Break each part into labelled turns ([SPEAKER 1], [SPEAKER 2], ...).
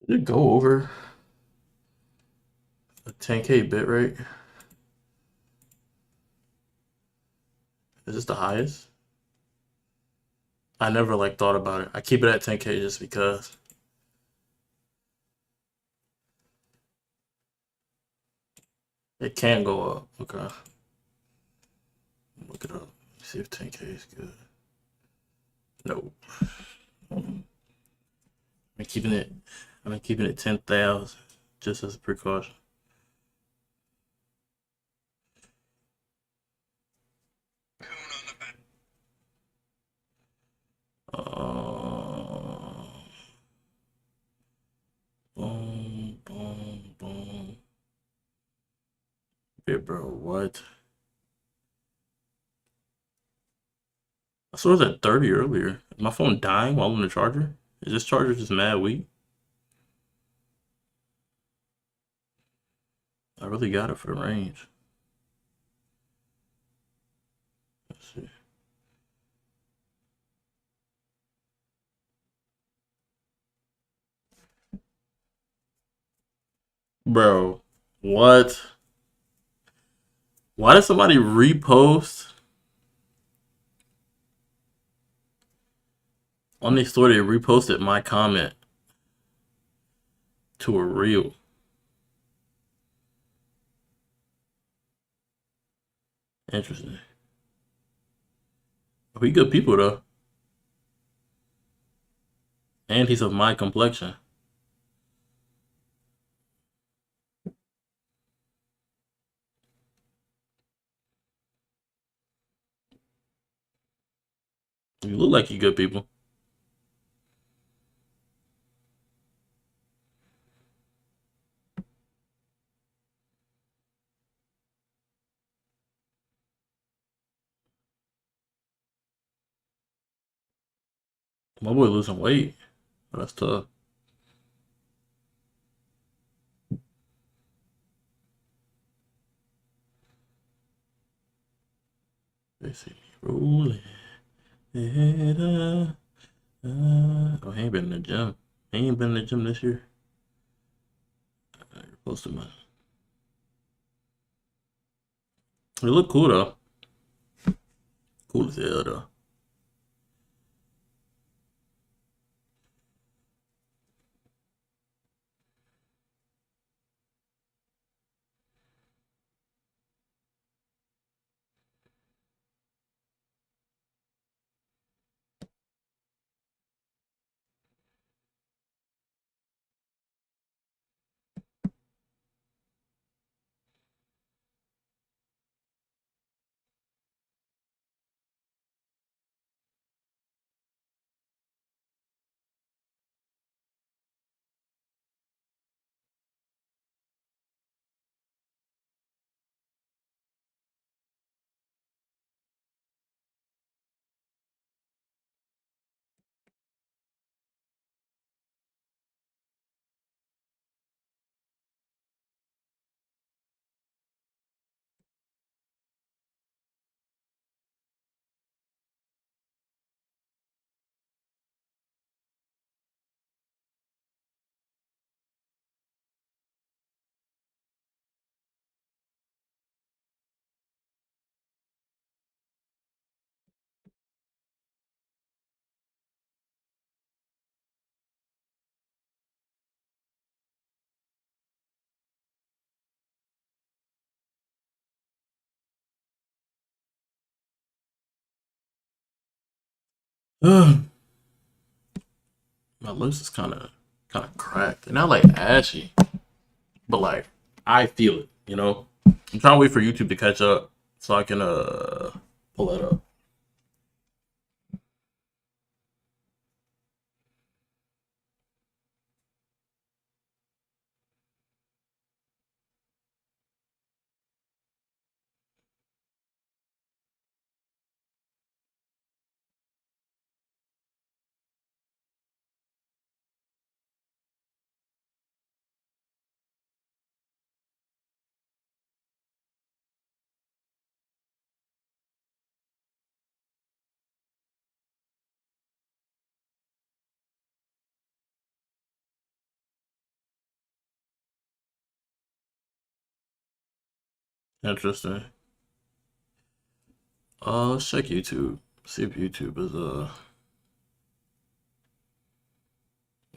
[SPEAKER 1] Did it go over a 10K bit rate? Is this the highest? I never like thought about it. I keep it at 10K just because it can go up. Okay, look it up. See if 10K is good. No, I'm keeping it. I'm keeping it 10,000 just as a precaution. Uh, boom, boom, boom. Yeah, bro, what? I saw it was at 30 earlier. Is my phone dying while on the charger? Is this charger just mad weak? I really got it for the range. Let's see. Bro, what? Why did somebody repost on their story? They reposted my comment to a reel. Interesting. We good people though, and he's of my complexion. You look like you good people. My boy losing weight. Oh, that's tough. They see me rolling. Oh, he ain't been in the gym. He ain't been in the gym this year. You're supposed to, man. He look cool though. Cool as hell though. My lips is kind of cracked. And not like ashy, but like I feel it. I'm trying to wait for YouTube to catch up so I can pull that up. Interesting. Let's check YouTube. See if YouTube is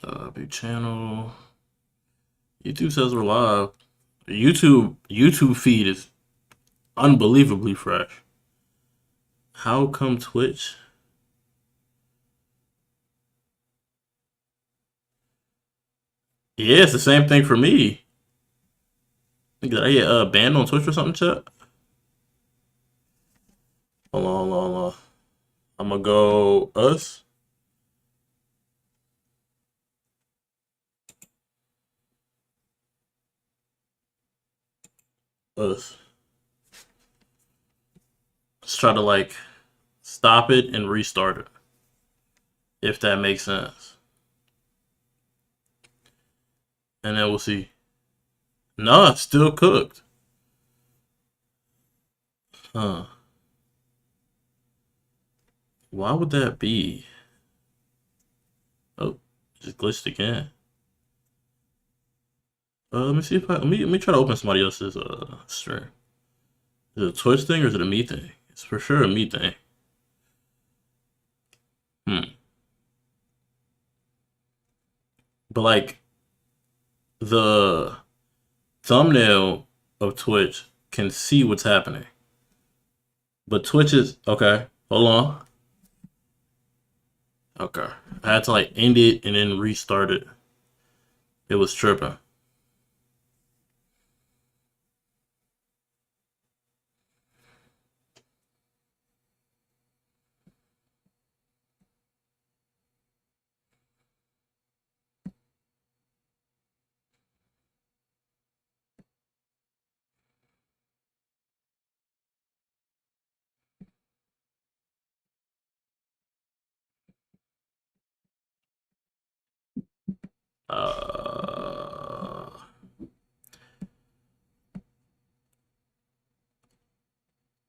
[SPEAKER 1] a big channel. YouTube says we're live. YouTube feed is unbelievably fresh. How come Twitch? Yeah, it's the same thing for me. Did I get banned on Twitch or something, chat? Hold on, hold on, hold on. I'm gonna go us. Us. Let's try to like stop it and restart it, if that makes sense. And then we'll see. No, it's still cooked. Huh. Why would that be? Oh, just glitched again. Let me see if let me try to open somebody else's stream. Is it a Twitch thing or is it a me thing? It's for sure a me thing. But like the thumbnail of Twitch can see what's happening. But Twitch is okay. Hold on. Okay. I had to like end it and then restart it. It was tripping.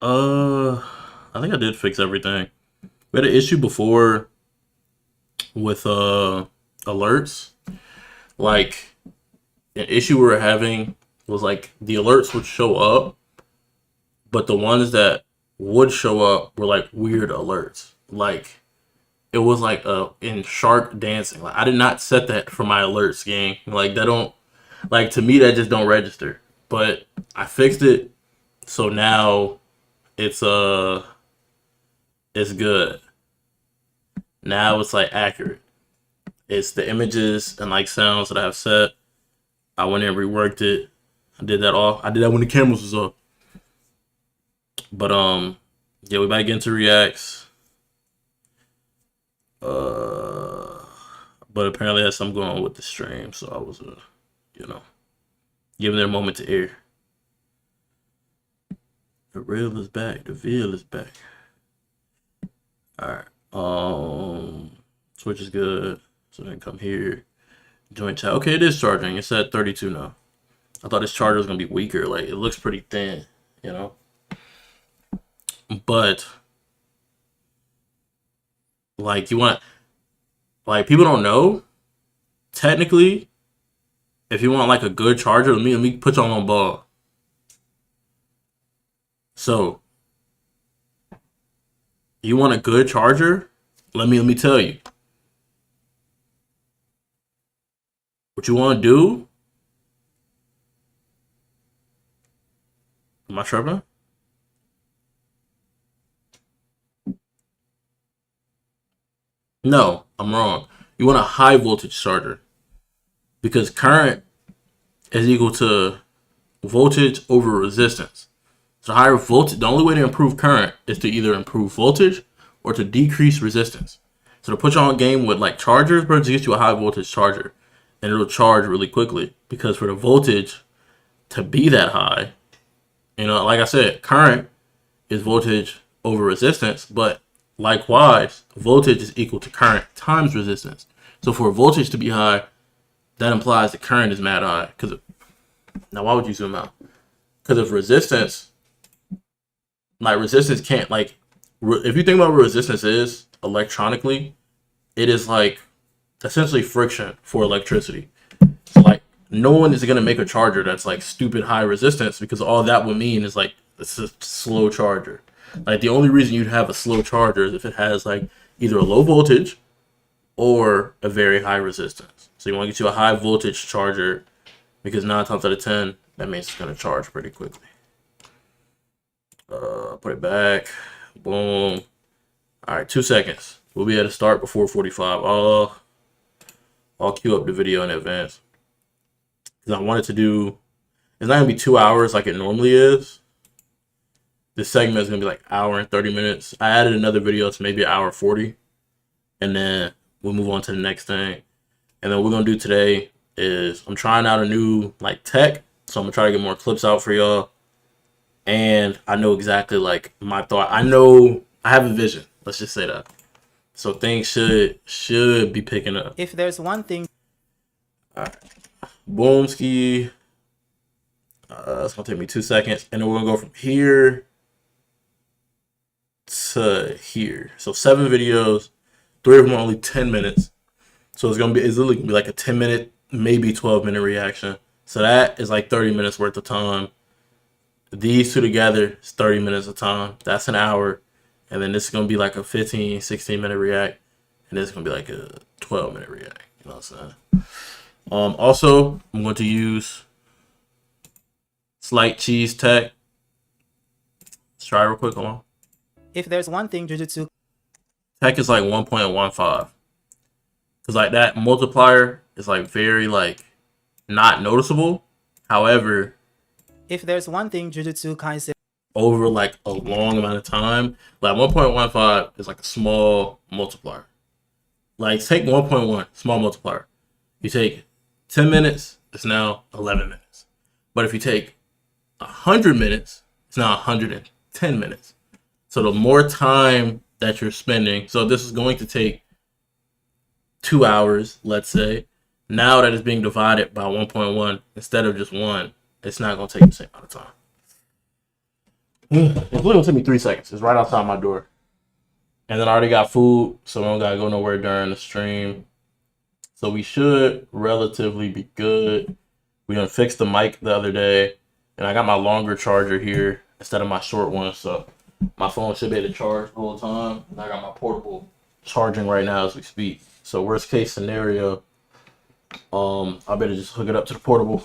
[SPEAKER 1] Uh, I think I did fix everything. We had an issue before with alerts. Like an issue we were having was like the alerts would show up, but the ones that would show up were like weird alerts. Like it was like in shark dancing. Like I did not set that for my alerts game. Like that don't like to me that just don't register. But I fixed it, so now it's it's good. Now it's like accurate. It's the images and like sounds that I have set. I went and reworked it. I did that all. I did that when the cameras was up. But yeah, we might get into reacts. Uh, but apparently that's something going on with the stream, so I was you know, giving it a moment to air. The real is back. The veil is back. All right. Switch is good. So then come here. Join chat. Okay, it is charging. It's at 32 now. I thought this charger was gonna be weaker. Like it looks pretty thin, you know. But like you want, like people don't know. Technically, if you want like a good charger, let me put you on ball. So you want a good charger? Let me tell you. What you want to do? Am I tripping? No, I'm wrong. You want a high voltage charger because current is equal to voltage over resistance. So higher voltage, the only way to improve current is to either improve voltage or to decrease resistance. So to put you on game with like chargers, bro, just get you a high voltage charger and it'll charge really quickly because for the voltage to be that high, you know, like I said, current is voltage over resistance, but likewise, voltage is equal to current times resistance. So for voltage to be high, that implies the current is mad high. Because now, why would you zoom out? Because if resistance, like resistance can't like, if you think about what resistance is electronically, it is like essentially friction for electricity. So like no one is gonna make a charger that's like stupid high resistance, because all that would mean is like it's a slow charger. Like the only reason you'd have a slow charger is if it has like either a low voltage or a very high resistance. So you want to get you a high voltage charger, because 9 times out of 10 that means it's gonna charge pretty quickly. Put it back. Boom. All right, 2 seconds. We'll be able to start before 45. I'll queue up the video in advance, because I wanted to do. It's not gonna be 2 hours like it normally is. This segment is gonna be like hour and 30 minutes. I added another video to maybe an hour 40, and then we'll move on to the next thing. And then what we're gonna do today is I'm trying out a new like tech, so I'm gonna try to get more clips out for y'all. And I know exactly like my thought. I know I have a vision. Let's just say that. So things should be picking up.
[SPEAKER 2] If there's one thing.
[SPEAKER 1] All right. Boom ski. It's gonna take me 2 seconds, and then we're gonna go from here to here. So 7 videos, 3 of them are only 10 minutes. So it's literally gonna be like a 10-minute, maybe 12-minute reaction. So that is like 30 minutes worth of time. These two together is 30 minutes of time. That's an hour. And then this is going to be like a 15, 16-minute react. And this is going to be like a 12-minute react. You know what I'm saying? Also, I'm going to use Slight Cheese Tech. Let's try it real quick. Hold on.
[SPEAKER 2] If there's one thing Jujutsu
[SPEAKER 1] Tech is like 1.15. Because like that multiplier is like very like not noticeable. However,
[SPEAKER 2] if there's one thing Jujutsu Kaisen
[SPEAKER 1] over like a long amount of time, like 1.15 is like a small multiplier. Like take 1.1, small multiplier. You take 10 minutes, it's now 11 minutes. But if you take 100 minutes, it's now 110 minutes. So the more time that you're spending, so this is going to take 2 hours, let's say. Now that it's being divided by 1.1 instead of just 1, it's not going to take the same amount of time. It's literally going to take me 3 seconds. It's right outside my door. And then I already got food, so I don't got to go nowhere during the stream. So we should relatively be good. We done fixed the mic the other day, and I got my longer charger here instead of my short one, so my phone should be able to charge the whole time. And I got my portable charging right now as we speak. So worst case scenario, I better just hook it up to the portable.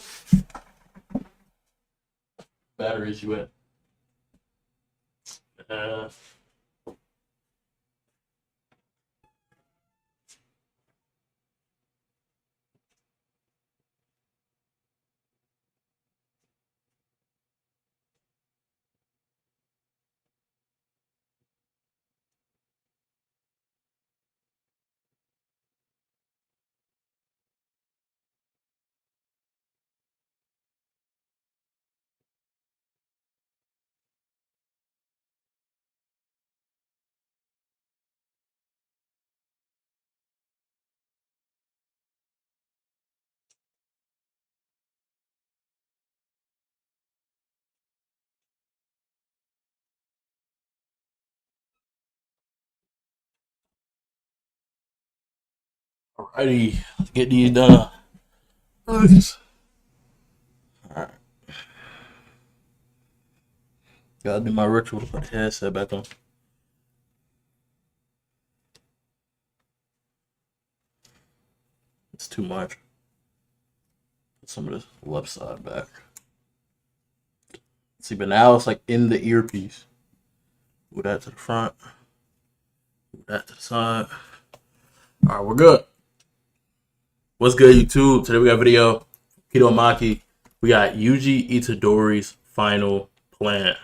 [SPEAKER 1] Batteries you at? Alrighty, let's get these done. Alright. Gotta do my ritual to put the headset back on. It's too much. Put some of this left side back. See, but now it's like in the earpiece. Move that to the front. Move that to the side. Alright, we're good. What's good, YouTube? Today we got a video. Kido Maki. We got Yuji Itadori's final plan.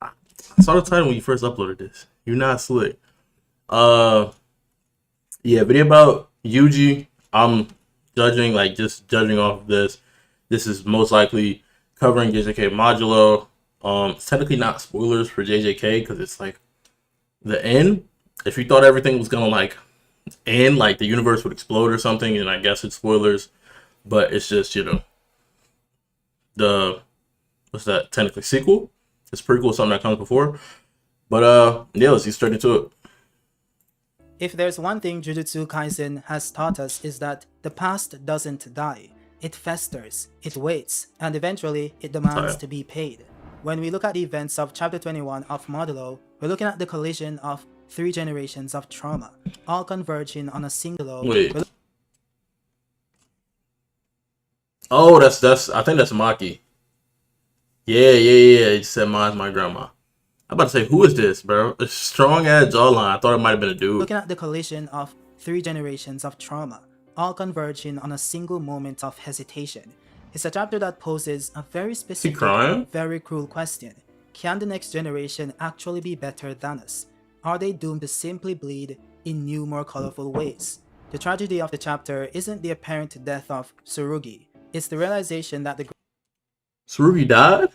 [SPEAKER 1] I saw the title when you first uploaded this. You're not slick. Yeah, video about Yuji. I'm judging, like just judging off of this. This is most likely covering JJK Modulo. It's technically not spoilers for JJK because it's like the end. If you thought everything was gonna like end, like the universe would explode or something, and I guess it's spoilers, but it's just, you know, the what's that, technically sequel? It's prequel, something that comes before. But yeah, let's get straight into it.
[SPEAKER 2] If there's one thing Jujutsu Kaisen has taught us is that the past doesn't die. It festers, it waits, and eventually it demands to be paid. When we look at the events of chapter 21 of Modulo, we're looking at the collision of 3 generations of trauma, all converging on a single.
[SPEAKER 1] Wait. Oh, that's. I think that's Maki. Yeah. He said mine's my grandma. I'm about to say, who is this, bro? A strong ass jawline. I thought it might have been a dude.
[SPEAKER 2] Looking at the collision of 3 generations of trauma, all converging on a single moment of hesitation. It's a chapter that poses a very specific, very cruel question. Can the next generation actually be better than us? Are they doomed to simply bleed in new, more colorful ways? The tragedy of the chapter isn't the apparent death of Tsurugi. It's the realization that the
[SPEAKER 1] Tsurugi died?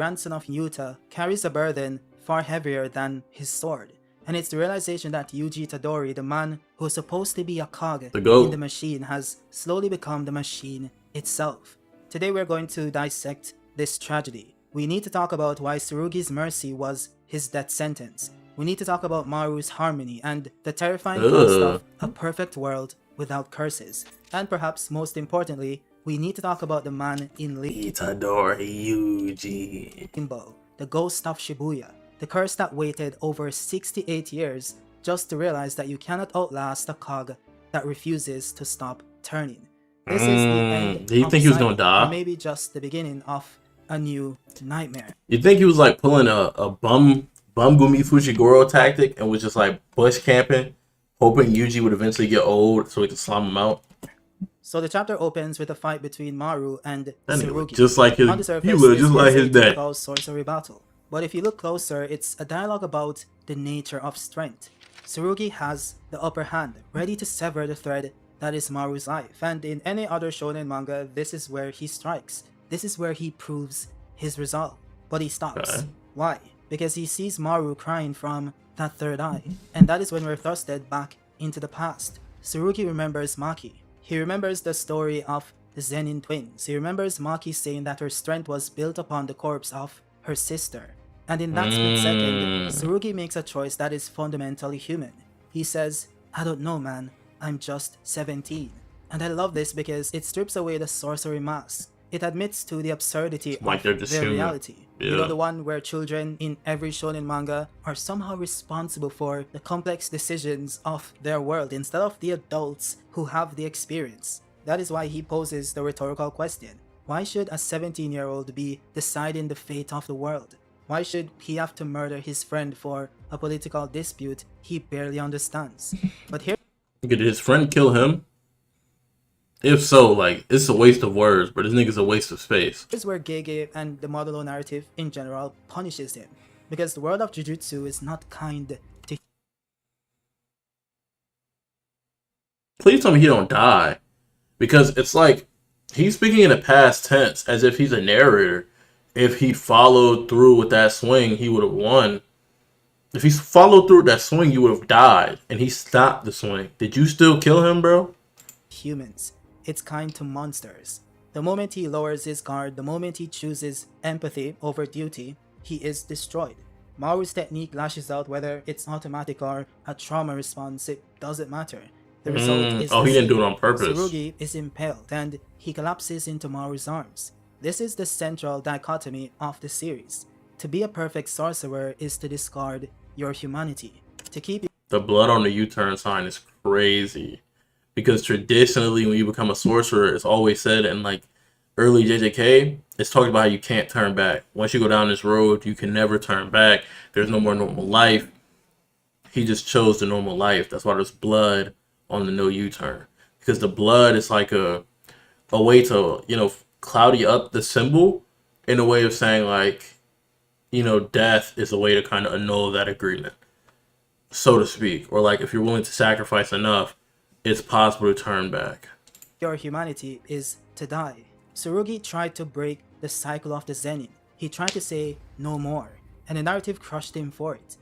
[SPEAKER 2] grandson of Yuta carries a burden far heavier than his sword. And it's the realization that Yuji Tadori, the man who is supposed to be a cog in the machine, has slowly become the machine itself. Today we're going to dissect this tragedy. We need to talk about why Tsurugi's mercy was his death sentence. We need to talk about Maru's harmony and the terrifying cost of a perfect world without curses. And perhaps most importantly, we need to talk about the man in
[SPEAKER 1] Itadori Yuji,
[SPEAKER 2] Limbo, the ghost of Shibuya, the curse that waited over 68 years just to realize that you cannot outlast a cog that refuses to stop turning. This is the end.
[SPEAKER 1] Did you think he was gonna die?
[SPEAKER 2] Or maybe just the beginning of a new nightmare.
[SPEAKER 1] You think he was like pulling a bum Gumi Fushiguro tactic and was just like bush camping, hoping Yuji would eventually get old so he could slime him out?
[SPEAKER 2] So the chapter opens with a fight between Maru and Tsurugi.
[SPEAKER 1] Just like his, he looked just like his dad.
[SPEAKER 2] Sorcery battle. But if you look closer, it's a dialogue about the nature of strength. Tsurugi has the upper hand, ready to sever the thread that is Maru's life. And in any other shonen manga, this is where he strikes. This is where he proves his resolve. But he stops. Why? Because he sees Maru crying from that third eye. And that is when we're thrusted back into the past. Tsurugi remembers Maki. He remembers the story of the Zenin twins. He remembers Maki saying that her strength was built upon the corpse of her sister. And in that split second, Tsurugi makes a choice that is fundamentally human. He says, I don't know, man. I'm just 17. And I love this because it strips away the sorcery mask. It admits to the absurdity of their reality. You know, the one where children in every shonen manga are somehow responsible for the complex decisions of their world instead of the adults who have the experience. That is why he poses the rhetorical question. Why should a 17-year-old be deciding the fate of the world? Why should he have to murder his friend for a political dispute he barely understands? But here...
[SPEAKER 1] Did his friend kill him? If so, like, it's a waste of words, but this nigga's a waste of space.
[SPEAKER 2] This is where Gege and the Modulo narrative in general punishes him. Because the world of Jujutsu is not kind to...
[SPEAKER 1] Please tell me he don't die. Because it's like, he's speaking in the past tense, as if he's a narrator. If he followed through with that swing, he would have won. If he followed through with that swing, you would have died. And he stopped the swing. Did you still kill him, bro?
[SPEAKER 2] Humans. It's kind to monsters. The moment he lowers his guard, the moment he chooses empathy over duty, he is destroyed. Maru's technique lashes out whether it's automatic or a trauma response, it doesn't matter. The result is
[SPEAKER 1] he didn't do it on purpose.
[SPEAKER 2] Tsurugi is impaled and he collapses into Maru's arms. This is the central dichotomy of the series. To be a perfect sorcerer is to discard your humanity. To keep
[SPEAKER 1] the blood on the U-turn sign is crazy. Because traditionally, when you become a sorcerer, it's always said in like early JJK, it's talked about how you can't turn back. Once you go down this road, you can never turn back. There's no more normal life. He just chose the normal life. That's why there's blood on the no U-turn. Because the blood is like a way to, you know, cloudy up the symbol in a way of saying like, you know, death is a way to kind of annul that agreement, so to speak. Or like if you're willing to sacrifice enough, it's possible to turn back.
[SPEAKER 2] Your humanity is to die. Tsurugi tried to break the cycle of the Zenin. He tried to say no more, and the narrative crushed him for it.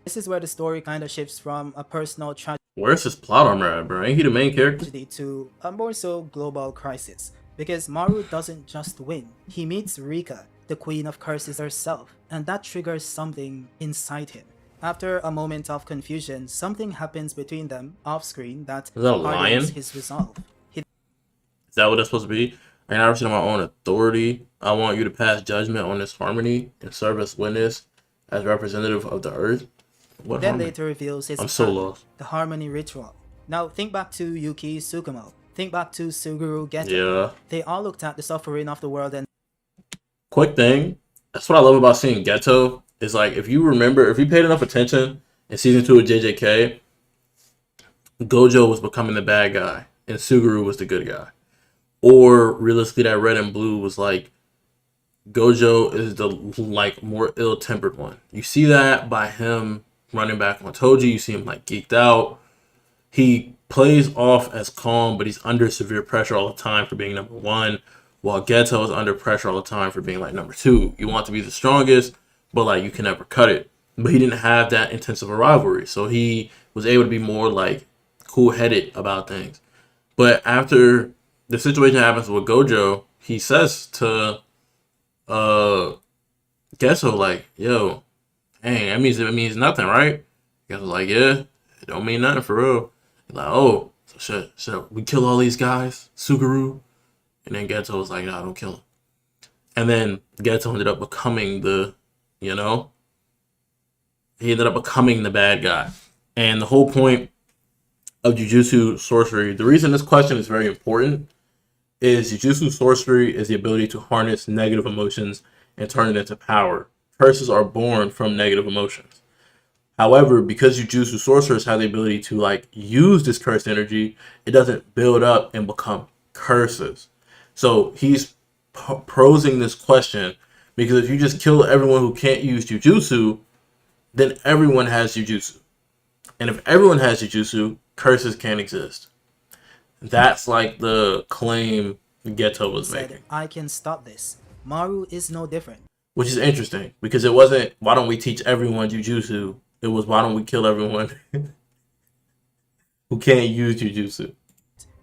[SPEAKER 2] This is where the story kind of shifts from a personal tragedy.
[SPEAKER 1] Where's his plot armor at, bro? Ain't he the main character?
[SPEAKER 2] To a more so global crisis. Because Maru doesn't just win. He meets Rika, the queen of curses herself, and that triggers something inside him. After a moment of confusion, something happens between them off-screen that
[SPEAKER 1] hardens
[SPEAKER 2] his resolve.
[SPEAKER 1] Is that what that's supposed to be? I never seen my own authority. I want you to pass judgment on this harmony and serve as witness as representative of the earth. What
[SPEAKER 2] Then
[SPEAKER 1] harmony?
[SPEAKER 2] later reveals his
[SPEAKER 1] I'm so
[SPEAKER 2] plan,
[SPEAKER 1] lost.
[SPEAKER 2] the Harmony Ritual. Now think back to Yuki Tsukumo. Think back to Suguru Geto.
[SPEAKER 1] Yeah.
[SPEAKER 2] They all looked at the suffering of the world and
[SPEAKER 1] Quick thing. That's what I love about seeing Ghetto. Is like if you remember, if you paid enough attention in season 2 of JJK, Gojo was becoming the bad guy and Suguru was the good guy. Or realistically, that red and blue was like Gojo is the like more ill-tempered one. You see that by him running back on Toji. You see him like geeked out. He plays off as calm, but he's under severe pressure all the time for being number one, while Geto is under pressure all the time for being like number two. You want to be the strongest, but like you can never cut it. But he didn't have that intense of a rivalry, so he was able to be more like cool-headed about things. But after the situation happens with Gojo, he says to Geto like, "Yo, hey, it means nothing, right?" Geto's like, "Yeah, it don't mean nothing for real." He's like, "Oh, so should we kill all these guys, Suguru?" And then Geto was like, "No, don't kill him." And then Geto ended up becoming you know, he ended up becoming the bad guy. And the whole point of Jujutsu sorcery, the reason this question is very important is Jujutsu sorcery is the ability to harness negative emotions and turn it into power. Curses are born from negative emotions. However, because Jujutsu sorcerers have the ability to like use this cursed energy, it doesn't build up and become curses. So he's posing this question because if you just kill everyone who can't use Jujutsu, then everyone has Jujutsu. And if everyone has Jujutsu, curses can't exist. That's like the claim Geto was
[SPEAKER 2] said,
[SPEAKER 1] making.
[SPEAKER 2] I can stop this. Maru is no different.
[SPEAKER 1] Which is interesting because it wasn't, why don't we teach everyone Jujutsu? It was, why don't we kill everyone who can't use Jujutsu?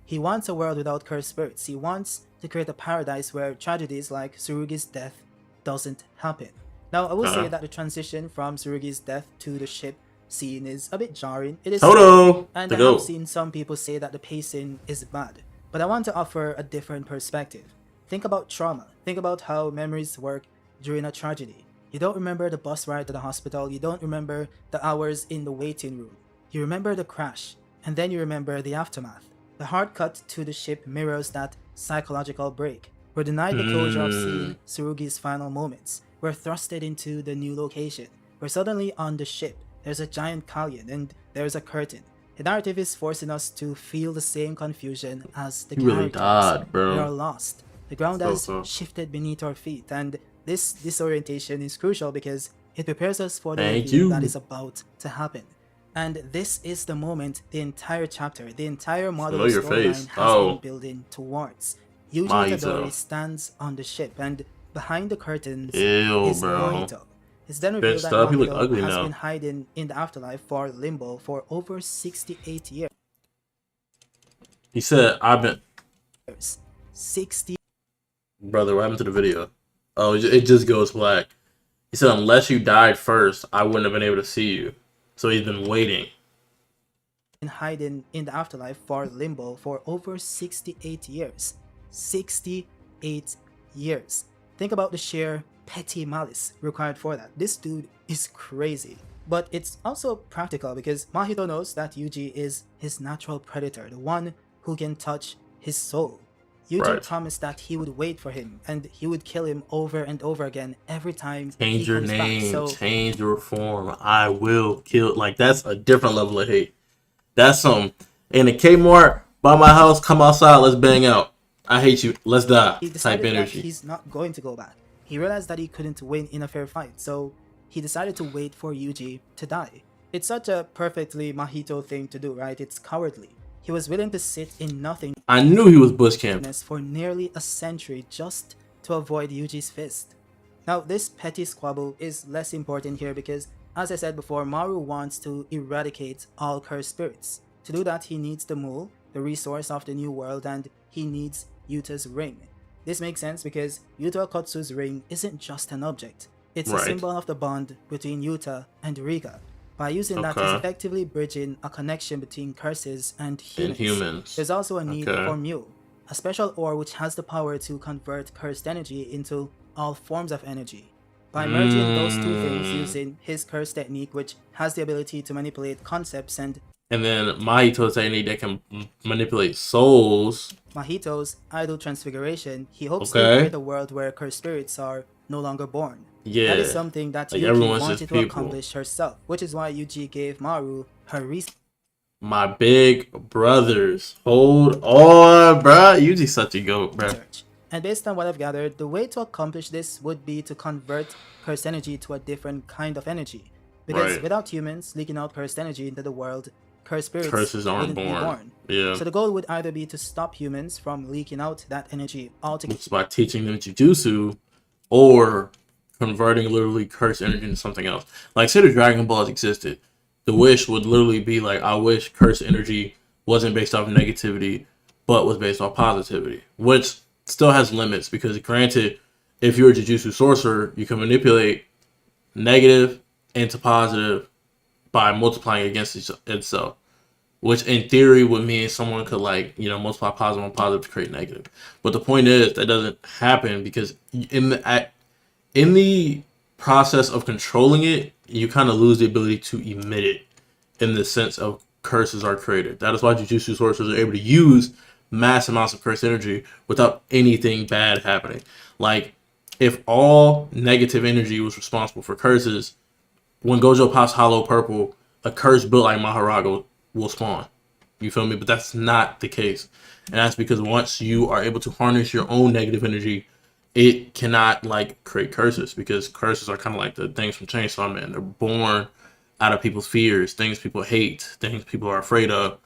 [SPEAKER 2] He wants a world without cursed spirits. He wants to create a paradise where tragedies like Tsurugi's death doesn't happen. Now, I will say that the transition from Tsurugi's death to the ship scene is a bit jarring. It is slow, and I have seen some people say that the pacing is bad. But I want to offer a different perspective. Think about trauma. Think about how memories work during a tragedy. You don't remember the bus ride to the hospital. You don't remember the hours in the waiting room. You remember the crash, and then you remember the aftermath. The hard cut to the ship mirrors that psychological break. We're denied the closure of seeing Tsurugi's final moments. We're thrusted into the new location. We're suddenly on the ship. There's a giant galleon, and there's a curtain. The narrative is forcing us to feel the same confusion as the characters.
[SPEAKER 1] Really died, bro.
[SPEAKER 2] We are lost. The ground has shifted beneath our feet, and this disorientation is crucial because it prepares us for the reveal that is about to happen. And this is the moment the entire chapter, the entire model storyline has been building towards. Yuji Itadori stands on the ship, and behind the curtains is Morito. It's then revealed that Mahito has been hiding in the afterlife for Limbo for over 68 years.
[SPEAKER 1] He said, I've been...
[SPEAKER 2] 60...
[SPEAKER 1] Brother, what happened to the video? Oh, it just goes black. He said, unless you died first, I wouldn't have been able to see you. So he's been waiting.
[SPEAKER 2] Hiding in the afterlife for Limbo for over 68 years. 68 years. Think about the sheer petty malice required for that. This dude is crazy. But it's also practical because Mahito knows that Yuji is his natural predator, the one who can touch his soul. Yuji promised that he would wait for him and he would kill him over and over again every time he comes back. So,
[SPEAKER 1] change your form. I will kill. Like, that's a different level of hate. That's some in a Kmart by my house. Come outside. Let's bang out. I hate you. Let's die.
[SPEAKER 2] He decided that he's not going to go back. He realized that he couldn't win in a fair fight, so he decided to wait for Yuji to die. It's such a perfectly Mahito thing to do, right? It's cowardly. He was willing to sit in nothing.
[SPEAKER 1] I knew he was bush camping
[SPEAKER 2] for nearly a century just to avoid Yuji's fist. Now, this petty squabble is less important here because, as I said before, Maru wants to eradicate all cursed spirits. To do that, he needs the mule, the resource of the new world, and he needs Yuta's ring. This makes sense because Yuta Okotsu's ring isn't just an object. It's a symbol of the bond between Yuta and Rika. By using that, he's effectively bridging a connection between curses and humans. There's also a need for Mule. a special ore which has the power to convert cursed energy into all forms of energy. By merging those two things
[SPEAKER 1] Mm.
[SPEAKER 2] using his curse technique, which has the ability to manipulate concepts, and
[SPEAKER 1] And then Mahito's technique that can manipulate souls.
[SPEAKER 2] Mahito's idol transfiguration, he hopes to create
[SPEAKER 1] Okay.
[SPEAKER 2] a world where cursed spirits are no longer born. That is
[SPEAKER 1] Yeah.
[SPEAKER 2] something that
[SPEAKER 1] Like
[SPEAKER 2] Yuki
[SPEAKER 1] everyone's just
[SPEAKER 2] wanted to
[SPEAKER 1] people.
[SPEAKER 2] accomplish herself, which is why Yuji gave Maru her
[SPEAKER 1] My big brothers. Hold on, bruh. You just such a goat, bruh.
[SPEAKER 2] research. And based on what I've gathered, the way to accomplish this would be to convert cursed energy to a different kind of energy. Because
[SPEAKER 1] Right.
[SPEAKER 2] without humans leaking out cursed energy into the world, cursed spirits
[SPEAKER 1] Curses aren't
[SPEAKER 2] wouldn't be
[SPEAKER 1] born.
[SPEAKER 2] born.
[SPEAKER 1] Yeah.
[SPEAKER 2] So the goal would either be to stop humans from leaking out that energy altogether.
[SPEAKER 1] It's by teaching them jujutsu or converting literally cursed energy into something else. Like, say the Dragon Balls existed. The wish would literally be like, I wish cursed energy wasn't based off negativity, but was based off positivity, which still has limits because, granted, if you're a jujutsu sorcerer, you can manipulate negative into positive by multiplying against itself, which in theory would mean someone could, like, multiply positive on positive to create negative. But the point is that doesn't happen because in the process of controlling it, you kind of lose the ability to emit it in the sense of curses are created. That is why Jujutsu sorcerers are able to use mass amounts of cursed energy without anything bad happening. Like, if all negative energy was responsible for curses, when Gojo pops Hollow Purple, a curse built like Maharaga will spawn. You feel me? But that's not the case. And that's because once you are able to harness your own negative energy, it cannot, like, create curses, because curses are kind of like the things from Chainsaw Man. They're born out of people's fears, things people hate, things people are afraid of.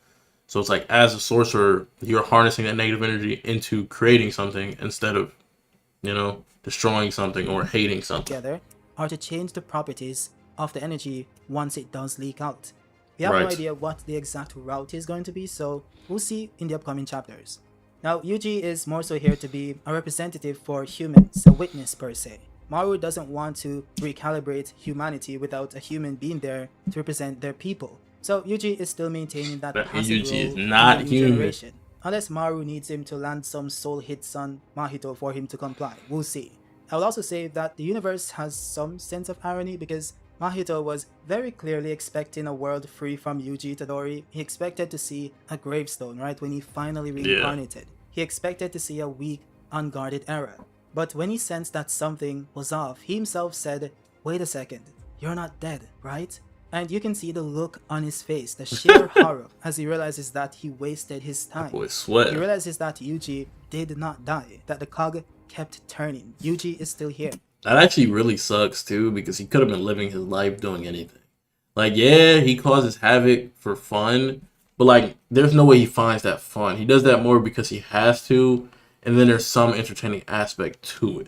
[SPEAKER 1] So it's like, as a sorcerer, you're harnessing that negative energy into creating something instead of, destroying something or hating something.
[SPEAKER 2] Together are to change the properties of the energy once it does leak out. We have no
[SPEAKER 1] Right.
[SPEAKER 2] idea what the exact route is going to be, so we'll see in the upcoming chapters. Now, Yuji is more so here to be a representative for humans, a witness per se. Maru doesn't want to recalibrate humanity without a human being there to represent their people. So Yuji is still maintaining that
[SPEAKER 1] But
[SPEAKER 2] passive
[SPEAKER 1] Yuji is
[SPEAKER 2] role in
[SPEAKER 1] not
[SPEAKER 2] the new
[SPEAKER 1] human.
[SPEAKER 2] generation. Unless Maru needs him to land some soul hits on Mahito for him to comply. We'll see. I will also say that the universe has some sense of irony because Mahito was very clearly expecting a world free from Yuji Itadori. He expected to see a gravestone, right, when he finally reincarnated. He expected to see a weak, unguarded era. But when he sensed that something was off, he himself said, "Wait a second, you're not dead, right?" And you can see the look on his face, the sheer horror, as he realizes that he wasted his time.
[SPEAKER 1] Boy,
[SPEAKER 2] He
[SPEAKER 1] sweat.
[SPEAKER 2] realizes that Yuji did not die, that the cog kept turning. Yuji is still here.
[SPEAKER 1] That actually really sucks too, because he could have been living his life doing anything. Like, yeah, he causes havoc for fun, but like, there's no way he finds that fun. He does that more because he has to, and then there's some entertaining aspect to it.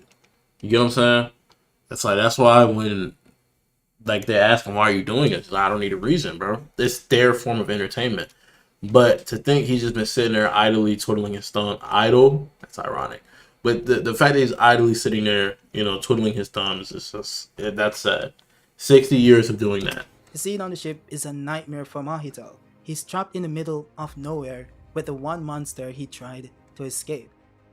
[SPEAKER 1] You get what I'm saying? It's like, that's why when, like, they ask him, why are you doing it? He's like, I don't need a reason, bro. It's their form of entertainment. But to think he's just been sitting there idly twiddling his thumb, idle, that's ironic. But the fact that he's idly sitting there, twiddling his thumbs is just, that's sad. 60 years of doing that.
[SPEAKER 2] The scene on the ship is a nightmare for Mahito. He's trapped in the middle of nowhere with the one monster he tried to escape.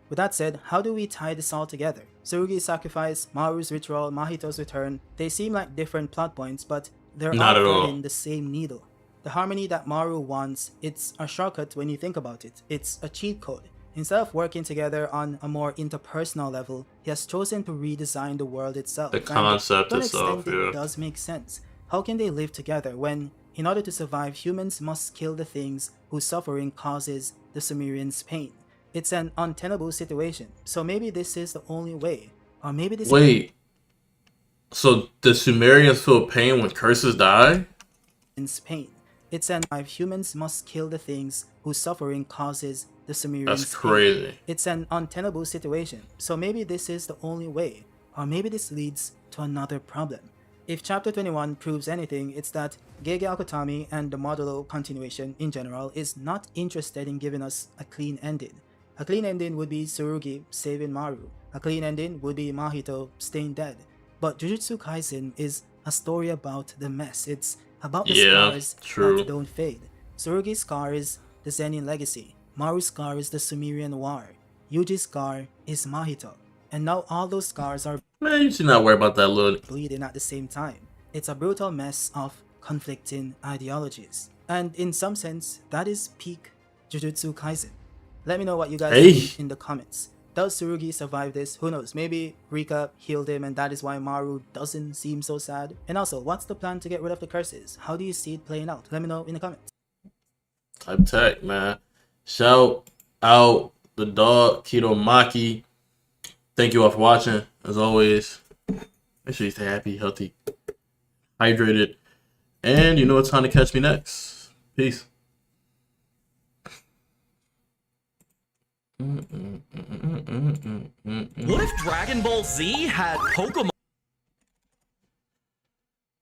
[SPEAKER 2] With that said, how do we tie this all together? Tsurugi's sacrifice, Maru's ritual, Mahito's return, they seem like different plot points, but they're
[SPEAKER 1] Not
[SPEAKER 2] all
[SPEAKER 1] at all.
[SPEAKER 2] threading the same needle. The harmony that Maru wants, it's a shortcut when you think about it. It's a cheat code. Instead of working together on a more interpersonal level, he has chosen to redesign the world itself.
[SPEAKER 1] The
[SPEAKER 2] And
[SPEAKER 1] concept
[SPEAKER 2] to an
[SPEAKER 1] itself,
[SPEAKER 2] extent,
[SPEAKER 1] yeah.
[SPEAKER 2] it does make sense. How can they live together when, in order to survive, humans must kill the things whose suffering causes the Sumerians pain? It's an untenable situation. So maybe this is the only way. Or maybe this
[SPEAKER 1] Wait, so the Sumerians feel pain when curses die?
[SPEAKER 2] is pain. It's an humans must kill the things whose suffering causes the Sumerians
[SPEAKER 1] That's crazy.
[SPEAKER 2] pain. It's an untenable situation. So maybe this is the only way. Or maybe this leads to another problem. If Chapter 21 proves anything, it's that Gege Akutami and the Modulo continuation in general is not interested in giving us a clean ending. A clean ending would be Tsurugi saving Maru. A clean ending would be Mahito staying dead. But Jujutsu Kaisen is a story about the mess. It's about the
[SPEAKER 1] Yeah,
[SPEAKER 2] scars
[SPEAKER 1] true.
[SPEAKER 2] that don't fade. Tsurugi's scar is the Zenin legacy. Maru's scar is the Sumerian War, Yuji's scar is Mahito, and now all those scars are
[SPEAKER 1] Man, you should not worry about that little.
[SPEAKER 2] bleeding at the same time. It's a brutal mess of conflicting ideologies. And in some sense, that is peak Jujutsu Kaisen. Let me know what you guys think in the comments. Does Tsurugi survive this? Who knows? Maybe Rika healed him and that is why Maru doesn't seem so sad. And also, what's the plan to get rid of the curses? How do you see it playing out? Let me know in the comments.
[SPEAKER 1] Type tech, man. Shout out the dog, Keto Maki. Thank you all for watching. As always, make sure you stay happy, healthy, hydrated, and you know it's time to catch me next. Peace.
[SPEAKER 3] What if Dragon Ball Z had Pokemon?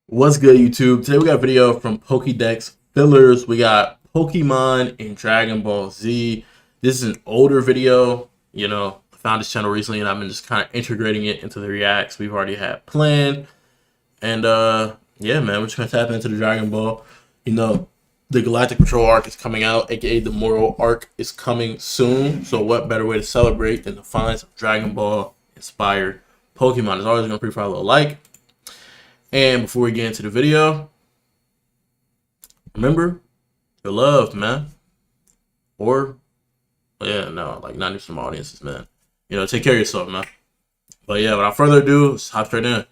[SPEAKER 1] What's good, YouTube? Today we got a video from Pokédex Fillers. We got Pokemon and Dragon Ball Z. This is an older video. You know, I found this channel recently and I've been just kind of integrating it into the reacts we've already had planned. And yeah, man, we're just gonna tap into the Dragon Ball. You know, the Galactic Patrol arc is coming out, aka the Moral arc is coming soon. So what better way to celebrate than to find some Dragon Ball inspired Pokemon? As always, gonna pre-fire a little like. And before we get into the video, remember, you're loved, man. Or, yeah, no, like 90% of audiences, man. You know, take care of yourself, man. But yeah, without further ado, let's hop straight in.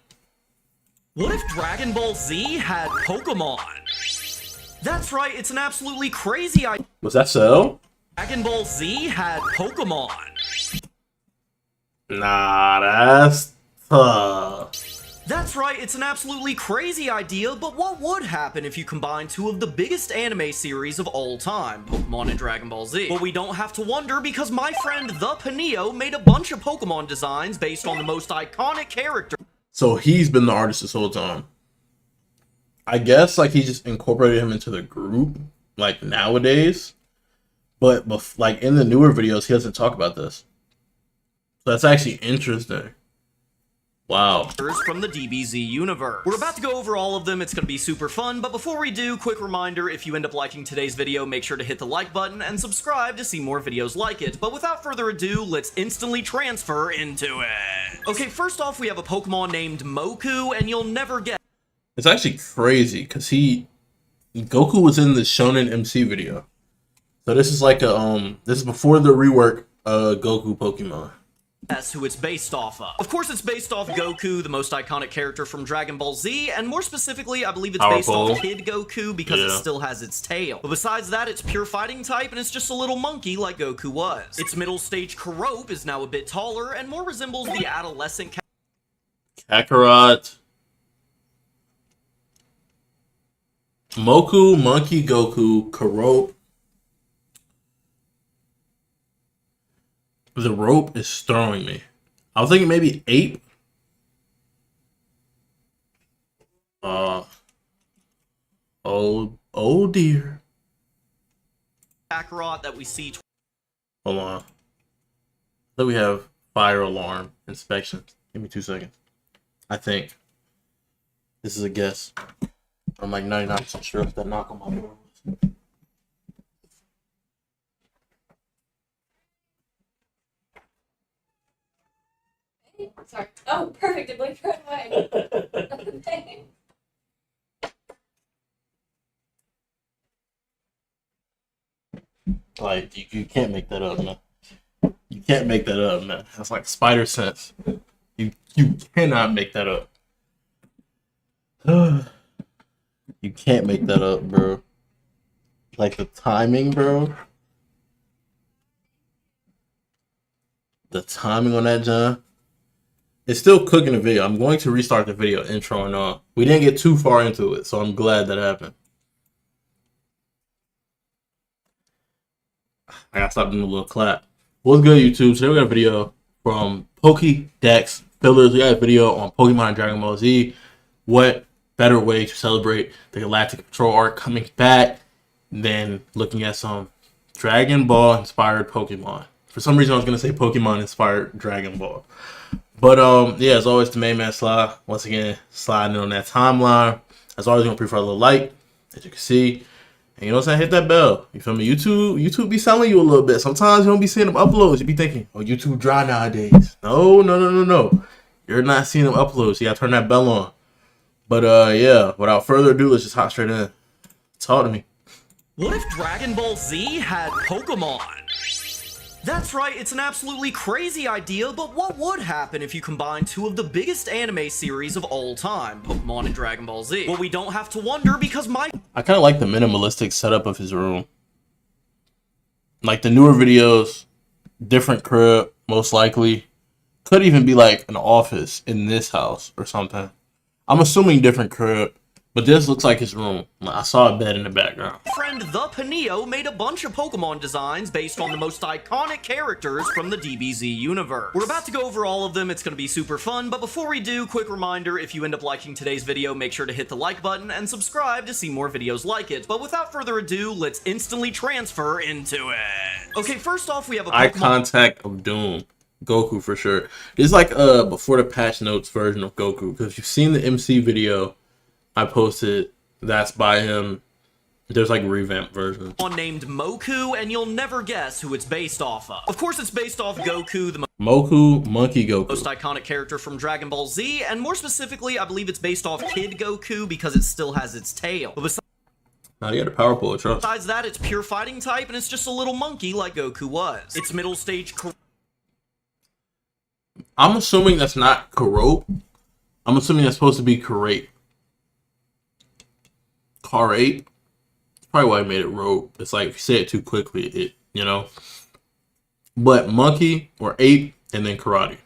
[SPEAKER 3] What if Dragon Ball Z had Pokemon? That's right, it's an absolutely crazy idea.
[SPEAKER 1] Was that so?
[SPEAKER 3] Dragon Ball Z had Pokemon.
[SPEAKER 1] Nah, that's tough.
[SPEAKER 3] That's right, it's an absolutely crazy idea, but what would happen if you combine two of the biggest anime series of all time, Pokemon and Dragon Ball Z? Well, we don't have to wonder because my friend The Paneo made a bunch of Pokemon designs based on the most iconic characters.
[SPEAKER 1] So he's been the artist this whole time. I guess like he just incorporated him into the group like nowadays, but like in the newer videos he doesn't talk about this. So that's actually interesting. Wow.
[SPEAKER 3] From the DBZ universe. We're about to go over all of them, it's gonna be super fun, but before we do, quick reminder, if you end up liking today's video, make sure to hit the like button and subscribe to see more videos like it. But without further ado, let's instantly transfer into it. Okay, first off, we have a Pokemon named Moku, and you'll never guess.
[SPEAKER 1] It's actually crazy because Goku was in the Shonen MC video. So this is like a this is before the rework Goku Pokemon.
[SPEAKER 3] That's who it's based off of. Of course, it's based off Goku, the most iconic character from Dragon Ball Z, and more specifically, I believe it's based off Kid Goku because it still has its tail. But besides that, it's pure fighting type, and it's just a little monkey like Goku was. Its middle stage Karope is now a bit taller and more resembles the adolescent
[SPEAKER 1] Kakarot. Moku, Monkey, Goku, Karope. The rope is throwing me. I was thinking maybe ape. Oh dear.
[SPEAKER 3] Kakarot that we see.
[SPEAKER 1] Hold on. So we have fire alarm inspection. Give me 2 seconds. I think this is a guess. I'm like 99% sure if that knock on my door was.
[SPEAKER 4] Sorry. Oh, perfect. It blinked right away.
[SPEAKER 1] Like, you can't make that up, man. You can't make that up, man. That's like spider sense. You cannot make that up. You can't make that up, bro. Like the timing, bro. The timing on that, John. It's still cooking the video. I'm going to restart the video, intro and all. We didn't get too far into it, so I'm glad that happened. I gotta stop doing a little clap. What's good, YouTube? Today we got a video from Pokédex Fillers. We got a video on Pokemon and Dragon Ball Z. What better way to celebrate the Galactic Patrol arc coming back than looking at some Dragon Ball inspired Pokemon? For some reason, I was gonna say Pokemon inspired Dragon Ball. But yeah, as always, the main man Sly, once again, sliding on that timeline. As always, gonna prefer a little light, as you can see. And you know what I'm saying? Hit that bell. You feel me? YouTube be selling you a little bit. Sometimes you don't be seeing them uploads. You be thinking, oh, YouTube dry nowadays. No. You're not seeing them uploads. You gotta turn that bell on. But yeah, without further ado, let's just hop straight in. Talk to me.
[SPEAKER 3] What if Dragon Ball Z had Pokemon? That's right, it's an absolutely crazy idea, but what would happen if you combine two of the biggest anime series of all time, Pokemon and Dragon Ball Z? Well, we don't have to wonder because
[SPEAKER 1] I kind of like the minimalistic setup of his room. Like the newer videos, different crib, most likely. Could even be like an office in this house or something. I'm assuming different crib. But this looks like his room. I saw a bed in the background.
[SPEAKER 3] Friend The Paneo made a bunch of Pokemon designs based on the most iconic characters from the DBZ universe. We're about to go over all of them. It's going to be super fun. But before we do, quick reminder, if you end up liking today's video, make sure to hit the like button and subscribe to see more videos like it. But without further ado, let's instantly transfer into it. Okay, first off, we have a Pokemon
[SPEAKER 1] Eye contact of Doom. Goku for sure. This is like before the patch notes version of Goku. Because if you've seen the MC video I posted, that's by him. There's like a revamped version.
[SPEAKER 3] Named Moku, and you'll never guess who it's based off of. Of course, it's based off Goku, the
[SPEAKER 1] Monkey Goku.
[SPEAKER 3] most iconic character from Dragon Ball Z, and more specifically, I believe it's based off Kid Goku because it still has its tail. But
[SPEAKER 1] now you got a power pull, trust.
[SPEAKER 3] besides that, it's pure fighting type, and it's just a little monkey like Goku was. Its middle stage.
[SPEAKER 1] I'm assuming that's not Karate. I'm assuming that's supposed to be Karate. Karate. That's probably why I made it rope. It's like if you say it too quickly, you know. But monkey or ape and then karate.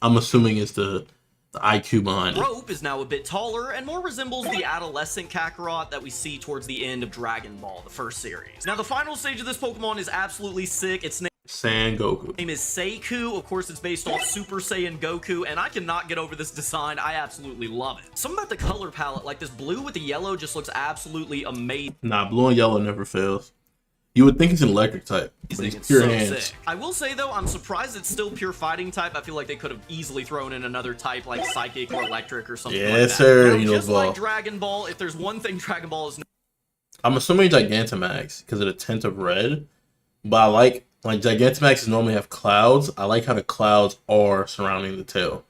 [SPEAKER 1] I'm assuming it's the IQ behind it.
[SPEAKER 3] Rope is now a bit taller and more resembles the adolescent Kakarot that we see towards the end of Dragon Ball, the first series. Now, the final stage of this Pokemon is absolutely sick. Its
[SPEAKER 1] Goku.
[SPEAKER 3] name is Seiku. Of course, it's based off Super Saiyan Goku, and I cannot get over this design. I absolutely love it. Something about the color palette, like this blue with the yellow, just looks absolutely amazing.
[SPEAKER 1] Nah, blue and yellow never fails. You would think it's an electric type, but it's pure hands.
[SPEAKER 3] Sick. I will say though, I'm surprised it's still pure fighting type. I feel like they could have easily thrown in another type like psychic or electric or something like that.
[SPEAKER 1] Yes, sir.
[SPEAKER 3] Now, just like Dragon Ball, if there's one thing Dragon Ball is,
[SPEAKER 1] I'm assuming Gigantamax because of the tint of red, but I like Gigantamaxes normally have clouds. I like how the clouds are surrounding the tail,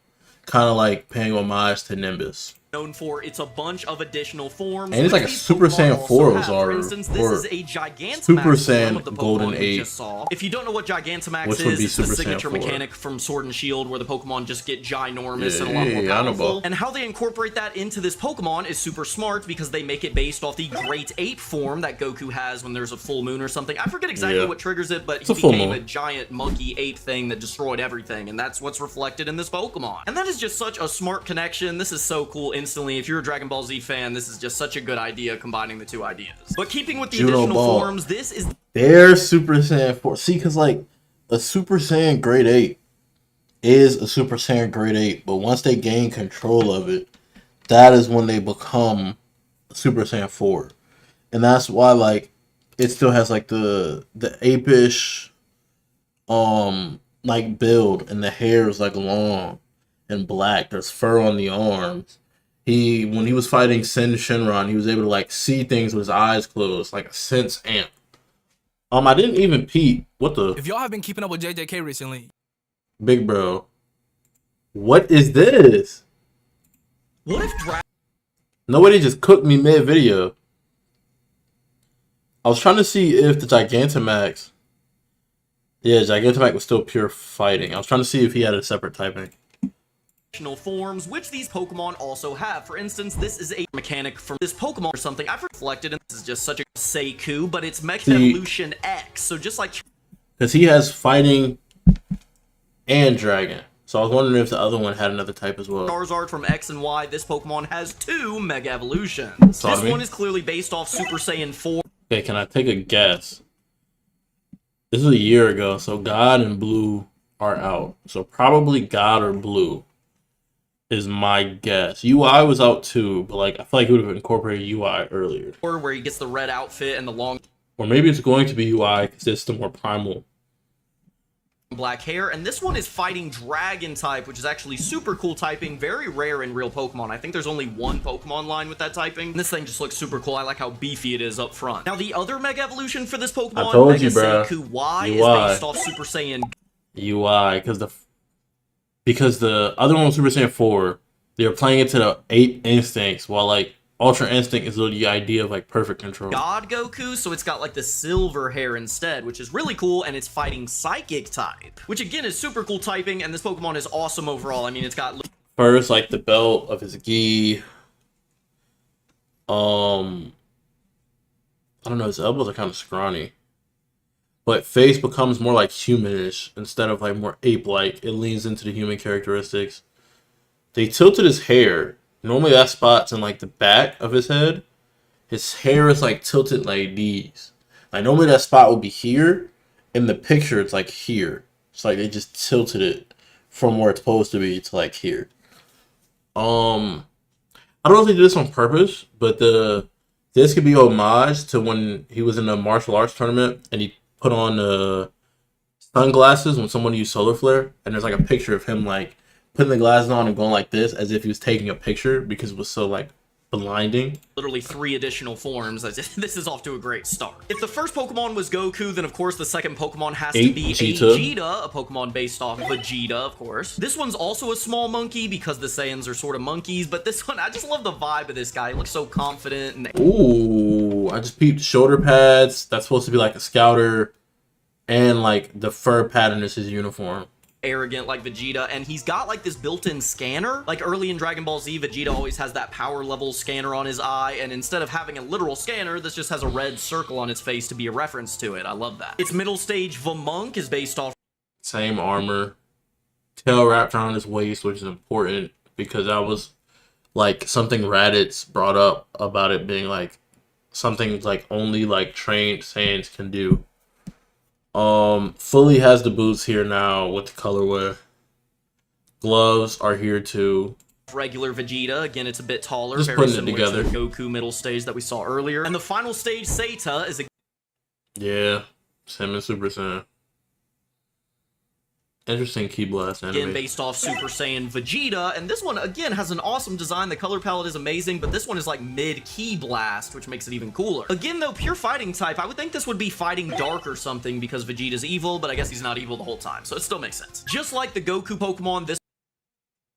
[SPEAKER 1] kind of like paying homage to Nimbus.
[SPEAKER 3] known for its a bunch of additional forms.
[SPEAKER 1] And it's like a Super Saiyan 4 was
[SPEAKER 3] For instance, this is a Gigantamax
[SPEAKER 1] Super Saiyan
[SPEAKER 3] form of the
[SPEAKER 1] Golden
[SPEAKER 3] Pokemon you
[SPEAKER 1] 8.
[SPEAKER 3] just saw. If you don't know what Gigantamax
[SPEAKER 1] Which would
[SPEAKER 3] is,
[SPEAKER 1] be
[SPEAKER 3] it's the
[SPEAKER 1] Super Saiyan
[SPEAKER 3] signature
[SPEAKER 1] 4.
[SPEAKER 3] mechanic from Sword and Shield where the Pokemon just get ginormous and a lot more
[SPEAKER 1] Yeah, I know
[SPEAKER 3] powerful.
[SPEAKER 1] about.
[SPEAKER 3] And how they incorporate that into this Pokemon is super smart because they make it based off the Great Ape form that Goku has when there's a full moon or something. I forget exactly
[SPEAKER 1] Yeah.
[SPEAKER 3] what triggers it, but
[SPEAKER 1] It's a
[SPEAKER 3] he
[SPEAKER 1] full
[SPEAKER 3] became
[SPEAKER 1] moon.
[SPEAKER 3] a giant monkey ape thing that destroyed everything, and that's what's reflected in this Pokemon. And that is just such a smart connection. This is so cool instantly. If you're a Dragon Ball Z fan, this is just such a good idea combining the two ideas. But keeping with the
[SPEAKER 1] Judo
[SPEAKER 3] additional
[SPEAKER 1] Ball.
[SPEAKER 3] forms, this is
[SPEAKER 1] There's Super Saiyan 4. See, because, like, a Super Saiyan Grade 8 is a Super Saiyan Grade 8, but once they gain control of it, that is when they become a Super Saiyan 4. And that's why, like, it still has, like, the apish, like, build, and the hair is, like, long and black. There's fur on the arms. When he was fighting Sin Shenron, he was able to, like, see things with his eyes closed, like a sense amp. I didn't even peep. What the?
[SPEAKER 5] If y'all have been keeping up with JJK recently,
[SPEAKER 1] Big bro. What is this?
[SPEAKER 3] what if
[SPEAKER 1] Nobody just cooked me mid-video. I was trying to see if the Gigantamax... Yeah, Gigantamax was still pure fighting. I was trying to see if he had a separate typing.
[SPEAKER 3] additional forms, which these Pokemon also have. For instance, this is a mechanic from this Pokemon or something. I've reflected, and this is just such a Seiku, but it's Mech Evolution X. So just like
[SPEAKER 1] Because he has fighting and dragon. So I was wondering if the other one had another type as well.
[SPEAKER 3] Charizard from X and Y, this Pokemon has 2 Mega Evolutions.
[SPEAKER 1] Talk to
[SPEAKER 3] This
[SPEAKER 1] me.
[SPEAKER 3] one is clearly based off Super Saiyan 4.
[SPEAKER 1] Okay, can I take a guess? This is a year ago, so God and Blue are out. So probably God or Blue is my guess. UI was out too, but like I feel like it would have incorporated UI earlier.
[SPEAKER 3] Where he gets the red outfit and the long
[SPEAKER 1] Or maybe it's going to be UI because it's the more primal
[SPEAKER 3] black hair, and this one is fighting dragon type, which is actually super cool typing, very rare in real Pokemon. I think there's only one Pokemon line with that typing. And this thing just looks super cool. I like how beefy it is up front. Now the other Mega Evolution for this Pokemon, Mega Seiku Y, is based off Super Saiyan
[SPEAKER 1] UI, because the other one was Super Saiyan 4. They were playing it to the 8 instincts, while like Ultra Instinct is the idea of like perfect control.
[SPEAKER 3] God Goku, so it's got like the silver hair instead, which is really cool, and it's fighting Psychic type, which again is super cool typing, and this Pokemon is awesome overall. I mean, it's got
[SPEAKER 1] first like the belt of his gi. I don't know, his elbows are kind of scrawny, but face becomes more like humanish instead of like more ape-like. It leans into the human characteristics. They tilted his hair. Normally that spot's in like the back of his head. His hair is like tilted like these. Like normally that spot would be here. In the picture it's like here. It's like they just tilted it from where it's supposed to be to like here. I don't know if they did this on purpose, but this could be homage to when he was in a martial arts tournament and he put on sunglasses when someone used solar flare, and there's like a picture of him like putting the glasses on and going like this as if he was taking a picture because it was so like blinding.
[SPEAKER 3] Literally 3 additional forms. This is off to a great start. If the first Pokemon was Goku, then of course the second Pokemon has to be Vegeta, a Pokemon based off Vegeta, of course. This one's also a small monkey because the Saiyans are sort of monkeys, but this one, I just love the vibe of this guy. He looks so confident. And
[SPEAKER 1] ooh, I just peeped shoulder pads. That's supposed to be like a scouter, and like the fur pattern is his uniform.
[SPEAKER 3] Arrogant like Vegeta, and he's got like this built-in scanner. Like early in Dragon Ball Z, Vegeta always has that power level scanner on his eye, and instead of having a literal scanner, this just has a red circle on its face to be a reference to it. I love that. Its middle stage, Vamunk, is based off
[SPEAKER 1] same armor, tail wrapped around his waist, which is important because that was like something Raditz brought up about it being like something like only like trained Saiyans can do. Fully has the boots here now with the colorway. Gloves are here too.
[SPEAKER 3] Regular Vegeta, again it's a bit taller,
[SPEAKER 1] just
[SPEAKER 3] very
[SPEAKER 1] putting
[SPEAKER 3] similar
[SPEAKER 1] it together.
[SPEAKER 3] to the Goku middle stage that we saw earlier. And the final stage, Seita, is
[SPEAKER 1] yeah, it's him and Super Saiyan. Interesting Ki Blast anime.
[SPEAKER 3] Again based off Super Saiyan Vegeta, and this one again has an awesome design. The color palette is amazing, but this one is like mid Ki Blast, which makes it even cooler. Again though, pure fighting type, I would think this would be fighting dark or something because Vegeta's evil, but I guess he's not evil the whole time, so it still makes sense. Just like the Goku Pokemon, this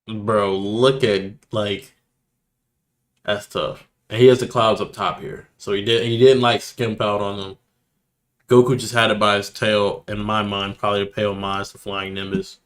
[SPEAKER 1] bro, look at like that's tough. And he has the clouds up top here, so he didn't like skimp out on them. Goku just had it by his tail, in my mind, probably to pay homage to Flying Nimbus.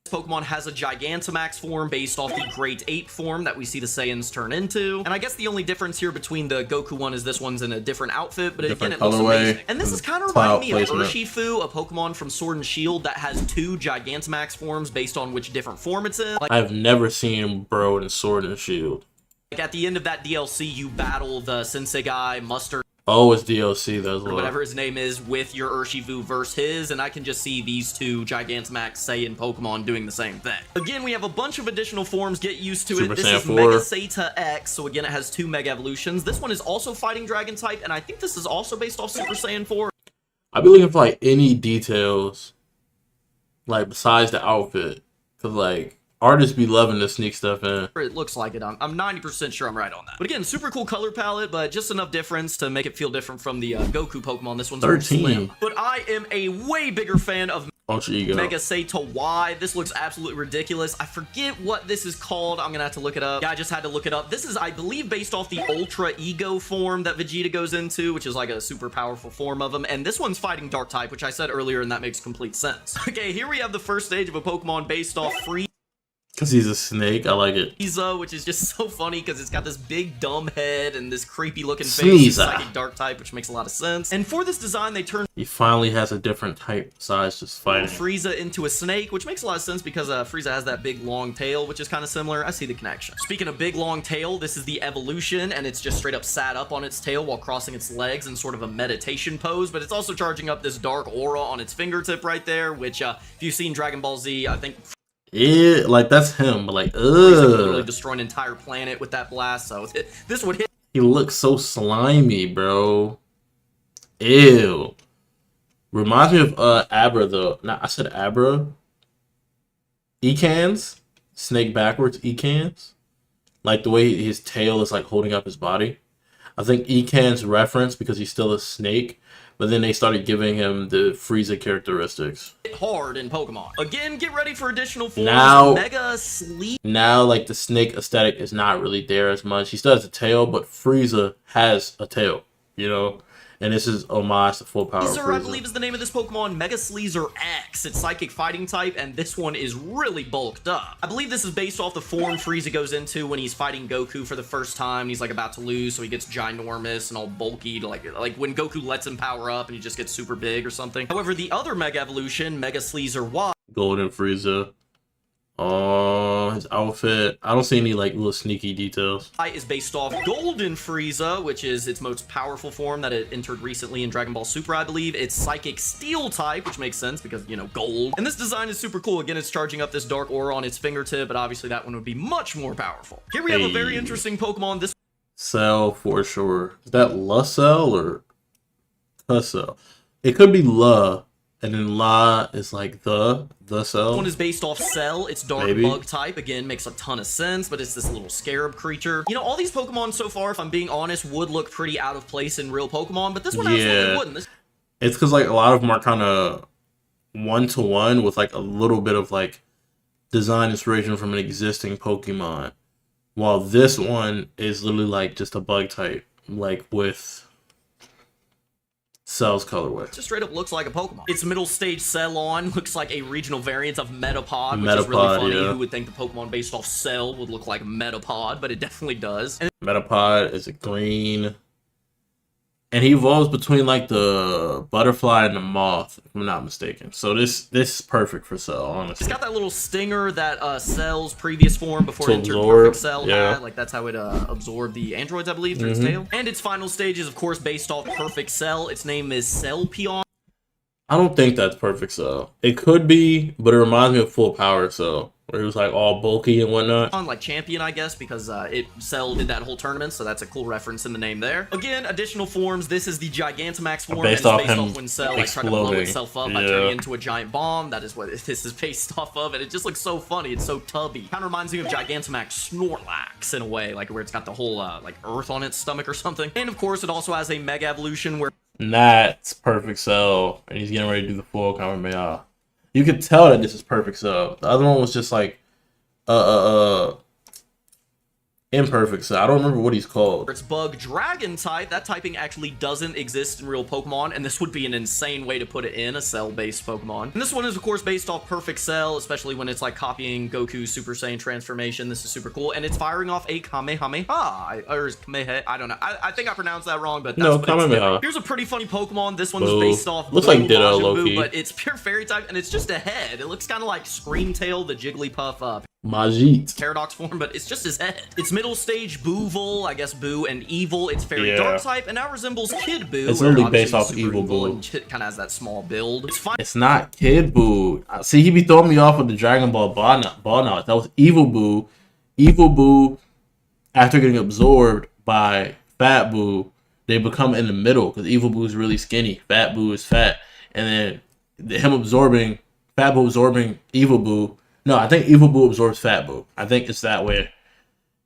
[SPEAKER 3] This Pokemon has a Gigantamax form based off the Great Ape form that we see the Saiyans turn into. And I guess the only difference here between the Goku one is this one's in a different outfit, but again, it looks amazing. And this is kind of reminding me of Urshifu, a Pokemon from Sword and Shield that has 2 Gigantamax forms based on which different form it's in. Like,
[SPEAKER 1] I've never seen bro in Sword and Shield.
[SPEAKER 3] Like at the end of that DLC, you battle the Sensei guy, Mustard.
[SPEAKER 1] Oh, it's DLC, that's
[SPEAKER 3] or whatever his name is, with your Urshifu versus his, and I can just see these 2 Gigantamax Saiyan Pokemon doing the same thing. Again, we have a bunch of additional forms, get used to
[SPEAKER 1] Super
[SPEAKER 3] it. This
[SPEAKER 1] Saiyan
[SPEAKER 3] is
[SPEAKER 1] 4.
[SPEAKER 3] Mega Seita X, so again, it has 2 Mega Evolutions. This one is also fighting Dragon type, and I think this is also based off Super Saiyan 4.
[SPEAKER 1] I'd be looking for like any details, like besides the outfit, cause like artists be loving to sneak stuff in.
[SPEAKER 3] It looks like it. I'm 90% sure I'm right on that. But again, super cool color palette, but just enough difference to make it feel different from the Goku Pokemon. This one's
[SPEAKER 1] 13.
[SPEAKER 3] Slim. But I am a way bigger fan of
[SPEAKER 1] Ultra Ego.
[SPEAKER 3] Mega Seita Y. This looks absolutely ridiculous. I forget what this is called. I'm gonna have to look it up. Yeah, I just had to look it up. This is, I believe, based off the Ultra Ego form that Vegeta goes into, which is like a super powerful form of him. And this one's fighting Dark type, which I said earlier, and that makes complete sense. Okay, here we have the first stage of a Pokemon based off Frieza.
[SPEAKER 1] Because he's a snake, I like it.
[SPEAKER 3] Frieza, which is just so funny because it's got this big dumb head and this creepy looking face. Psychic Dark type, which makes a lot of sense. And for this design, they turned
[SPEAKER 1] he finally has a different type size just fighting
[SPEAKER 3] Frieza into a snake, which makes a lot of sense because Frieza has that big long tail, which is kind of similar. I see the connection. Speaking of big long tail, this is the evolution, and it's just straight up sat up on its tail while crossing its legs in sort of a meditation pose, but it's also charging up this dark aura on its fingertip right there, which if you've seen Dragon Ball Z, I think
[SPEAKER 1] yeah, like that's him, but like,
[SPEAKER 3] he's literally destroy an entire planet with that blast. So this would hit.
[SPEAKER 1] He looks so slimy, bro. Ew. Reminds me of Abra though. Nah, I said Abra. Ecans, snake backwards. Ecans, like the way his tail is like holding up his body. I think Ecans reference because he's still a snake, but then they started giving him the Frieza characteristics.
[SPEAKER 3] Hard in Pokemon. Again, get ready for additional forms.
[SPEAKER 1] Now,
[SPEAKER 3] Mega Sleep.
[SPEAKER 1] Now, like the snake aesthetic is not really there as much. He still has a tail, but Frieza has a tail, you know. And this is homage to full power
[SPEAKER 3] Sleezer, I
[SPEAKER 1] Frieza.
[SPEAKER 3] believe, is the name of this Pokemon. Mega Sleezer X. It's Psychic Fighting type, and this one is really bulked up. I believe this is based off the form Frieza goes into when he's fighting Goku for the first time. He's like about to lose, so he gets ginormous and all bulky, like when Goku lets him power up and he just gets super big or something. However, the other Mega Evolution, Mega Sleezer Y,
[SPEAKER 1] Golden Frieza. Oh, his outfit. I don't see any like little sneaky details.
[SPEAKER 3] is based off Golden Frieza, which is its most powerful form that it entered recently in Dragon Ball Super, I believe. It's Psychic Steel type, which makes sense because, you know, gold. And this design is super cool. Again, it's charging up this dark aura on its fingertip, but obviously that one would be much more powerful. Here we have a very interesting Pokemon. This
[SPEAKER 1] Cell for sure. Is that La Cell or the Cell? It could be La, and then La is like the Cell.
[SPEAKER 3] one is based off Cell. It's dark
[SPEAKER 1] Maybe.
[SPEAKER 3] bug type. Again, makes a ton of sense, but it's this little scarab creature. You know, all these Pokemon so far, if I'm being honest, would look pretty out of place in real Pokemon, but this one absolutely wouldn't. This
[SPEAKER 1] It's because like a lot of them are kind of one-to-one with like a little bit of like design inspiration from an existing Pokemon, while this one is literally like just a bug type, like with Cell's colorway.
[SPEAKER 3] just straight up looks like a Pokemon. Its middle stage Cellon looks like a regional variant of Metapod, which is really
[SPEAKER 1] Metapod,
[SPEAKER 3] funny.
[SPEAKER 1] yeah.
[SPEAKER 3] Who would think the Pokemon based off Cell would look like Metapod, but it definitely does. And
[SPEAKER 1] Metapod is a green, and he evolves between like the butterfly and the moth, if I'm not mistaken. So this is perfect for Cell, honestly.
[SPEAKER 3] it's got that little stinger that Cell's previous form before
[SPEAKER 1] To
[SPEAKER 3] it entered
[SPEAKER 1] absorb,
[SPEAKER 3] Perfect Cell
[SPEAKER 1] yeah.
[SPEAKER 3] had. Like, that's how it absorbed the androids, I believe, through its tail. And its final stage is, of course, based off Perfect Cell. Its name is Cellpion.
[SPEAKER 1] I don't think that's perfect Cell. It could be, but it reminds me of Full Power Cell, where it was like all bulky and whatnot.
[SPEAKER 3] On like champion, I guess, because Cell did that whole tournament, so that's a cool reference in the name there. Again, additional forms. This is the Gigantamax form,
[SPEAKER 1] Based
[SPEAKER 3] and
[SPEAKER 1] off
[SPEAKER 3] it's based
[SPEAKER 1] him
[SPEAKER 3] off when Cell like tried to blow
[SPEAKER 1] exploding.
[SPEAKER 3] itself up by
[SPEAKER 1] Yeah.
[SPEAKER 3] turning into a giant bomb. That is what this is based off of, and it just looks so funny. It's so tubby. Kind of reminds me of Gigantamax Snorlax in a way, like where it's got the whole like earth on its stomach or something. And of course, it also has a Mega Evolution where
[SPEAKER 1] And that's perfect Cell, and he's getting ready to do the full Kamehameha. You could tell that this is perfect Cell. The other one was just like imperfect Cell. I don't remember what he's called.
[SPEAKER 3] it's Bug Dragon type. That typing actually doesn't exist in real Pokemon, and this would be an insane way to put it in a Cell-based Pokemon. And this one is, of course, based off Perfect Cell, especially when it's like copying Goku's Super Saiyan transformation. This is super cool, and it's firing off a Kamehameha, or is Kamehameha? I don't know. I think I pronounced that wrong, but that's
[SPEAKER 1] No,
[SPEAKER 3] what it's
[SPEAKER 1] Kamehameha.
[SPEAKER 3] doing. Here's a pretty funny Pokemon. This one's
[SPEAKER 1] Boo.
[SPEAKER 3] based off
[SPEAKER 1] Looks
[SPEAKER 3] Boo,
[SPEAKER 1] like Ditto,
[SPEAKER 3] Majin
[SPEAKER 1] low-key.
[SPEAKER 3] Buu, but it's pure fairy type, and it's just a head. It looks kind of like Screamtail, the Jigglypuff
[SPEAKER 1] Majit.
[SPEAKER 3] Paradox form, but it's just his head. Its middle stage, Boovil, I guess Boo and Evil. It's fairy
[SPEAKER 1] Yeah.
[SPEAKER 3] dark type, and now resembles Kid Boo.
[SPEAKER 1] It's
[SPEAKER 3] where
[SPEAKER 1] literally
[SPEAKER 3] obviously
[SPEAKER 1] based off
[SPEAKER 3] he's super
[SPEAKER 1] Evil Boo.
[SPEAKER 3] and kind of has that small build. It's fine.
[SPEAKER 1] It's not Kid Boo. See, he be throwing me off with the Dragon Ball knot. That was Evil Boo. Evil Boo, after getting absorbed by Fat Boo, they become in the middle because Evil Boo is really skinny. Fat Boo is fat. And then Fat Boo absorbing Evil Boo. No, I think Evil Boo absorbs Fat Boo. I think it's that way.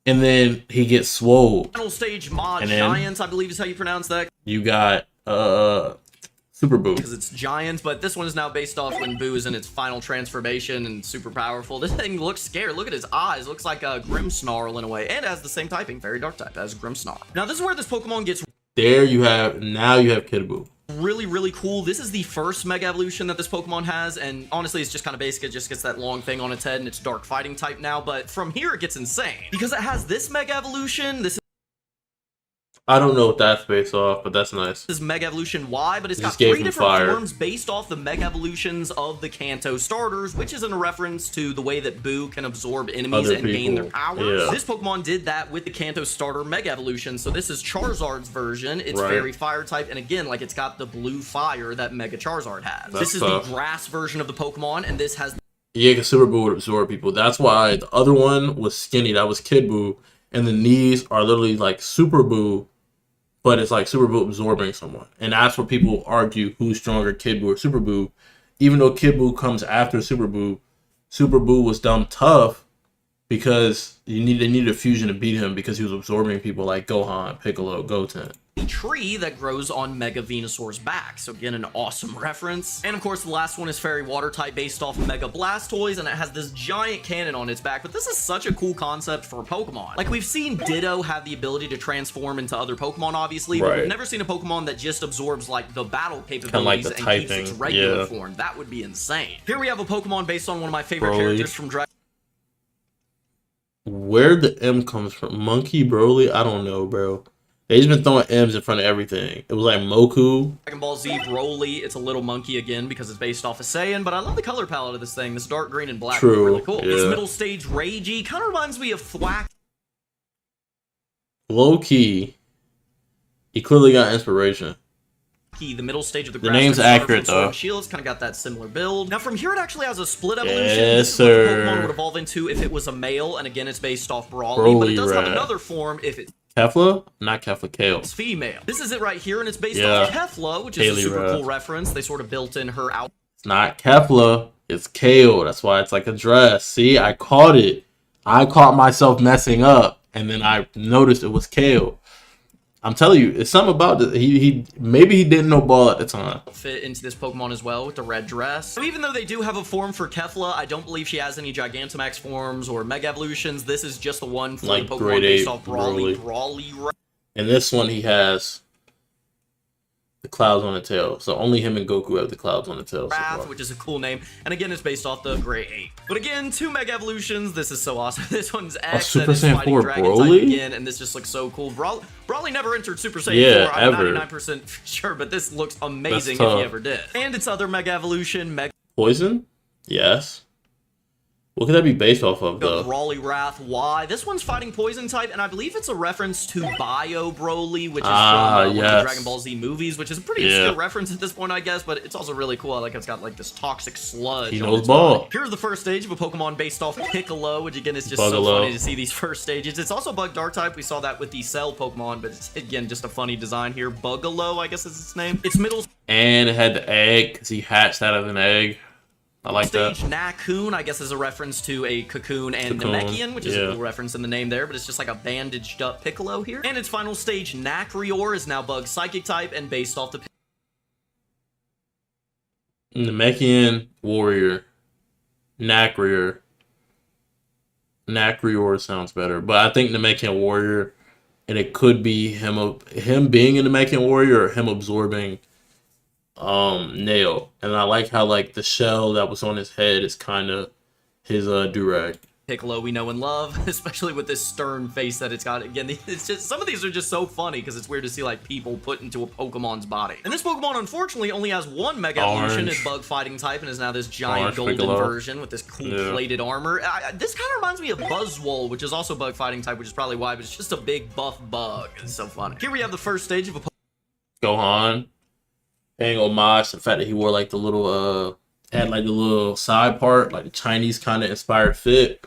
[SPEAKER 1] And then he gets swole.
[SPEAKER 3] Final stage, Mod
[SPEAKER 1] And then-
[SPEAKER 3] Giants, I believe is how you pronounce that,
[SPEAKER 1] You got Super Boo.
[SPEAKER 3] because it's giant, but this one is now based off when Boo is in its final transformation and super powerful. This thing looks scared. Look at his eyes. Looks like a Grimmsnarl in a way, and has the same typing, fairy dark type, as Grimmsnarl. Now, this is where this Pokemon gets
[SPEAKER 1] There you have, now you have Kid Boo.
[SPEAKER 3] really cool. This is the first Mega Evolution that this Pokemon has, and honestly, it's just kind of basic. It just gets that long thing on its head, and it's dark fighting type now, but from here, it gets insane. Because it has this Mega Evolution, this
[SPEAKER 1] I don't know what that's based off, but that's nice.
[SPEAKER 3] is Mega Evolution Y, but it's
[SPEAKER 1] Just
[SPEAKER 3] got
[SPEAKER 1] gave
[SPEAKER 3] 3
[SPEAKER 1] him
[SPEAKER 3] different
[SPEAKER 1] fire.
[SPEAKER 3] forms based off the Mega Evolutions of the Kanto starters, which is in a reference to the way that Boo can absorb enemies
[SPEAKER 1] Other
[SPEAKER 3] and gain their
[SPEAKER 1] people.
[SPEAKER 3] powers.
[SPEAKER 1] Yeah.
[SPEAKER 3] This Pokemon did that with the Kanto starter Mega Evolution, so this is Charizard's version. It's
[SPEAKER 1] Right.
[SPEAKER 3] Fairy Fire type, and again, like, it's got the blue fire that Mega Charizard has.
[SPEAKER 1] That's
[SPEAKER 3] This is
[SPEAKER 1] tough.
[SPEAKER 3] the grass version of the Pokemon, and this has
[SPEAKER 1] Yeah, because Super Boo would absorb people. That's why the other one was skinny. That was Kid Boo. And the knees are literally like Super Boo but it's like Super Boo absorbing someone. And that's where people argue who's stronger, Kid Boo or Super Boo. Even though Kid Boo comes after Super Boo was dumb tough because they needed a fusion to beat him because he was absorbing people like Gohan, Piccolo, Goten.
[SPEAKER 3] Tree that grows on Mega Venusaur's back. So again, an awesome reference. And of course, the last one is Fairy Water type based off of Mega Blastoise, and it has this giant cannon on its back. But this is such a cool concept for Pokemon. Like, we've seen Ditto have the ability to transform into other Pokemon, obviously, but we've never seen a Pokemon that just absorbs like the battle capabilities and keeps its regular form. That would be insane. Here we have a Pokemon based on one of my favorite characters from Dragon.
[SPEAKER 1] Where the M comes from? Monkey Broly? I don't know, bro. They've been throwing M's in front of everything. It was like Moku.
[SPEAKER 3] Dragon Ball Z Broly. It's a little monkey again because it's based off of Saiyan, but I love the color palette of this thing. This dark green and black is really cool.
[SPEAKER 1] Yeah.
[SPEAKER 3] It's middle stage Ragey. Kind of reminds me of Thwack.
[SPEAKER 1] Low key. He clearly got inspiration.
[SPEAKER 3] The middle stage of the
[SPEAKER 1] name's accurate though.
[SPEAKER 3] Shield's kind of got that similar build. Now from here it actually has a split evolution.
[SPEAKER 1] Yes,
[SPEAKER 3] this is what the
[SPEAKER 1] sir.
[SPEAKER 3] Pokemon would evolve into if it was a male, and again it's based off Brawly, but it does have another form if it's
[SPEAKER 1] Kefla? Not Kefla, Kale.
[SPEAKER 3] It's female. This is it right here, and it's based off Kefla, which is a super cool reference. They sort of built in her out.
[SPEAKER 1] It's not Kefla, it's Kale. That's why it's like a dress. See, I caught it. I caught myself messing up, and then I noticed it was Kale. I'm telling you, it's something about it. Maybe he didn't know ball at the time.
[SPEAKER 3] Fit into this Pokemon as well with the red dress. So even though they do have a form for Kefla, I don't believe she has any Gigantamax forms or Mega Evolutions. This is just the one for
[SPEAKER 1] like
[SPEAKER 3] the Pokemon based off Brawly.
[SPEAKER 1] And this one he has the clouds on the tail. So only him and Goku have the clouds on the tail.
[SPEAKER 3] Wrath, which is a cool name. And again, it's based off the Gray Ape. But again, 2 Mega Evolutions. This is so awesome. This one's X
[SPEAKER 1] Super
[SPEAKER 3] that is
[SPEAKER 1] Saiyan
[SPEAKER 3] fighting
[SPEAKER 1] 4
[SPEAKER 3] Dragon
[SPEAKER 1] Broly?
[SPEAKER 3] type again, and this just looks so cool. Brawly never entered Super Saiyan 4. I'm
[SPEAKER 1] ever.
[SPEAKER 3] 99% sure, but this looks amazing if he ever did. And its other Mega Evolution,
[SPEAKER 1] Poison? Yes. What could that be based off of, though?
[SPEAKER 3] Brawly Wrath Y. This one's fighting Poison type, and I believe it's a reference to Bio Broly, which is from one of the Dragon Ball Z movies, which is a pretty obscure reference at this point, I guess, but it's also really cool. I like it's got like this toxic sludge.
[SPEAKER 1] He knows ball.
[SPEAKER 3] Here's the first stage of a Pokemon based off Piccolo, which again is just so funny to see these first stages. It's also Bug Dark type. We saw that with the Cell Pokemon, but it's again just a funny design here. Bugalo, I guess is its name. It's middle.
[SPEAKER 1] And it had the egg because he hatched out of an egg. I like that.
[SPEAKER 3] Nakoon, I guess, is a reference to a cocoon and Namekian, which is a cool reference in the name there, but it's just like a bandaged up Piccolo here. And its final stage, Nacreor, is now Bug Psychic type and based off the
[SPEAKER 1] Namekian Warrior. Nacreor. Nacreor sounds better, but I think Namekian Warrior, and it could be him being a Namekian Warrior or him absorbing Nail. And I like how like the shell that was on his head is kind of his durag.
[SPEAKER 3] Piccolo we know and love, especially with this stern face that it's got. Again, it's just some of these are just so funny because it's weird to see like people put into a Pokemon's body. And this Pokemon unfortunately only has one Mega Evolution, is Bug Fighting type, and is now this giant golden version with this cool plated armor. This kind of reminds me of Buzzwole, which is also Bug Fighting type, which is probably why, but it's just a big buff bug. It's so funny. Here we have the first stage of a
[SPEAKER 1] Gohan. Paying homage to the fact that he wore like the little had like the little side part, like the Chinese kind of inspired fit.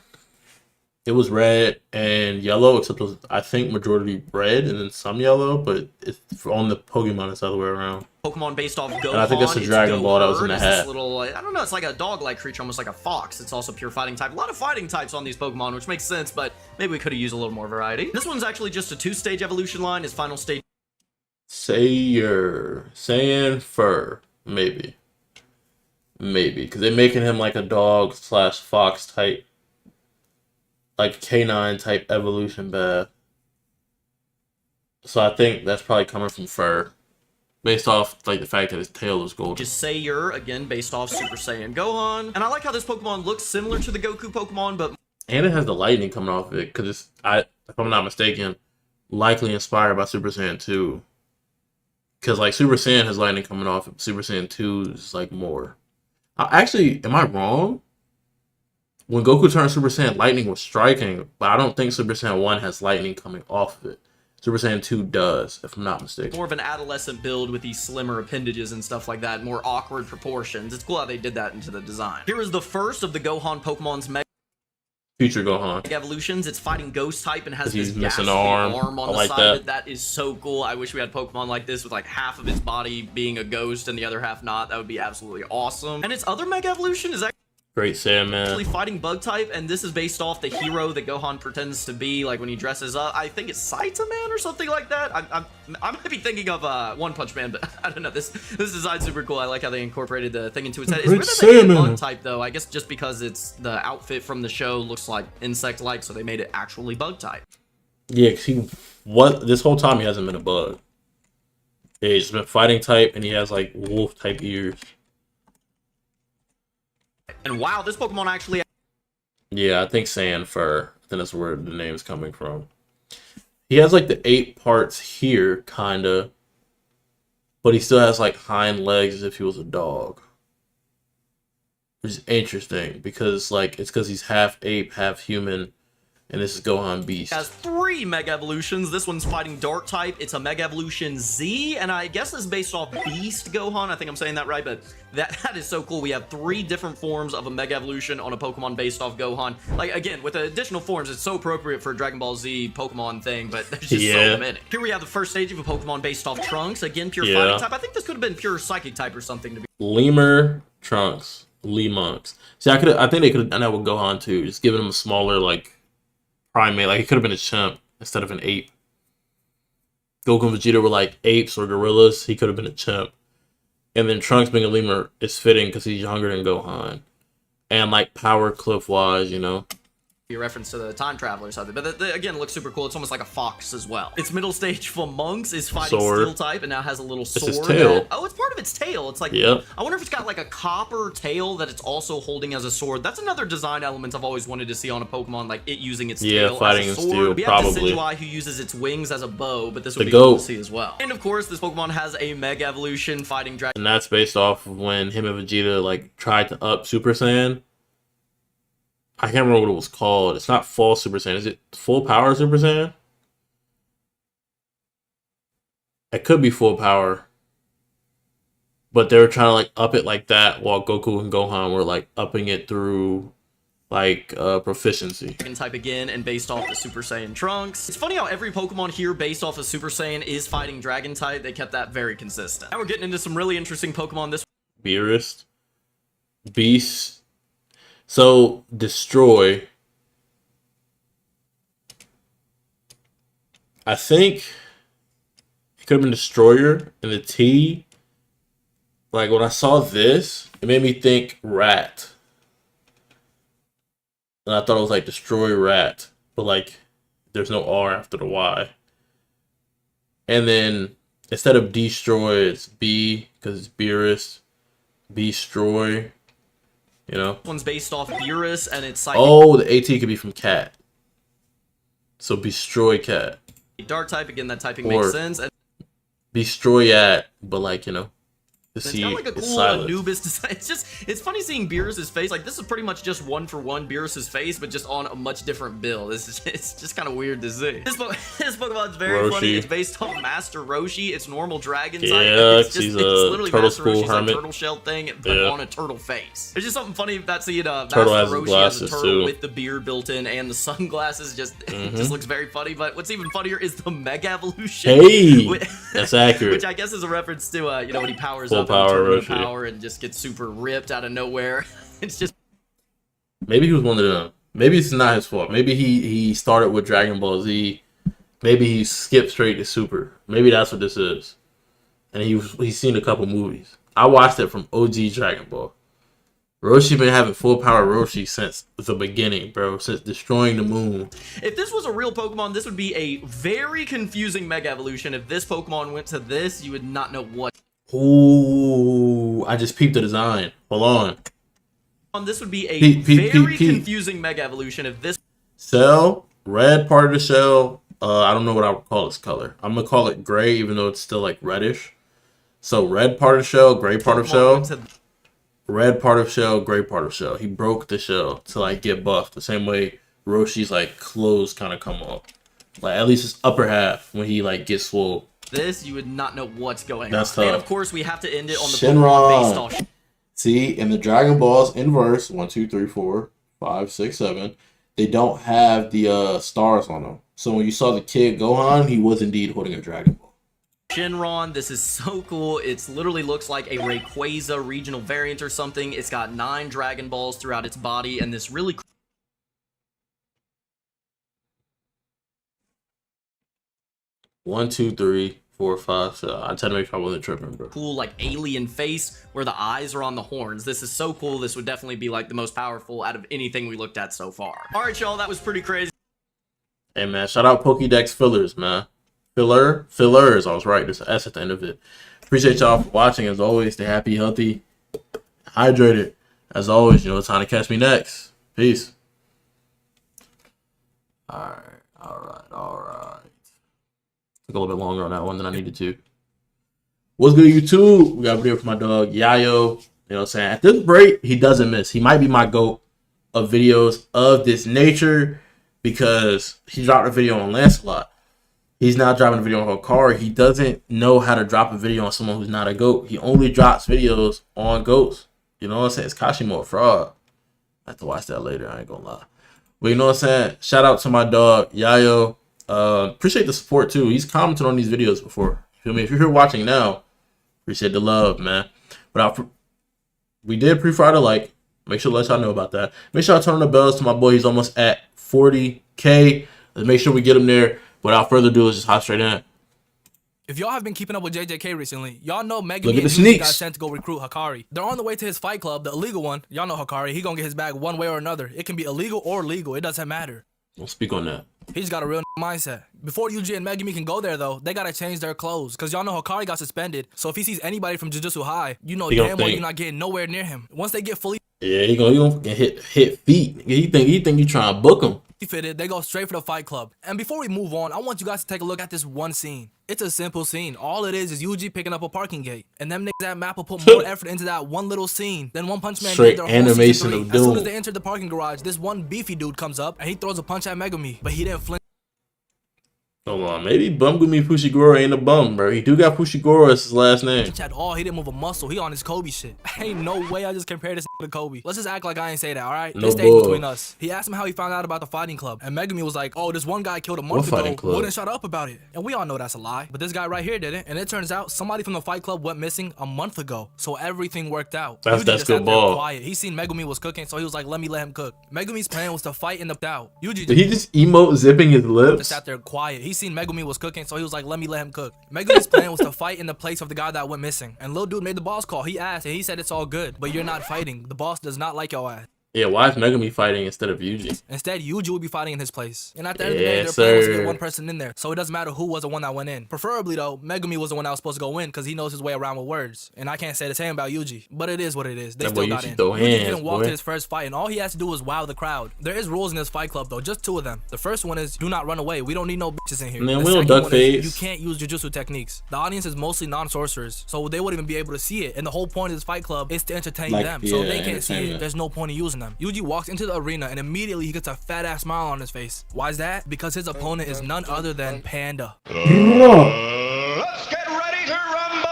[SPEAKER 1] It was red and yellow, except it was, I think, majority red and then some yellow, but it's on the Pokemon it's the other way around.
[SPEAKER 3] Pokemon based off Gohan.
[SPEAKER 1] And I think that's a Dragon Ball that was in the hat.
[SPEAKER 3] This little, I don't know, it's like a dog-like creature, almost like a fox. It's also pure fighting type. A lot of fighting types on these Pokemon, which makes sense, but maybe we could have used a little more variety. This one's actually just a 2-stage evolution line. His final stage.
[SPEAKER 1] Saiyan Fur, maybe, because they're making him like a dog / fox type, like canine type evolution bath. So I think that's probably coming from Fur, based off like the fact that his tail is golden.
[SPEAKER 3] Just Sayer, again based off Super Saiyan Gohan, and I like how this Pokemon looks similar to the Goku Pokemon, but
[SPEAKER 1] and it has the lightning coming off of it because it's if I'm not mistaken, likely inspired by Super Saiyan 2. Because, like, Super Saiyan has lightning coming off. Super Saiyan 2 is, like, more. Actually, am I wrong? When Goku turned Super Saiyan, lightning was striking. But I don't think Super Saiyan 1 has lightning coming off of it. Super Saiyan 2 does, if I'm not mistaken.
[SPEAKER 3] More of an adolescent build with these slimmer appendages and stuff like that. More awkward proportions. It's cool how they did that into the design. Here is the first of the Gohan Pokemon's Mega.
[SPEAKER 1] Future Gohan.
[SPEAKER 3] Mega Evolutions, it's fighting Ghost type and has
[SPEAKER 1] He's
[SPEAKER 3] this
[SPEAKER 1] missing
[SPEAKER 3] ghastly
[SPEAKER 1] an arm.
[SPEAKER 3] arm on
[SPEAKER 1] I
[SPEAKER 3] the
[SPEAKER 1] like
[SPEAKER 3] side
[SPEAKER 1] that.
[SPEAKER 3] of it. That is so cool. I wish we had Pokemon like this with like half of its body being a ghost and the other half not. That would be absolutely awesome. And its other Mega Evolution is
[SPEAKER 1] Great Sandman.
[SPEAKER 3] actually fighting Bug type, and this is based off the hero that Gohan pretends to be, like when he dresses up. I think it's Saita Man or something like that. I might be thinking of One Punch Man, but I don't know. This design's super cool. I like how they incorporated the thing into its head. It's weird that they made it Bug type though. I guess just because it's the outfit from the show looks like insect-like, so they made it actually Bug type.
[SPEAKER 1] Yeah, because this whole time he hasn't been a bug. Yeah, he's been fighting type, and he has like wolf type ears.
[SPEAKER 3] And wow, this Pokemon actually.
[SPEAKER 1] Yeah, I think Sand Fur. I think that's where the name is coming from. He has like the 8 parts here, kinda, but he still has like hind legs as if he was a dog, which is interesting because like it's because he's half ape, half human, and this is Gohan Beast.
[SPEAKER 3] Has 3 Mega Evolutions. This one's fighting Dark type. It's a Mega Evolution Z, and I guess it's based off Beast Gohan. I think I'm saying that right, but that is so cool. We have 3 different forms of a Mega Evolution on a Pokemon based off Gohan. Like, again, with the additional forms, it's so appropriate for a Dragon Ball Z Pokemon thing, but there's just so many. Here we have the first stage of a Pokemon based off Trunks. Again, pure fighting type. I think this could have been pure Psychic type or something to be.
[SPEAKER 1] Lemur, Trunks, Lemonks. See, I think they could have done that with Gohan too, just giving him a smaller like primate. Like it could have been a chimp instead of an ape. Goku and Vegeta were like apes or gorillas. He could have been a chimp. And then Trunks being a lemur is fitting because he's younger than Gohan. And like power cliff wise, you know.
[SPEAKER 3] A reference to the time traveler or something, but again, looks super cool. It's almost like a fox as well. Its middle stage for monks is fighting Steel type and now has a little sword.
[SPEAKER 1] It's tail.
[SPEAKER 3] Oh, it's part of its tail. It's like,
[SPEAKER 1] yep.
[SPEAKER 3] I wonder if it's got like a copper tail that it's also holding as a sword. That's another design element I've always wanted to see on a Pokemon, like it using its tail
[SPEAKER 1] fighting
[SPEAKER 3] as a sword.
[SPEAKER 1] Steel,
[SPEAKER 3] we have the Senjuai who uses its wings as a bow, but this would be cool to see as well. And of course, this Pokemon has a Mega Evolution fighting Dragon.
[SPEAKER 1] And that's based off of when him and Vegeta like tried to up Super Saiyan. I can't remember what it was called. It's not Full Super Saiyan. Is it Full Power Super Saiyan? It could be Full Power. But they were trying to like up it like that while Goku and Gohan were like upping it through like proficiency.
[SPEAKER 3] Dragon type again and based off the Super Saiyan Trunks. It's funny how every Pokemon here based off of Super Saiyan is fighting Dragon type. They kept that very consistent. Now we're getting into some really interesting Pokemon. This
[SPEAKER 1] Beerus. Beast. So, Destroy. I think it could have been Destroyer and the T. Like, when I saw this, it made me think Rat. And I thought it was like Destroy Rat. But, like, there's no R after the Y. And then, instead of Destroy, it's B, because it's Beerus. Destroy. You know?
[SPEAKER 3] One's based off Beerus and it's Psychic.
[SPEAKER 1] Oh, the AT could be from Cat. So Destroy Cat.
[SPEAKER 3] Dark type, again, that typing makes sense. And
[SPEAKER 1] Destroy at, but like, you know, the
[SPEAKER 3] it's
[SPEAKER 1] C
[SPEAKER 3] got like a
[SPEAKER 1] is
[SPEAKER 3] cool
[SPEAKER 1] silent.
[SPEAKER 3] Anubis design. It's funny seeing Beerus's face. Like, this is pretty much just one for one Beerus's face, but just on a much different build. It's just kind of weird to see. This Pokemon's very funny. It's based off Master Roshi. It's normal dragon type.
[SPEAKER 1] Yeah,
[SPEAKER 3] it's literally
[SPEAKER 1] turtle
[SPEAKER 3] Master
[SPEAKER 1] school
[SPEAKER 3] Roshi's like
[SPEAKER 1] hermit.
[SPEAKER 3] turtle shell thing, but on a turtle face. There's just something funny about seeing Master
[SPEAKER 1] Turtle has
[SPEAKER 3] Roshi as a
[SPEAKER 1] glasses,
[SPEAKER 3] turtle
[SPEAKER 1] too.
[SPEAKER 3] with the beard built in and the sunglasses. It just looks very funny. But what's even funnier is the Mega Evolution.
[SPEAKER 1] Hey, that's accurate.
[SPEAKER 3] Which I guess is a reference to you know, when he powers
[SPEAKER 1] Full
[SPEAKER 3] up
[SPEAKER 1] power
[SPEAKER 3] and
[SPEAKER 1] Roshi.
[SPEAKER 3] power and just gets super ripped out of nowhere. It's just
[SPEAKER 1] Maybe he was one of them. Maybe it's not his fault. Maybe he started with Dragon Ball Z. Maybe he skipped straight to Super. Maybe that's what this is. And he's seen a couple movies. I watched it from OG Dragon Ball. Roshi been having full power Roshi since the beginning, bro. Since destroying the moon.
[SPEAKER 3] if this was a real Pokemon, this would be a very confusing Mega Evolution. If this Pokemon went to this, you would not know what.
[SPEAKER 1] Ooh, I just peeped the design. Hold on.
[SPEAKER 3] This would be a very confusing Mega Evolution. If this
[SPEAKER 1] Cell, red part of the shell. I don't know what I would call its color. I'm gonna call it gray, even though it's still like reddish. So red part of shell, gray part of shell, red part of shell, gray part of shell. He broke the shell to like get buffed. The same way Roshi's like clothes kind of come off. Like at least his upper half when he like gets swole.
[SPEAKER 3] this, you would not know what's going
[SPEAKER 1] That's
[SPEAKER 3] on.
[SPEAKER 1] tough.
[SPEAKER 3] And of course, we have to end it on the
[SPEAKER 1] Shinron.
[SPEAKER 3] Pokemon based off.
[SPEAKER 1] See, in the Dragon Balls inverse, 1, 2, 3, 4, 5, 6, 7. they don't have the stars on them. So when you saw the kid Gohan, he was indeed holding a Dragon Ball.
[SPEAKER 3] Shinron, this is so cool. It literally looks like a Rayquaza regional variant or something. It's got 9 Dragon Balls throughout its body, and this really
[SPEAKER 1] 1, 2, 3, 4, 5. So I tried to make sure I wasn't tripping, bro.
[SPEAKER 3] cool like alien face where the eyes are on the horns. This is so cool. This would definitely be like the most powerful out of anything we looked at so far. All right, y'all, that was pretty crazy.
[SPEAKER 1] Hey man, shout out Pokédex fillers, man. Fillers. I was right. There's an S at the end of it. Appreciate y'all for watching. As always, stay happy, healthy, hydrated. As always, you know it's time to catch me next. Peace. All right. Took a little bit longer on that one than I needed to. What's good, YouTube? We got a video for my dog, Yayo. You know what I'm saying? At this break, he doesn't miss. He might be my GOAT of videos of this nature because he dropped a video on Lancelot. He's now dropping a video on Hokari. He doesn't know how to drop a video on someone who's not a GOAT. He only drops videos on GOATs. You know what I'm saying? It's Kashimo a fraud. I have to watch that later. I ain't gonna lie. But you know what I'm saying? Shout out to my dog, Yayo. Appreciate the support too. He's commented on these videos before. You feel me? If you're here watching now, appreciate the love, man. But we did pre-fry the like. Make sure to let y'all know about that. Make sure I turn on the bells to my boy. He's almost at 40K. Let's make sure we get him there. Without further ado, let's just hop straight in.
[SPEAKER 5] If y'all have been keeping up with JJK recently, y'all know Megumi
[SPEAKER 1] Look at the
[SPEAKER 5] and Yuji
[SPEAKER 1] sneaks.
[SPEAKER 5] got sent to go recruit Hikari. They're on the way to his fight club, the illegal one. Y'all know Hikari. He gonna get his bag one way or another. It can be illegal or legal. It doesn't matter.
[SPEAKER 1] Don't speak on that.
[SPEAKER 5] He just got a real mindset. Before Yuji and Megumi can go there, though, they gotta change their clothes. Because y'all know Hikari got suspended. So if he sees anybody from Jujutsu High, you know damn well you're not getting nowhere near him. Once they get fully
[SPEAKER 1] Yeah, he gonna hit feet. He think you trying to book him.
[SPEAKER 5] fitted, they go straight for the fight club. And before we move on, I want you guys to take a look at this one scene. It's a simple scene. All it is Yuji picking up a parking gate. And them niggas at Map will put more effort into that one little scene than One Punch Man
[SPEAKER 1] Straight
[SPEAKER 5] did their whole
[SPEAKER 1] animation
[SPEAKER 5] season
[SPEAKER 1] of
[SPEAKER 5] 3. As soon
[SPEAKER 1] doom.
[SPEAKER 5] as they entered the parking garage, this one beefy dude comes up and he throws a punch at Megumi. But he didn't flinch
[SPEAKER 1] Hold on, maybe Bumgumi Fushiguro ain't a bum, bro. He do got Fushiguro as his last name.
[SPEAKER 5] at all. He didn't move a muscle. He on his Kobe shit. Ain't no way I just compared this to Kobe. Let's just act like I ain't say that, alright?
[SPEAKER 1] No
[SPEAKER 5] This stays
[SPEAKER 1] bull.
[SPEAKER 5] between us. He asked him how he found out about the fighting club. And Megumi was like, oh, this one guy killed a month
[SPEAKER 1] fighting
[SPEAKER 5] ago.
[SPEAKER 1] club?
[SPEAKER 5] Wouldn't shut up about it. And we all know that's a lie. But this guy right here didn't. And it turns out somebody from the fight club went missing a month ago. So everything worked out.
[SPEAKER 1] That's
[SPEAKER 5] Yuji
[SPEAKER 1] good
[SPEAKER 5] just sat there
[SPEAKER 1] ball.
[SPEAKER 5] quiet. He seen Megumi was cooking, so he was like, let me let him cook. Megumi's plan was to fight in the doubt. Yuji
[SPEAKER 1] Did he just emote zipping his
[SPEAKER 5] just
[SPEAKER 1] lips?
[SPEAKER 5] sat there quiet. He seen Megumi was cooking, so he was like, let me let him cook. Megumi's plan was to fight in the place of the guy that went missing. And Lil Dude made the boss call. He asked, and he said it's all good, but you're not fighting. The boss does not like your ass.
[SPEAKER 1] Yeah, why is Megumi fighting instead of Yuji?
[SPEAKER 5] Instead, Yuji will be fighting in his place. And at the end of the
[SPEAKER 1] Yes,
[SPEAKER 5] day, their plan was to
[SPEAKER 1] sir.
[SPEAKER 5] get one person in there. So it doesn't matter who was the one that went in. Preferably, though, Megumi was the one that was supposed to go in because he knows his way around with words. And I can't say the same about Yuji. But it is what it is. They
[SPEAKER 1] That
[SPEAKER 5] still
[SPEAKER 1] boy
[SPEAKER 5] got
[SPEAKER 1] Yuji
[SPEAKER 5] in.
[SPEAKER 1] throw
[SPEAKER 5] Yuji
[SPEAKER 1] hands,
[SPEAKER 5] didn't walk
[SPEAKER 1] boy.
[SPEAKER 5] to his first fight, and all he has to do is wow the crowd. There is rules in this fight club, though. Just 2 of them. The first one is do not run away. We don't need no bitches in here.
[SPEAKER 1] Man,
[SPEAKER 5] The
[SPEAKER 1] we don't
[SPEAKER 5] second
[SPEAKER 1] duck
[SPEAKER 5] one is
[SPEAKER 1] face.
[SPEAKER 5] you can't use jujutsu techniques. The audience is mostly non-sorcerers, so they wouldn't even be able to see it. And the whole point of this fight club is to entertain
[SPEAKER 1] Like,
[SPEAKER 5] them. So if
[SPEAKER 1] yeah,
[SPEAKER 5] they can't see it,
[SPEAKER 1] entertainment.
[SPEAKER 5] there's no point in using them. Yuji walks into the arena and immediately he gets a fat ass smile on his face. Why is that? Because his opponent is none other than Panda.
[SPEAKER 6] Let's get ready to rumble!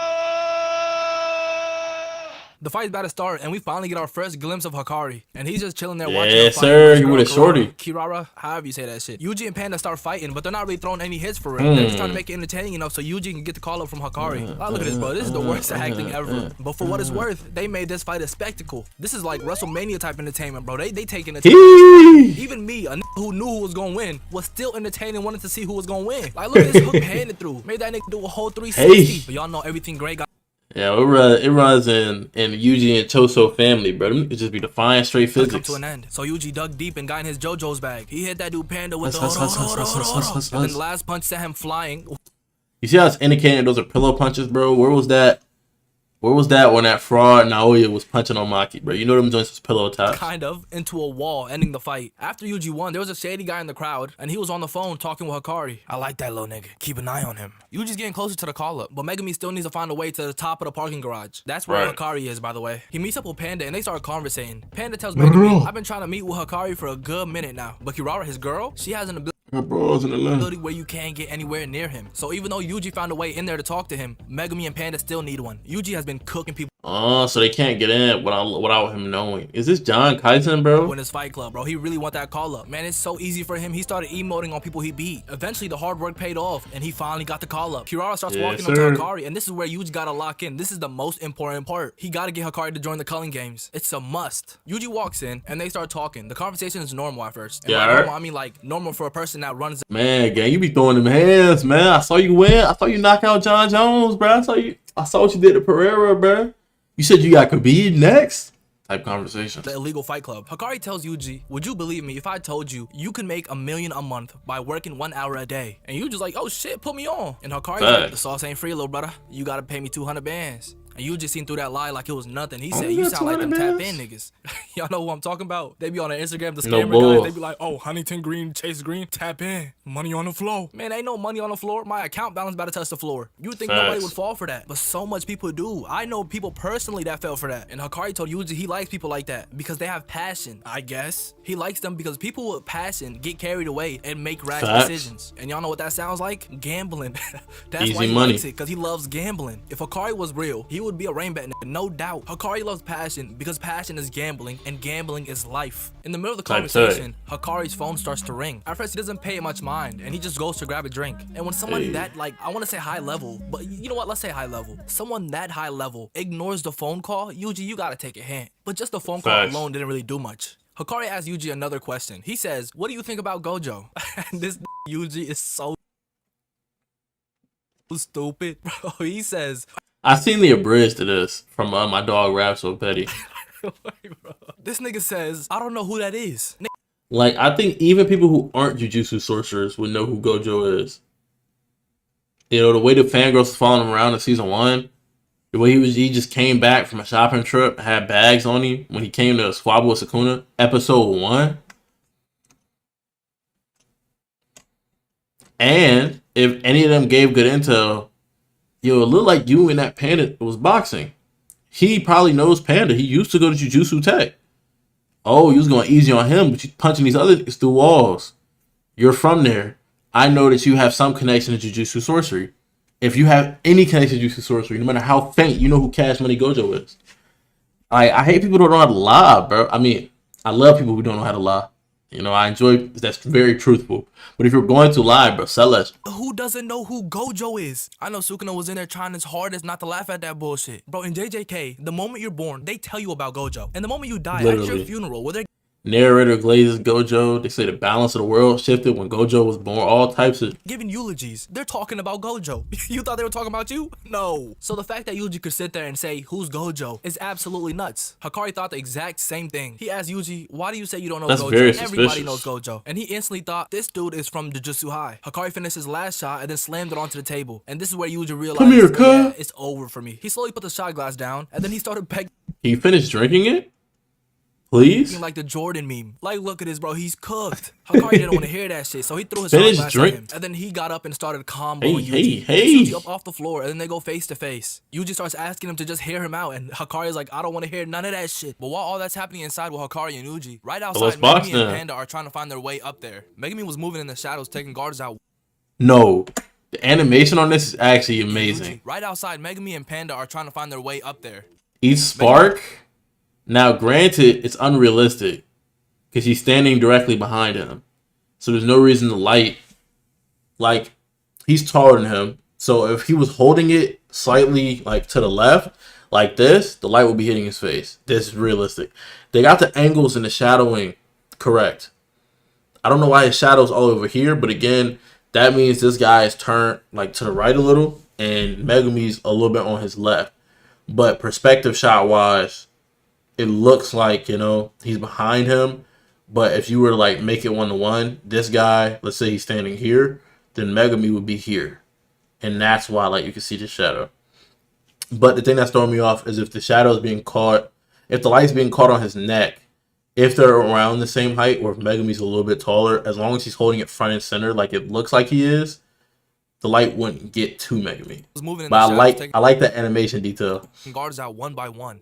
[SPEAKER 5] The fight's about to start, and we finally get our first glimpse of Hikari. And he's just chilling there
[SPEAKER 1] Yes,
[SPEAKER 5] watching the fight
[SPEAKER 1] sir.
[SPEAKER 5] his
[SPEAKER 1] He
[SPEAKER 5] girl
[SPEAKER 1] with a shorty.
[SPEAKER 5] Kirara, however you say that shit. Yuji and Panda start fighting, but they're not really throwing any hits for real. They're just trying to make it entertaining enough so Yuji can get the call up from Hikari. Look at this, bro. This is the worst acting ever. But for what it's worth, they made this fight a spectacle. This is like WrestleMania type entertainment, bro. They taking it. Even me, a who knew who was gonna win, was still entertained and wanted to see who was gonna win. Like, look at this hook handed through. Made that nigga do a whole 360.
[SPEAKER 1] Hey.
[SPEAKER 5] But y'all know everything great got
[SPEAKER 1] Yeah, it runs in Yuji and Toso family, bro. Them niggas just be defying straight
[SPEAKER 5] come
[SPEAKER 1] physics.
[SPEAKER 5] to an end. So Yuji dug deep and got in his JoJo's bag. He hit that dude Panda with the
[SPEAKER 1] Hus, hus, hus, hus, hus, hus, hus,
[SPEAKER 5] and then
[SPEAKER 1] hus.
[SPEAKER 5] the last punch sent him flying.
[SPEAKER 1] You see how it's indicating those are pillow punches, bro? Where was that? Where was that when that fraud Naoya was punching on Maki, bro? You know them joints was pillow taps.
[SPEAKER 5] Kind of into a wall, ending the fight. After Yuji won, there was a shady guy in the crowd, and he was on the phone talking with Hikari. I like that little nigga. Keep an eye on him. Yuji's getting closer to the call up, but Megumi still needs to find a way to the top of the parking garage. That's where
[SPEAKER 1] Right.
[SPEAKER 5] Hikari is, by the way. He meets up with Panda, and they start conversating. Panda tells Megumi, I've been trying to meet with Hikari for a good minute now, but Kirara, his girl, she has an
[SPEAKER 1] My bros in the left.
[SPEAKER 5] ability where you can't get anywhere near him. So even though Yuji found a way in there to talk to him, Megumi and Panda still need one. Yuji has been cooking people
[SPEAKER 1] Oh, so they can't get in without him knowing. Is this John Kaisen, bro?
[SPEAKER 5] In his fight club, bro. He really want that call up. Man, it's so easy for him. He started emoting on people he beat. Eventually, the hard work paid off, and he finally got the call up. Kirara starts walking up to Hikari, and this is where Yuji gotta lock in. This is the most important part. He gotta get Hikari to join the culling games. It's a must. Yuji walks in, and they start talking. The conversation is normal at first. And by normal, I mean like normal for a person that runs.
[SPEAKER 1] Man, gang, you be throwing them hands, man. I saw you win. I saw you knock out John Jones, bro. I saw what you did to Pereira, bro. You said you got Khabib next? Type conversation.
[SPEAKER 5] The illegal fight club. Hikari tells Yuji, would you believe me if I told you you can make $1 million a month by working 1 hour a day? And Yuji's like, oh shit, put me on. And Hikari's like, the sauce ain't free, little brother. You gotta pay me 200 bands. And you just seen through that lie like it was nothing. He said, you sound like them tap in niggas. Y'all know who I'm talking about? They be on the Instagram, the scammer guys. They be like, oh, Huntington Green, Chase Green, tap in. Money on the floor. Man, ain't no money on the floor. My account balance about to touch the floor. You would think nobody would fall for that. But so much people do. I know people personally that fell for that. And Hikari told Yuji he likes people like that because they have passion, I guess. He likes them because people with passion get carried away and make rash decisions. And y'all know what that sounds like? Gambling. That's
[SPEAKER 1] easy
[SPEAKER 5] why he
[SPEAKER 1] money.
[SPEAKER 5] likes it, because he loves gambling. If Hikari was real, he would be a rain bet nigga, no doubt. Hikari loves passion because passion is gambling and gambling is life. In the middle of the conversation, Hikari's phone starts to ring. At first, he doesn't pay it much mind and he just goes to grab a drink. And when someone that, like, I want to say high level, but you know what? Let's say high level. Someone that high level ignores the phone call, Yuji, you gotta take a hint. But just the phone call alone didn't really do much. Hikari asks Yuji another question. He says, what do you think about Gojo? And this Yuji is so stupid, bro. He says,
[SPEAKER 1] I seen the abridged to this from My Dog Rap So Petty.
[SPEAKER 5] This nigga says, I don't know who that is.
[SPEAKER 1] Like, I think even people who aren't Jujutsu sorcerers would know who Gojo is. You know, the way the fangirls was following him around in season 1, the way he just came back from a shopping trip, had bags on him when he came to Squabble with Sukuna, episode 1. And if any of them gave good intel, yo, it looked like you and that Panda was boxing. He probably knows Panda. He used to go to Jujutsu Tech. Oh, you was going easy on him, but you punching these other niggas through walls. You're from there. I know that you have some connection to Jujutsu Sorcery. If you have any connection to Jujutsu Sorcery, no matter how faint, you know who Cash Money Gojo is. I hate people who don't know how to lie, bro. I mean, I love people who don't know how to lie. You know, I enjoy that's very truthful. But if you're going to lie, bro, sell us.
[SPEAKER 5] Who doesn't know who Gojo is? I know Sukuna was in there trying his hardest not to laugh at that bullshit. Bro, in JJK, the moment you're born, they tell you about Gojo. And the moment you die, at your funeral, where they're
[SPEAKER 1] narrator glazes Gojo. They say the balance of the world shifted when Gojo was born. All types of
[SPEAKER 5] giving eulogies. They're talking about Gojo. You thought they were talking about you? No. So the fact that Yuji could sit there and say, who's Gojo, is absolutely nuts. Hikari thought the exact same thing. He asked Yuji, why do you say you don't know
[SPEAKER 1] That's
[SPEAKER 5] Gojo?
[SPEAKER 1] Very
[SPEAKER 5] Everybody knows Gojo. And he instantly thought, this dude is from Jujutsu High. Hikari finished his last shot and then slammed it onto the table. And this is where Yuji realized,
[SPEAKER 1] come here,
[SPEAKER 5] yeah, it's over for me. He slowly put the shot glass down and then he started begging.
[SPEAKER 1] He finished drinking it? Please?
[SPEAKER 5] Like the Jordan meme. Like, look at this, bro. He's cooked. Hakari didn't want to hear that shit, so he threw his shot glass at him. And then he got up and started comboing Yuji. Yuji up off the floor, and then they go face to face. Yuji starts asking him to just hear him out, and Hakari is like, I don't want to hear none of that shit. But while all that's happening inside with Hakari and Yuji, right outside, Megumi and Panda are trying to find their way up there. Megumi was moving in the shadows, taking guards out.
[SPEAKER 1] No. The animation on this is actually amazing.
[SPEAKER 5] Right outside, Megumi and Panda are trying to find their way up there.
[SPEAKER 1] Each spark... Now, granted, it's unrealistic because he's standing directly behind him. So there's no reason to light. Like, he's taller than him. So if he was holding it slightly, like, to the left, like this, the light will be hitting his face. This is realistic. They got the angles and the shadowing correct. I don't know why his shadow's all over here, but again, that means this guy is turned, like, to the right a little, and Megumi's a little bit on his left. But perspective shot-wise, it looks like, you know, he's behind him. But if you were to, like, make it 1-to-1, this guy, let's say he's standing here, then Megumi would be here. And that's why, like, you can see the shadow. But the thing that's throwing me off is if the shadow is being caught, if the light's being caught on his neck, if they're around the same height, or if Megumi's a little bit taller, as long as he's holding it front and center like it looks like he is, the light wouldn't get to Megumi. But I like that animation detail.
[SPEAKER 5] Guards out one by one.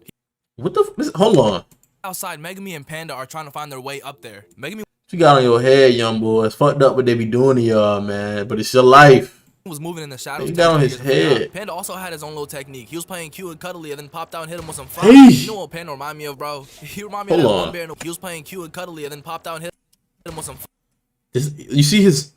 [SPEAKER 1] What the hold on.
[SPEAKER 5] Outside, Megumi and Panda are trying to find their way up there. Megumi,
[SPEAKER 1] what you got on your head, young boy? It's fucked up what they be doing to y'all, man. But it's your life.
[SPEAKER 5] was moving in the shadows.
[SPEAKER 1] He got on his head.
[SPEAKER 5] Panda also had his own little technique. He was playing cute and cuddly and then popped out and hit him with some fire.
[SPEAKER 1] Hey.
[SPEAKER 5] You know what Panda remind me of, bro? He remind me of that one bear. He was playing cute and cuddly and then popped out and hit him with some fire.
[SPEAKER 1] You see his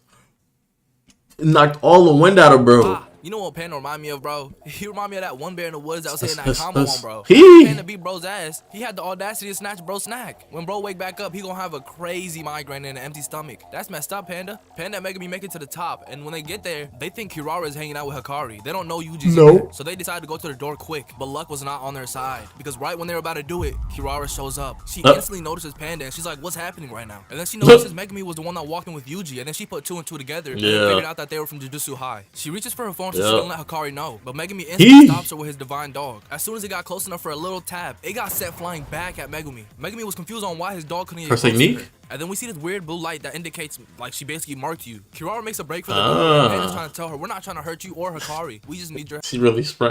[SPEAKER 1] knocked all the wind out of bro.
[SPEAKER 5] You know what Panda remind me of, bro? He remind me of that one bear in the woods that was hitting that combo on, bro. Panda beat bro's ass. He had the audacity to snatch bro's snack. When bro wake back up, he gonna have a crazy migraine and an empty stomach. That's messed up, Panda. Panda making me make it to the top, and when they get there, they think Kirara is hanging out with Hikari. They don't know Yuji's in there, so they decide to go to the door quick. But luck was not on their side, because right when they were about to do it, Kirara shows up. She instantly notices Panda, and she's like, "What's happening right now?" And then she notices Megumi was the one that walked in with Yuji, and then she put 2 and 2 together and figured out that they were from Jujutsu High. She reaches for her phone so she don't let Hikari know, but Megumi instantly stops her with his divine dog. As soon as he got close enough for a little tap, it got sent flying back at Megumi. Megumi was confused on why his dog couldn't get close to her. And then we see this weird blue light that indicates like she basically marked you. Kirara makes a break for the door, and is trying to tell her, "We're not trying to hurt you or Hikari. We just need your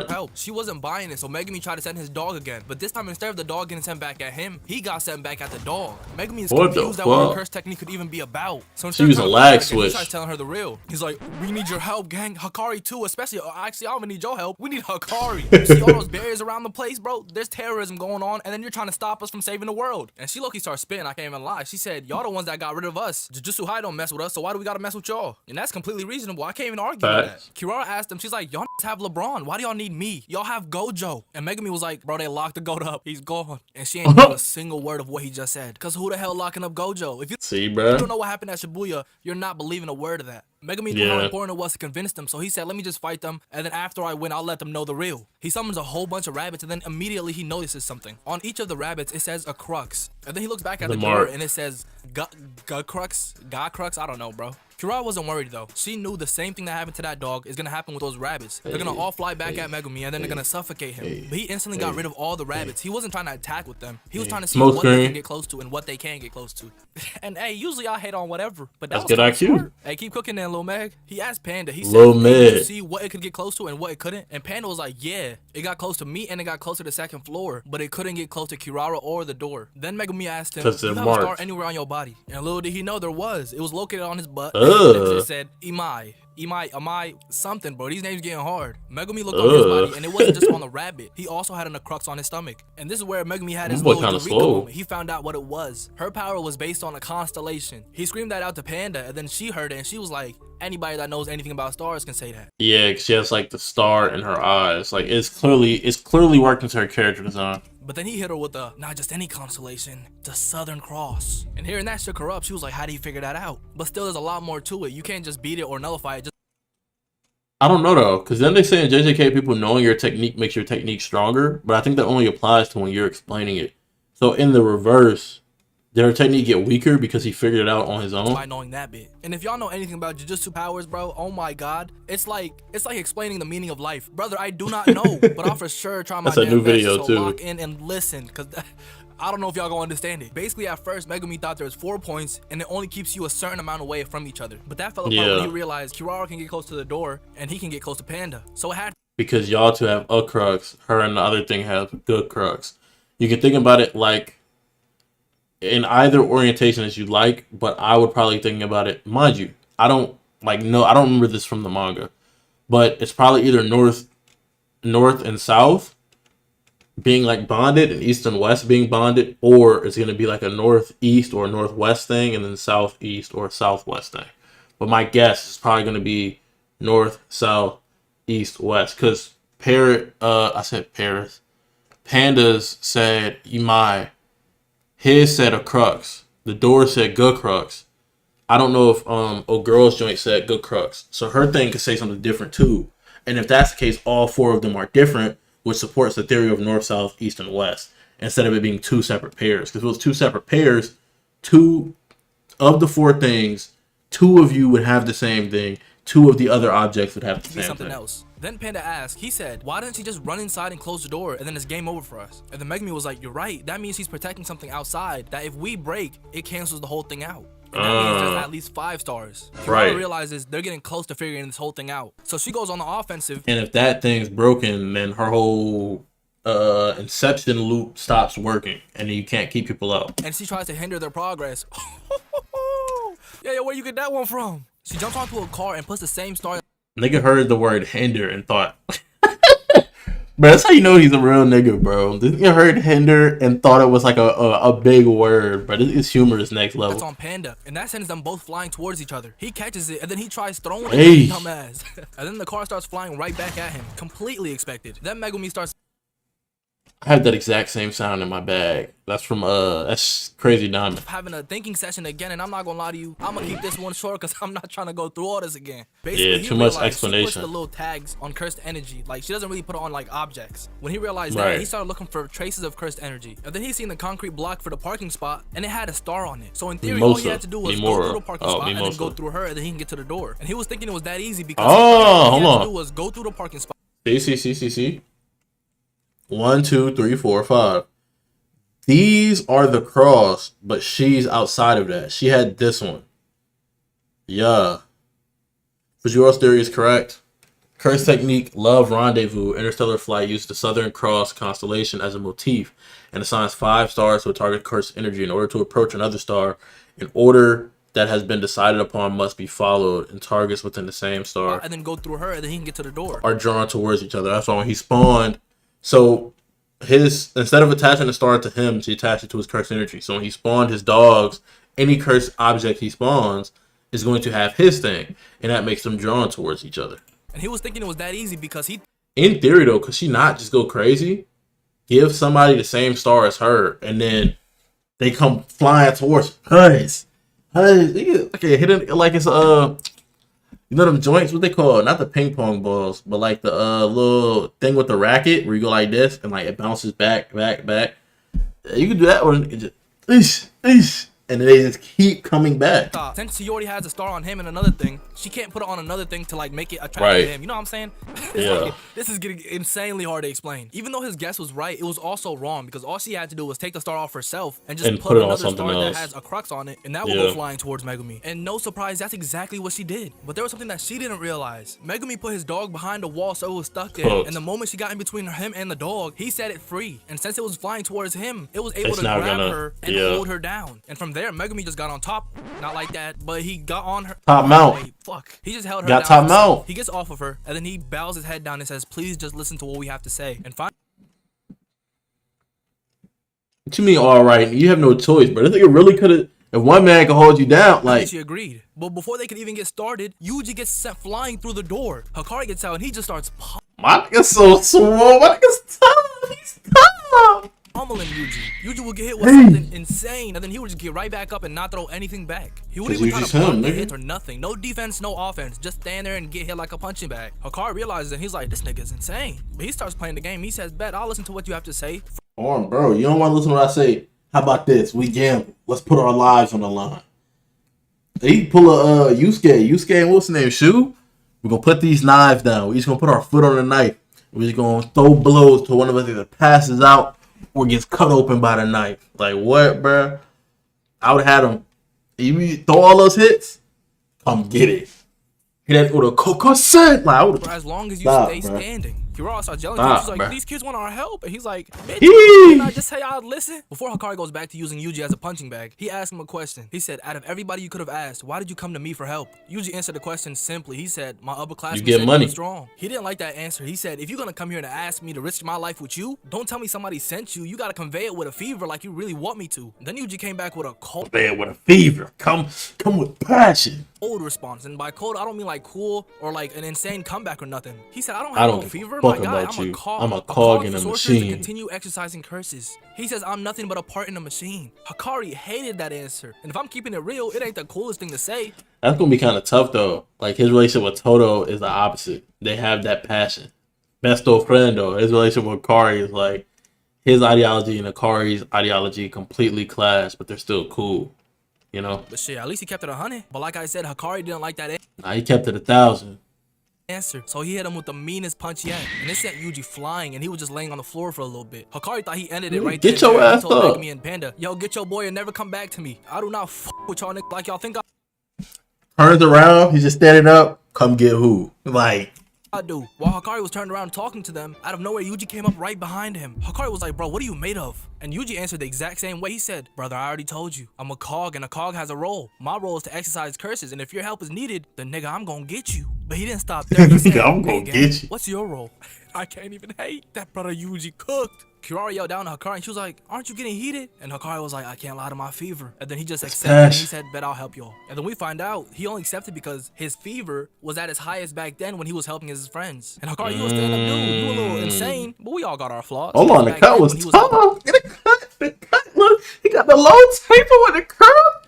[SPEAKER 5] help." She wasn't buying it, so Megumi tried to send his dog again. But this time, instead of the dog getting sent back at him, he got sent back at the dog. Megumi is confused at what her curse technique could even be about. So instead of lag switch, he tries telling her the real. He's like, "We need your help, gang. Hikari too, especially. Actually, I don't even need your help. We need Hikari. You see all those barriers around the place, bro? There's terrorism going on, and then you're trying to stop us from saving the world." And she low-key starts spitting. I can't even lie. She said, "Y'all the ones that got rid of us. Jujutsu High don't mess with us, so why do we gotta mess with y'all?" And that's completely reasonable. I can't even argue with that. Kirara asked him, she's like, "Y'all have LeBron. Why do y'all need me? Y'all have Gojo." And Megumi was like, "Bro, they locked the goat up. He's gone." And she ain't heard a single word of what he just said. Cause who the hell locking up Gojo? If you don't know what happened at Shibuya, you're not believing a word of that. Megumi knew how important it was to convince them, so he said, "Let me just fight them, and then after I win, I'll let them know the real." He summons a whole bunch of rabbits, and then immediately he notices something. On each of the rabbits, it says a crux. And then he looks back at the door, and it says, God crux? I don't know, bro. Kirara wasn't worried though. She knew the same thing that happened to that dog is gonna happen with those rabbits. They're gonna all fly back at Megumi and then they're gonna suffocate him. But he instantly got rid of all the rabbits. He wasn't trying to attack with them. He was trying to see what they can get close to and what they can't get close to. And hey, usually I hate on whatever, but that was good IQ. Smart. Hey, keep cooking then, Lil Meg. He asked Panda. He said to see what it could get close to and what it couldn't. And Panda was like, "Yeah, it got close to me and it got close to the second floor, but it couldn't get close to Kirara or the door." Then Megumi asked him, "Do you have a star anywhere on your body?" And little did he know there was. It was located on his butt. It said Imai, something, bro. These names getting hard. Megumi looked on his body, and it wasn't just on the rabbit. He also had a crux on his stomach. And this is where Megumi had his little Eureka moment. He found out what it was. Her power was based on a constellation. He screamed that out to Panda, and then she heard it, and she was like, "Anybody that knows anything about stars can say that." Yeah, she has like the star in her eyes. Like it's clearly worked into her character design. But then he hit her with the, not just any constellation, the Southern Cross. And hearing that shook her up. She was like, "How do you figure that out?" But still, there's a lot more to it. You can't just beat it or nullify it. I don't know though, because then they say in JJK people knowing your technique makes your technique stronger, but I think that only applies to when you're explaining it. So in the reverse, did her technique get weaker because he figured it out on his own? By knowing that bit. And if y'all know anything about Jujutsu powers, bro, oh my god, it's like explaining the meaning of life, brother. I do not know, but I'll for sure try my damn best. So lock in and listen, because I don't know if y'all gonna understand it. Basically, at first, Megumi thought there was 4 points, and it only keeps you a certain amount away from each other. But that fell apart when he realized Kirara can get close to the door, and he can get close to Panda. So it had because y'all two have a crux, her and the other thing have good crux. You can think about it like in either orientation as you like, but I would probably think about it, mind you, I don't remember this from the manga, but it's probably either north and south being like bonded and east and west being bonded, or it's going to be like a northeast or northwest thing and then southeast or southwest thing. But my guess is probably going to be north, south, east, west, because Pandas said Imai. His said a crux. The door said good crux. I don't know if a girl's joint said good crux. So her thing could say something different too. And if that's the case, all 4 of them are different, which supports the theory of north, south, east, and west, instead of it being 2 separate pairs. Because if it was 2 separate pairs, 2 of the 4 things, 2 of you would have the same thing. 2 of the other objects would have the same thing. Else. Then Panda asked, he said, "Why didn't he just run inside and close the door and then it's game over for us?" And then Megumi was like, "You're right. That means he's protecting something outside that if we break, it cancels the whole thing out." And that means there's at least 5 stars. Kirara realizes they're getting close to figuring this whole thing out. So she goes on the offensive. And if that thing's broken, then her whole inception loop stops working and you can't keep people out. And she tries to hinder their progress. Yeah, where you get that one from? She jumps onto a car and puts the same star
[SPEAKER 1] Nigga heard the word hinder and thought. Bro, that's how you know he's a real nigga, bro. This nigga heard hinder and thought it was like a big word, but his humor is next level.
[SPEAKER 5] That's on Panda, and that sends them both flying towards each other. He catches it, and then he tries throwing
[SPEAKER 1] Hey.
[SPEAKER 5] it, dumbass. And then the car starts flying right back at him, completely expected. Then Megumi starts
[SPEAKER 1] I have that exact same sound in my bag. That's from that's Crazy Diamond.
[SPEAKER 5] having a thinking session again, and I'm not gonna lie to you, I'm gonna keep this one short because I'm not trying to go through all this again. Basically,
[SPEAKER 1] Yeah,
[SPEAKER 5] he
[SPEAKER 1] too much
[SPEAKER 5] realized She
[SPEAKER 1] explanation.
[SPEAKER 5] puts the little tags on cursed energy. Like, she doesn't really put it on like objects. When he realized
[SPEAKER 1] Right.
[SPEAKER 5] that, he started looking for traces of cursed energy. And then he seen the concrete block for the parking spot, and it had a star on it. So in theory, all he
[SPEAKER 1] Mimosa.
[SPEAKER 5] had to do was go
[SPEAKER 1] Mimora.
[SPEAKER 5] through the parking
[SPEAKER 1] Oh,
[SPEAKER 5] spot and then
[SPEAKER 1] Mimosa.
[SPEAKER 5] go through her, and then he can get to the door. And he was thinking it was that easy because
[SPEAKER 1] Oh,
[SPEAKER 5] all he
[SPEAKER 1] hold
[SPEAKER 5] had
[SPEAKER 1] on.
[SPEAKER 5] to do was go through the parking spot.
[SPEAKER 1] See. 1, 2, 3, 4, 5. These are the cross, but she's outside of that. She had this one. Yeah. Fujiwara's theory is correct. Curse technique, love rendezvous, interstellar flight used the Southern Cross constellation as a motif and assigns 5 stars to a target cursed energy in order to approach another star. An order that has been decided upon must be followed, and targets within the same star
[SPEAKER 5] And then go through her, and then he can get to the door.
[SPEAKER 1] are drawn towards each other. That's why when he spawned, so his instead of attaching the star to him, she attached it to his cursed energy. So when he spawned his dogs, any cursed object he spawns is going to have his thing, and that makes them drawn towards each other.
[SPEAKER 5] And he was thinking it was that easy because he
[SPEAKER 1] In theory, though, could she not just go crazy? Give somebody the same star as her, and then they come flying towards hers. Okay, hit it like it's you know them joints, what they call? Not the ping pong balls, but like the little thing with the racket where you go like this and like it bounces back. You can do that one. It just, and then they just keep coming back.
[SPEAKER 5] Since she already has a star on him and another thing, she can't put it on another thing to like make it attractive
[SPEAKER 1] Right.
[SPEAKER 5] to him. You know what I'm saying? It's
[SPEAKER 1] Yeah.
[SPEAKER 5] like, this is getting insanely hard to explain. Even though his guess was right, it was also wrong because all she had to do was take the star off herself and just
[SPEAKER 1] And
[SPEAKER 5] put
[SPEAKER 1] put it on
[SPEAKER 5] another
[SPEAKER 1] something
[SPEAKER 5] star
[SPEAKER 1] else.
[SPEAKER 5] that has a crux on it, and that will
[SPEAKER 1] Yeah.
[SPEAKER 5] go flying towards Megumi. And no surprise, that's exactly what she did. But there was something that she didn't realize. Megumi put his dog behind a wall so it was stuck there,
[SPEAKER 1] Cooked.
[SPEAKER 5] and the moment she got in between him and the dog, he set it free. And since it was flying towards him, it was able
[SPEAKER 1] It's
[SPEAKER 5] to
[SPEAKER 1] not
[SPEAKER 5] grab
[SPEAKER 1] gonna-
[SPEAKER 5] her and
[SPEAKER 1] yeah.
[SPEAKER 5] hold her down. And from there, Megumi just got on top. Not like that, but he got on her.
[SPEAKER 1] Top mount.
[SPEAKER 5] Wait, fuck. He just held her
[SPEAKER 1] Got
[SPEAKER 5] down
[SPEAKER 1] top
[SPEAKER 5] himself.
[SPEAKER 1] mount.
[SPEAKER 5] He gets off of her, and then he bows his head down and says, "Please just listen to what we have to say." And finally,
[SPEAKER 1] What you mean, all right? You have no choice, but I think it really could have. If one man could hold you down, like
[SPEAKER 5] she agreed. But before they could even get started, Yuji gets sent flying through the door. Hikari gets out, and he just starts
[SPEAKER 1] my nigga's so small. My nigga's tough. He's tough.
[SPEAKER 5] pummeling Yuji. Yuji would get hit with something insane, and then he would just get right back up and not throw anything back. He wouldn't
[SPEAKER 1] 'Cause
[SPEAKER 5] even try
[SPEAKER 1] Yuji's
[SPEAKER 5] to block
[SPEAKER 1] him,
[SPEAKER 5] the
[SPEAKER 1] nigga.
[SPEAKER 5] hits or nothing. No defense, no offense. Just stand there and get hit like a punching bag. Hikari realizes it. He's like, this nigga's insane. But he starts playing the game. He says, bet, I'll listen to what you have to say.
[SPEAKER 1] Arm, bro. You don't want to listen to what I say. How about this? We gamble. Let's put our lives on the line. He pull a Yusuke and what's his name? Shu? We're gonna put these knives down. We're just gonna put our foot on the knife. We're just gonna throw blows to one of us either passes out or gets cut open by the knife. Like what, bro? I would have had him. You throw all those hits, come get it. Hit that with a coca set. Like I would.
[SPEAKER 5] For as long as you
[SPEAKER 1] Stop,
[SPEAKER 5] stay
[SPEAKER 1] bruh.
[SPEAKER 5] standing. Kirara starts yelling
[SPEAKER 1] Stop,
[SPEAKER 5] at him. She's like,
[SPEAKER 1] bruh.
[SPEAKER 5] these kids want our help. And he's like, bitch,
[SPEAKER 1] Eee.
[SPEAKER 5] didn't I just say I'd listen? Before Hikari goes back to using Yuji as a punching bag, he asked him a question. He said, out of everybody you could have asked, why did you come to me for help? Yuji answered the question simply. He said, my upperclassman
[SPEAKER 1] get
[SPEAKER 5] said
[SPEAKER 1] money.
[SPEAKER 5] you was strong. He didn't like that answer. He said, if you're gonna come here and ask me to risk my life with you, don't tell me somebody sent you. You gotta convey it with a fever like you really want me to. Then Yuji came back with a cold
[SPEAKER 1] Man with a fever. Come with passion.
[SPEAKER 5] response. And by cold, I don't mean like cool or like an insane comeback or nothing. He said, I don't
[SPEAKER 1] I
[SPEAKER 5] have
[SPEAKER 1] don't
[SPEAKER 5] no
[SPEAKER 1] give a
[SPEAKER 5] fever.
[SPEAKER 1] fuck
[SPEAKER 5] My guy,
[SPEAKER 1] about
[SPEAKER 5] I'm
[SPEAKER 1] you.
[SPEAKER 5] a cog.
[SPEAKER 1] I'm a cog in
[SPEAKER 5] for
[SPEAKER 1] a
[SPEAKER 5] sorcerers
[SPEAKER 1] machine.
[SPEAKER 5] To continue exercising curses. He says, I'm nothing but a part in a machine. Hikari hated that answer. And if I'm keeping it real, it ain't the coolest thing to say.
[SPEAKER 1] That's gonna be kind of tough though. Like his relationship with Toto is the opposite. They have that passion. Besto friend though. His relationship with Kari is like his ideology and Akari's ideology completely clash, but they're still cool. You know.
[SPEAKER 5] But shit, at least he kept it 100. But like I said, Hikari didn't like that
[SPEAKER 1] Nah, he kept it 1,000.
[SPEAKER 5] answer. So he hit him with the meanest punch yet. And it sent Yuji flying, and he was just laying on the floor for a little bit. Hikari thought he ended it right
[SPEAKER 1] Get
[SPEAKER 5] there.
[SPEAKER 1] your
[SPEAKER 5] He
[SPEAKER 1] ass
[SPEAKER 5] told
[SPEAKER 1] up.
[SPEAKER 5] Megumi and Panda, yo, get your boy and never come back to me. I do not fuck with y'all niggas like y'all think
[SPEAKER 1] Turns around, he's just standing up. Come get who? Like
[SPEAKER 5] do. While Hakari was turned around talking to them, out of nowhere Yuji came up right behind him. Hakari was like, bro, what are you made of? And Yuji answered the exact same way. He said, brother, I already told you. I'm a cog and a cog has a role. My role is to exercise curses, and if your help is needed, then nigga, I'm gonna get you. But he didn't stop there. He said,
[SPEAKER 1] I'm gonna
[SPEAKER 5] gang,
[SPEAKER 1] get you.
[SPEAKER 5] what's your role? I can't even hate. That brother Yuji cooked. Kirara yelled down to Hakari and she was like, aren't you getting heated? And Hakari was like, I can't lie to my fever. And then he just accepted and he said, bet I'll help y'all. And then we find out he only accepted because his fever was at its highest back then when he was helping his friends. And Hakari, you a stand-up dude. You a little insane, but we all got our flaws.
[SPEAKER 1] Hold on, the cut was tough. The cut, look, he got the low taper with the curl.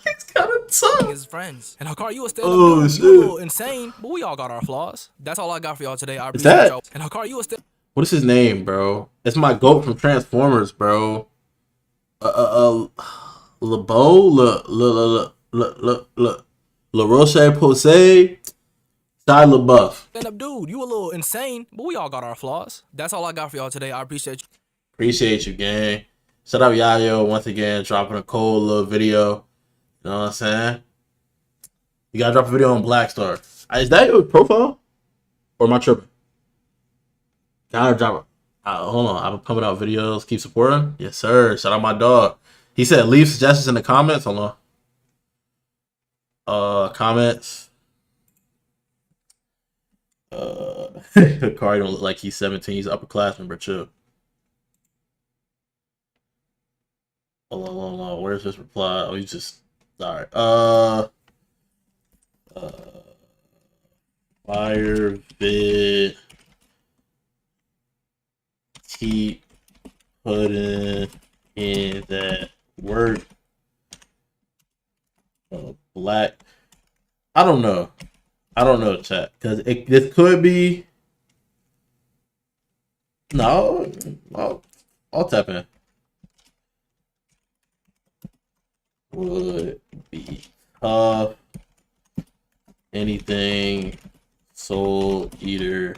[SPEAKER 1] It's kind of tough.
[SPEAKER 5] His friends. And Hakari, you a stand-up dude. You a little insane, but we all got our flaws. That's all I got for y'all today. I appreciate y'all. And Hakari, you a stand.
[SPEAKER 1] What is his name, bro? It's my goat from Transformers, bro. LeBeau, La Roche Posay, Shia LaBeouf.
[SPEAKER 5] Stand-up dude. You a little insane, but we all got our flaws. That's all I got for y'all today. I appreciate you.
[SPEAKER 1] Appreciate you, gang. Shout out Yayo once again, dropping a cold little video. You know what I'm saying? You gotta drop a video on Black Star. Is that your profile? Or am I tripping? Gotta drop it. Hold on. I've been pumping out videos. Keep supporting. Yes, sir. Shout out my dog. He said leave suggestions in the comments. Hold on. Comments. Kari don't look like he's 17. He's an upperclassman, but chill. Hold on. Where's his reply? Oh, he's just alright. Fire vid. Keep putting in that work. Black. I don't know, chat, because this could be. No, I'll tap in. Would be tough. Anything Soul Eater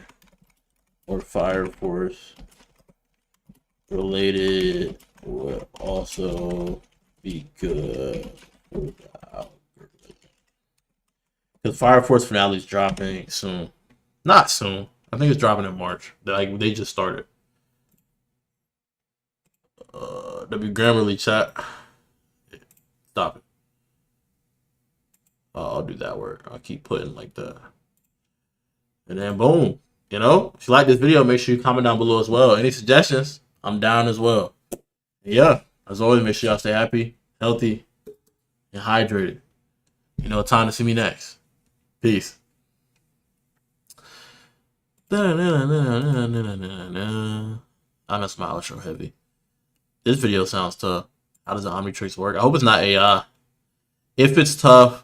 [SPEAKER 1] or Fire Force related would also be good. Because Fire Force finale is dropping soon. Not soon. I think it's dropping in March. They just started. W Grammarly chat. Stop it. I'll do that word. I'll keep putting like that. And then boom. You know, if you like this video, make sure you comment down below as well. Any suggestions? I'm down as well. Yeah, as always, make sure y'all stay happy, healthy, and hydrated. You know, time to see me next. Peace. I messed my outro heavy. This video sounds tough. How does the Omnitrix work? I hope it's not AI. If it's tough,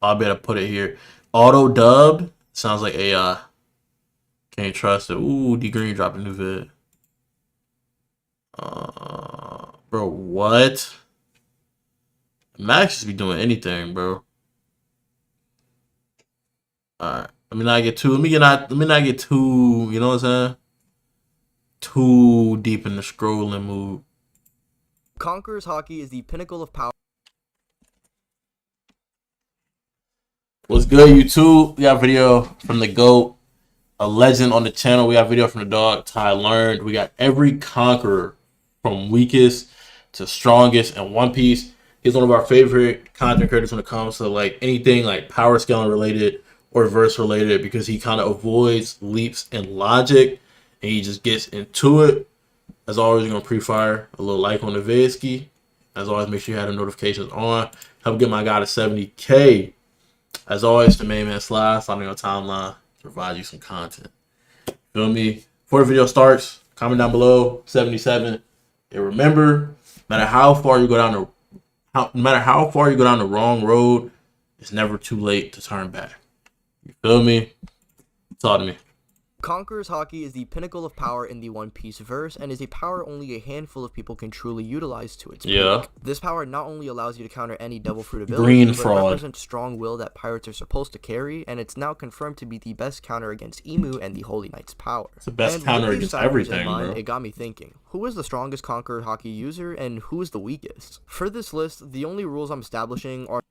[SPEAKER 1] I'll be able to put it here. Auto dubbed sounds like AI. Can't trust it. Ooh, D Green dropped a new vid. Bro, what? Max just be doing anything, bro. Alright. Let me not get too, you know what I'm saying? Too deep in the scrolling mood.
[SPEAKER 7] Conqueror's Hockey is the pinnacle of power.
[SPEAKER 1] What's good, YouTube? We got a video from the GOAT, a legend on the channel. We got a video from the dog, Ty Learned. We got every conqueror from weakest to strongest in One Piece. He's one of our favorite content creators when it comes to like anything like power scaling related or verse related, because he kind of avoids leaps in logic and he just gets into it. As always, you're going to pre-fire a little like on the vidski. As always, make sure you have the notifications on. Help get my guy to 70K. As always, the main man Sly, on your timeline to provide you some content. Feel me? Before the video starts, comment down below, 77. And remember, no matter how far you go down the wrong road, it's never too late to turn back. You feel me? Talk to me.
[SPEAKER 7] Conqueror's Hockey is the pinnacle of power in the One Piece verse and is a power only a handful of people can truly utilize to its peak. This power not only allows you to counter any double fruit ability, but represents strong will that pirates are supposed to carry, and it's now confirmed to be the best counter against Emu and the Holy Knight's power.
[SPEAKER 1] It's the best counter against everything, bro.
[SPEAKER 7] It got me thinking, who is the strongest Conqueror Hockey user and who is the weakest? For this list, the only rules I'm establishing are...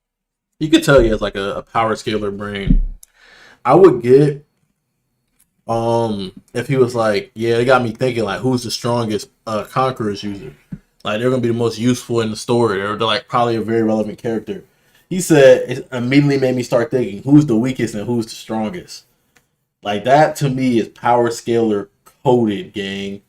[SPEAKER 1] You could tell he has like a power scaler brain. I would get if he was like, yeah, it got me thinking like, who's the strongest Conqueror's user? Like they're gonna be the most useful in the story. They're like probably a very relevant character. He said it immediately made me start thinking, who's the weakest and who's the strongest? Like that to me is power scalar coded, gang.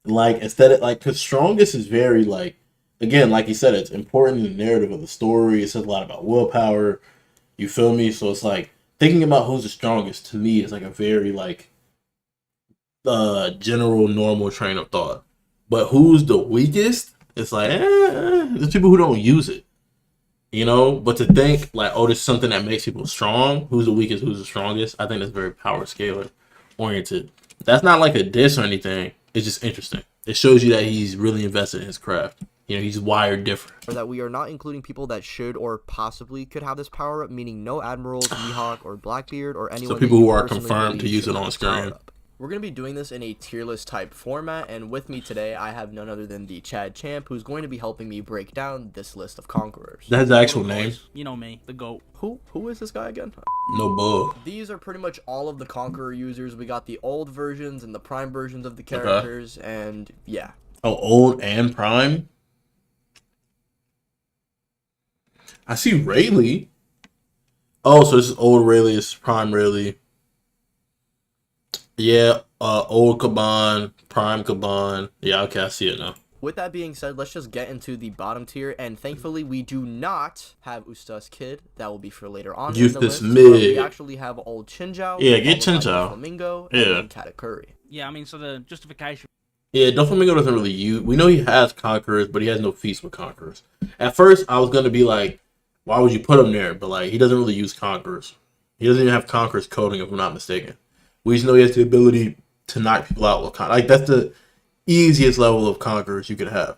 [SPEAKER 1] Like instead of like, cause strongest is very like, again, like you said, it's important in the narrative of the story. It says a lot about willpower. You feel me? So it's like thinking about who's the strongest to me is like a very like general normal train of thought. But who's the weakest? It's like there's people who don't use it. You know, but to think like, oh, there's something that makes people strong. Who's the weakest? Who's the strongest? I think that's very power scalar oriented. That's not like a diss or anything. It's just interesting. It shows you that he's really invested in his craft. You know, he's wired different.
[SPEAKER 7] Or that we are not including people that should or possibly could have this power up, meaning no admirals, Mihawk, or Blackbeard, or anyone.
[SPEAKER 1] So people who are confirmed to use it on screen.
[SPEAKER 7] We're going to be doing this in a tier list type format, and with me today I have none other than the Chad Champ, who's going to be helping me break down this list of conquerors.
[SPEAKER 1] That's the actual name.
[SPEAKER 5] You know me, the GOAT.
[SPEAKER 7] Who is this guy again?
[SPEAKER 1] No bull.
[SPEAKER 7] These are pretty much all of the conqueror users. We got the old versions and the prime versions of the characters, and yeah.
[SPEAKER 1] Oh, old and prime? I see Rayleigh. Oh, so this is old Rayleigh, this is prime Rayleigh. Yeah, old Kaban, prime Kaban. Yeah, okay, I see it now.
[SPEAKER 7] With that being said, let's just get into the bottom tier, and thankfully we do not have Usta's Kid. That will be for later on.
[SPEAKER 1] Eustace
[SPEAKER 7] Mid.
[SPEAKER 1] We
[SPEAKER 7] actually have old Chinjao.
[SPEAKER 1] Yeah, get Chinjao.
[SPEAKER 7] Flamingo.
[SPEAKER 1] Yeah.
[SPEAKER 7] And Katakuri.
[SPEAKER 5] Yeah, I mean, so the justification.
[SPEAKER 1] Yeah, Doflamingo doesn't really use. We know he has conquerors, but he has no feats with conquerors. At first, I was gonna be like, why would you put him there? But like, he doesn't really use conquerors. He doesn't even have conquerors coding, if I'm not mistaken. We just know he has the ability to knock people out with conquerors. Like that's the easiest level of conquerors you could have.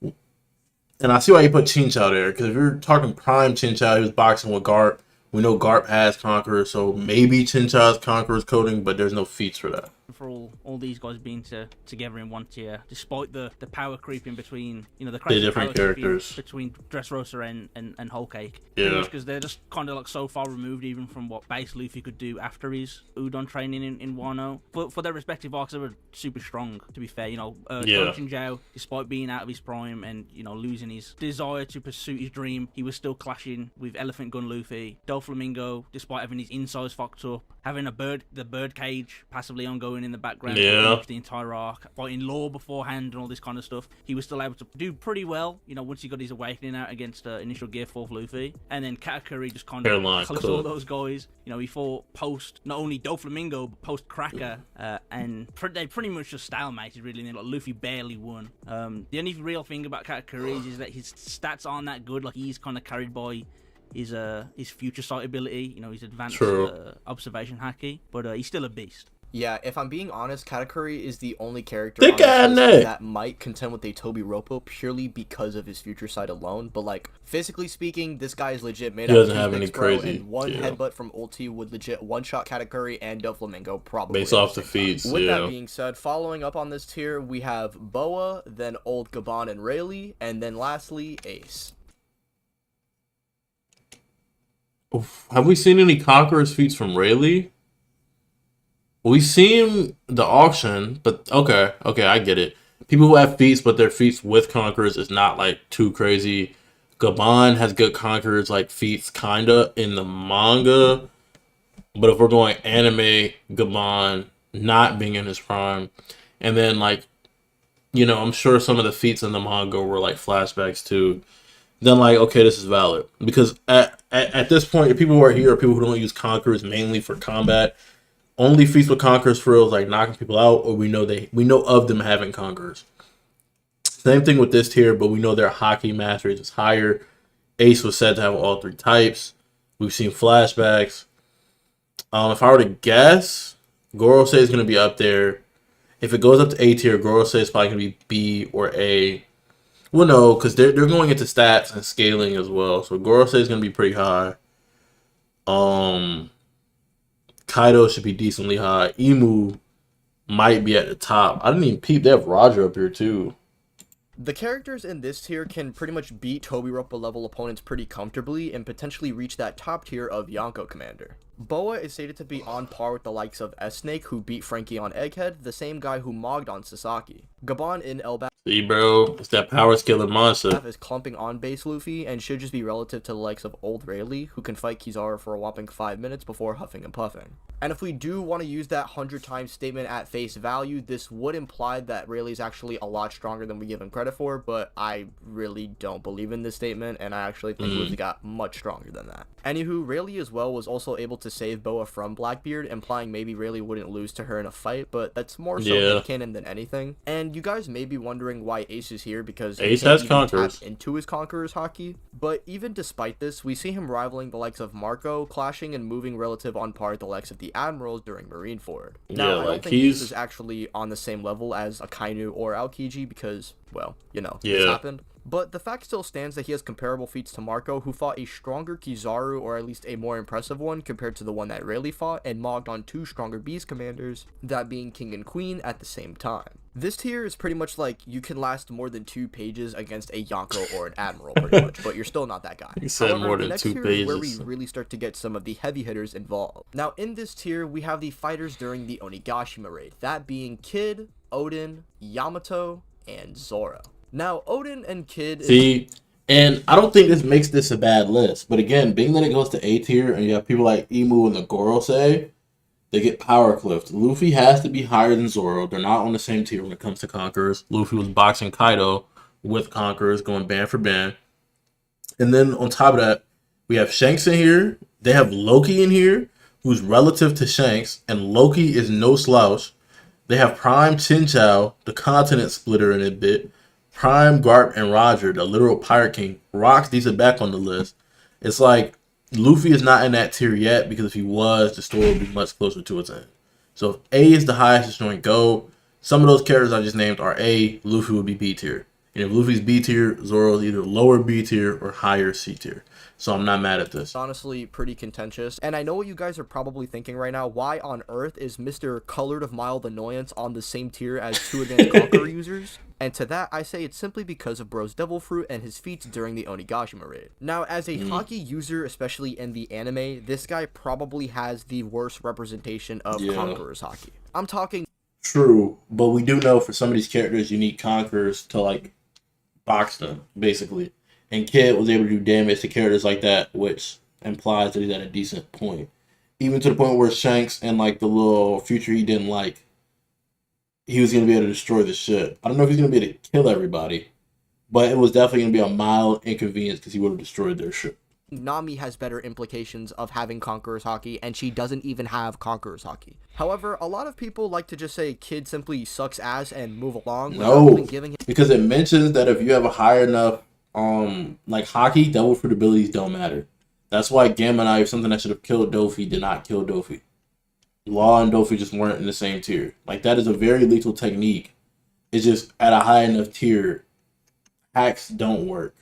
[SPEAKER 1] And I see why you put Chinchao there, because if you're talking prime Chinchao, he was boxing with Garp. We know Garp has conquerors, so maybe Chinchao has conquerors coding, but there's no feats for that.
[SPEAKER 5] For all these guys being together in one tier, despite the power creeping between, you know, the crazy
[SPEAKER 1] different characters
[SPEAKER 5] between Dressrosa and Whole Cake.
[SPEAKER 1] Yeah,
[SPEAKER 5] because they're just kind of like so far removed even from what base Luffy could do after his Udon training in Wano. For their respective arcs, they were super strong. To be fair, you know, Chinchao, despite being out of his prime and, you know, losing his desire to pursue his dream, he was still clashing with Elephant Gun Luffy. Doflamingo, despite having his insides fucked up, having the bird cage passively ongoing in the background for the entire arc, fighting Law beforehand and all this kind of stuff, he was still able to do pretty well, you know, once he got his awakening out against initial Gear 4th Luffy. And then Katakuri just kind of closed all those guys. You know, he fought post not only Doflamingo but post Cracker, and they pretty much just stalemated really. And like Luffy barely won. The only real thing about Katakuri is that his stats aren't that good. Like he's kind of carried by his future sight ability, you know, his advanced observation haki, but he's still a beast.
[SPEAKER 7] Yeah, if I'm being honest, Katakuri is the only character on this list that might contend with a Tobi Roppo purely because of his future sight alone. But like physically speaking, this guy is legit made. He doesn't have any crazy. And one headbutt from ulti would legit one-shot Katakuri and Doflamingo probably.
[SPEAKER 1] Based off the feats.
[SPEAKER 7] With that being said, following up on this tier, we have Boa, then Old Gaban and Rayleigh, and then lastly Ace.
[SPEAKER 1] Have we seen any Conqueror's feats from Rayleigh? We've seen the auction, but okay, I get it. People who have feats, but their feats with Conquerors is not like too crazy. Gaban has good Conquerors like feats kinda in the manga, but if we're going anime, Gaban not being in his prime, and then like, you know, I'm sure some of the feats in the manga were like flashbacks too. Then like, okay, this is valid because at this point, the people who are here are people who don't use Conquerors mainly for combat. Only feats with Conquerors for real is like knocking people out, or we know of them having Conquerors. Same thing with this tier, but we know their haki mastery is higher. Ace was said to have all three types. We've seen flashbacks. If I were to guess, Gorosei is going to be up there. If it goes up to A tier, Gorosei is probably going to be B or A. Well, no, because they're going into stats and scaling as well. So Gorosei is going to be pretty high. Kaido should be decently high. Emu might be at the top. I didn't even peep. They have Roger up here too.
[SPEAKER 7] The characters in this tier can pretty much beat Tobi Roppo level opponents pretty comfortably and potentially reach that top tier of Yonko Commander. Boa is stated to be on par with the likes of S-Snake, who beat Frankie on Egghead, the same guy who mogged on Sasaki. Gabon in Elbaf.
[SPEAKER 1] See, bro, it's that power scaling monster.
[SPEAKER 7] Is clumping on base Luffy and should just be relative to the likes of Old Rayleigh, who can fight Kizaru for a whopping 5 minutes before huffing and puffing. And if we do want to use that 100 times statement at face value, this would imply that Rayleigh is actually a lot stronger than we give him credit for, but I really don't believe in this statement, and I actually think Luffy got much stronger than that. Anywho, Rayleigh as well was also able to save Boa from Blackbeard, implying maybe Rayleigh wouldn't lose to her in a fight, but that's more so canon than anything. And you guys may be wondering why Ace is here, because
[SPEAKER 1] Ace has Conquerors
[SPEAKER 7] into his Conquerors hockey, but even despite this, we see him rivaling the likes of Marco, clashing and moving relative on par with the likes of the Admirals during Marineford. Now, I don't think Ace is actually on the same level as Akainu or Aokiji because, well, you know, this happened. But the fact still stands that he has comparable feats to Marco, who fought a stronger Kizaru, or at least a more impressive one, compared to the one that Rayleigh fought, and mogged on 2 stronger Beast Commanders, that being King and Queen, at the same time. This tier is pretty much like you can last more than 2 pages against a Yonko or an Admiral, pretty much, but you're still not that guy.
[SPEAKER 1] You said more than 2 pages.
[SPEAKER 7] Is where we really start to get some of the heavy hitters involved. Now, in this tier, we have the fighters during the Onigashima raid, that being Kid, Odin, Yamato, and Zoro. Now, Odin and Kid...
[SPEAKER 1] See, and I don't think this makes this a bad list. But again, being that it goes to A tier, and you have people like Emu and the Gorosei, they get power clipped. Luffy has to be higher than Zoro. They're not on the same tier when it comes to Conquerors. Luffy was boxing Kaido with Conquerors, going band for band. And then on top of that, we have Shanks in here. They have Loki in here, who's relative to Shanks, and Loki is no slouch. They have Prime Chinchou, the continent splitter in a bit. Prime, Garp, and Roger, the literal Pirate King. Rocks these are back on the list. It's like Luffy is not in that tier yet, because if he was, the story would be much closer to its end. So if A is the highest, it's going to go. Some of those characters I just named are A, Luffy would be B tier. And if Luffy's B tier, Zoro's either lower B tier or higher C tier. So I'm not mad at this.
[SPEAKER 7] Honestly, pretty contentious. And I know what you guys are probably thinking right now. Why on earth is Mr. Colored of Mild Annoyance on the same tier as 2 Advanced Conqueror users? And to that, I say it's simply because of Bro's Devil Fruit and his feats during the Onigashima raid. Now, as a hockey user, especially in the anime, this guy probably has the worst representation of Conqueror's hockey. I'm talking...
[SPEAKER 1] True, but we do know for some of these characters, you need Conquerors to, like, box them, basically. And Kid was able to do damage to characters like that, which implies that he's at a decent point. Even to the point where Shanks and, like, the little future he didn't like, he was going to be able to destroy the ship. I don't know if he's going to be able to kill everybody, but it was definitely going to be a mild inconvenience because he would have destroyed their ship.
[SPEAKER 7] Nami has better implications of having Conqueror's hockey, and she doesn't even have Conqueror's hockey. However, a lot of people like to just say Kid simply sucks ass and move along.
[SPEAKER 1] No, because it mentions that if you have a high enough, like hockey, double fruit abilities don't matter. That's why Gamma Knife, something that should have killed Dofi, did not kill Dofi. Law and Dofi just weren't in the same tier. Like, that is a very lethal technique. It's just at a high enough tier, hacks don't work.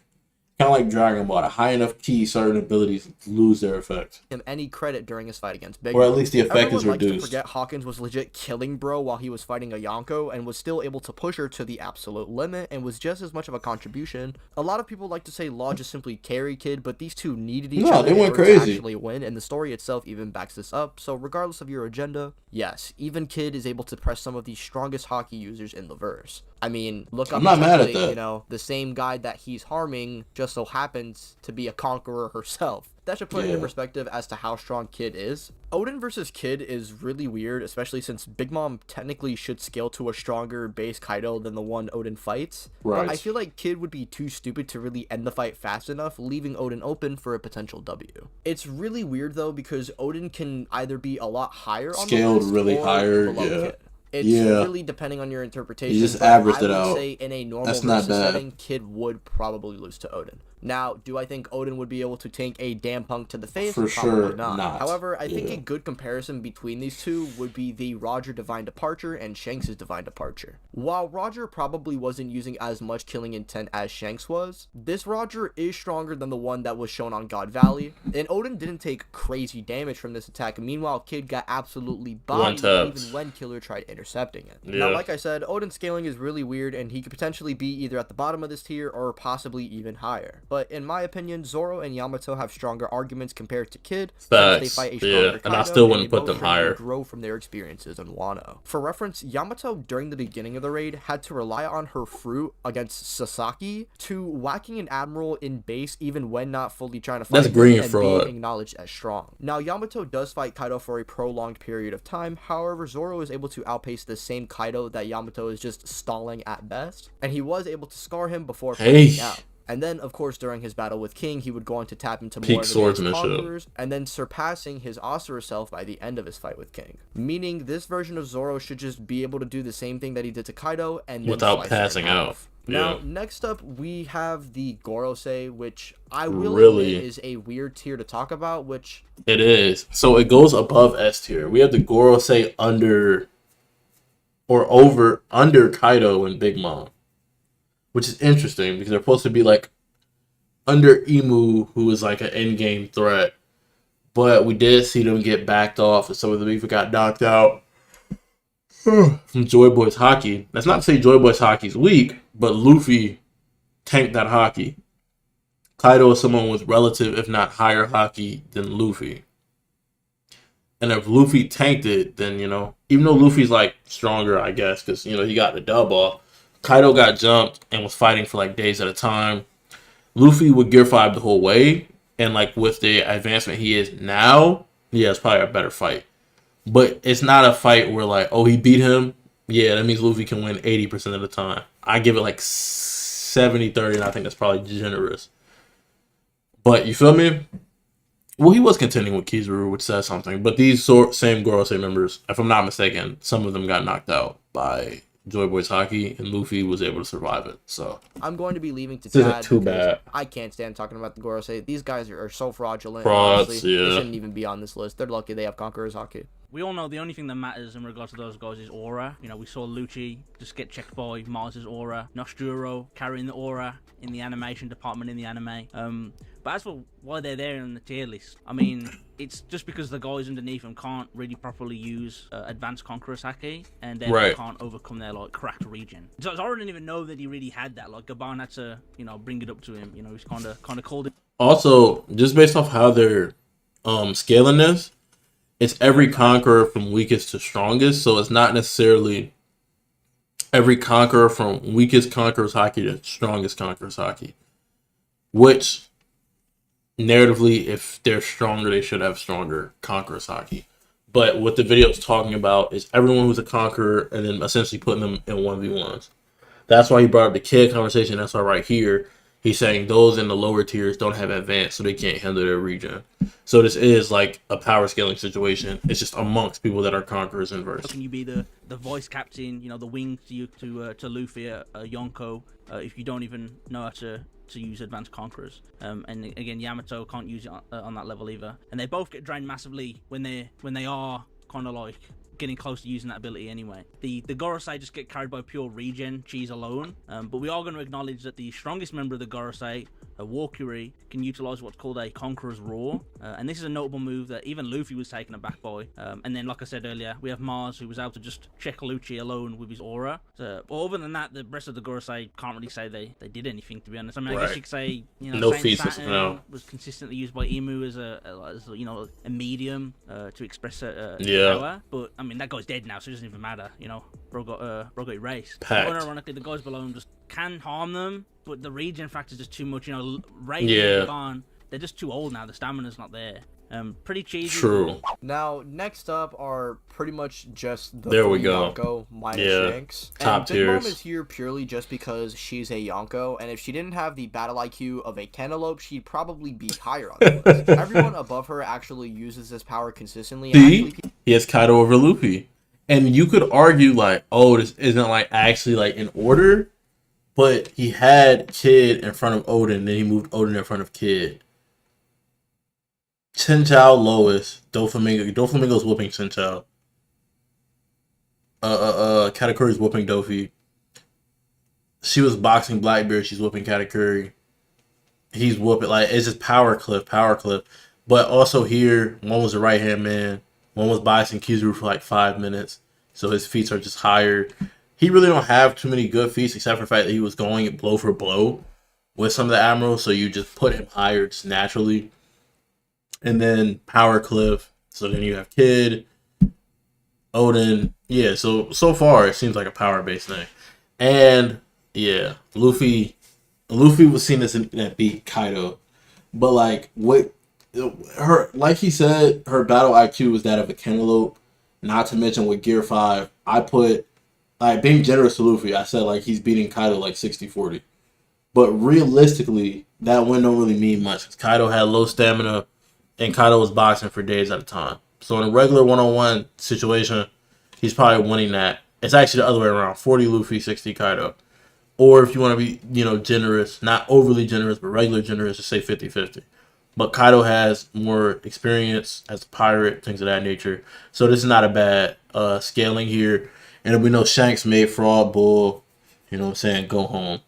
[SPEAKER 1] Kind of like Dragon Ball, at a high enough key, certain abilities lose their effect.
[SPEAKER 7] Him any credit during his fight against Big
[SPEAKER 1] Or at
[SPEAKER 7] Mom.
[SPEAKER 1] least the effect
[SPEAKER 7] Everyone
[SPEAKER 1] is
[SPEAKER 7] likes
[SPEAKER 1] reduced.
[SPEAKER 7] To forget Hawkins was legit killing Bro while he was fighting a Yonko and was still able to push her to the absolute limit and was just as much of a contribution. A lot of people like to say Law just simply carried Kid, but these two needed each other
[SPEAKER 1] they went
[SPEAKER 7] in order
[SPEAKER 1] crazy
[SPEAKER 7] to actually win, and the story itself even backs this up. So regardless of your agenda, yes, even Kid is able to press some of the strongest hockey users in the verse. I mean, look up.
[SPEAKER 1] I'm not mad at that.
[SPEAKER 7] You know, the same guy that he's harming just so happens to be a conqueror herself. That should put it in perspective as to how strong Kid is. Odin versus Kid is really weird, especially since Big Mom technically should scale to a stronger base Kaido than the one Odin fights.
[SPEAKER 1] Right.
[SPEAKER 7] But I feel like Kid would be too stupid to really end the fight fast enough, leaving Odin open for a potential W. It's really weird though, because Odin can either be a lot higher on the list
[SPEAKER 1] really
[SPEAKER 7] or
[SPEAKER 1] higher,
[SPEAKER 7] below Kid. It's really depending on your interpretation.
[SPEAKER 1] You just averaged it
[SPEAKER 7] out. I
[SPEAKER 1] out.
[SPEAKER 7] would say in a normal versus setting, Kid would probably lose to Odin. Now, do I think Odin would be able to tank a damn punk to the face?
[SPEAKER 1] For
[SPEAKER 7] Probably
[SPEAKER 1] sure
[SPEAKER 7] not. However, I think a good comparison between these two would be the Roger Divine Departure and Shanks' Divine Departure. While Roger probably wasn't using as much killing intent as Shanks was, this Roger is stronger than the one that was shown on God Valley, and Odin didn't take crazy damage from this attack. Meanwhile, Kid got absolutely bodied even when Killer tried intercepting it. Now, like I said, Odin's scaling is really weird, and he could potentially be either at the bottom of this tier or possibly even higher. But in my opinion, Zoro and Yamato have stronger arguments compared to Kid.
[SPEAKER 1] Facts.
[SPEAKER 7] They fight a stronger Kaido,
[SPEAKER 1] and I still wouldn't put them
[SPEAKER 7] train
[SPEAKER 1] higher.
[SPEAKER 7] and grow from their experiences in Wano. For reference, Yamato during the beginning of the raid had to rely on her fruit against Sasaki to whacking an admiral in base even when not fully trying to fight.
[SPEAKER 1] That's green
[SPEAKER 7] and
[SPEAKER 1] fraud.
[SPEAKER 7] being acknowledged as strong. Now Yamato does fight Kaido for a prolonged period of time. However, Zoro is able to outpace the same Kaido that Yamato is just stalling at best, and he was able to scar him before finishing out. And then, of course, during his battle with King, he would go on to tap into more of the conquerors, and then surpassing his Asura self by the end of his fight with King. Meaning, this version of Zoro should just be able to do the same thing that he did to Kaido, and then
[SPEAKER 1] without passing out.
[SPEAKER 7] Now, next up, we have the Gorosei, which I will admit is a weird tier to talk about, which...
[SPEAKER 1] It is. So it goes above S tier. We have the Gorosei under Kaido and Big Mom. Which is interesting because they're supposed to be like under Imu, who is like an in-game threat. But we did see them get backed off, and some of them even got knocked out from Joy Boys Hockey. That's not to say Joy Boys Hockey's weak, but Luffy tanked that hockey. Kaido is someone with relative, if not higher hockey than Luffy. And if Luffy tanked it, then, you know, even though Luffy's like stronger, I guess, because, you know, he got the dub off, Kaido got jumped and was fighting for like days at a time. Luffy would Gear 5 the whole way. And like with the advancement he is now, yeah, it's probably a better fight. But it's not a fight where like, oh, he beat him. Yeah, that means Luffy can win 80% of the time. I give it like 70-30, and I think that's probably generous. But you feel me? Well, he was contending with Kizaru, which says something. But these same Gorosei members, if I'm not mistaken, some of them got knocked out by Joy Boys Hockey, and Luffy was able to survive it. So
[SPEAKER 7] I'm going to be leaving to Tad.
[SPEAKER 1] Too bad.
[SPEAKER 7] I can't stand talking about the Gorosei. These guys are so fraudulent.
[SPEAKER 1] Frauds,
[SPEAKER 7] honestly,
[SPEAKER 1] yeah.
[SPEAKER 7] They shouldn't even be on this list. They're lucky they have Conqueror's Hockey.
[SPEAKER 8] We all know the only thing that matters in regards to those guys is aura. You know, we saw Lucci just get checked by Mars's aura. Nosturo carrying the aura in the animation department in the anime. But as for why they're there in the tier list, I mean, it's just because the guys underneath them can't really properly use advanced Conqueror's Haki, and they can't overcome their, like, cracked region. So Zoro didn't even know that he really had that. Like, Gaban had to, you know, bring it up to him. You know, he's kind of called it.
[SPEAKER 1] Also, just based off how they're scaling this, it's every conqueror from weakest to strongest, so it's not necessarily every conqueror from weakest Conqueror's Haki to strongest Conqueror's Haki. Which, narratively, if they're stronger, they should have stronger Conqueror's Haki. But what the video is talking about is everyone who's a conqueror and then essentially putting them in 1v1s. That's why he brought up the kid conversation. That's why right here, he's saying those in the lower tiers don't have advanced, so they can't handle their region. So this is like a power scaling situation. It's just amongst people that are conquerors in verse.
[SPEAKER 8] Can you be the voice captain, you know, the wing to Luffy, Yonko, if you don't even know how to use advanced conquerors? And again, Yamato can't use it on that level either. And they both get drained massively when they are kind of like getting close to using that ability anyway. The Gorosei just get carried by pure regen cheese alone, but we are going to acknowledge that the strongest member of the Gorosei, Walkyrie, can utilize what's called a Conqueror's Roar, and this is a notable move that even Luffy was taken aback by. And then, like I said earlier, we have Mars, who was able to just check Lucci alone with his aura. So, but other than that, the rest of the Gorosei can't really say they did anything, to be honest. I mean, I guess you could say, you know,
[SPEAKER 1] no
[SPEAKER 8] Saint
[SPEAKER 1] feats,
[SPEAKER 8] Saturn
[SPEAKER 1] no.
[SPEAKER 8] was consistently used by Imu as you know, a medium to express power, but I mean, that guy's dead now, so it doesn't even matter. You know, bro got erased. But ironically, the guys below him just can harm them, but the regen factor is just too much. You know, Ray and Gone, they're just too old now. The stamina's not there. Pretty cheesy.
[SPEAKER 1] True.
[SPEAKER 7] Now, next up are pretty much just the
[SPEAKER 1] Yonko
[SPEAKER 7] minus Shanks.
[SPEAKER 1] Top
[SPEAKER 7] Big Mom
[SPEAKER 1] tiers.
[SPEAKER 7] is here purely just because she's a Yonko, and if she didn't have the battle IQ of a Cantaloupe, she'd probably be higher on the list. Everyone above her actually uses this power consistently.
[SPEAKER 1] See? He has Kaido over Luffy. And you could argue, like, oh, this isn't, like, actually, like, in order. But he had Kid in front of Odin, then he moved Odin in front of Kid. Chinchou lowest. Doflamingo's whooping Chinchou. Katakuri's whooping Dofi. She was boxing Blackbeard, she's whooping Katakuri. He's whooping, like, it's just power cliff. But also here, one was a right-hand man. One was boxing Kizaru for like 5 minutes. So his feats are just higher. He really don't have too many good feats except for the fact that he was going blow for blow. with some of the admirals, so you just put him higher just naturally. And then Power Cliff. So then you have Kid, Odin. Yeah, so far it seems like a power based thing. And yeah, Luffy was seen as that beat Kaido. But like what her, like he said, her battle IQ was that of a cantaloupe. Not to mention with Gear 5, I put, like, being generous to Luffy, I said like he's beating Kaido like 60-40. But realistically, that win don't really mean much because Kaido had low stamina and Kaido was boxing for days at a time. So in a regular one-on-one situation, he's probably winning that. It's actually the other way around, 40 Luffy, 60 Kaido. Or if you want to be, generous, not overly generous, but regular generous, just say 50-50. But Kaido has more experience as a pirate, things of that nature. So this is not a bad scaling here. And we know Shanks made Fraud Bull, go home.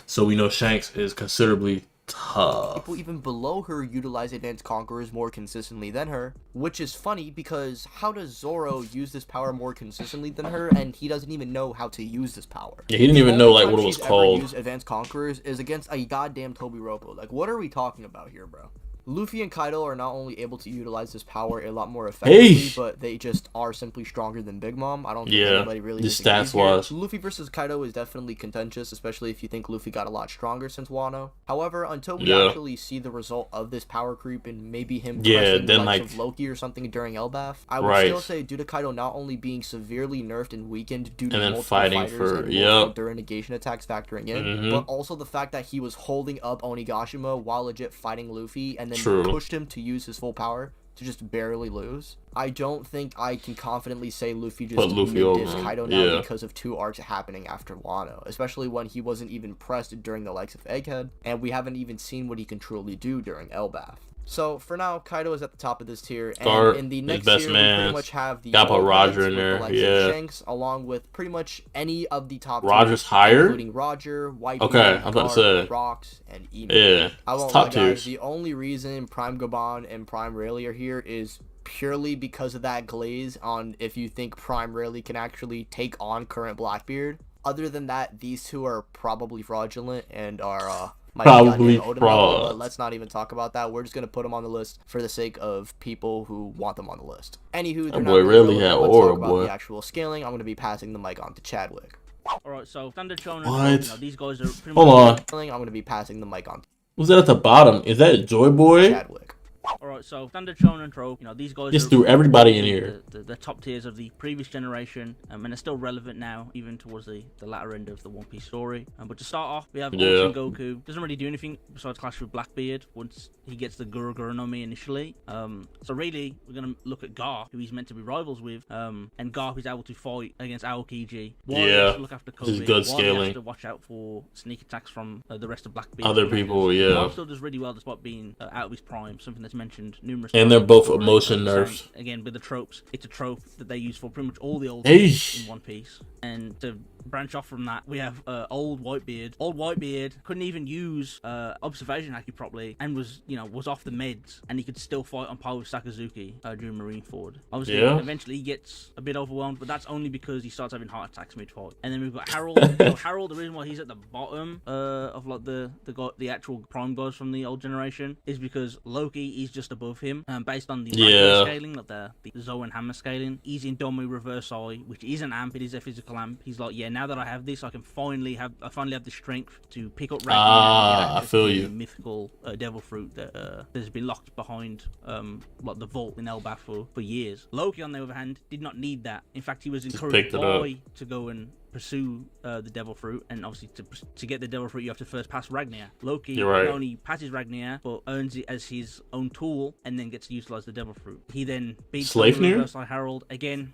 [SPEAKER 1] So we know Shanks is considerably tough.
[SPEAKER 7] People even below her utilize Advanced Conquerors more consistently than her, which is funny because how does Zoro use this power more consistently than her, and he doesn't even know how to use this power?
[SPEAKER 1] Yeah, he didn't even know like what it was called.
[SPEAKER 7] Use Advanced Conquerors is against a goddamn Tobiropo. Like, what are we talking about here, bro? Luffy and Kaido are not only able to utilize this power a lot more effectively, but they just are simply stronger than Big Mom. I don't think anybody really
[SPEAKER 1] disagrees here.
[SPEAKER 7] Luffy versus Kaido is definitely contentious, especially if you think Luffy got a lot stronger since Wano. However, until we actually see the result of this power creep and maybe him pressing the likes of Loki or something during Elbaf, I would still say due to Kaido not only being severely nerfed and weakened due to multiple fighters and multiple during negation attacks factoring in, but also the fact that he was holding up Onigashima while legit fighting Luffy and then pushed him to use his full power to just barely lose. I don't think I can confidently say Luffy just mid-diss Kaido now because of 2 arcs happening after Wano, especially when he wasn't even pressed during the likes of Egghead, and we haven't even seen what he can truly do during Elbaf. So for now, Kaido is at the top of this tier, and in the next tier, we pretty much have the
[SPEAKER 1] Roger in there,
[SPEAKER 7] Shanks, along with pretty much any of the top
[SPEAKER 1] Roger's
[SPEAKER 7] tiers,
[SPEAKER 1] higher,
[SPEAKER 7] including Roger, White,
[SPEAKER 1] I'm about to say
[SPEAKER 7] Rocks, and Emo.
[SPEAKER 1] Yeah,
[SPEAKER 7] I won't lie, guys. The only reason Prime Goban and Prime Rayleigh are here is purely because of that glaze on if you think Prime Rayleigh can actually take on current Blackbeard. Other than that, these two are probably fraudulent and are
[SPEAKER 1] probably fraud.
[SPEAKER 7] But let's not even talk about that. We're just gonna put them on the list for the sake of people who want them on the list. Anywho, they're not really relevant. Let's talk about the actual scaling. I'm gonna be passing the mic on to Chadwick.
[SPEAKER 8] Alright, so Standard Shonen.
[SPEAKER 1] What?
[SPEAKER 8] These guys are pretty
[SPEAKER 1] Hold on.
[SPEAKER 7] I'm gonna be passing the mic on.
[SPEAKER 1] Who's that at the bottom? Is that Joy Boy?
[SPEAKER 7] Chadwick.
[SPEAKER 8] Alright, so Standard Shonen Trope, these guys
[SPEAKER 1] just
[SPEAKER 8] are
[SPEAKER 1] threw everybody in here.
[SPEAKER 8] The top tiers of the previous generation, and they're still relevant now, even towards the latter end of the One Piece story. But to start off, we have Ultimate Goku. Doesn't really do anything besides clash with Blackbeard once he gets the Guru Guru no Mi initially. So really, we're going to look at Garp, who he's meant to be rivals with, and Garp is able to fight against Aokiji. While he has to look after Kobe,
[SPEAKER 1] good scaling.
[SPEAKER 8] He has to watch out for sneak attacks from the rest of Blackbeard.
[SPEAKER 1] Other people,
[SPEAKER 8] Garp still does really well despite being out of his prime, something that's mentioned numerous times.
[SPEAKER 1] And they're both emotion nerfs.
[SPEAKER 8] Again, with the tropes, it's a trope that they use for pretty much all the old in One Piece. And to branch off from that, we have old Whitebeard. Old Whitebeard couldn't even use observation haki properly, and was off the meds, and he could still fight on par with Sakazuki during Marineford. Obviously, eventually he gets a bit overwhelmed, but that's only because he starts having heart attacks mid-fight. And then we've got Harold. Harold, the reason why he's at the bottom of like the actual prime guys from the old generation is because Loki is just above him, based on the scaling, like the Zoe and Hammer scaling. He's in Domu Reverse Eye, which is an amp. It is a physical amp. He's like, now that I have this, I finally have the strength to pick up Ragnar.
[SPEAKER 1] I feel you.
[SPEAKER 8] Mythical devil fruit that has been locked behind like the vault in Elbaf for years. Loki, on the other hand, did not need that. In fact, he was encouraged to go and pursue the devil fruit, and obviously to get the devil fruit you have to first pass Ragnar. Loki not only passes Ragnar but earns it as his own tool and then gets to utilize the devil fruit. He then beats Harold again,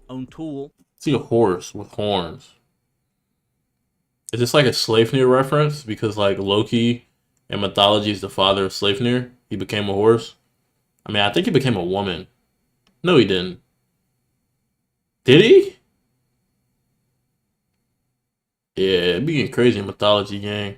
[SPEAKER 8] own tool.
[SPEAKER 1] See a horse with horns. Is this like a Sleipnir reference? Because like Loki in mythology is the father of Sleipnir. He became a horse. I mean, I think he became a woman. No, he didn't. Did he? Yeah, it'd be getting crazy in mythology, gang.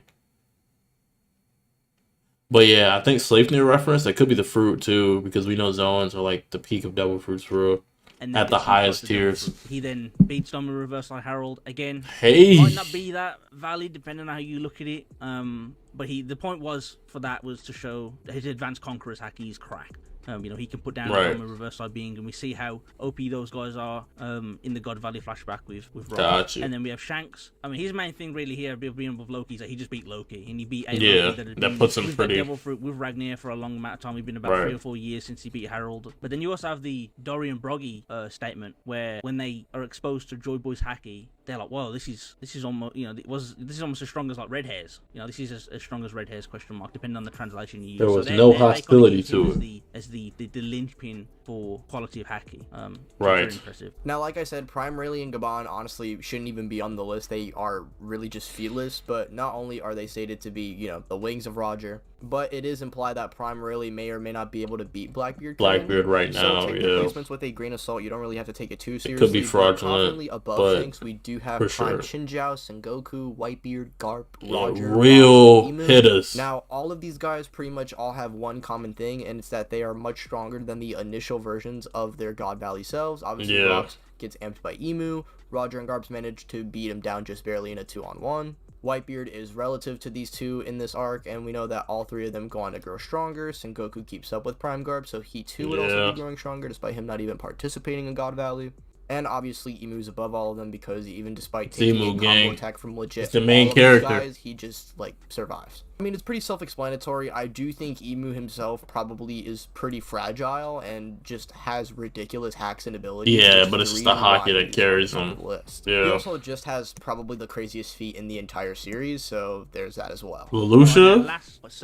[SPEAKER 1] But yeah, I think Sleipnir reference, that could be the fruit too, because we know zones are like the peak of devil fruits for real.
[SPEAKER 8] and then
[SPEAKER 1] at the
[SPEAKER 8] gets
[SPEAKER 1] highest
[SPEAKER 8] himself to Devil
[SPEAKER 1] tiers.
[SPEAKER 8] Fruit. He then beats Dom with Reverse Side Herald again.
[SPEAKER 1] Hey,
[SPEAKER 8] Might not be that valid depending on how you look at it. But the point was to show that his Advanced Conqueror's haki is crack. You know, he can put down a Reverse Side Being, and we see how OP those guys are in the God Valley flashback with Rob.
[SPEAKER 1] Gotcha.
[SPEAKER 8] And then we have Shanks. I mean, his main thing really here being above Loki is that he just beat Loki, and he beat a Loki
[SPEAKER 1] that puts him pretty.
[SPEAKER 8] Devil Fruit with Ragnar for a long amount of time. We've been about 3 or 4 years since he beat Harold. But then you also have the Dorian Broggy statement where when they are exposed to Joy Boy's haki, they're like, "Whoa, this is almost this is almost as strong as like Red Hair's. You know, this is as strong as Red Hair's ? Depending on the translation you use."
[SPEAKER 1] There was no hostility to it.
[SPEAKER 8] As the linchpin for quality of haki.
[SPEAKER 1] Right.
[SPEAKER 8] Very impressive.
[SPEAKER 7] Now, like I said, Prime Rayleigh and Gabon honestly shouldn't even be on the list. They are really just featless, but not only are they stated to be, you know, the wings of Roger, but it is implied that Prime Rayleigh may or may not be able to beat Blackbeard.
[SPEAKER 1] Blackbeard right now,
[SPEAKER 7] so take the placements with a grain of salt. You don't really have to take it too seriously.
[SPEAKER 1] It could be fraudulent,
[SPEAKER 7] above things, we do have Prime
[SPEAKER 1] sure.
[SPEAKER 7] Shinjao, Sengoku, Whitebeard, Garp, Roger,
[SPEAKER 1] real
[SPEAKER 7] Emu.
[SPEAKER 1] hitters.
[SPEAKER 7] Now, all of these guys pretty much all have one common thing, and it's that they are much stronger than the initial versions of their God Valley selves. Obviously, Rox gets amped by Emu. Roger and Garps managed to beat him down just barely in a 2-on-1. Whitebeard is relative to these two in this arc, and we know that all three of them go on to grow stronger. Sengoku keeps up with Prime Garp, so he too would also be growing stronger despite him not even participating in God Valley. And obviously, Emu's above all of them because even despite taking a combo attack from legit
[SPEAKER 1] it's the main
[SPEAKER 7] all
[SPEAKER 1] character.
[SPEAKER 7] Of these guys, he just like survives. I mean, it's pretty self-explanatory. I do think Emu himself probably is pretty fragile and just has ridiculous hacks and abilities.
[SPEAKER 1] Yeah, but it's just the haki that carries him.
[SPEAKER 7] Yeah. He also just has probably the craziest feat in the entire series, so there's that as well.
[SPEAKER 1] Lucia?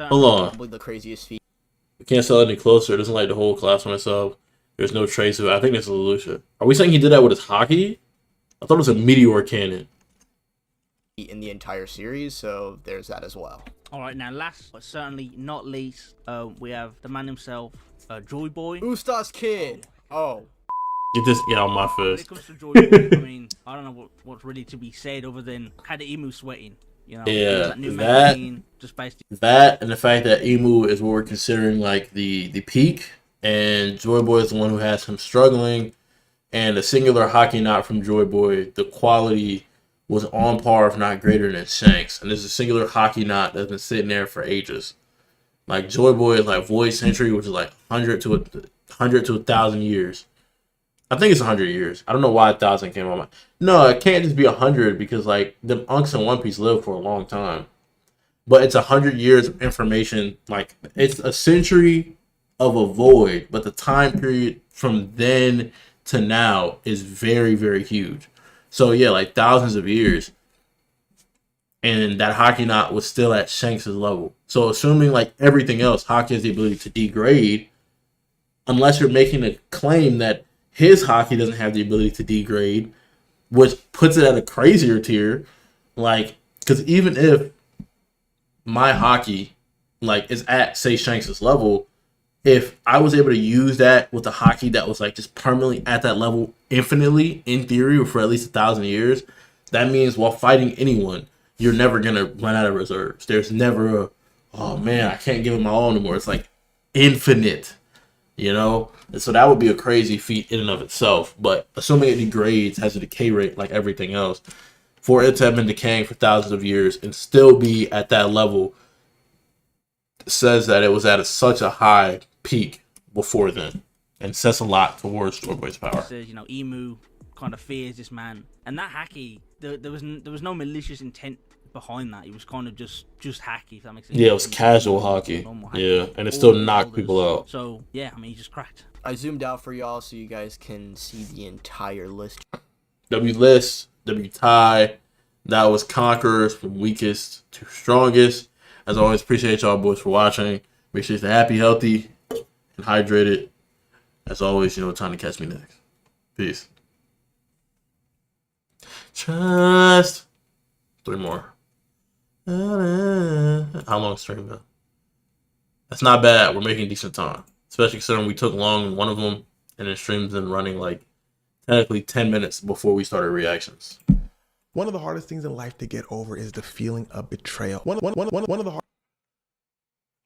[SPEAKER 1] Hold on.
[SPEAKER 7] Probably the craziest feat.
[SPEAKER 1] We can't sell any closer. It doesn't like the whole class on itself. There's no trace of it. I think it's Lucia. Are we saying he did that with his haki? I thought it was a meteor cannon.
[SPEAKER 7] In the entire series, so there's that as well.
[SPEAKER 8] Alright, now last but certainly not least, we have the man himself, Joy Boy.
[SPEAKER 7] Usta's kid! Oh.
[SPEAKER 1] Get this out of my
[SPEAKER 8] When
[SPEAKER 1] fist.
[SPEAKER 8] it comes to Joy Boy, I mean, I don't know what's really to be said other than had the Emu sweating. You know,
[SPEAKER 1] yeah,
[SPEAKER 8] new
[SPEAKER 1] that
[SPEAKER 8] magazine, just based
[SPEAKER 1] and the fact that Emu is what we're considering like the peak, and Joy Boy is the one who has him struggling, and a singular haki knot from Joy Boy, the quality was on par, if not greater than Shanks. And there's a singular haki knot that's been sitting there for ages. Like Joy Boy is like Void Century, which is like 100 to 1,000 years. I think it's 100 years. I don't know why 1,000 came on my. No, it can't just be 100 because like the Unks in One Piece live for a long time. But it's 100 years of information. Like it's a century of a void, but the time period from then to now is very, very huge. So yeah, like thousands of years. And that haki knot was still at Shanks' level. So assuming like everything else, haki has the ability to degrade, unless you're making a claim that his haki doesn't have the ability to degrade, which puts it at a crazier tier. Like, because even if my haki like is at say Shanks' level, if I was able to use that with a haki that was like just permanently at that level infinitely, in theory, or for at least 1,000 years, that means while fighting anyone, you're never gonna run out of reserves. There's never a, oh man, I can't give it my all anymore. It's like infinite, you know? And so that would be a crazy feat in and of itself. But assuming it degrades, has a decay rate like everything else, for it to have been decaying for thousands of years and still be at that level says that it was at such a high peak before then, and says a lot towards Joy Boy's power.
[SPEAKER 8] says, you know, Emu kind of fears this man, and that haki, there was no malicious intent behind that. It was kind of just hacky, if that makes sense.
[SPEAKER 1] Yeah, it was casual haki. Yeah, and it still knocked people out.
[SPEAKER 8] So yeah, I mean, he just cracked.
[SPEAKER 7] I zoomed out for y'all so you guys can see the entire list.
[SPEAKER 1] W list, W tie. That was Conquerors from weakest to strongest. As always, appreciate y'all boys for watching. Make sure you stay happy, healthy, and hydrated. As always, you know what time to catch me next. Peace. Trust. 3 more. How long stream though? That's not bad. We're making decent time. Especially considering we took long in one of them, and the stream's been running like technically 10 minutes before we started reactions.
[SPEAKER 9] One of the hardest things in life to get over is the feeling of betrayal. One of the hard.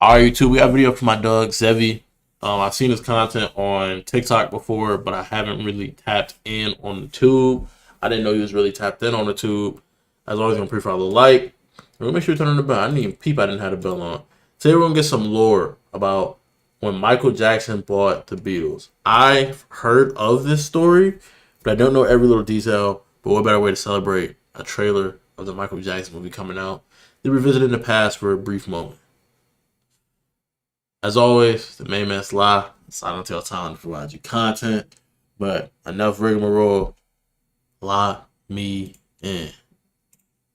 [SPEAKER 1] All right, YouTube, we got a video from my dog, Zevi. I've seen his content on TikTok before, but I haven't really tapped in on the tube. I didn't know he was really tapped in on the tube. As always, gonna pre-follow the like. We'll make sure you turn on the bell. I didn't even peep. I didn't have the bell on. Today we're gonna get some lore about when Michael Jackson bought the Beatles. I've heard of this story, but I don't know every little detail. But what better way to celebrate a trailer of the Michael Jackson movie coming out than revisiting the past for a brief moment? As always, the main man Sly, Silent Tail Time to provide you content. But enough rigmarole. Lock me in.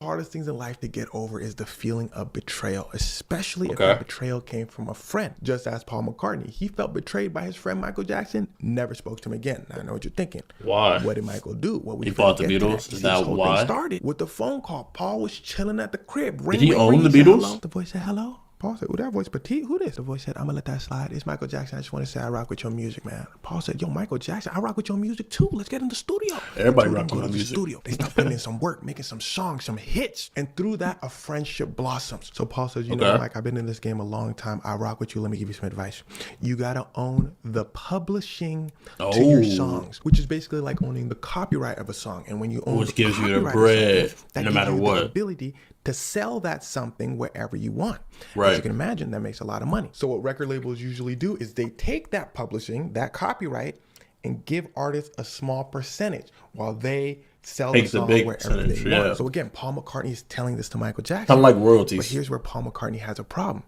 [SPEAKER 9] Hardest things in life to get over is the feeling of betrayal, especially if that betrayal came from a friend. Just as Paul McCartney, he felt betrayed by his friend Michael Jackson, never spoke to him again. Now I know what you're thinking.
[SPEAKER 1] Why?
[SPEAKER 9] What did Michael do? What would
[SPEAKER 1] he bought the Beatles? Is that why?
[SPEAKER 9] Thing started with the phone call. Paul was chilling at the crib.
[SPEAKER 1] Did he own the Beatles?
[SPEAKER 9] The voice said hello. Paul said, "Who that voice? Petite? Who this?" The voice said, "I'm gonna let that slide. It's Michael Jackson. I just want to say I rock with your music, man." Paul said, "Yo, Michael Jackson, I rock with your music too. Let's get in the studio."
[SPEAKER 1] Everybody rock with the music.
[SPEAKER 9] Studio. They start putting in some work, making some songs, some hits, and through that, a friendship blossoms. So Paul says, "You know, Mike, I've been in this game a long time. I rock with you. Let me give you some advice. You gotta own the publishing to your songs, which is basically like owning the copyright of a song. And when you own,
[SPEAKER 1] which gives you the bread, no matter what,
[SPEAKER 9] the ability to sell that something wherever you want.
[SPEAKER 1] Right.
[SPEAKER 9] As you can imagine, that makes a lot of money. So what record labels usually do is they take that publishing, that copyright, and give artists a small percentage while they sell the song wherever they want. So again, Paul McCartney is telling this to Michael Jackson.
[SPEAKER 1] Kind of like royalties.
[SPEAKER 9] But here's where Paul McCartney has a problem.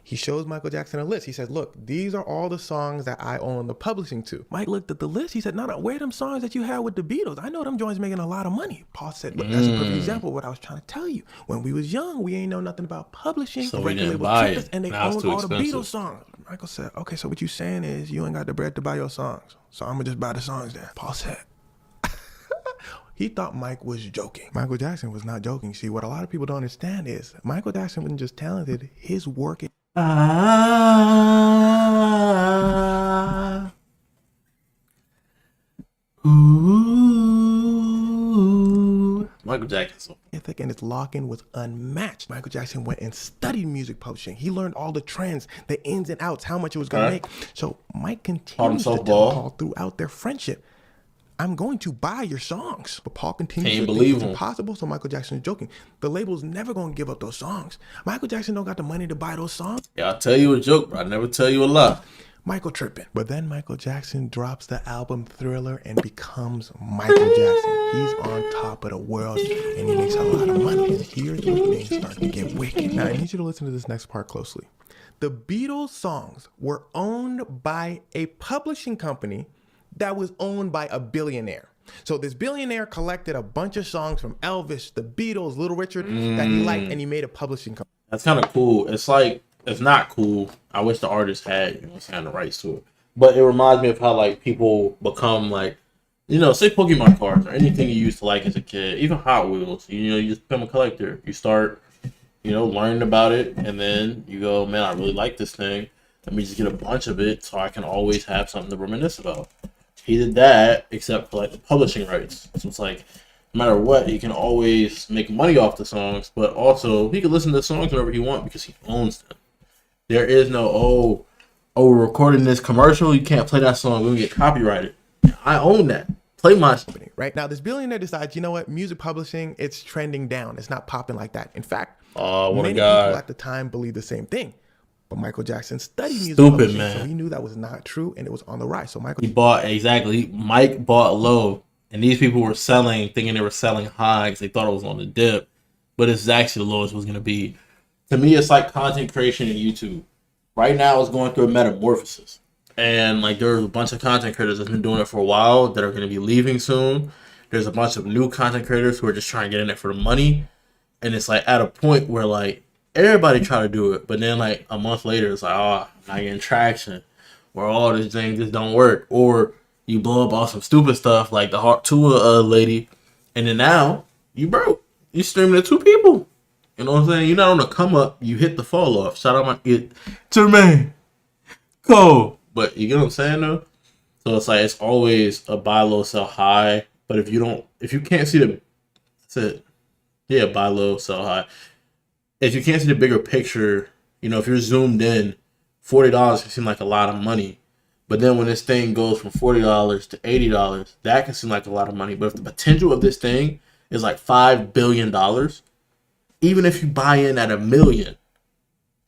[SPEAKER 9] He shows Michael Jackson a list. He says, "Look, these are all the songs that I own the publishing to." Mike looked at the list. He said, "No, where are them songs that you had with the Beatles? I know them joints making a lot of money." Paul said, "Look, that's a perfect example of what I was trying to tell you. When we was young, we ain't know nothing about publishing.
[SPEAKER 1] So we didn't buy it,
[SPEAKER 9] and they owned all the Beatles songs." Michael said, "Okay, so what you saying is you ain't got the bread to buy your songs. So I'm gonna just buy the songs then." Paul said, he thought Mike was joking. Michael Jackson was not joking. See, what a lot of people don't understand is Michael Jackson wasn't just talented. His work is
[SPEAKER 1] Michael Jackson.
[SPEAKER 9] ethic and its lock-in was unmatched. Michael Jackson went and studied music publishing. He learned all the trends, the ins and outs, how much it was going to make. So Mike continues to tell Paul throughout their friendship, "I'm going to buy your songs." But Paul continues to think it's impossible, so Michael Jackson is joking. The label's never going to give up those songs. Michael Jackson don't got the money to buy those songs.
[SPEAKER 1] Yeah, I'll tell you a joke, but I never tell you a lie.
[SPEAKER 9] Michael tripping. But then Michael Jackson drops the album Thriller and becomes Michael Jackson. He's on top of the world and he makes a lot of money. And here's where things start to get wicked. Now I need you to listen to this next part closely. The Beatles songs were owned by a publishing company that was owned by a billionaire. So this billionaire collected a bunch of songs from Elvis, the Beatles, Little Richard that he liked, and he made a publishing company.
[SPEAKER 1] That's kind of cool. It's like, it's not cool. I wish the artist had, the rights to it. But it reminds me of how like people become like, say Pokemon cards or anything you used to like as a kid, even Hot Wheels. You just become a collector. You start, learning about it, and then you go, man, I really like this thing. Let me just get a bunch of it so I can always have something to reminisce about. He did that, except for like the publishing rights. So it's like, no matter what, he can always make money off the songs, but also he can listen to the songs whenever he wants because he owns them. There is no, we're recording this commercial, you can't play that song, we're gonna get copyrighted. I own that. Play my company.
[SPEAKER 9] Right now, this billionaire decides, you know what, music publishing, it's trending down. It's not popping like that. In fact, many people at the time believed the same thing. But Michael Jackson studied music publishing, man. So he knew that was not true, and it was on the rise. So Mike
[SPEAKER 1] bought low, and these people were selling, thinking they were selling high because they thought it was on the dip, but it's actually the lowest it was gonna be. To me, it's like content creation in YouTube. Right now, it's going through a metamorphosis, and like there's a bunch of content creators that's been doing it for a while that are going to be leaving soon. There's a bunch of new content creators who are just trying to get in it for the money, and it's like at a point where like everybody try to do it, but then like a month later, it's like, I'm not getting traction, or all this thing just don't work, or you blow up on some stupid stuff like the Heart Tour lady, and then now you broke. You streaming to 2 people. You know what I'm saying? You're not on the come up, you hit the fall off. Shout out Jermaine Cole. But you get what I'm saying though? So it's like it's always a buy low, sell high. But if you can't see buy low, sell high. If you can't see the bigger picture, if you're zoomed in $40 can seem like a lot of money. But then when this thing goes from $40 to $80, that can seem like a lot of money. But if the potential of this thing is like $5 billion, even if you buy in at $1 million,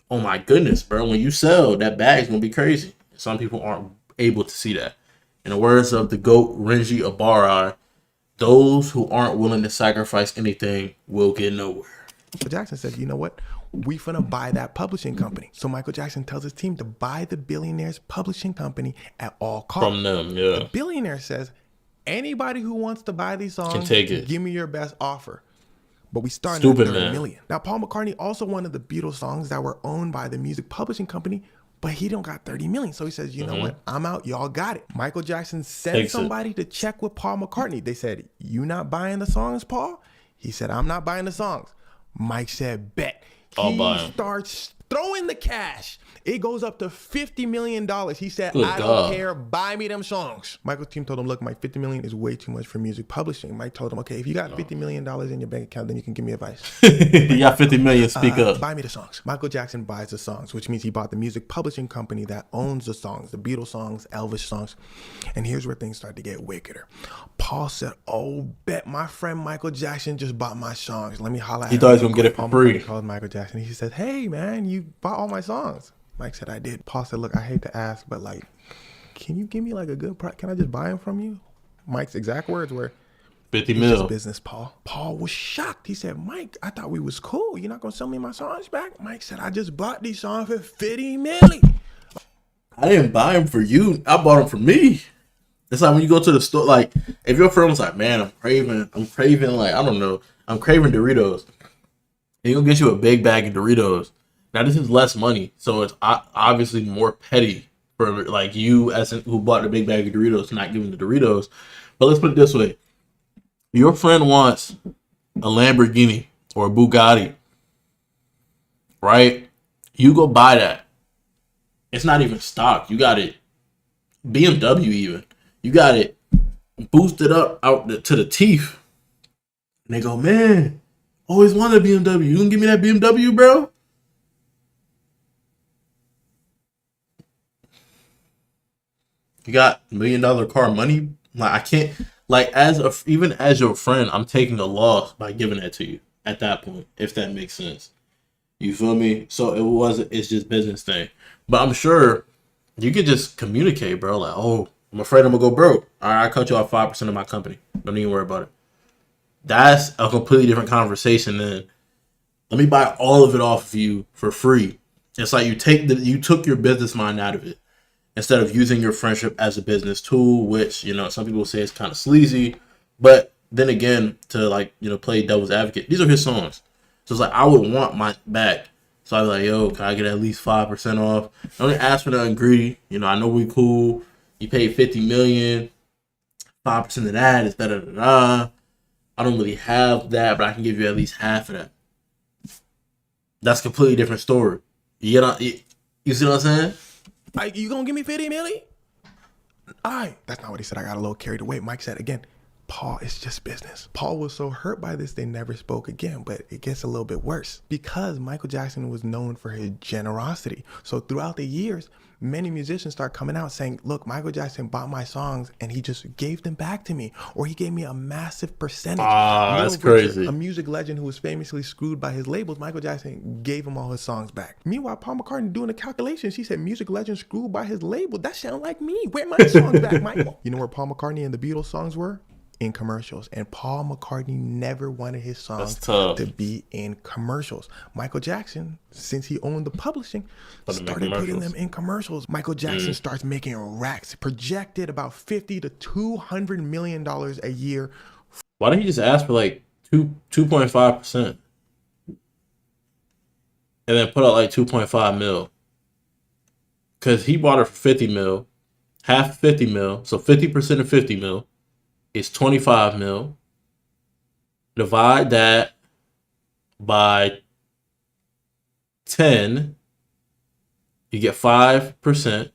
[SPEAKER 1] oh my goodness, bro, when you sell, that bag's going to be crazy. Some people aren't able to see that. In the words of the GOAT, Renji Abara, those who aren't willing to sacrifice anything will get nowhere.
[SPEAKER 9] Michael Jackson said, you know what? We finna buy that publishing company. So Michael Jackson tells his team to buy the billionaire's publishing company at all costs.
[SPEAKER 1] From them, yeah.
[SPEAKER 9] The billionaire says, anybody who wants to buy these songs,
[SPEAKER 1] can take it.
[SPEAKER 9] Give me your best offer. But we started at 30 million. Now, Paul McCartney also wanted the Beatles songs that were owned by the music publishing company, but he don't got 30 million. So he says, you know what? I'm out. Y'all got it. Michael Jackson sent somebody to check with Paul McCartney. They said, you not buying the songs, Paul? He said, I'm not buying the songs. Mike said, bet. He starts throwing the cash. It goes up to $50 million. He said, I don't care. Buy me them songs. Michael's team told him, look, Mike, $50 million is way too much for music publishing. Mike told him, okay, if you got $50 million in your bank account, then you can give me advice.
[SPEAKER 1] You got $50 million, speak up.
[SPEAKER 9] Buy me the songs. Michael Jackson buys the songs, which means he bought the music publishing company that owns the songs, the Beatles songs, Elvis songs. And here's where things start to get wickeder. Paul said, oh, bet my friend Michael Jackson just bought my songs. Let me holler at him.
[SPEAKER 1] He thought he was going to get it for free.
[SPEAKER 9] He called Michael Jackson. He said, hey, man, you bought all my songs. Mike said, I did. Paul said, look, I hate to ask, but like, can you give me like a good price? Can I just buy them from you? Mike's exact words were,
[SPEAKER 1] 50 mil.
[SPEAKER 9] Just business, Paul. Paul was shocked. He said, Mike, I thought we was cool. You're not going to sell me my songs back? Mike said, I just bought these songs for 50 million.
[SPEAKER 1] I didn't buy them for you. I bought them for me. It's like when you go to the store, like, if your friend was like, man, I'm craving, like, I don't know, I'm craving Doritos. And he'll get you a big bag of Doritos. Now, this is less money, so it's obviously more petty for, like, you as who bought the big bag of Doritos not giving the Doritos. But let's put it this way. Your friend wants a Lamborghini or a Bugatti, right? You go buy that. It's not even stock. You got it. BMW even. You got it boosted up out to the teeth. And they go, man, always wanted a BMW. You can give me that BMW, bro? You got $1 million car money? Like, I can't, like, even as your friend, I'm taking a loss by giving that to you at that point, if that makes sense. You feel me? So it's just business thing. But I'm sure you could just communicate, bro. Like, oh, I'm afraid I'm gonna go broke. All right, I cut you off 5% of my company. Don't even worry about it. That's a completely different conversation than, let me buy all of it off of you for free. It's like you took your business mind out of it, instead of using your friendship as a business tool, which, you know, some people say is kind of sleazy. But then again, to, like, you know, play devil's advocate, these are his songs. So it's like, I would want my back. So I'd be like, yo, can I get at least 5% off? I don't ask for nothing greedy. You know, I know we cool. You paid $50 million. 5% of that is da-da-da-da. I don't really have that, but I can give you at least half of that. That's a completely different story. You see what I'm saying?
[SPEAKER 9] Like, you gonna give me 50 million? All right. That's not what he said. I got a little carried away. Mike said, again, Paul, it's just business. Paul was so hurt by this, they never spoke again, but it gets a little bit worse because Michael Jackson was known for his generosity. So throughout the years, many musicians start coming out saying, look, Michael Jackson bought my songs and he just gave them back to me, or he gave me a massive percentage.
[SPEAKER 1] That's crazy.
[SPEAKER 9] A music legend who was famously screwed by his labels, Michael Jackson gave him all his songs back. Meanwhile, Paul McCartney doing the calculations, he said, music legend screwed by his label. That sound like me. Where my songs back, Michael? You know where Paul McCartney and the Beatles songs were? In commercials. And Paul McCartney never wanted his songs to be in commercials. Michael Jackson, since he owned the publishing, started putting them in commercials. Michael Jackson starts making racks, projected about $50 to $200 million a year.
[SPEAKER 1] Why didn't he just ask for like 2.5% and then put out like 2.5 mil? Because he bought it for 50 mil, half 50 mil, so 50% of 50 mil is 25 mil. Divide that by 10. You get 5%.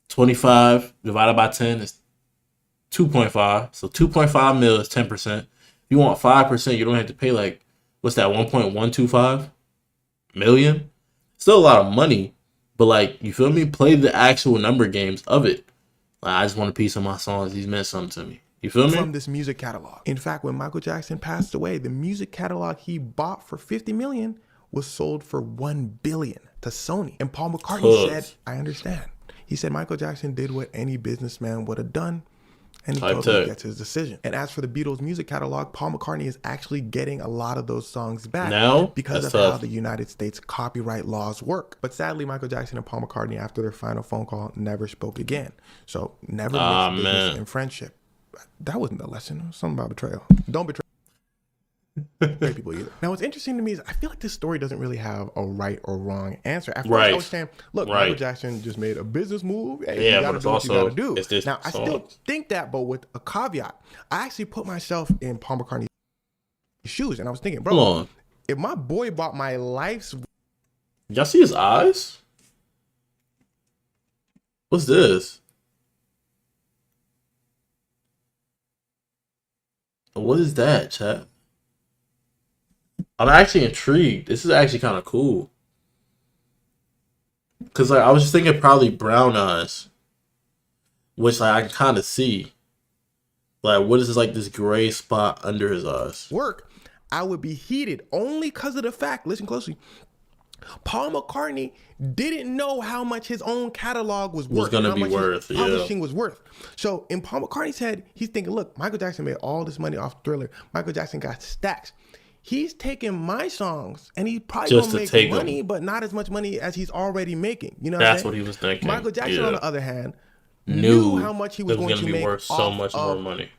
[SPEAKER 1] 25 divided by 10 is 2.5. So 2.5 mil is 10%. If you want 5%, you don't have to pay like, what's that, 1.125 million? Still a lot of money, But like, you feel me? Play the actual number games of it. Like, I just want a piece of my songs. These meant something to me. You feel me?
[SPEAKER 9] From this music catalog. In fact, when Michael Jackson passed away, the music catalog he bought for $50 million was sold for $1 billion to Sony. And Paul McCartney said, I understand. He said Michael Jackson did what any businessman would have done, and he totally gets his decision. And as for the Beatles music catalog, Paul McCartney is actually getting a lot of those songs back now because of how the United States copyright laws work. But sadly, Michael Jackson and Paul McCartney, after their final phone call, never spoke again. So never mixed business and friendship. That wasn't the lesson. It was something about betrayal. Don't betray people either. Now, what's interesting to me is I feel like this story doesn't really have a right or wrong answer. At first, I was saying, look, Michael Jackson just made a business move. Hey, you gotta do what you gotta do. Now, I still think that, but with a caveat. I actually put myself in Paul McCartney's shoes, and I was thinking, bro, if my boy bought my life's...
[SPEAKER 1] Y'all see his eyes? What's this? What is that, chat? I'm actually intrigued. This is actually kind of cool. Cause like I was just thinking probably brown eyes, which like I can kind of see. Like what is this, like this gray spot under his eyes?
[SPEAKER 9] Work, I would be heated only because of the fact. Listen closely. Paul McCartney didn't know how much his own catalog was worth.
[SPEAKER 1] Gonna be worth.
[SPEAKER 9] Publishing was worth. So in Paul McCartney's head, he's thinking, look, Michael Jackson made all this money off Thriller. Michael Jackson got stacks. He's taking my songs and he's probably just gonna make money, but not as much money as he's already making. You know,
[SPEAKER 1] that's what he was thinking.
[SPEAKER 9] Michael Jackson, on the other hand, knew how much he was going to
[SPEAKER 1] be
[SPEAKER 9] make
[SPEAKER 1] worth so much more money.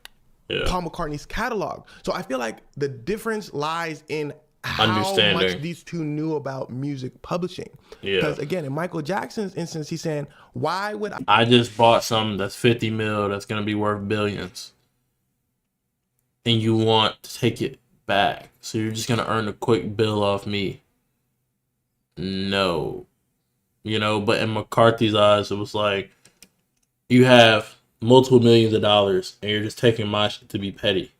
[SPEAKER 9] Paul McCartney's catalog. So I feel like the difference lies in how much these two knew about music publishing. Because again, in Michael Jackson's instance, he's saying, why would
[SPEAKER 1] I just bought something that's 50 mil that's going to be worth billions, and you want to take it back, so you're just going to earn a quick bill off me? No. You know, but in McCarthy's eyes, it was like, you have multiple millions of dollars and you're just taking my shit to be petty,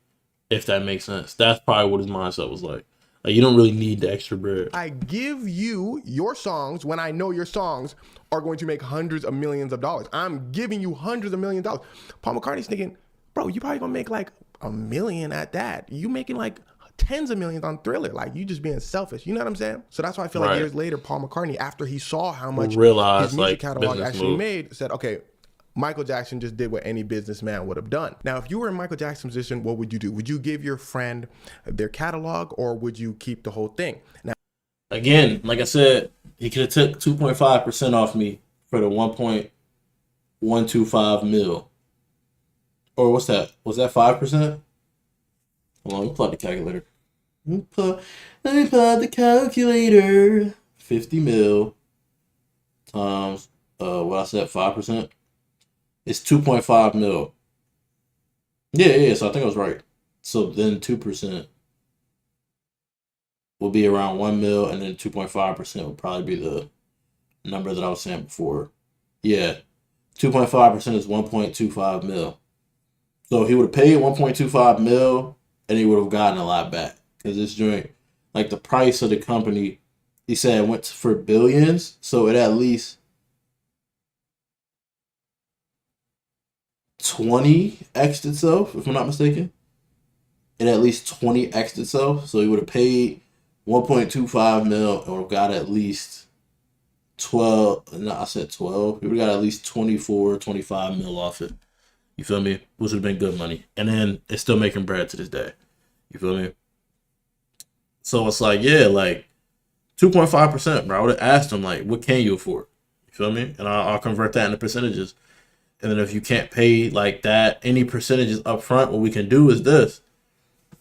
[SPEAKER 1] if that makes sense. That's probably what his mindset was like. Like, you don't really need the extra bread.
[SPEAKER 9] I give you your songs when I know your songs are going to make hundreds of millions of dollars. I'm giving you hundreds of millions of dollars. Paul McCartney's thinking, bro, you probably gonna make like $1 million at that. You making like tens of millions on Thriller. Like, you just being selfish. You know what I'm saying? So that's why I feel like years later, Paul McCartney, after he saw how much his music catalog actually made, said, okay, Michael Jackson just did what any businessman would have done. Now, if you were in Michael Jackson's position, what would you do? Would you give your friend their catalog, or would you keep the whole thing? Now,
[SPEAKER 1] again, like I said, he could have took 2.5% off me for the 1.125 mil. Or what's that? Was that 5%? Hold on, let me plug the calculator. Let me plug the calculator. 50 mil times what I said, 5%. It's 2.5 mil. Yeah, so I think I was right. So then 2% will be around 1 mil, and then 2.5% will probably be the number that I was saying before. Yeah, 2.5% is 1.25 mil. So he would have paid 1.25 mil, and he would have gotten a lot back. Because this joint, like the price of the company, he said it went for billions, so it at least 20x'd itself, if I'm not mistaken. It at least 20x'd itself. So he would have paid 1.25 mil and would have got at least 12. No, I said 12. He would have got at least 24, 25 mil off it. You feel me? Which would have been good money. And then it's still making bread to this day. You feel me? So it's like, yeah, like 2.5%, bro. I would have asked him, like, what can you afford? You feel me? And I'll convert that into percentages. And then if you can't pay like that, any percentages up front, what we can do is this.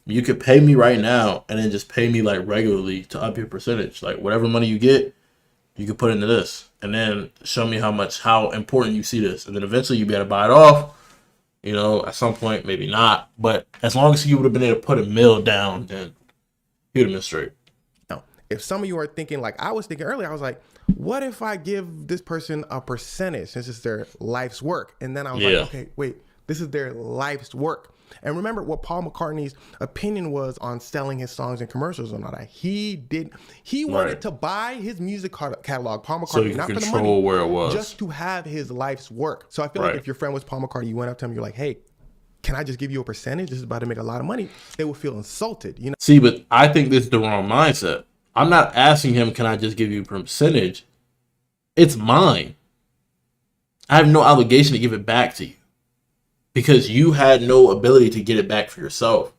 [SPEAKER 1] You could pay me right now and then just pay me like regularly to up your percentage. Like whatever money you get, you can put into this. And then show me how important you see this. And then eventually you'll be able to buy it off. You know, at some point, maybe not. But as long as you would have been able to put $1 million down, then he would have been straight.
[SPEAKER 9] Now, if some of you are thinking like I was thinking earlier, I was like, what if I give this person a percentage since it's their life's work? And then I was like, okay, wait, this is their life's work. And remember what Paul McCartney's opinion was on selling his songs in commercials and all that. He wanted to buy his music catalog, Paul McCartney, not for the money,
[SPEAKER 1] where it was,
[SPEAKER 9] just to have his life's work. So I feel like if your friend was Paul McCartney, you went up to him, you're like, hey, can I just give you a percentage? This is about to make a lot of money. They will feel insulted, you know?
[SPEAKER 1] See, but I think this is the wrong mindset. I'm not asking him, can I just give you a percentage? It's mine. I have no obligation to give it back to you because you had no ability to get it back for yourself.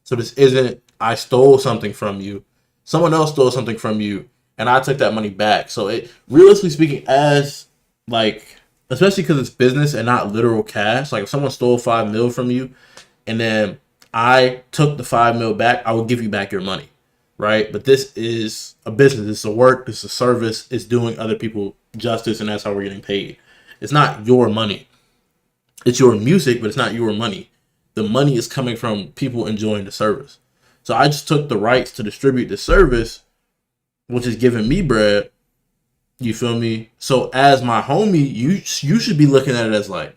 [SPEAKER 1] So this isn't, I stole something from you. Someone else stole something from you and I took that money back. So it, realistically speaking, as like, especially because it's business and not literal cash. Like if someone stole $5 million from you and then I took the $5 million back, I will give you back your money, right? But this is a business. It's a work. It's a service. It's doing other people justice, and that's how we're getting paid. It's not your money. It's your music, but it's not your money. The money is coming from people enjoying the service. So I just took the rights to distribute the service, which is giving me bread. You feel me? So as my homie, you should be looking at it as like,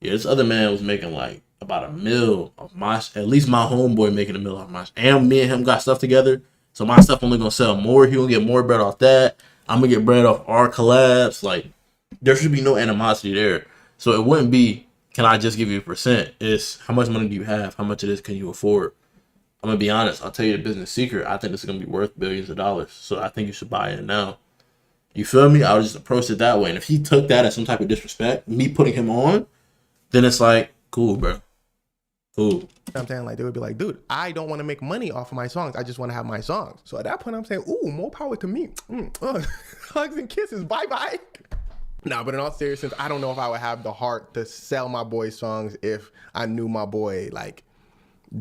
[SPEAKER 1] yeah, this other man was making like about $1 million of my, at least my homeboy making $1 million off my, and me and him got stuff together. So my stuff only gonna sell more. He gonna get more bread off that. I'm gonna get bread off our collabs. Like there should be no animosity there. So it wouldn't be, can I just give you a percent? It's how much money do you have? How much of this can you afford? I'm gonna be honest. I'll tell you the business secret. I think this is gonna be worth billions of dollars. So I think you should buy it now. You feel me? I would just approach it that way. And if he took that as some type of disrespect, me putting him on, then it's like, cool, bro. Cool.
[SPEAKER 9] You know what I'm saying? Like they would be like, dude, I don't want to make money off of my songs. I just want to have my songs. So at that point, I'm saying, ooh, more power to me. Hugs and kisses. Bye-bye. Nah, but in all seriousness, I don't know if I would have the heart to sell my boy's songs if I knew my boy, like,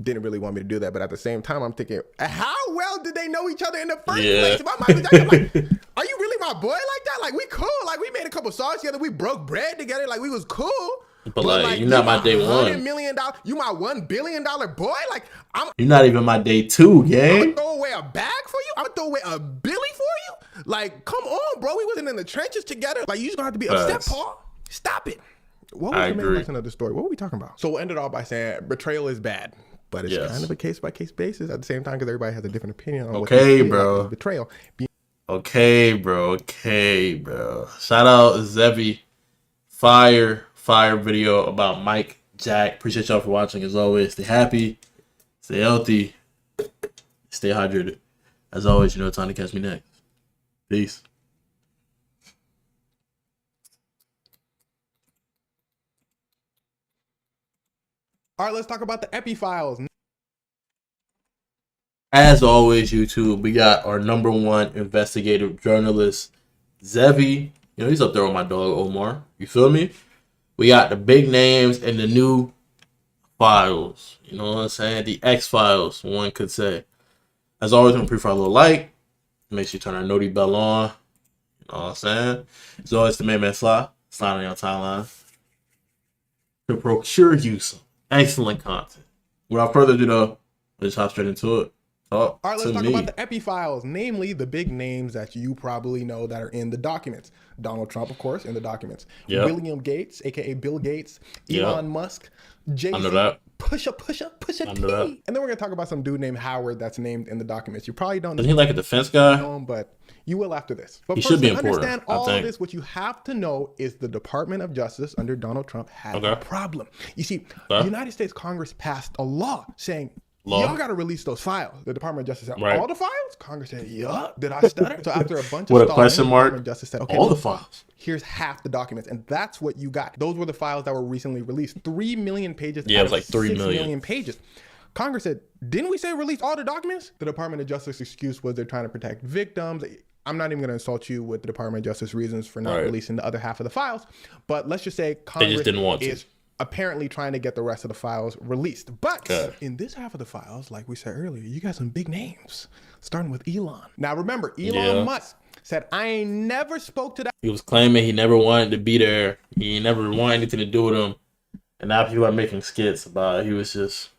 [SPEAKER 9] didn't really want me to do that. But at the same time, I'm thinking, how well did they know each other in the first place? If I'm like, are you really my boy like that? Like, we cool. Like, we made a couple songs together. We broke bread together. Like, we was cool.
[SPEAKER 1] But like, you're not my day one.
[SPEAKER 9] $100 million. You my $1 billion boy. Like,
[SPEAKER 1] you're not even my day two, gang.
[SPEAKER 9] I'm gonna throw away a bag for you. I'm gonna throw away a Billy for you. Like, come on, bro. We wasn't in the trenches together. Like, you just gonna have to be upset, Paul. Stop it. What was the main lesson of the story? What were we talking about? So we'll end it all by saying betrayal is bad, but it's kind of a case by case basis at the same time because everybody has a different opinion on what
[SPEAKER 1] bro.
[SPEAKER 9] Betrayal.
[SPEAKER 1] Okay, bro. Shout out Zevi. Fire video about Mike Jack. Appreciate y'all for watching as always. Stay happy, stay healthy, stay hydrated. As always, you know it's time to catch me next. Peace.
[SPEAKER 9] All right, let's talk about the Epi files.
[SPEAKER 1] As always, YouTube, we got our #1 investigative journalist, Zevi. You know, he's up there with my dog, Omar. You feel me? We got the big names and the new files. You know what I'm saying? The X-Files, one could say. As always, I'm a little like. Make sure you turn our noti bell on. You know what I'm saying? As always, the main man Slide on your timeline to procure you some excellent content. Without further ado, though, let's hop straight into it.
[SPEAKER 9] All right, let's talk about the Epi files, namely the big names that you probably know that are in the documents. Donald Trump, of course, in the documents. Yep. William Gates, aka Bill Gates, Elon Musk, Jay-Z, Pusha T. And then we're gonna talk about some dude named Howard that's named in the documents. You probably don't know.
[SPEAKER 1] Isn't he like a defense guy?
[SPEAKER 9] But you will after this. But
[SPEAKER 1] he
[SPEAKER 9] first,
[SPEAKER 1] should be
[SPEAKER 9] to
[SPEAKER 1] important,
[SPEAKER 9] understand all of this, what you have to know is the Department of Justice under Donald Trump had a problem. You see, the United States Congress passed a law saying, y'all got to release those files. The Department of Justice said, all the files? Congress said, yup. Did I stutter? So after a bunch of
[SPEAKER 1] what a question mark.
[SPEAKER 9] The Department of Justice said, okay,
[SPEAKER 1] all the files.
[SPEAKER 9] Here's half the documents. And that's what you got. Those were the files that were recently released. 3 million pages.
[SPEAKER 1] Yeah, it was like 3
[SPEAKER 9] million pages. Congress said, didn't we say release all the documents? The Department of Justice excuse was they're trying to protect victims. I'm not even going to insult you with the Department of Justice reasons for not releasing the other half of the files. But let's just say Congress
[SPEAKER 1] they just didn't want to.
[SPEAKER 9] Apparently trying to get the rest of the files released. But in this half of the files, like we said earlier, you got some big names, starting with Elon. Now remember, Elon Musk said, I ain't never spoke to that.
[SPEAKER 1] He was claiming he never wanted to be there. He never wanted anything to do with him. And now people are making skits about it. He was just,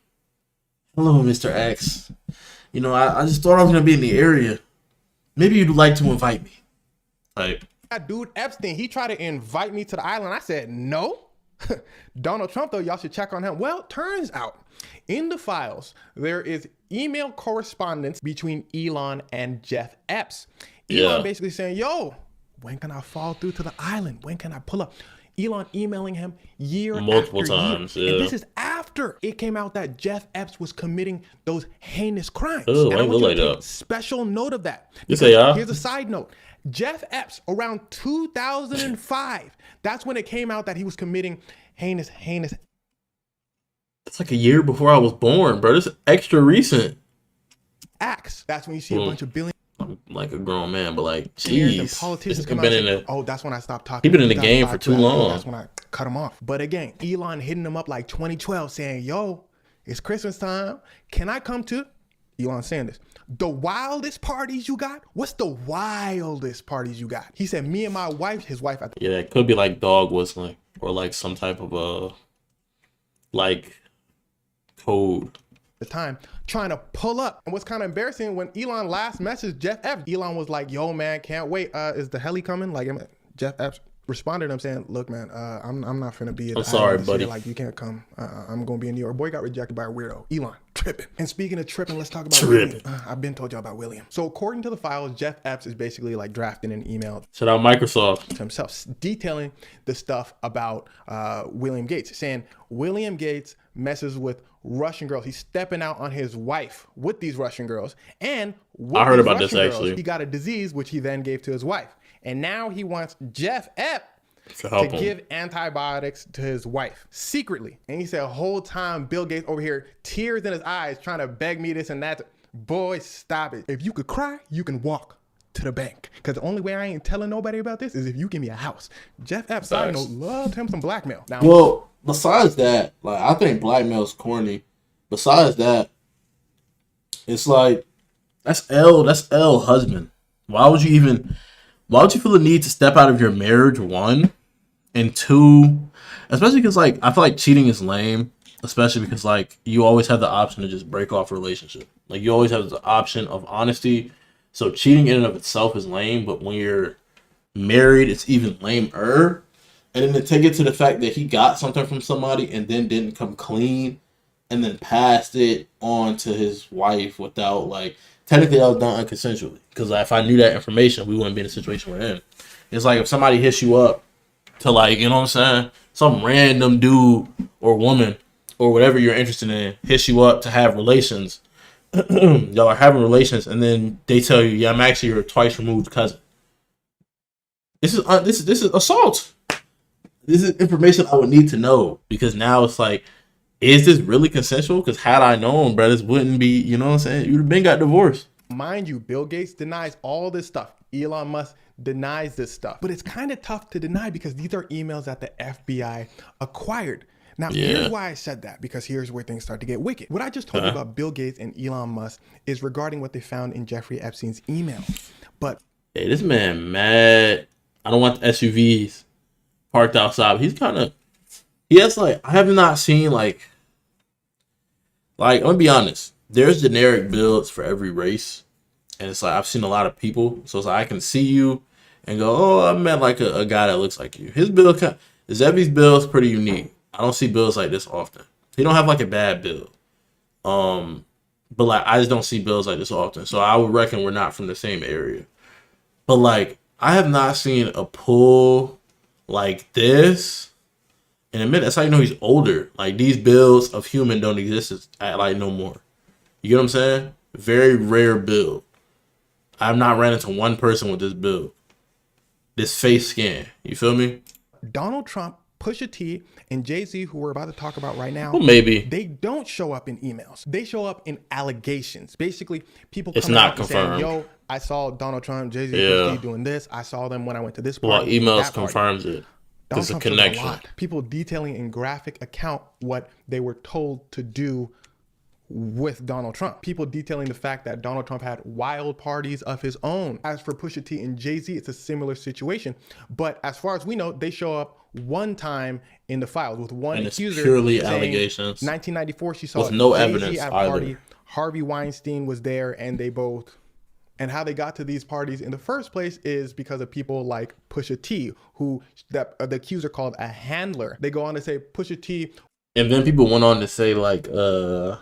[SPEAKER 1] hello, Mr. X. You know, I just thought I was going to be in the area. Maybe you'd like to invite me. Like,
[SPEAKER 9] that dude Epstein, he tried to invite me to the island. I said, no. Donald Trump, though, y'all should check on him. Well, turns out In the files, there is email correspondence between Elon and Jeff Epps. Elon basically saying, yo, when can I fall through to the island? When can I pull up? Elon emailing him
[SPEAKER 1] multiple times.
[SPEAKER 9] And this is after it came out that Jeff Epps was committing those heinous crimes.
[SPEAKER 1] Oh,
[SPEAKER 9] and I want you to take
[SPEAKER 1] up.
[SPEAKER 9] special note of that.
[SPEAKER 1] You say,
[SPEAKER 9] here's a side note. Jeff Epps, around 2005, that's when it came out that he was committing heinous.
[SPEAKER 1] It's like a year before I was born, bro. This is extra recent.
[SPEAKER 9] Acts. That's when you see a bunch of billion.
[SPEAKER 1] I'm like a grown man, but like, jeez,
[SPEAKER 9] politicians come out and say, oh, that's when I stopped talking.
[SPEAKER 1] He's been in the game for too long.
[SPEAKER 9] That's when I cut him off. But again, Elon hitting him up like 2012 saying, yo, it's Christmas time. Can I come to, Elon saying this, the wildest parties you got? What's the wildest parties you got? He said, me and my wife, his wife.
[SPEAKER 1] Yeah, it could be like dog whistling or like some type of like code.
[SPEAKER 9] The time trying to pull up. And what's kind of embarrassing, when Elon last messaged Jeff Epps, Elon was like, yo man, can't wait, is the heli coming? Like, Jeff Epps responded to him saying, look man, I'm not finna be at
[SPEAKER 1] I'm sorry buddy,
[SPEAKER 9] like you can't come. I'm gonna be in New York. Boy got rejected by a weirdo. Elon tripping. And speaking of tripping, let's talk about William. I've been told y'all about William. So according to the files, Jeff Epps is basically like drafting an email,
[SPEAKER 1] shout out Microsoft,
[SPEAKER 9] to himself, detailing the stuff about William Gates, saying William Gates messes with Russian girls. He's stepping out on his wife with these Russian girls. And
[SPEAKER 1] I heard about this actually.
[SPEAKER 9] He got a disease, which he then gave to his wife. And now he wants Jeff Epps
[SPEAKER 1] to
[SPEAKER 9] give antibiotics to his wife secretly. And he said, the whole time Bill Gates over here, tears in his eyes, trying to beg me this and that. Boy, stop it. If you could cry, you can walk to the bank. Because the only way I ain't telling nobody about this is if you give me a house. Jeff Epps, I know, loved him some blackmail. Now,
[SPEAKER 1] well, besides that, like, I think blackmail's corny. Besides that, it's like, that's L husband. Why would you feel the need to step out of your marriage, one? And two, especially because, like, I feel like cheating is lame, especially because, like, you always have the option to just break off a relationship. Like, you always have the option of honesty. So cheating in and of itself is lame, but when you're married, it's even lamer. And then to take it to the fact that he got something from somebody and then didn't come clean and then passed it on to his wife without, like, technically that was done unconsensually. Because if I knew that information, we wouldn't be in the situation we're in. It's like if somebody hits you up to, like, you know what I'm saying, some random dude or woman or whatever you're interested in hits you up to have relations. Y'all are having relations, and then they tell you, yeah, I'm actually your twice removed cousin. This is assault. This is information I would need to know, because now it's like, is this really consensual? Because had I known, bro, this wouldn't be, you know what I'm saying? You'd have been got divorced.
[SPEAKER 9] Mind you, Bill Gates denies all this stuff. Elon Musk denies this stuff. But it's kind of tough to deny because these are emails that the FBI acquired. Now, here's why I said that, because here's where things start to get wicked. What I just told you about Bill Gates and Elon Musk is regarding what they found in Jeffrey Epstein's email. But
[SPEAKER 1] hey, this man mad. I don't want the SUVs parked outside. He has, like, I have not seen, like, I'm gonna be honest. There's generic builds for every race. And it's like, I've seen a lot of people. So it's like, I can see you and go, oh, I met like a guy that looks like you. His build, Zevy's build is pretty unique. I don't see builds like this often. He don't have like a bad build. But like, I just don't see builds like this often. So I would reckon we're not from the same area. But like, I have not seen a pull like this in a minute. That's how you know he's older. Like, these builds of human don't exist at like no more. You get what I'm saying? Very rare build. I've not ran into one person with this build. This face scan. You feel me?
[SPEAKER 9] Donald Trump, Pusha T, and Jay-Z, who we're about to talk about right now,
[SPEAKER 1] well, maybe
[SPEAKER 9] they don't show up in emails. They show up in allegations. Basically, people
[SPEAKER 1] it's
[SPEAKER 9] coming
[SPEAKER 1] not
[SPEAKER 9] out
[SPEAKER 1] confirmed.
[SPEAKER 9] Saying, yo, I saw Donald Trump, Jay-Z, Pusha T doing this. I saw them when I went to this party.
[SPEAKER 1] Well, emails confirms it. There's a connection.
[SPEAKER 9] People detailing in graphic account what they were told to do with Donald Trump. People detailing the fact that Donald Trump had wild parties of his own. As for Pusha T and Jay-Z, it's a similar situation. But as far as we know, they show up one time in the files with one
[SPEAKER 1] and
[SPEAKER 9] accuser.
[SPEAKER 1] It's purely allegations.
[SPEAKER 9] 1994, she saw
[SPEAKER 1] with no
[SPEAKER 9] Jay-Z
[SPEAKER 1] evidence
[SPEAKER 9] at a
[SPEAKER 1] either.
[SPEAKER 9] party. Harvey Weinstein was there, and they both. And how they got to these parties in the first place is because of people like Pusha T, who the accuser called a handler. They go on to say Pusha T
[SPEAKER 1] And then people went on to say like there's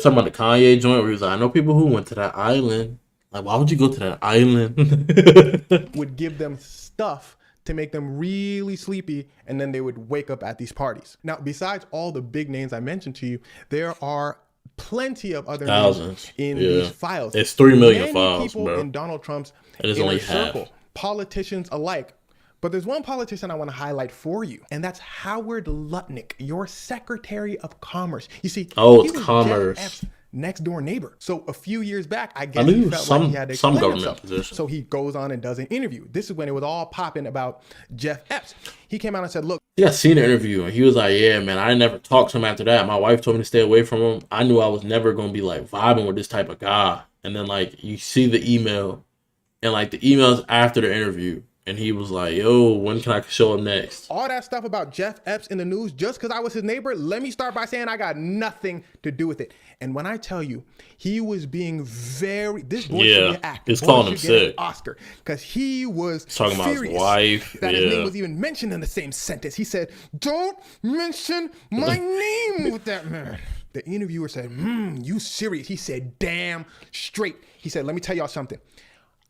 [SPEAKER 1] something about the Kanye joint where he was like, I know people who went to that island. Like, why would you go to that island?
[SPEAKER 9] Would give them stuff to make them really sleepy, and then they would wake up at these parties. Now, besides all the big names I mentioned to you, there are plenty of other names in these files.
[SPEAKER 1] It's 3 million
[SPEAKER 9] Many
[SPEAKER 1] files,
[SPEAKER 9] people
[SPEAKER 1] bro.
[SPEAKER 9] in Donald Trump's
[SPEAKER 1] It is
[SPEAKER 9] inner
[SPEAKER 1] only
[SPEAKER 9] circle,
[SPEAKER 1] half.
[SPEAKER 9] politicians alike. But there's one politician I want to highlight for you, and that's Howard Lutnick, your Secretary of Commerce. You see,
[SPEAKER 1] it's
[SPEAKER 9] he was
[SPEAKER 1] Commerce.
[SPEAKER 9] Jeff Epps' next door neighbor. So a few years back, I guess he felt like he had to explain himself.
[SPEAKER 1] Position.
[SPEAKER 9] So he goes on and does an interview. This is when it was all popping about Jeff Epps. He came out and said, look.
[SPEAKER 1] Yeah, I seen the interview, and he was like, yeah, man, I never talked to him after that. My wife told me to stay away from him. I knew I was never going to be, like, vibing with this type of guy. And then, like, you see the email, and, like, the emails after the interview. And he was like, yo, when can I show him next?
[SPEAKER 9] All that stuff about Jeff Epps in the news, just because I was his neighbor, let me start by saying I got nothing to do with it. And when I tell you, he was being this boy should be an actor.
[SPEAKER 1] He's calling him sick.
[SPEAKER 9] Oscar, because he was
[SPEAKER 1] talking about his wife.
[SPEAKER 9] That his name was even mentioned in the same sentence. He said, don't mention my name with that man. The interviewer said, you serious? He said, damn straight. He said, let me tell y'all something.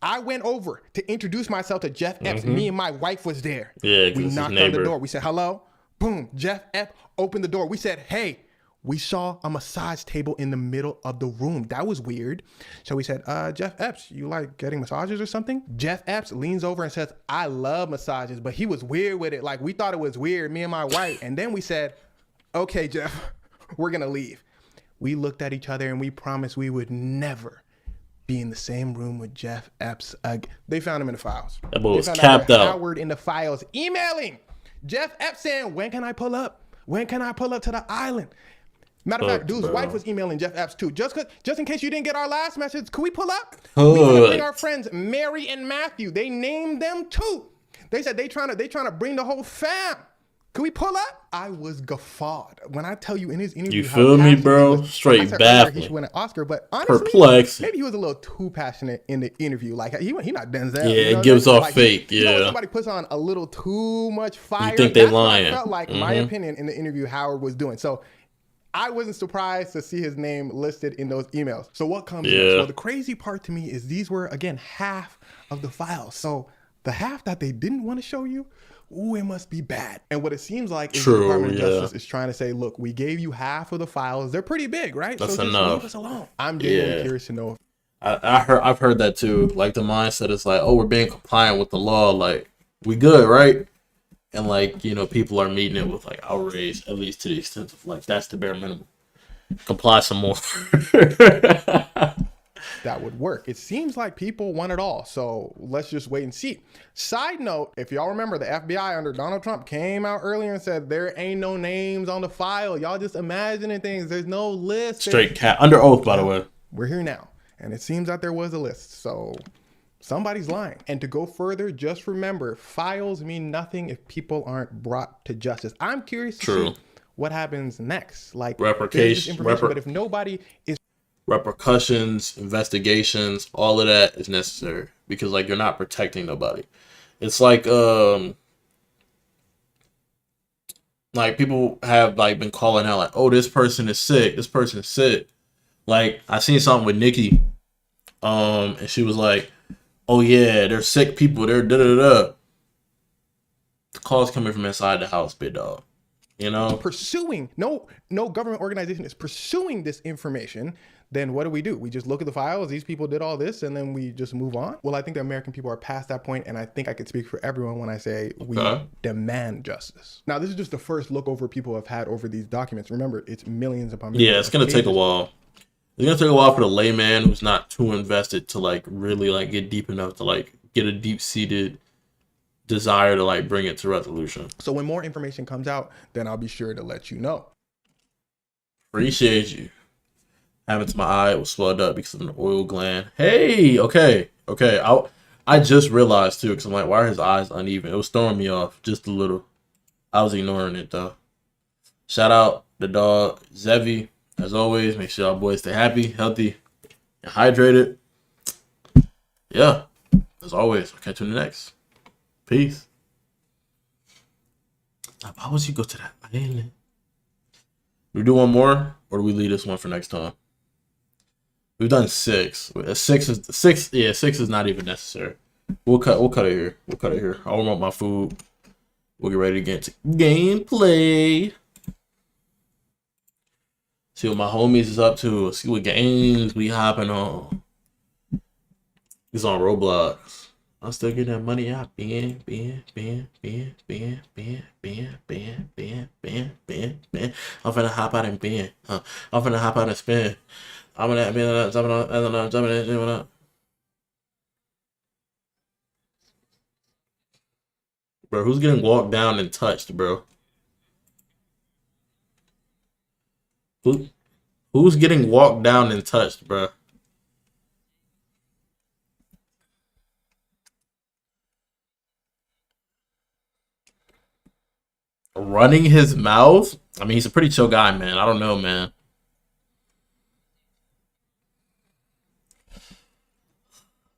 [SPEAKER 9] I went over to introduce myself to Jeff Epps. Me and my wife was there.
[SPEAKER 1] Yeah,
[SPEAKER 9] we knocked on the door. We said, hello. Boom. Jeff Epps opened the door. We said, hey, we saw a massage table in the middle of the room. That was weird. So we said, Jeff Epps, you like getting massages or something? Jeff Epps leans over and says, I love massages, but he was weird with it. Like, we thought it was weird, me and my wife. And then we said, okay, Jeff, we're going to leave. We looked at each other and we promised we would never be in the same room with Jeff Epps again. They found him in the files.
[SPEAKER 1] That boy was capped out.
[SPEAKER 9] Howard in the files emailing Jeff Epps saying, when can I pull up? When can I pull up to the island? Matter of fact, dude's wife was emailing Jeff Epps too. Just in case you didn't get our last message, could we pull up? We want to bring our friends Mary and Matthew. They named them too. They said they trying to bring the whole fam. Could we pull up? I was guffawed. When I tell you in his interview,
[SPEAKER 1] you feel me, bro? Straight baffling.
[SPEAKER 9] He should win an Oscar, but honestly,
[SPEAKER 1] perplexing.
[SPEAKER 9] Maybe he was a little too passionate in the interview. Like he not Denzel.
[SPEAKER 1] Yeah, it gives off fake.
[SPEAKER 9] You know, somebody puts on a little too much fire.
[SPEAKER 1] You think they lying?
[SPEAKER 9] What I felt like my opinion in the interview Howard was doing. So I wasn't surprised to see his name listed in those emails. So what comes next? Well, the crazy part to me is these were again half of the files. So the half that they didn't want to show you. Ooh, it must be bad. And what it seems like is the Department of Justice is trying to say, look, we gave you half of the files. They're pretty big, right?
[SPEAKER 1] That's
[SPEAKER 9] so just
[SPEAKER 1] enough.
[SPEAKER 9] leave us alone. I'm genuinely curious to know.
[SPEAKER 1] I've heard that too. Like the mindset is like, oh, we're being compliant with the law. Like we good, right? And like, you know, people are meeting it with like outrage, at least to the extent of like, that's the bare minimum. Comply some more.
[SPEAKER 9] That would work. It seems like people want it all. So let's just wait and see. Side note, if y'all remember, the FBI under Donald Trump came out earlier and said there ain't no names on the file. Y'all just imagining things. There's no list.
[SPEAKER 1] Straight cat under oath, by the way.
[SPEAKER 9] We're here now. And it seems that there was a list. So somebody's lying. And to go further, just remember, files mean nothing if people aren't brought to justice. I'm curious to see what happens next. Like
[SPEAKER 1] replication,
[SPEAKER 9] but if nobody is
[SPEAKER 1] repercussions, investigations, all of that is necessary because like you're not protecting nobody. It's like people have like been calling out like, oh, this person is sick, this person is sick. Like I seen something with Nikki, and she was like, oh yeah, they're sick people, they're da-da-da. The calls coming from inside the house, big dog. You know,
[SPEAKER 9] pursuing no government organization is pursuing this information. Then what do? We just look at the files. These people did all this, and then we just move on. Well, I think the American people are past that point, and I think I could speak for everyone when I say we demand justice. Now, this is just the first look over people have had over these documents. Remember, it's millions upon millions.
[SPEAKER 1] Yeah, it's gonna take a while. It's gonna take a while for the layman who's not too invested to like really like get deep enough to like get a deep-seated desire to like bring it to resolution.
[SPEAKER 9] So when more information comes out, then I'll be sure to let you know.
[SPEAKER 1] Appreciate you. Happened to my eye, it was swelled up because of an oil gland. Hey, okay. I just realized too, because I'm like, why are his eyes uneven? It was throwing me off just a little. I was ignoring it though. Shout out the dog Zevi. As always, make sure y'all boys stay happy, healthy, and hydrated. Yeah, as always, I'll catch you in the next. Peace. Why would you go to that island? We do one more, or do we leave this one for next time? We've done 6. 6 is not even necessary. We'll cut it here. I warm up my food. We'll get ready to get to gameplay. See what my homies is up to. See what games we hopping on. He's on Roblox. I'm still getting that money out. Bam. I'm finna hop out and bam. I'm finna hop out and spin. I'm gonna jumping up. Bro, who's getting walked down and touched, bro? Who's getting walked down and touched, bro? Running his mouth? I mean, he's a pretty chill guy, man. I don't know, man.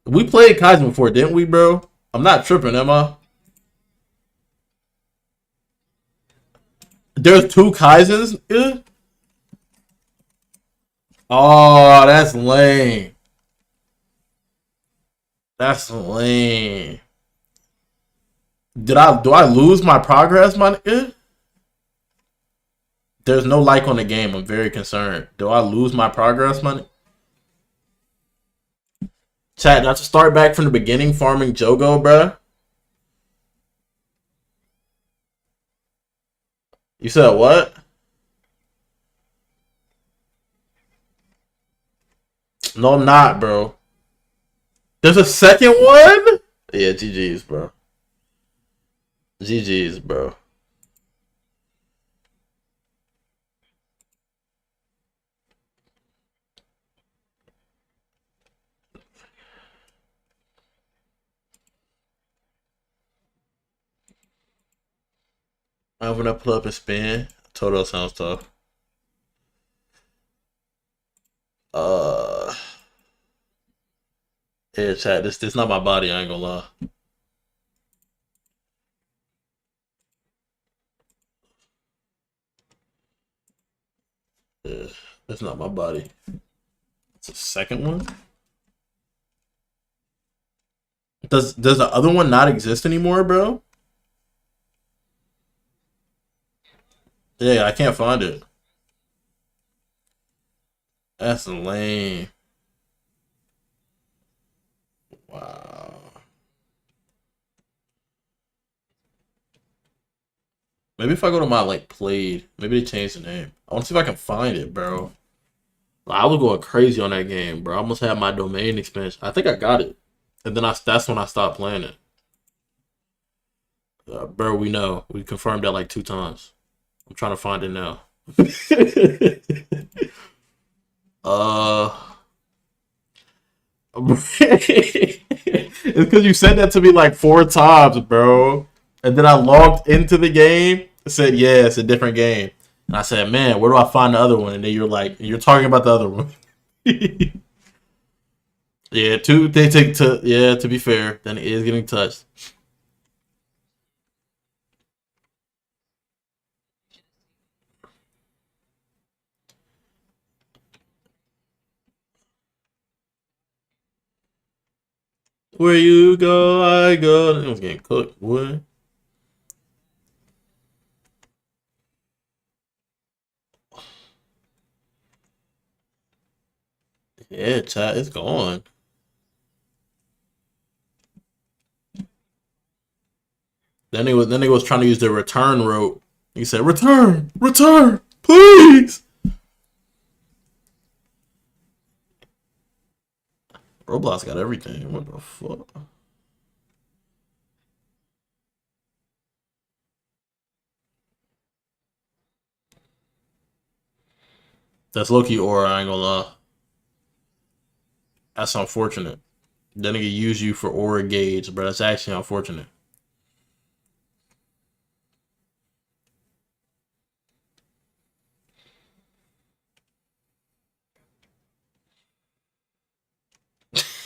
[SPEAKER 1] We played Kaizen before, didn't we, bro? I'm not tripping, am I? There's 2 Kaizens? Yeah. Oh, that's lame. That's lame. Do I lose my progress, my nigga? There's no like on the game. I'm very concerned. Do I lose my progress, my nigga? Chat, do I have to start back from the beginning farming Jogo, bruh? You said what? No, I'm not, bro. There's a second one? Yeah, GG's, bro. GG's, bro. I'm gonna pull up and spin. Total sounds tough. Yeah, chat. This not my body. I ain't gonna lie. Yeah, that's not my body. It's a second one. Does the other one not exist anymore, bro? Yeah, I can't find it. That's lame. Wow. Maybe if I go to my like played, maybe they changed the name. I want to see if I can find it, bro. I was going crazy on that game, bro. I almost had my domain expansion. I think I got it, and then that's when I stopped playing it. Bro, we know. We confirmed that like 2 times. I'm trying to find it now. It's because you said that to me like 4 times, bro. And then I logged into the game. It said, yeah, it's a different game. And I said, man, where do I find the other one? And then you're like, you're talking about the other one. Yeah, they take to, yeah, to be fair, then it is getting touched. Where you go, I go. It was getting cooked, boy. Yeah, chat, it's gone. Then they was trying to use the return rope. He said, return, please. Roblox got everything. What the fuck? That's Loki aura, I ain't gonna lie. That's unfortunate. Then they can use you for aura gauge, but that's actually unfortunate.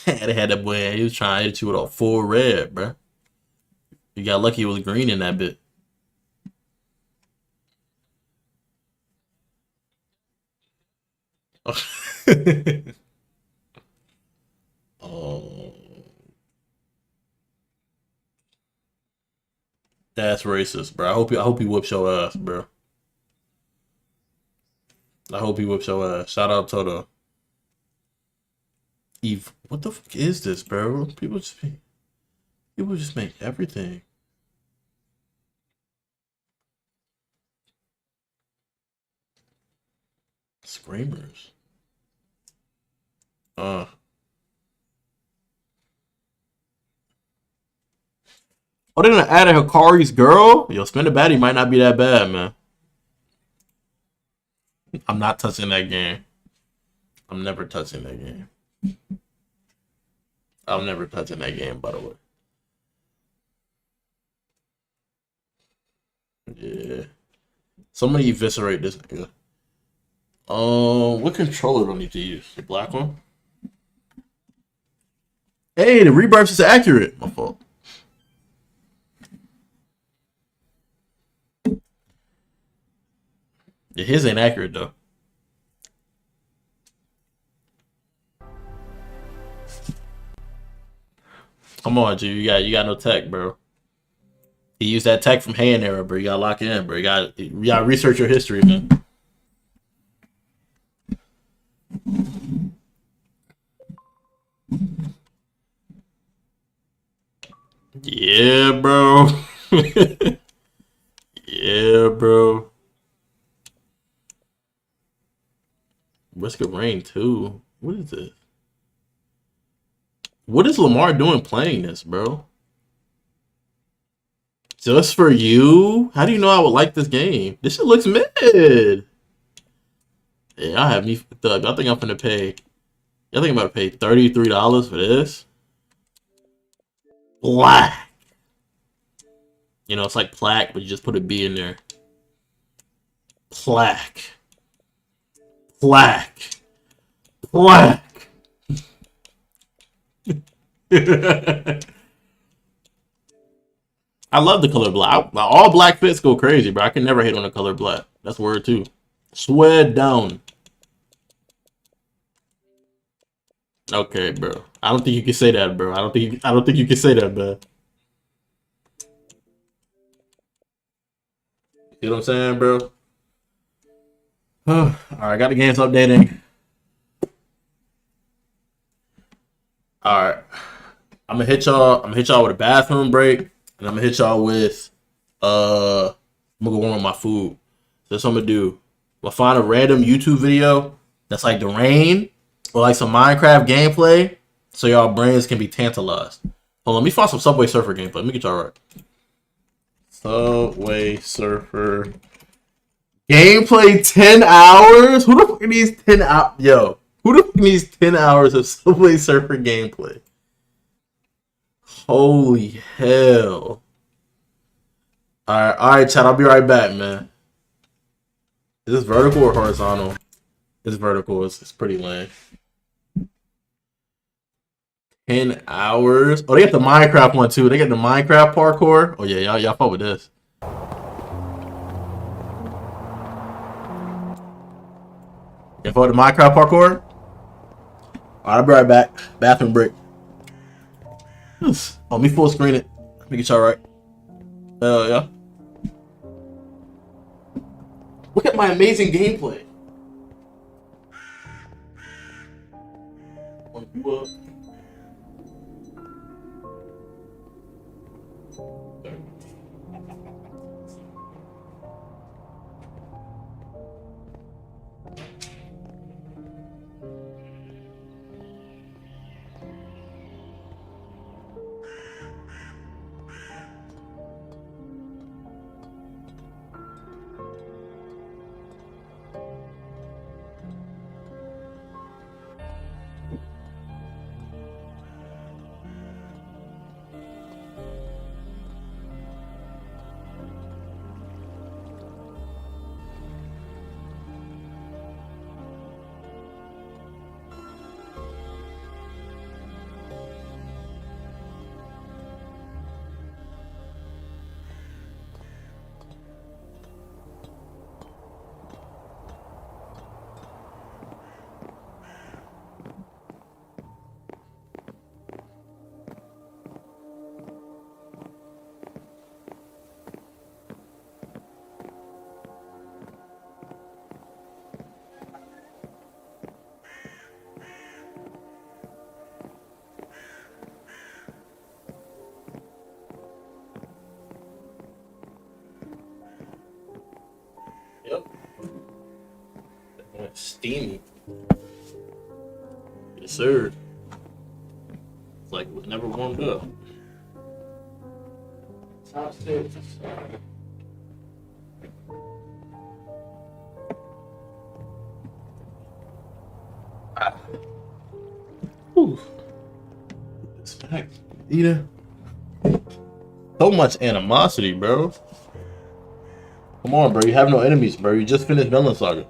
[SPEAKER 1] They had that boy. He was trying to hit you with a full red, bro. You got lucky it was green in that bit. Oh, that's racist, bro. I hope he whoops your ass, bro. I hope he whips your ass. Shout out to the Eve. What the fuck is this, bro? People just make everything. Screamers. Oh, they're gonna add a Hikari's girl? Yo, spin a baddie might not be that bad, man. I'm not touching that game. I'm never touching that game. I'm never touching that game, by the way. Yeah. Somebody eviscerate this nigga. What controller do I need to use? The black one? Hey, the rebirth is accurate. My fault. Yeah, his ain't accurate though. Come on, G. You got no tech, bro. He used that tech from hand era, bro. You gotta lock it in, bro. You gotta research your history, man. Yeah, bro. Yeah, bro. Risk of Rain 2. What is this? What is Lamar doing playing this, bro? Just for you? How do you know I would like this game? This shit looks mid. Yeah, I have me fucked up. I think I'm gonna pay. I think I'm about to pay $33 for this. Black. You know, it's like plaque, but you just put a B in there. Plaque. Plaque. Plaque. I love the color black. All black fits go crazy, bro. I can never hate on the color black. That's word too. Swear down. Okay, bro. I don't think you can say that, bro. I don't think you can say that, bro. You know what I'm saying, bro? Alright, got the games updating. Alright. I'm gonna hit y'all with a bathroom break. And I'm gonna hit y'all with I'm gonna go warm up my food. So that's what I'm gonna do. We'll find a random YouTube video that's like the rain or like some Minecraft gameplay so y'all brains can be tantalized. Hold on, let me find some Subway Surfer gameplay. Let me get y'all right. Subway Surfer gameplay 10 hours? Who the fuck needs 10 hours? Yo, who the fuck needs 10 hours of Subway Surfer gameplay? Holy hell. Alright, chat. I'll be right back, man. Is this vertical or horizontal? It's vertical. It's pretty lame. 10 hours. Oh, they got the Minecraft one too. They got the Minecraft parkour. Oh yeah, y'all fuck with this. You fuck with the Minecraft parkour? Alright, I'll be right back. Bathroom break. Oh, let me full screen it. Let me get y'all right. Hell yeah. Look at my amazing gameplay. steamy. Yes, sir. It's like it was never warmed up. Top 6. Ooh. This back. Eater. So much animosity, bro. Come on, bro. You have no enemies, bro. You just finished Vinland Saga.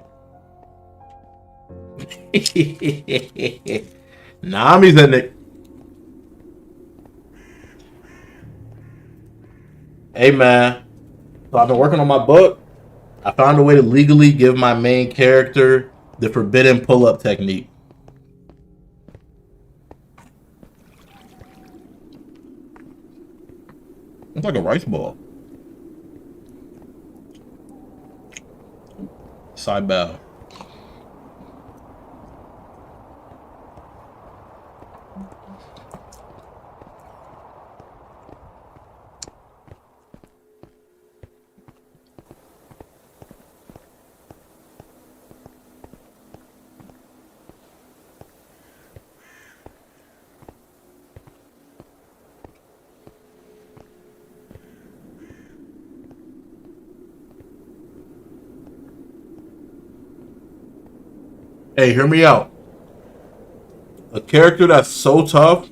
[SPEAKER 1] Nami's in it. Hey, man. So I've been working on my book. I found a way to legally give my main character the forbidden pull-up technique. It's like a rice ball. Side bow. Hey, hear me out. A character that's so tough,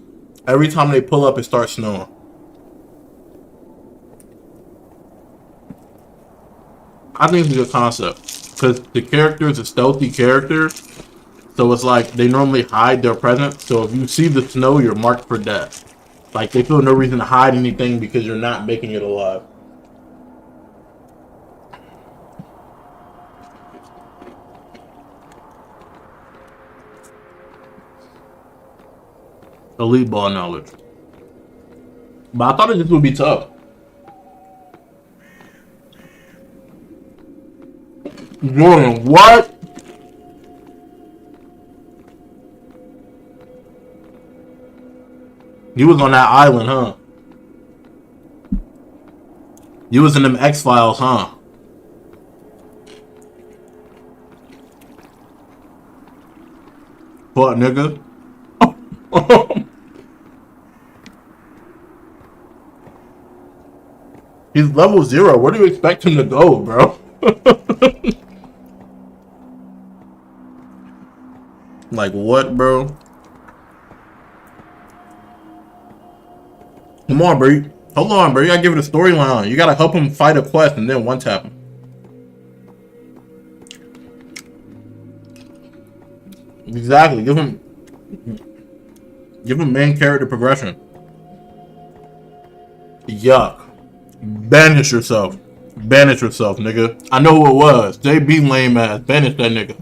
[SPEAKER 1] every time they pull up, it starts snowing. I think it's a good concept. Because the character is a stealthy character. So it's like they normally hide their presence. So if you see the snow, you're marked for death. Like they feel no reason to hide anything because you're not making it alive. Elite ball knowledge. But I thought this would be tough. Jordan, what? You was on that island, huh? You was in them X-Files, huh? What, nigga? He's level 0. Where do you expect him to go, bro? Like what, bro? Come on, bro. Hold on, bro. You gotta give it a storyline. You gotta help him fight a quest and then one tap him. Exactly. Give him main character progression. Yuck. Banish yourself. Banish yourself, nigga. I know who it was. JB lame ass. Banish that nigga.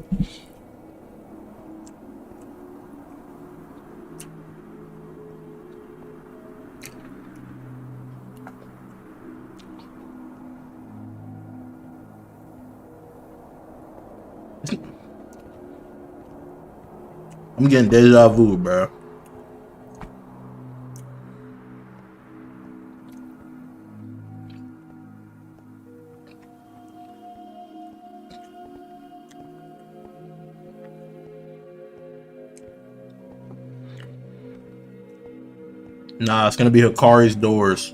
[SPEAKER 1] I'm getting deja vu, bro. Nah, it's gonna be Hikari's doors.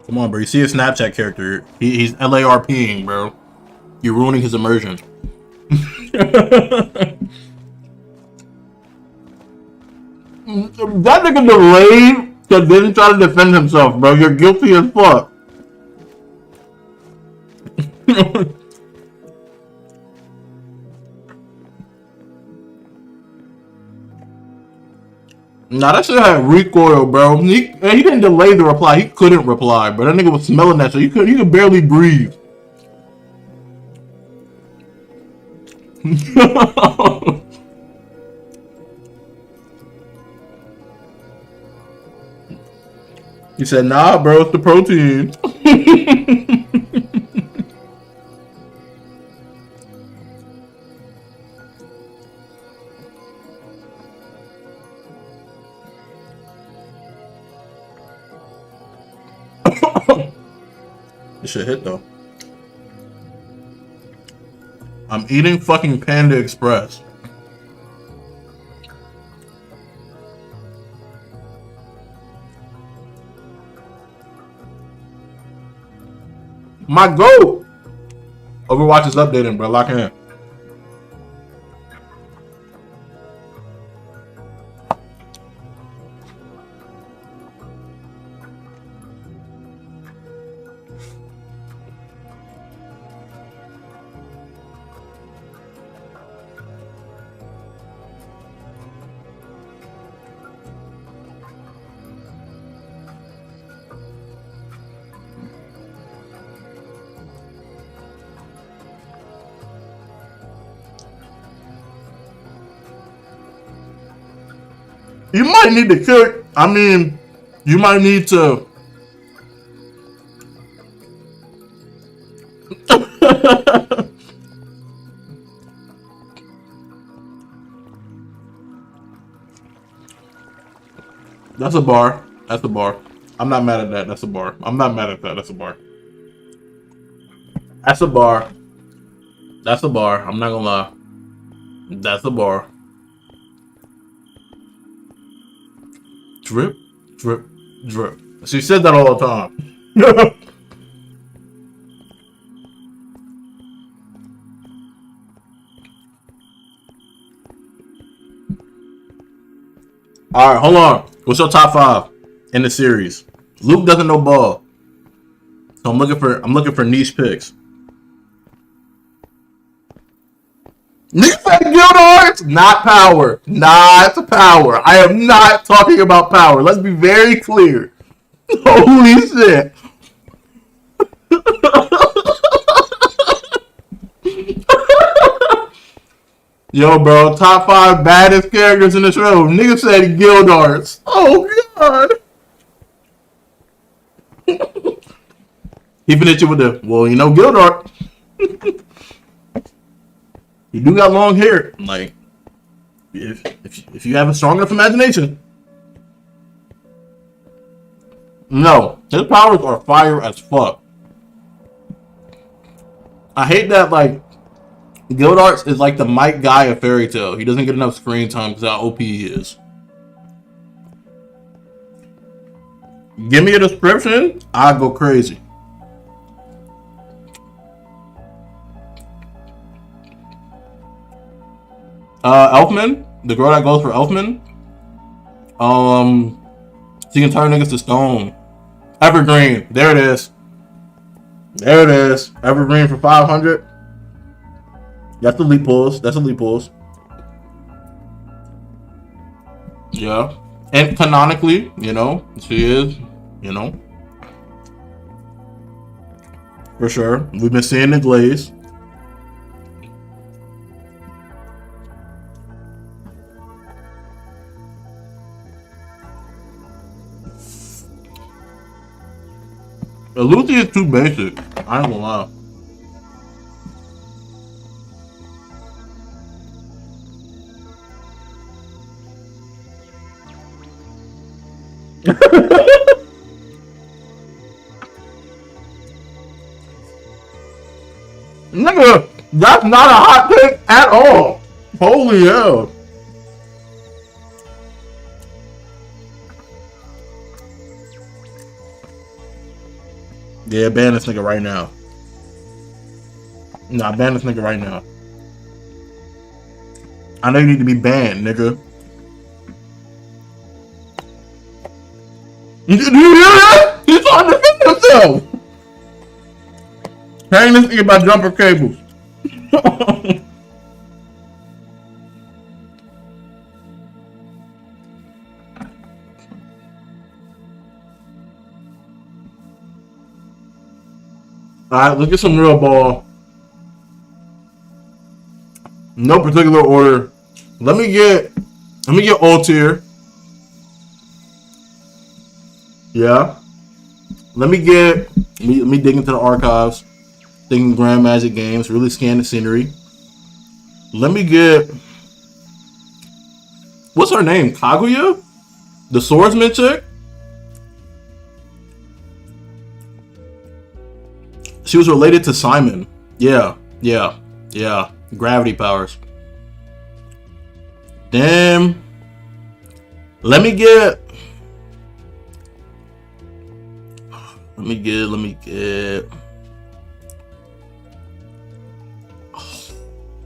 [SPEAKER 1] Come on, bro. You see a Snapchat character. He's LARPing, bro. You're ruining his immersion. That nigga delayed that didn't try to defend himself, bro. You're guilty as fuck. Nah, that shit had recoil, bro. He didn't delay the reply. He couldn't reply, bro. That nigga was smelling that shit. He could barely breathe. He said, nah, bro, it's the protein. This shit hit though. I'm eating fucking Panda Express. My goat! Overwatch is updating, bro. Lock in. You might need to kill. I mean, you might need to. That's a bar. That's a bar. I'm not mad at that. That's a bar. I'm not mad at that. That's a bar. That's a bar. That's a bar. I'm not gonna lie. That's a bar. Drip, drip, drip. She said that all the time. All right, hold on. What's your top 5 in the series? Luke doesn't know ball, so I'm looking for niche picks. Nigga said Guild not power. Not power. I am not talking about power. Let's be very clear. Holy shit. Yo, bro, top 5 baddest characters in the show. Nigga said Guild Arts. Oh, God. He finished it with the, well, you know, Guild Art. You do got long hair. Like, if you have a strong enough imagination. No, his powers are fire as fuck. I hate that, like, Guild Arts is like the Mike Guy of Fairy Tail. He doesn't get enough screen time because how OP he is. Give me a description, I'll go crazy. Elfman, the girl that goes for Elfman. She can turn niggas to stone. Evergreen, there it is. There it is. Evergreen for 500. That's elite pulls. That's elite pulls. Yeah. And canonically, you know, she is, you know. For sure. We've been seeing the glaze. Lucy is too basic. I ain't gonna lie. Nigga, that's not a hot take at all. Holy hell. Yeah, ban this nigga right now. Nah, ban this nigga right now. I know you need to be banned, nigga. You hear that? He's trying to defend himself. Hang this nigga by jumper cables. Alright, let's get some real ball. No particular order. Let me get all tier. Yeah. Let me dig into the archives. Thinking Grand Magic Games. Really scan the scenery. Let me get, what's her name? Kaguya? The swordsman chick? She was related to Simon. Yeah. Gravity powers. Damn. Let me get.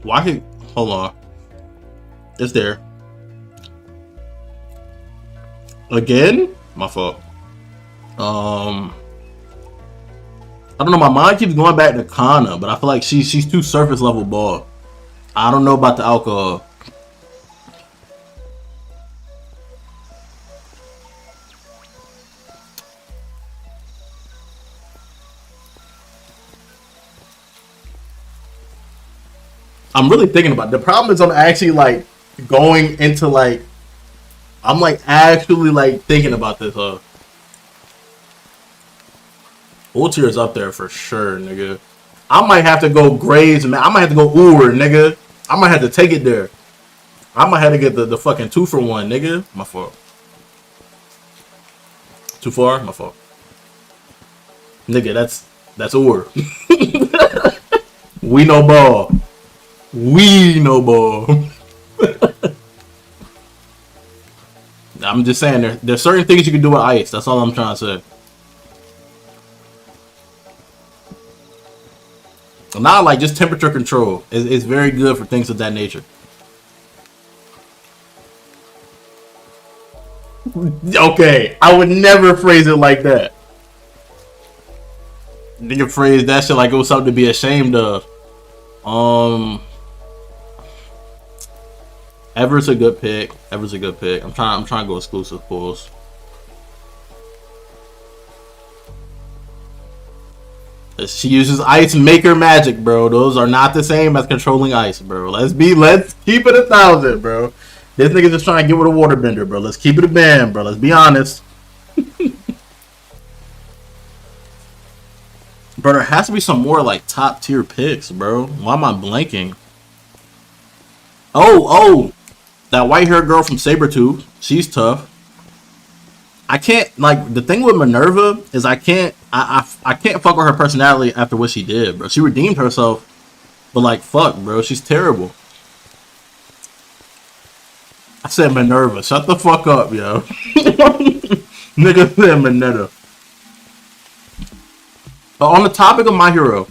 [SPEAKER 1] Why can hold on? It's there. Again? My fault. I don't know. My mind keeps going back to Kana, but I feel like she's too surface level ball. I don't know about the alcohol. I'm really thinking about it. The problem is I'm actually like going into like I'm like actually like thinking about this. Ultier is up there for sure, nigga. I might have to go Graves, man. I might have to go Ur, nigga. I might have to take it there. I might have to get the fucking 2-for-1, nigga. My fault. Too far? My fault. Nigga, that's Ur. We know ball. We know ball. I'm just saying there's certain things you can do with ice. That's all I'm trying to say. Not like just temperature control. It's very good for things of that nature. Okay, I would never phrase it like that. Nigga phrase that shit like it was something to be ashamed of. Ever's a good pick. Ever's a good pick. I'm trying to go exclusive pulls. She uses ice maker magic, bro. Those are not the same as controlling ice, bro. Let's keep it 1,000, bro. This nigga just trying to get with a waterbender, bro. Let's keep it a band, bro. Let's be honest. Bro, there has to be some more like top tier picks, bro. Why am I blanking? Oh, that white haired girl from Sabretooth. She's tough. I can't like the thing with Minerva is I can't fuck with her personality after what she did, bro. She redeemed herself, but like fuck, bro, she's terrible. I said Minerva. Shut the fuck up, yo. Nigga said Minerva. On the topic of My Hero,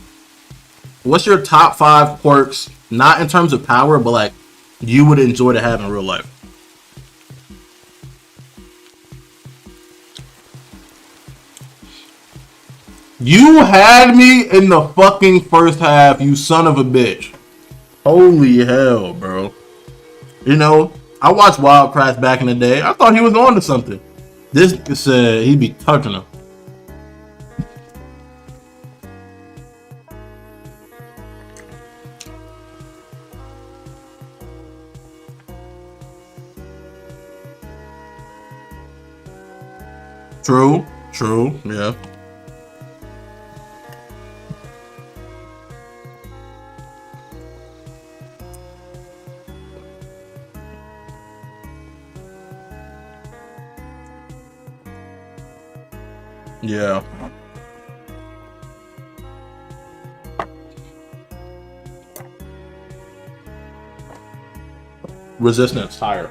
[SPEAKER 1] what's your top 5 quirks? Not in terms of power, but like you would enjoy to have in real life. You had me in the fucking first half, you son of a bitch. Holy hell, bro. You know, I watched Wildcrafts back in the day. I thought he was on to something. This said he'd be touching him. True, yeah. Yeah. Resistance higher.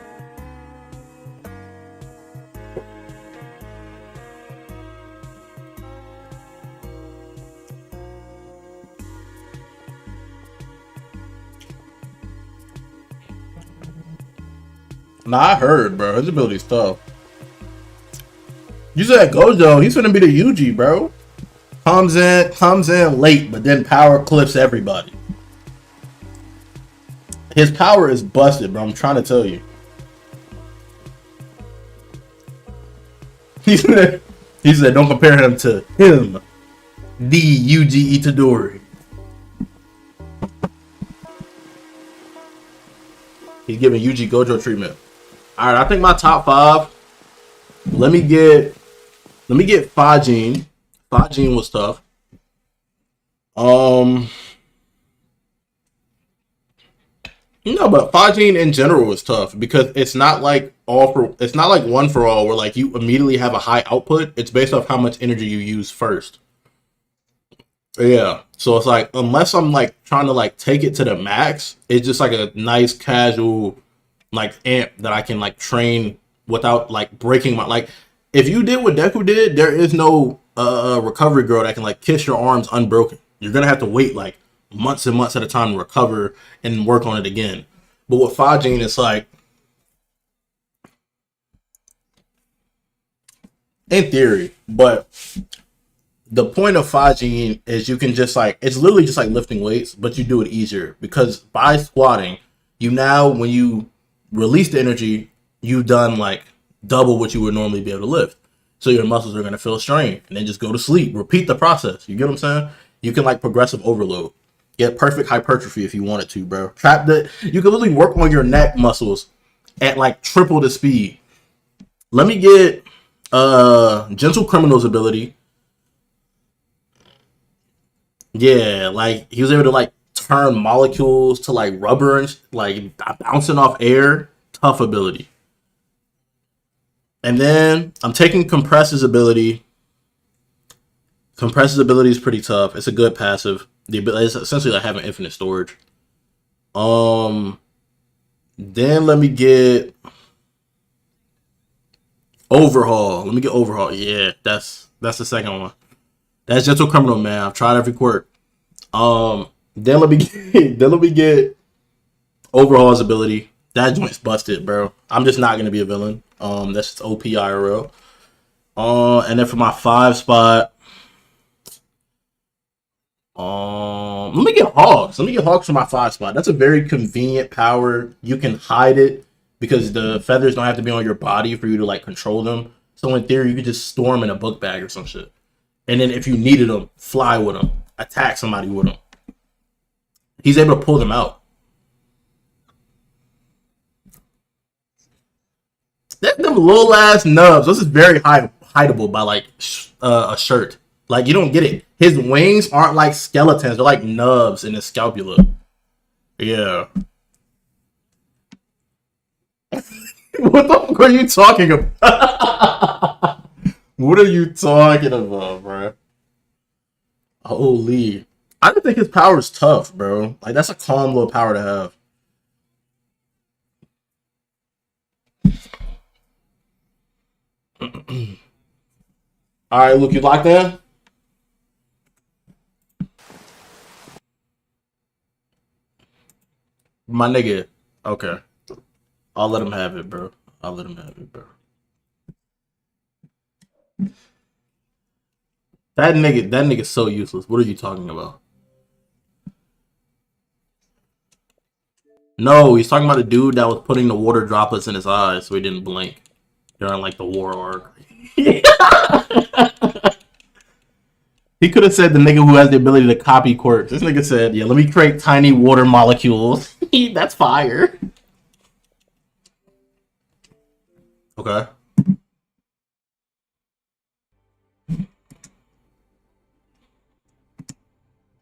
[SPEAKER 1] Nah, I heard, bro. His ability's tough. You said Gojo, he's gonna be the Yuji, bro. Comes in late, but then power clips everybody. His power is busted, bro. I'm trying to tell you. He said, don't compare him to him. The Yuji Itadori. He's giving Yuji Gojo treatment. Alright, I think my top 5. Let me get Fajin. Fajin was tough. No, but Fajin in general was tough because it's not like one for all where like you immediately have a high output. It's based off how much energy you use first. Yeah. So it's like, unless I'm like trying to like take it to the max, it's just like a nice casual like amp that I can like train without like breaking my like. If you did what Deku did, there is no recovery girl that can like kiss your arms unbroken. You're gonna have to wait like months and months at a time to recover and work on it again. But with Fajin, it's like, in theory, but the point of Fajin is you can just like, it's literally just like lifting weights, but you do it easier because by squatting, you now, when you release the energy, you've done like double what you would normally be able to lift. So your muscles are going to feel strained and then just go to sleep. Repeat the process. You get what I'm saying? You can like progressive overload. Get perfect hypertrophy if you wanted to, bro. You can literally work on your neck muscles at like triple the speed. Let me get Gentle Criminal's ability. Yeah, like he was able to like turn molecules to like rubber and like bouncing off air. Tough ability. And then I'm taking Compress's ability. Compress's ability is pretty tough. It's a good passive. The ability is essentially like having infinite storage. Then let me get Overhaul. Let me get Overhaul. Yeah, that's the second one. That's Gentle Criminal, man. I've tried every quirk. Then let me get Overhaul's ability. That joint's busted, bro. I'm just not gonna be a villain. That's just OP IRL. And then for my 5 spot, let me get Hogs. Let me get Hogs for my 5 spot. That's a very convenient power. You can hide it because the feathers don't have to be on your body for you to like control them. So in theory, you could just store them in a book bag or some shit. And then if you needed them, fly with them, attack somebody with them. He's able to pull them out. Them little ass nubs. This is very hideable by like a shirt. Like you don't get it. His wings aren't like skeletons. They're like nubs in his scapula. Yeah. What the fuck are you talking about? What are you talking about, bro? Holy. I don't think his power is tough, bro. Like that's a calm little power to have. All right, Luke, you locked in? My nigga. Okay. I'll let him have it, bro. I'll let him have it, bro. That nigga's so useless. What are you talking about? No, he's talking about a dude that was putting the water droplets in his eyes so he didn't blink during like the war arc. He could have said the nigga who has the ability to copy quirks. This nigga said, yeah, let me create tiny water molecules. That's fire. Okay.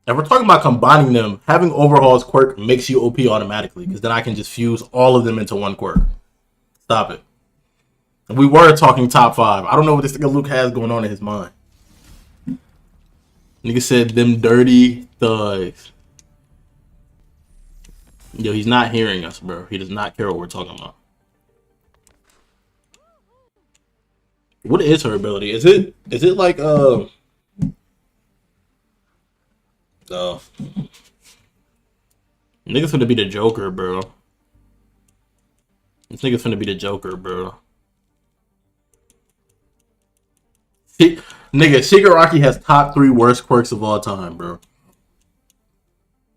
[SPEAKER 1] If we're talking about combining them, having Overhaul's quirk makes you OP automatically, because then I can just fuse all of them into one quirk. Stop it. We were talking top 5. I don't know what this nigga Luke has going on in his mind. Nigga said them dirty thugs. Yo, he's not hearing us, bro. He does not care what we're talking about. What is her ability? Is it like nigga's gonna be the Joker, bro. This nigga's gonna be the Joker, bro. Nigga, Shigaraki has top 3 worst quirks of all time, bro.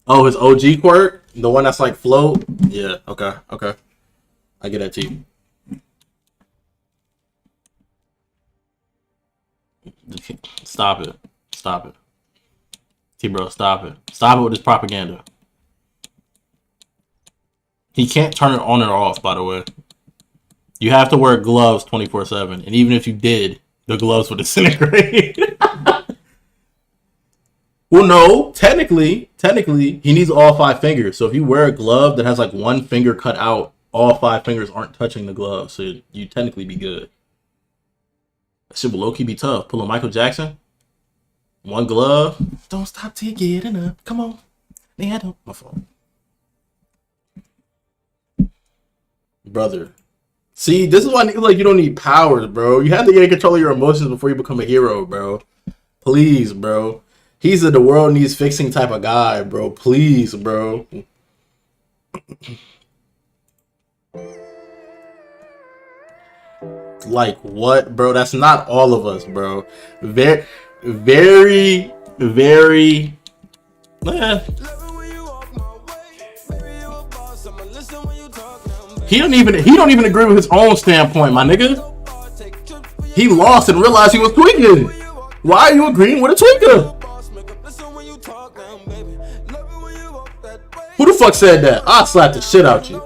[SPEAKER 1] Oh, his OG quirk? The one that's like float? Yeah, okay. I get that to you. Stop it. T-bro, stop it. Stop it with this propaganda. He can't turn it on or off, by the way. You have to wear gloves 24/7, and even if you did, the gloves would disintegrate. Well, no, technically, he needs all 5 fingers. So if you wear a glove that has like one finger cut out, all 5 fingers aren't touching the glove. So you technically be good. That shit will low-key be tough. Pull a Michael Jackson. One glove. Don't stop till you get enough. Come on. Yeah, don't. My phone. Brother. See, this is why niggas like you don't need powers, bro. You have to get control of your emotions before you become a hero, bro. Please, bro. He's a the world needs fixing type of guy, bro. Please, bro. Like what, bro? That's not all of us, bro. Very, very, very. He don't even agree with his own standpoint, my nigga. He lost and realized he was tweaking. Why are you agreeing with a tweaker? Who the fuck said that? I'll slap the shit out you.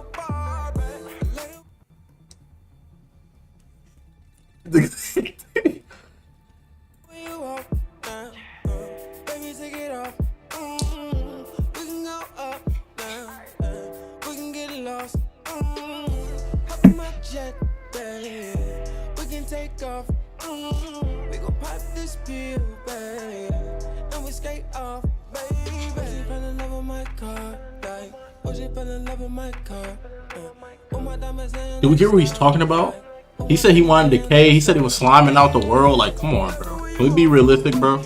[SPEAKER 1] Did we hear what he's talking about? He said he wanted decay. He said he was sliming out the world. Like, come on, bro. Can we be realistic, bro?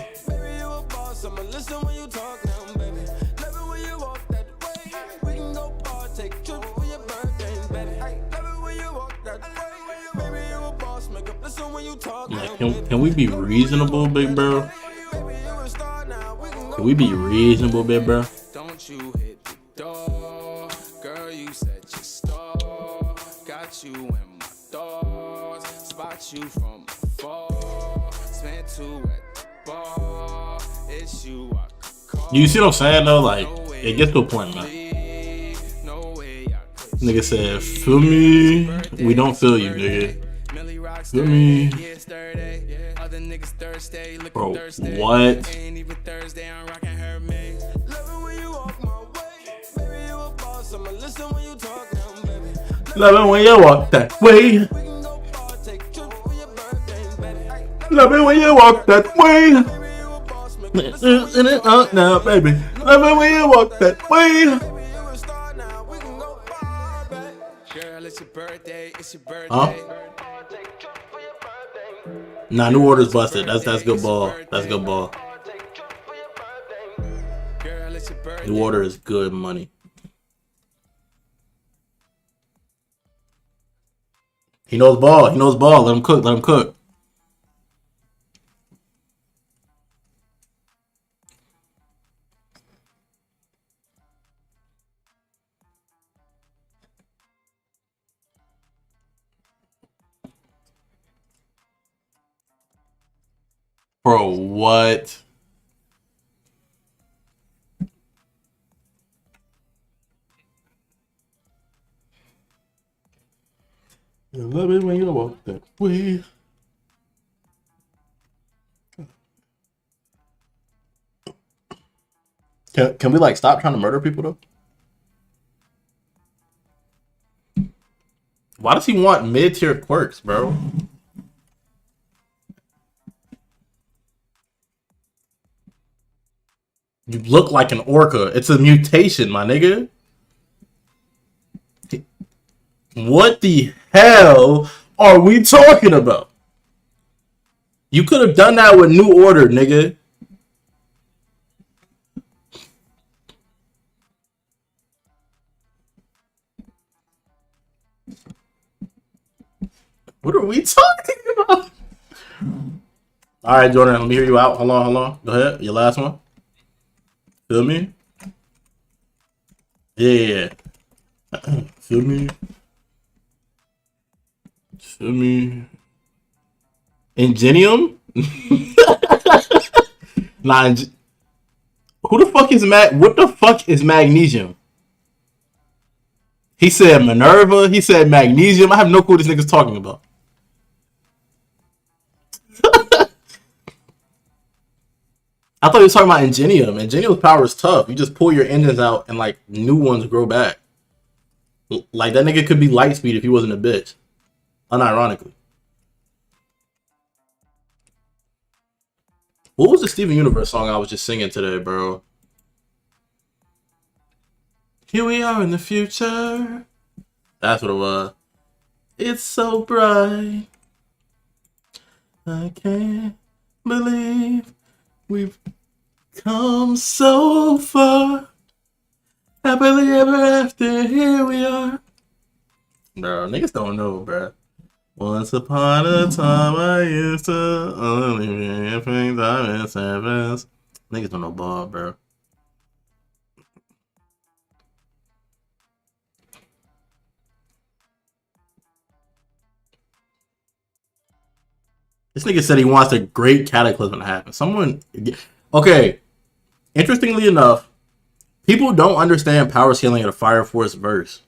[SPEAKER 1] Like, can we be reasonable, big bro? Can we be reasonable, big bro?
[SPEAKER 10] Don't you hit the door, girl, you set your store. Got you in my thoughts, spot you from afar. Spent two at the bar, it's you I could call.
[SPEAKER 1] You see what I'm saying though? Like, it gets to a point, man. Nigga said, feel me? We don't feel you, nigga. Feel me? Bro, what? Love it when you walk that way. Love it when you walk that way. Now, baby. Love it when you walk that way. Huh? Nah, New Order's busted. That's good ball. That's good ball. New Order is good money. He knows ball. He knows ball. Let him cook. Let him cook. Bro, what? I love it when you walk that way. Can we like stop trying to murder people though? Why does he want mid-tier quirks, bro? You look like an orca. It's a mutation, my nigga. What the hell are we talking about? You could have done that with New Order, nigga. What are we talking about? All right, Jordan, let me hear you out. Hold on. Go ahead. Your last one. Feel me? Yeah. Feel me? Feel me? Ingenium? Nah, who the fuck is what the fuck is magnesium? He said Minerva. He said magnesium. I have no clue what this nigga's talking about. I thought he was talking about Ingenium. Ingenium's power is tough. You just pull your engines out and like new ones grow back. Like that nigga could be Lightspeed if he wasn't a bitch. Unironically. What was the Steven Universe song I was just singing today, bro? Here we are in the future. That's what it was. It's so bright. I can't believe we've come so far. Happily ever after, here we are. Bro, niggas don't know, bro. Once upon a time, I used to only be a diamond service. Niggas don't know ball, bro. This nigga said he wants a great cataclysm to happen. Someone, okay. Interestingly enough, people don't understand power scaling of the Fire Force verse.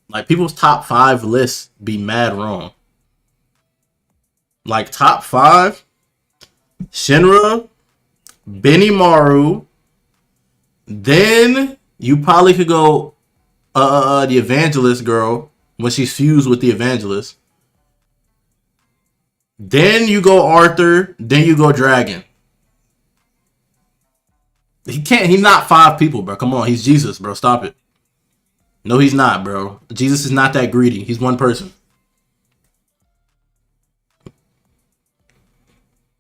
[SPEAKER 1] Like, people's top 5 lists be mad wrong. Like, top 5, Shinra, Benimaru. Then you probably could go the Evangelist girl when she's fused with the Evangelist. Then you go Arthur. Then you go Dragon. He's not 5 people, bro. Come on, he's Jesus, bro. Stop it. No, he's not, bro. Jesus is not that greedy. He's one person.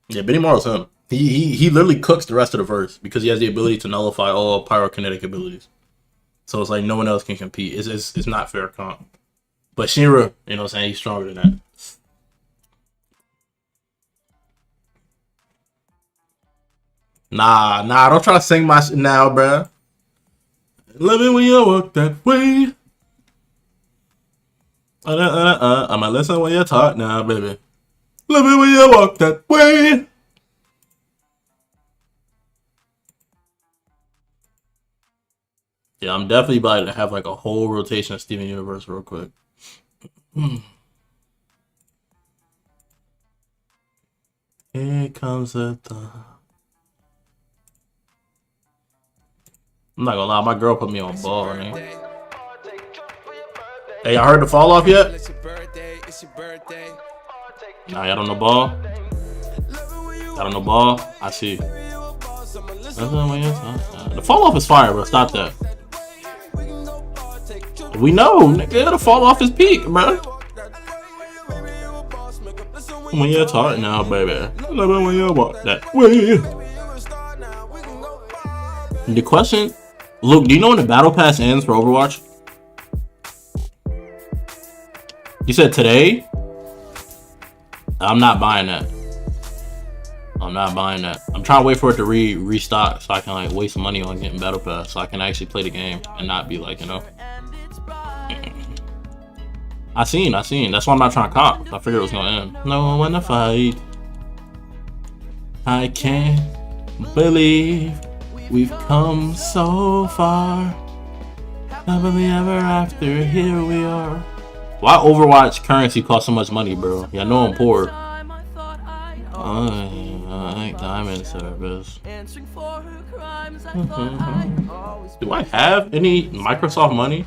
[SPEAKER 1] Yeah, Benimaru's him. He literally cooks the rest of the verse because he has the ability to nullify all pyrokinetic abilities. So it's like no one else can compete. It's not fair comp. But Shinra, you know what I'm saying, he's stronger than that. Nah, don't try to sing my shit now, bruh. Love it when you walk that way. I'ma listen when you talk now, baby. Love it when you walk that way. Yeah, I'm definitely about to have like a whole rotation of Steven Universe real quick. Here comes the thought. I'm not gonna lie, my girl put me on ball, man. Hey, y'all heard the fall off yet? Nah, y'all don't know ball? Y'all don't know ball? I see. The fall off is fire, bro. Stop that. We know, nigga. The fall off is peak, bro. When you're talking now, baby. Love it when you walk that way. The question, Luke, do you know when the battle pass ends for Overwatch? You said today? I'm not buying that. I'm not buying that. I'm trying to wait for it to restock so I can like waste money on getting battle pass so I can actually play the game and not be like, you know. I seen. That's why I'm not trying to cop. I figured it was gonna end. No one to fight. I can't believe we've come so far. Happily ever after, here we are. Why Overwatch currency costs so much money, bro? Yeah, I know I'm poor. I like diamond service. Do I have any Microsoft money?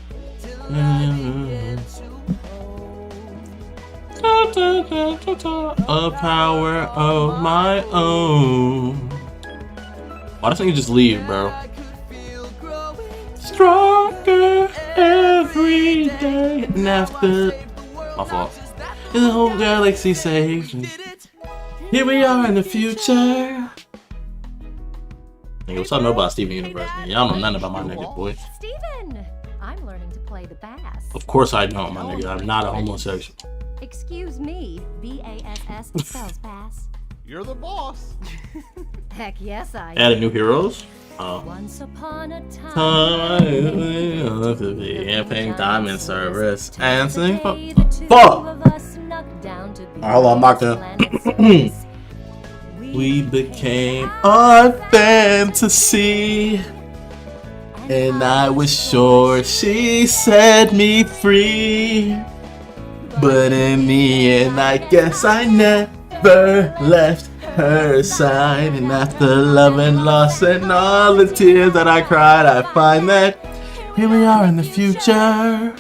[SPEAKER 1] A power of my own. Why doesn't he just leave, bro? Stronger every day. And after my fault. And the whole galaxy saves me. Here we are in the future. Nigga, what's up know about Steven Universe, man? Y'all know nothing about my nigga, boy.
[SPEAKER 11] Steven, I'm learning to play the bass.
[SPEAKER 1] Of course I don't, my nigga. I'm not a homosexual.
[SPEAKER 11] Excuse me, B-A-S-S spells bass.
[SPEAKER 12] You're the boss.
[SPEAKER 11] Heck yes, I
[SPEAKER 1] Added new heroes?
[SPEAKER 11] Once upon a time,
[SPEAKER 1] paying diamond service and sing fuck. Hold on, I'm not gonna. We became a fantasy, and I was sure she set me free. But in the end, I guess I never left her side. And after love and loss and all the tears that I cried, I find that here we are in the future.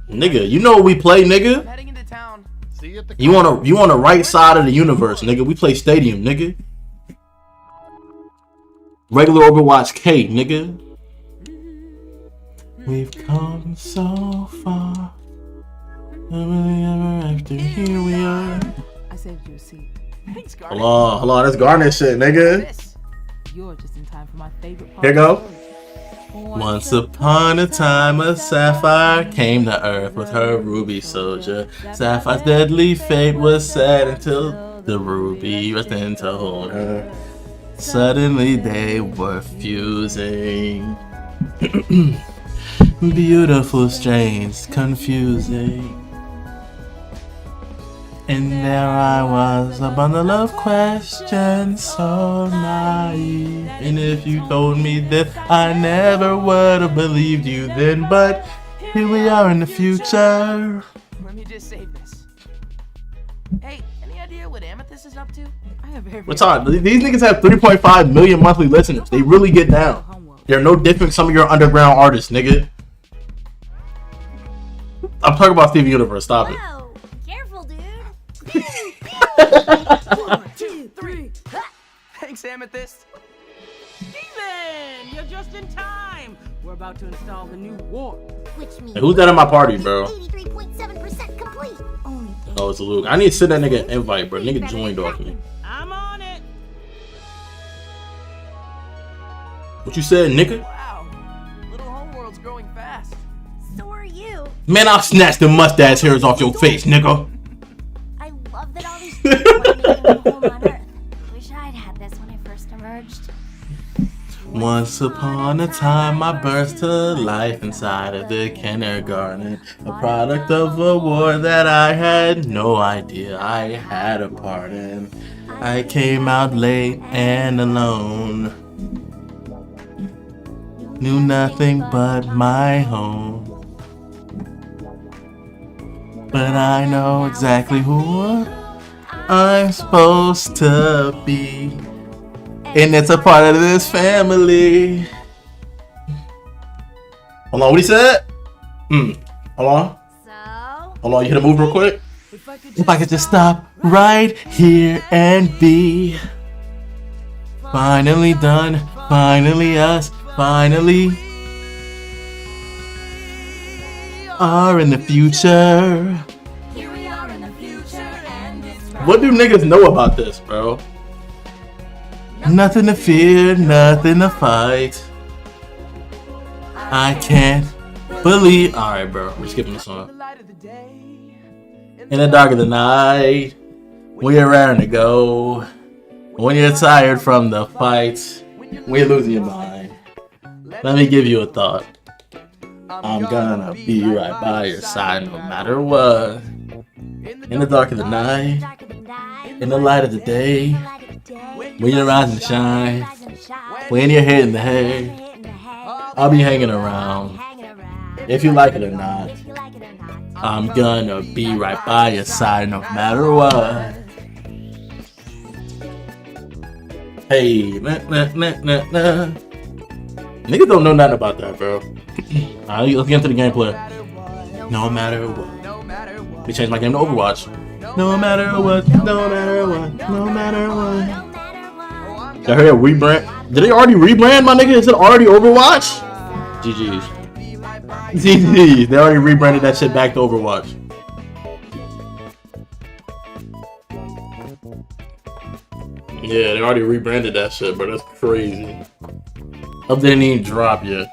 [SPEAKER 1] Nigga, you know what we play, nigga. You on the right side of the universe, nigga. We play Stadium, nigga. Regular Overwatch K, nigga. We've come so far. After here we are.
[SPEAKER 12] I saved you a seat. Thanks,
[SPEAKER 1] Hold on, that's Garnet shit, nigga.
[SPEAKER 12] You're just in time for my favorite part.
[SPEAKER 1] Here go. Once upon a time, a sapphire came to Earth with her ruby soldier. Sapphire's deadly fate was sad until the ruby rushed in to hold her. Suddenly they were fusing. Beautiful, strange, confusing. And there I was, a bundle of questions, so naive. And if you told me that, I never would have believed you then. But here we are in the future.
[SPEAKER 12] Let me just save this. Hey, any idea what Amethyst is up to? I have very.
[SPEAKER 1] What's on? These niggas have 3.5 million monthly listeners. They really get down. They're no different than some of your underground artists, nigga. I'm talking about Steven Universe. Stop it.
[SPEAKER 11] Whoa, careful, dude.
[SPEAKER 12] 1, 2, 3. Thanks, Amethyst. Steven, you're just in time. We're about to install the new warp.
[SPEAKER 11] Which means
[SPEAKER 1] Hey, who's that in my party, bro?
[SPEAKER 11] 83.7% complete. Only
[SPEAKER 1] Oh, it's Luke. I need to send that nigga an invite, bro. Nigga joined off me.
[SPEAKER 12] I'm on it.
[SPEAKER 1] What you said, nigga?
[SPEAKER 12] Wow, little homeworld's growing fast.
[SPEAKER 11] So are you.
[SPEAKER 1] Man, I'll snatch the mustache hairs off your face, nigga.
[SPEAKER 11] I love that all these people are making a home on Earth. Wish I'd had this when I first emerged.
[SPEAKER 1] Once upon a time, I burst to life inside of the kindergarten. A product of a war that I had no idea I had a part in. I came out late and alone. Knew nothing but my home. But I know exactly who I'm supposed to be. And it's a part of this family. Hold on, what he said? Hold on. Hold on, you hit a move real quick? If I could just stop right here and be. Finally done, finally us, finally are in the future.
[SPEAKER 11] Here we are in the future, and it's
[SPEAKER 1] What do niggas know about this, bro? Nothing to fear, nothing to fight. I can't believe. Alright, bro, we're skipping the song. In the dark of the night, when you're raring to go, when you're tired from the fights, when you're losing your mind, let me give you a thought. I'm gonna be right by your side no matter what. In the dark of the night, in the light of the day, when you're rising to shine, when you're hitting the hay, I'll be hanging around. If you like it or not, I'm gonna be right by your side no matter what. Hey, nah. Niggas don't know nothing about that, bro. Alright, let's get into the gameplay. No matter what. Let me change my game to Overwatch. No matter what, no matter what, no matter what. Y'all heard that rebrand? Did they already rebrand, my nigga? Is it already Overwatch? GG's. GG's. They already rebranded that shit back to Overwatch. Yeah, they already rebranded that shit, bro. That's crazy. Up didn't even drop yet.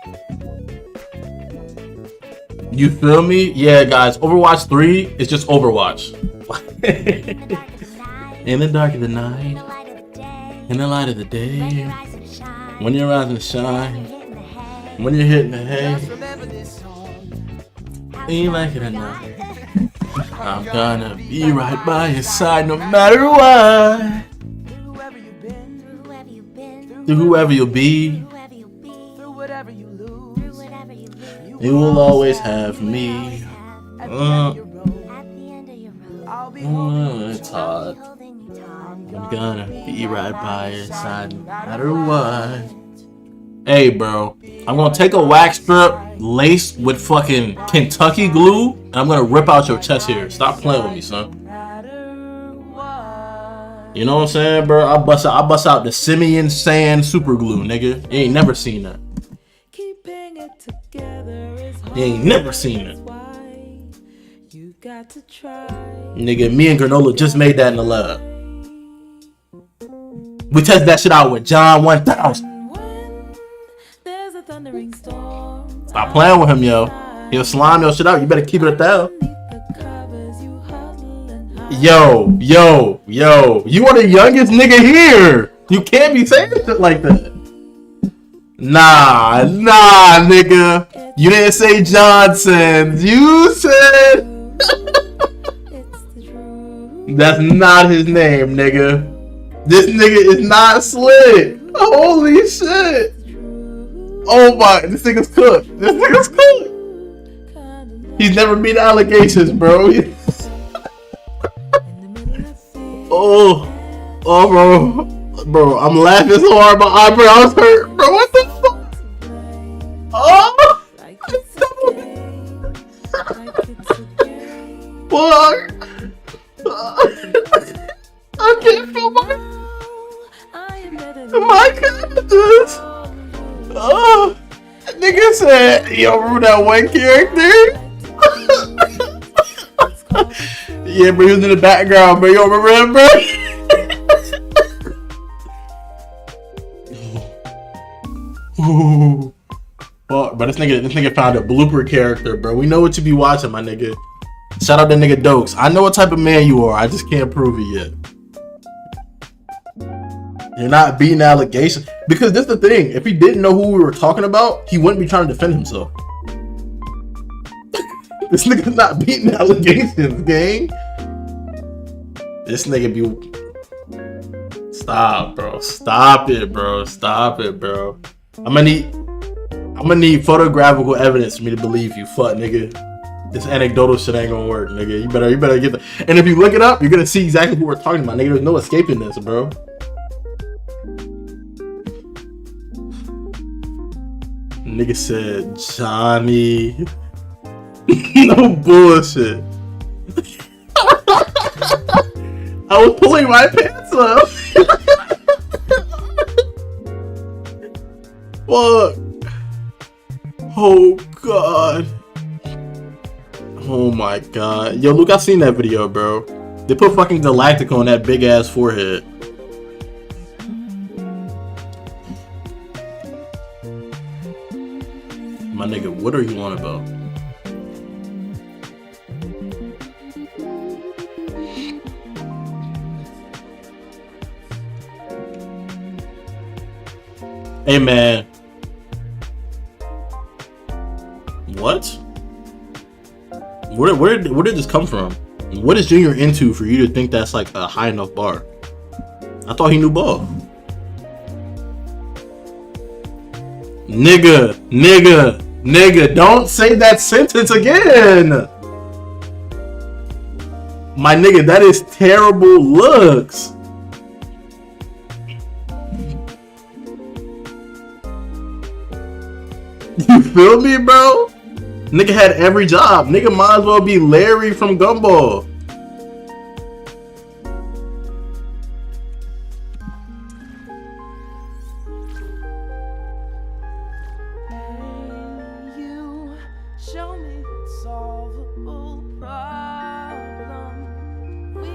[SPEAKER 1] You feel me? Yeah, guys. Overwatch 3 is just Overwatch. In the dark of the night, in the light of the day, when you're rising to shine, when you're hitting the hay, you like it or not, I'm gonna be right by your side no matter what. Through whoever you'll be, you will always have me. It's hard. I'm gonna be right by your side no matter what. Hey, bro, I'm gonna take a wax strip laced with fucking Kentucky glue, and I'm gonna rip out your chest here. Stop playing with me, son. You know what I'm saying, bro? I bust out the Simeon Sand super glue, nigga. You ain't never seen that. You ain't never seen it. Nigga, me and Granola just made that in the lab. We tested that shit out with John 1000. Stop playing with him, yo. He'll slime your shit out. You better keep it at that. Yo. You are the youngest nigga here. You can't be saying shit like that. Nah, nigga. You didn't say Johnson. You said... That's not his name, nigga. This nigga is not slick. Holy shit. Oh my, this nigga's cooked. He's never beat allegations, bro. Bro, I'm laughing so hard my eyebrows hurt, bro. What the fuck? Oh, fuck. I can't feel my characters. Oh, nigga said, yo, remember that one character? Yeah, bro, he was in the background, bro. You don't remember him, bro? Ooh. Fuck, but this nigga found a blooper character, bro. We know what you be watching, my nigga. Shout out that nigga Dokes. I know what type of man you are. I just can't prove it yet. You're not beating allegations. Because this is the thing. If he didn't know who we were talking about, he wouldn't be trying to defend himself. This nigga's not beating allegations, gang. This nigga be... Stop, bro. Stop it, bro. I'm gonna need photographical evidence for me to believe you, fuck nigga. This anecdotal shit ain't gonna work, nigga. You better get that. And if you look it up, you're gonna see exactly who we're talking about, nigga. There's no escaping this, bro. Nigga said Johnny. No bullshit. I was pulling my pants up. Fuck. Oh god. Oh my god. Yo, Luke, I seen that video, bro. They put fucking Galactica on that big ass forehead. My nigga, what are you on about? Hey man. What? Where did this come from? What is Junior into for you to think that's like a high enough bar? I thought he knew ball. Nigga, don't say that sentence again. My nigga, that is terrible looks. You feel me, bro? Nigga had every job. Nigga might as well be Larry from Gumball.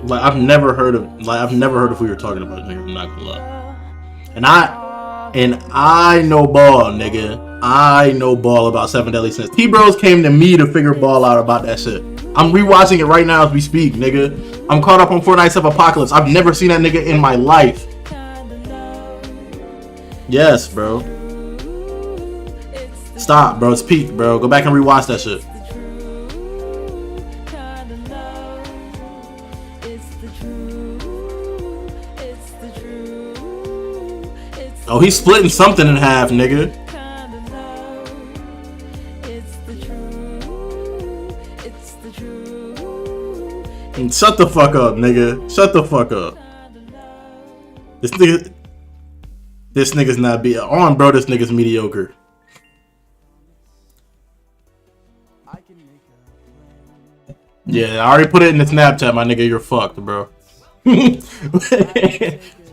[SPEAKER 1] Like I've never heard of who you're talking about, nigga. I'm not gonna lie. And I know ball, nigga. I know ball about 7 Deadly Sins. T-Bros came to me to figure ball out about that shit. I'm rewatching it right now as we speak, nigga. I'm caught up on Fortnite Stuff Apocalypse. I've never seen that nigga in my life. Yes, bro. Stop, bro. It's peak, bro. Go back and rewatch that shit. Oh, he's splitting something in half, nigga. Shut the fuck up, nigga. Shut the fuck up. This nigga's not be on, bro. This nigga's mediocre. Yeah, I already put it in the Snapchat, my nigga. You're fucked, bro.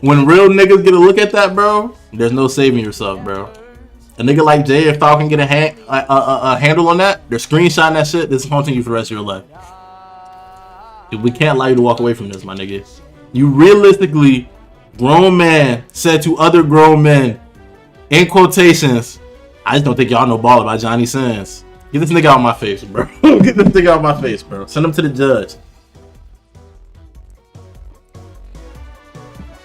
[SPEAKER 1] When real niggas get a look at that, bro, there's no saving yourself, bro. A nigga like Jay, if Falcon get a handle on that, they're screenshotting that shit. This is haunting you for the rest of your life. Dude, we can't allow you to walk away from this, my nigga. You realistically, grown man said to other grown men, in quotations, I just don't think y'all know Ball about Johnny Sins. Get this nigga out of my face, bro. Get this nigga out of my face, bro. Send him to the judge.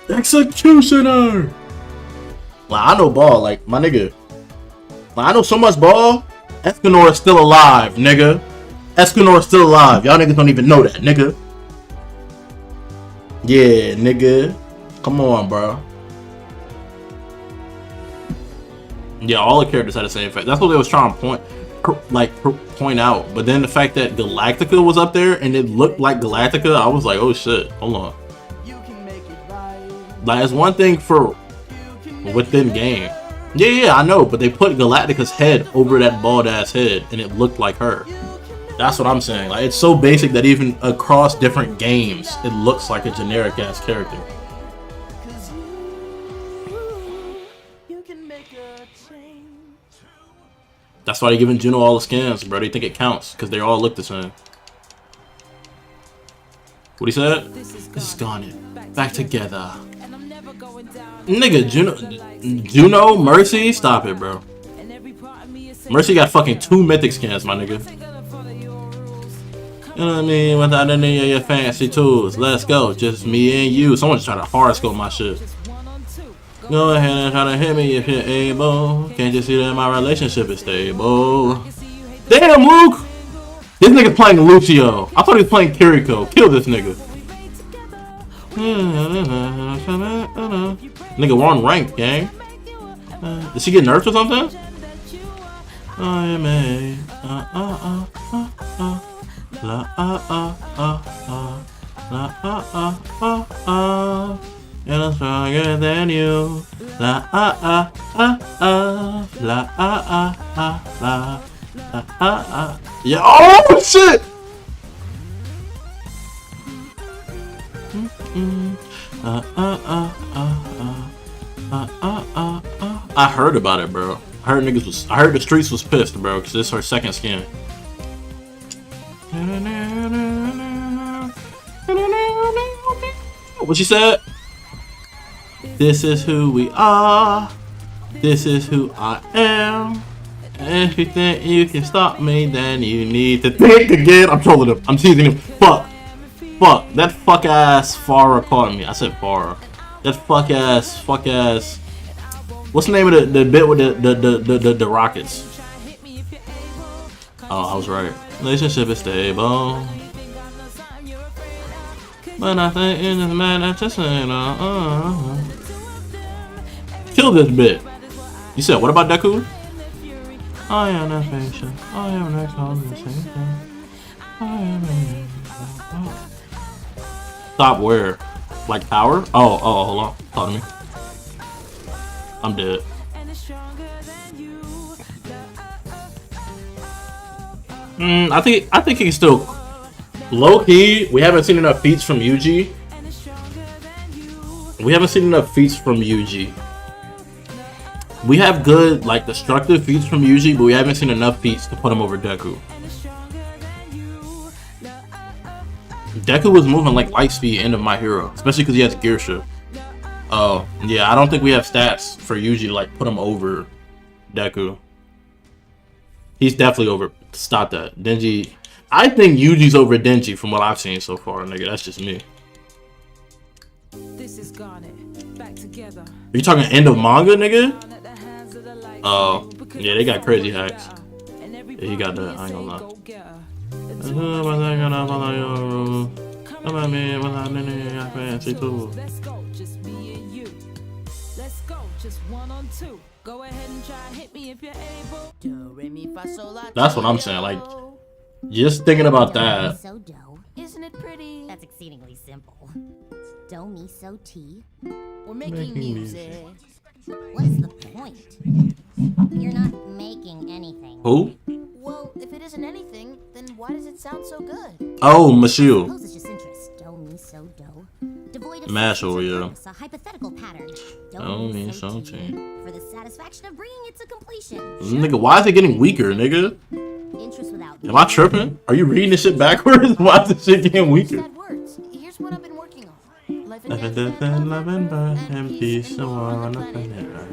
[SPEAKER 1] Executioner. Like, I know Ball, like, my nigga. Like, I know so much Ball. Escanor is still alive, nigga. Escanor is still alive. Y'all niggas don't even know that, nigga. Yeah, nigga. Come on, bro. Yeah, all the characters had the same effect. That's what they was trying to point out. But then the fact that Galactica was up there and it looked like Galactica, I was like, oh shit, hold on. Like, it's one thing for within game. Yeah, I know, but they put Galactica's head over that bald ass head and it looked like her. That's what I'm saying. Like, it's so basic that even across different games, it looks like a generic ass character. That's why they're giving Juno all the skins, bro. They think it counts because they all look the same. What he said? This is gone. Back together. Nigga, Juno, Mercy, stop it, bro. Mercy got fucking 2 mythic skins, my nigga. You know what I mean? Without any of your fancy tools. Let's go. Just me and you. Someone's trying to horoscope my shit. Go ahead and try to hit me if you're able. Can't you see that my relationship is stable? Damn, Luke! This nigga playing Lucio. I thought he was playing Kiriko. Kill this nigga. Nigga, we're on ranked, gang. Did she get nerfed or something? I may. And I'm stronger than you. La yeah. Oh shit. I heard about it, bro. I heard the streets was pissed, bro, because this is her second skin. What she said? This is who we are. This is who I am. And if you think you can stop me, then you need to think again. I'm trolling him. I'm teasing him. Fuck. That fuck ass Farah called me. I said Farah. That fuck ass. What's the name of the bit with the rockets? Oh, I was right. Relationship is stable. But I think it's just man that's just kill this bit. You said what about Deku? I am not patient. I am not conversation. I am not. Stop where? Like power? Oh, hold on. Talk to me. I'm dead. I think he can still low key. We haven't seen enough feats from Yuji. We have good, like, destructive feats from Yuji, but we haven't seen enough feats to put him over Deku. Deku was moving like light speed end of My Hero, especially because he has gear shift. Oh, yeah, I don't think we have stats for Yuji to, like, put him over Deku. He's definitely over. Stop that. Denji. I think Yuji's over Denji from what I've seen so far, nigga. That's just me. This is back together. Are you talking end of manga, nigga? Oh, yeah, they got crazy hacks. Yeah, he got that. I ain't gonna lie. That's what I'm saying. Like, just thinking about that.
[SPEAKER 11] Isn't it pretty? That's exceedingly simple. Do, mi, so, ti. We're making music. What is the point? You're not making anything.
[SPEAKER 1] Who?
[SPEAKER 11] Well, if it isn't anything, then why does it sound so good?
[SPEAKER 1] Oh, Michiel.
[SPEAKER 11] Suppose it's just interest. Do, mi, me so dough. Devoid of
[SPEAKER 1] Mashal, yeah.
[SPEAKER 11] a hypothetical pattern.
[SPEAKER 1] Don't mean something.
[SPEAKER 11] For the satisfaction of bringing it to completion.
[SPEAKER 1] Nigga, why is it getting weaker, nigga?
[SPEAKER 11] Interest without.
[SPEAKER 1] Am I tripping? Are you reading this shit backwards? Why is this shit getting weaker?
[SPEAKER 12] Here's what I've been working on. Life
[SPEAKER 1] Life and death and love and birth and peace and war on the planet Earth.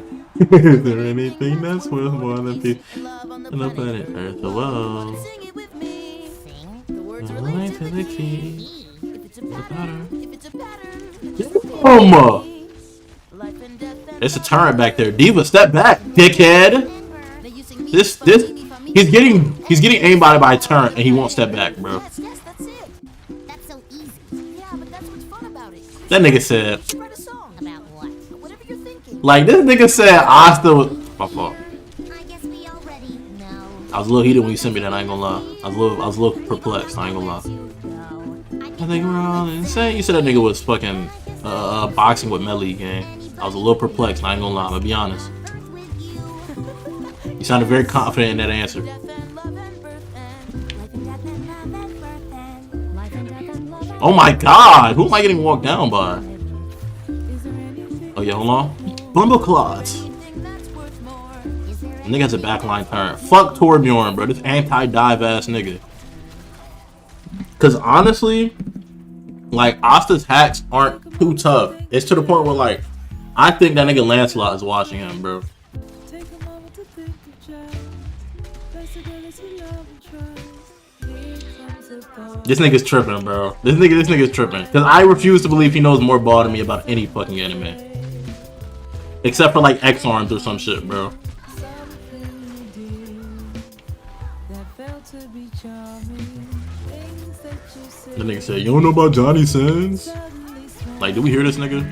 [SPEAKER 1] Is there anything that's worth more than peace on the planet Earth? The world.
[SPEAKER 12] Sing it with me. Sing. The words
[SPEAKER 1] Relate
[SPEAKER 12] relate
[SPEAKER 1] to the key.
[SPEAKER 12] If it's a pattern, if it's a pattern. Life and death and
[SPEAKER 1] It's a turret back there. Diva, step back, dickhead. This, he's getting aimed by a turret and he won't step back, bro.
[SPEAKER 12] Yes, that's it. That's so easy. Yeah, but that's what's fun about it.
[SPEAKER 1] That nigga said,
[SPEAKER 12] Write a song. About what? Whatever you're thinking.
[SPEAKER 1] like this nigga said, Asta was my fault.
[SPEAKER 11] I guess we already know.
[SPEAKER 1] I was a little heated when you sent me that. I ain't gonna lie. I was a little perplexed. I ain't gonna lie. I think we're all insane. You said that nigga was fucking boxing with Melly gang. I was a little perplexed. I ain't gonna lie. I'm gonna be honest. You sounded very confident in that answer. Oh my god! Who am I getting walked down by? Oh yeah, hold on. Bumbleclaws. Nigga has a backline turn. Fuck Torbjorn, bro. This anti-dive ass nigga. Cause honestly, like Asta's hacks aren't too tough. It's to the point where like I think that nigga Lancelot is watching him, bro. This nigga's tripping, bro. This nigga's tripping. Cause I refuse to believe he knows more ball than me about any fucking anime. Except for like X-Arms or some shit, bro. The nigga said, you don't know about Johnny Sins? Like, do we hear this nigga?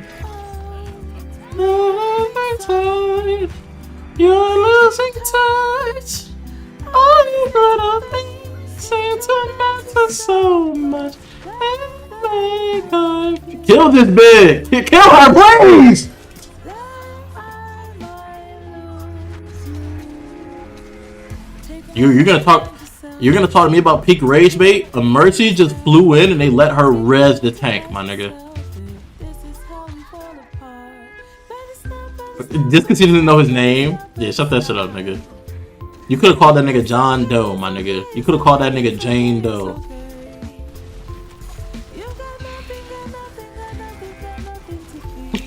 [SPEAKER 1] You're losing touch. All you gotta think seems to matter so much. Kill this bitch! Kill her, please! You're gonna talk to me about peak rage bait? A Mercy just flew in and they let her res the tank, my nigga. Just cause he doesn't know his name? Yeah, shut that shit up, nigga. You could have called that nigga John Doe, my nigga. You could have called that nigga Jane Doe.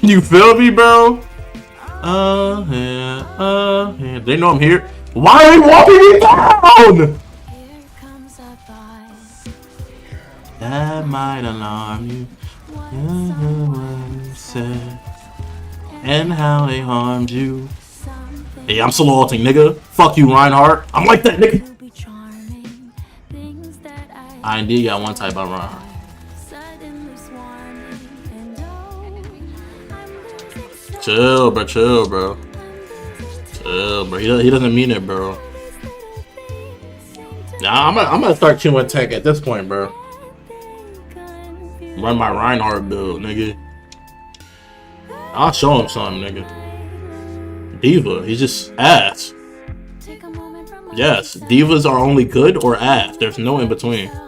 [SPEAKER 1] You feel me, bro? Yeah. They know I'm here. Why are they walking me down? That might alarm you. And how they harmed you. Hey, I'm solo ulting, nigga. Fuck you, Reinhardt. I'm like that, nigga. I indeed got one type on Reinhardt. Chill, bro. Chill, bro. He doesn't mean it, bro. Nah, I'm gonna start chewing tech at this point, bro. Run my Reinhardt build, nigga. I'll show him something, nigga. Diva, he's just ass. Yes, divas are only good or ass. There's no in between. I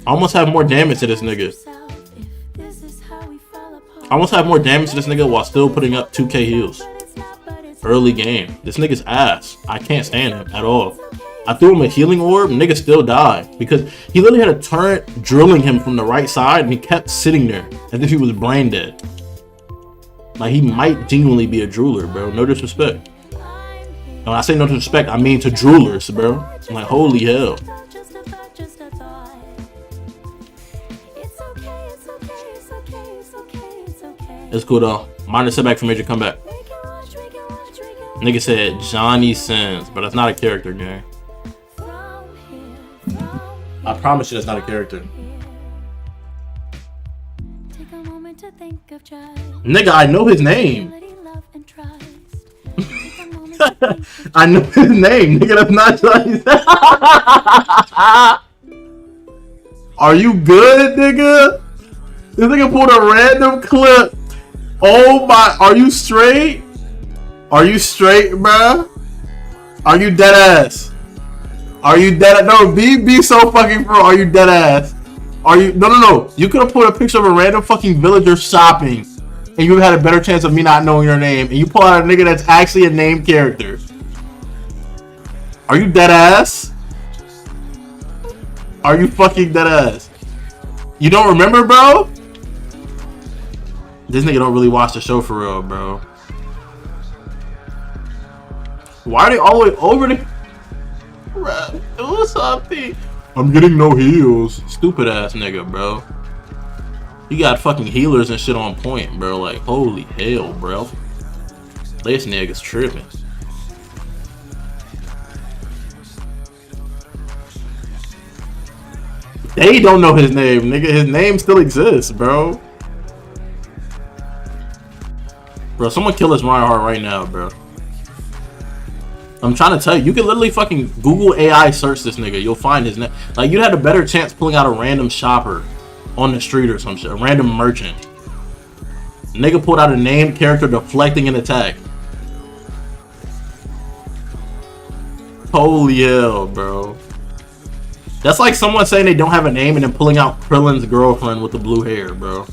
[SPEAKER 1] almost have more damage to this nigga. I almost have more damage to this nigga while still putting up 2k heals. Early game. This nigga's ass. I can't stand him at all. I threw him a healing orb, nigga still died. Because he literally had a turret drilling him from the right side and he kept sitting there as if he was brain dead. Like he might genuinely be a drooler, bro. No disrespect. And when I say no disrespect, I mean to droolers, bro. I'm like, holy hell. It's cool though. Minor setback for major comeback. Nigga said Johnny Sins, but that's not a character, gang. I promise you that's not a character. Nigga, I know his name. I know his name, nigga. That's not Johnny Sins. Are you good, nigga? This nigga pulled a random clip. Oh my, are you straight? Are you straight, bruh? Are you dead ass? Are you dead ass? No, be so fucking bro. Are you dead ass? Are you? No. You could have put a picture of a random fucking villager shopping, and you had a better chance of me not knowing your name. And you pull out a nigga that's actually a named character. Are you dead ass? Are you fucking dead ass? You don't remember, bro? This nigga don't really watch the show for real, bro. Why are they all the way over the... Do something. I'm getting no heals. Stupid ass nigga, bro. You got fucking healers and shit on point, bro. Like, holy hell, bro. This nigga's tripping. They don't know his name, nigga. His name still exists, bro. Bro, someone kill this Reinhardt right now, bro. I'm trying to tell you, you can literally fucking Google AI search this nigga. You'll find his name. Like, you'd had a better chance pulling out a random shopper on the street or some shit. A random merchant. Nigga pulled out a named character deflecting an attack. Holy hell, bro. That's like someone saying they don't have a name and then pulling out Krillin's girlfriend with the blue hair, bro.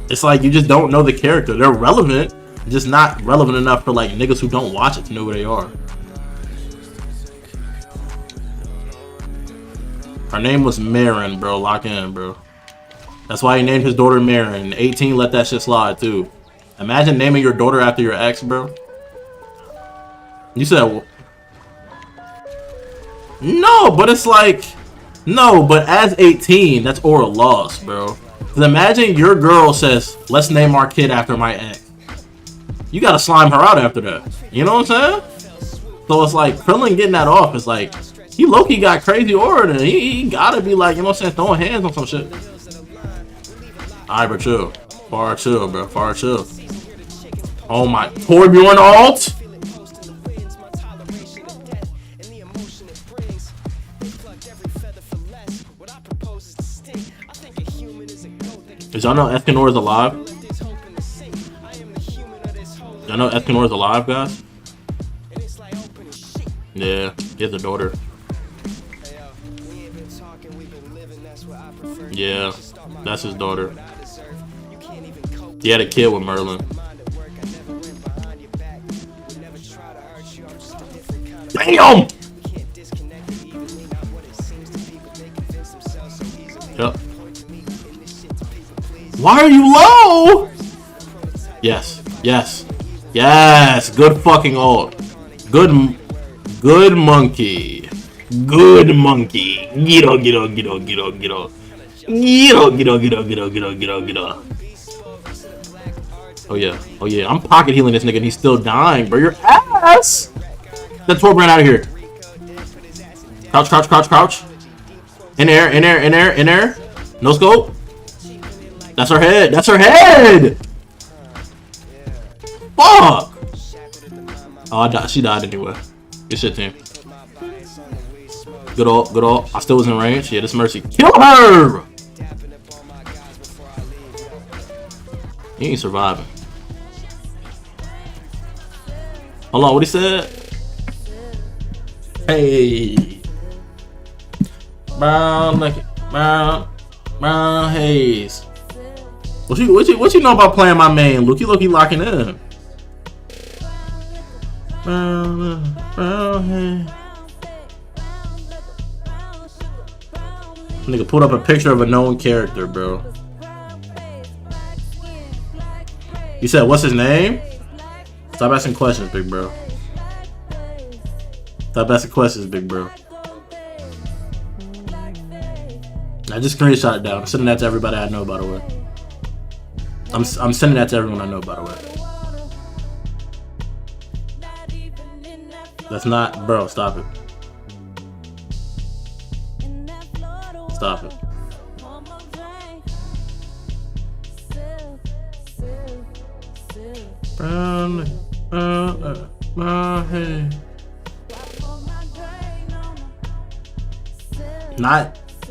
[SPEAKER 1] It's like you just don't know the character. They're relevant, just not relevant enough for like niggas who don't watch it to know who they are. Her name was Marin, bro. Lock in, bro. That's why he named his daughter Marin. 18 let that shit slide too. Imagine naming your daughter after your ex, bro. You said no, but it's like no, but as 18, that's oral loss, bro. Imagine your girl says, let's name our kid after my ex. You gotta slime her out after that. You know what I'm saying? So it's like, Krillin getting that off is like, he low-key got crazy aura and he gotta be like, you know what I'm saying, throwing hands on some shit. Alright, bro, chill. Far chill, bro. Far chill. Oh my, Torbjorn ult? Did y'all know Escanor is alive? Y'all know Escanor is alive, guys? Yeah, he has a daughter. Yeah, that's his daughter. He had a kid with Merlin. Damn! Yep. Why are you low? Yes, yes, yes. Good fucking ult. Good monkey. Good monkey. Get up, get up, get up, get up, get up. Get up, get up, get up, get up, get up, get up, get up. Oh yeah, oh yeah. I'm pocket healing this nigga and he's still dying, bro. Your ass. That Torb ran out of here. Crouch, crouch, crouch, crouch. In there, in there, in there, in there. No scope. That's her head. That's her head. Fuck. Oh, I died. She died anyway. Good shit, team. Good ult. Good ult. I still was in range. Yeah, this Mercy. Kill her. He ain't surviving. Hold on. What he said? Hey. Brown, brown haze. What you know about playing my main? Luke, you locking in. Nigga put up a picture of a known character, bro. You said, what's his name? Stop asking questions, big bro. Stop asking questions, big bro. I just screenshot it down. I'm sending that to everybody I know, by the way. I'm sending that to everyone I know, by the way. That's not, bro. Stop it. Stop it.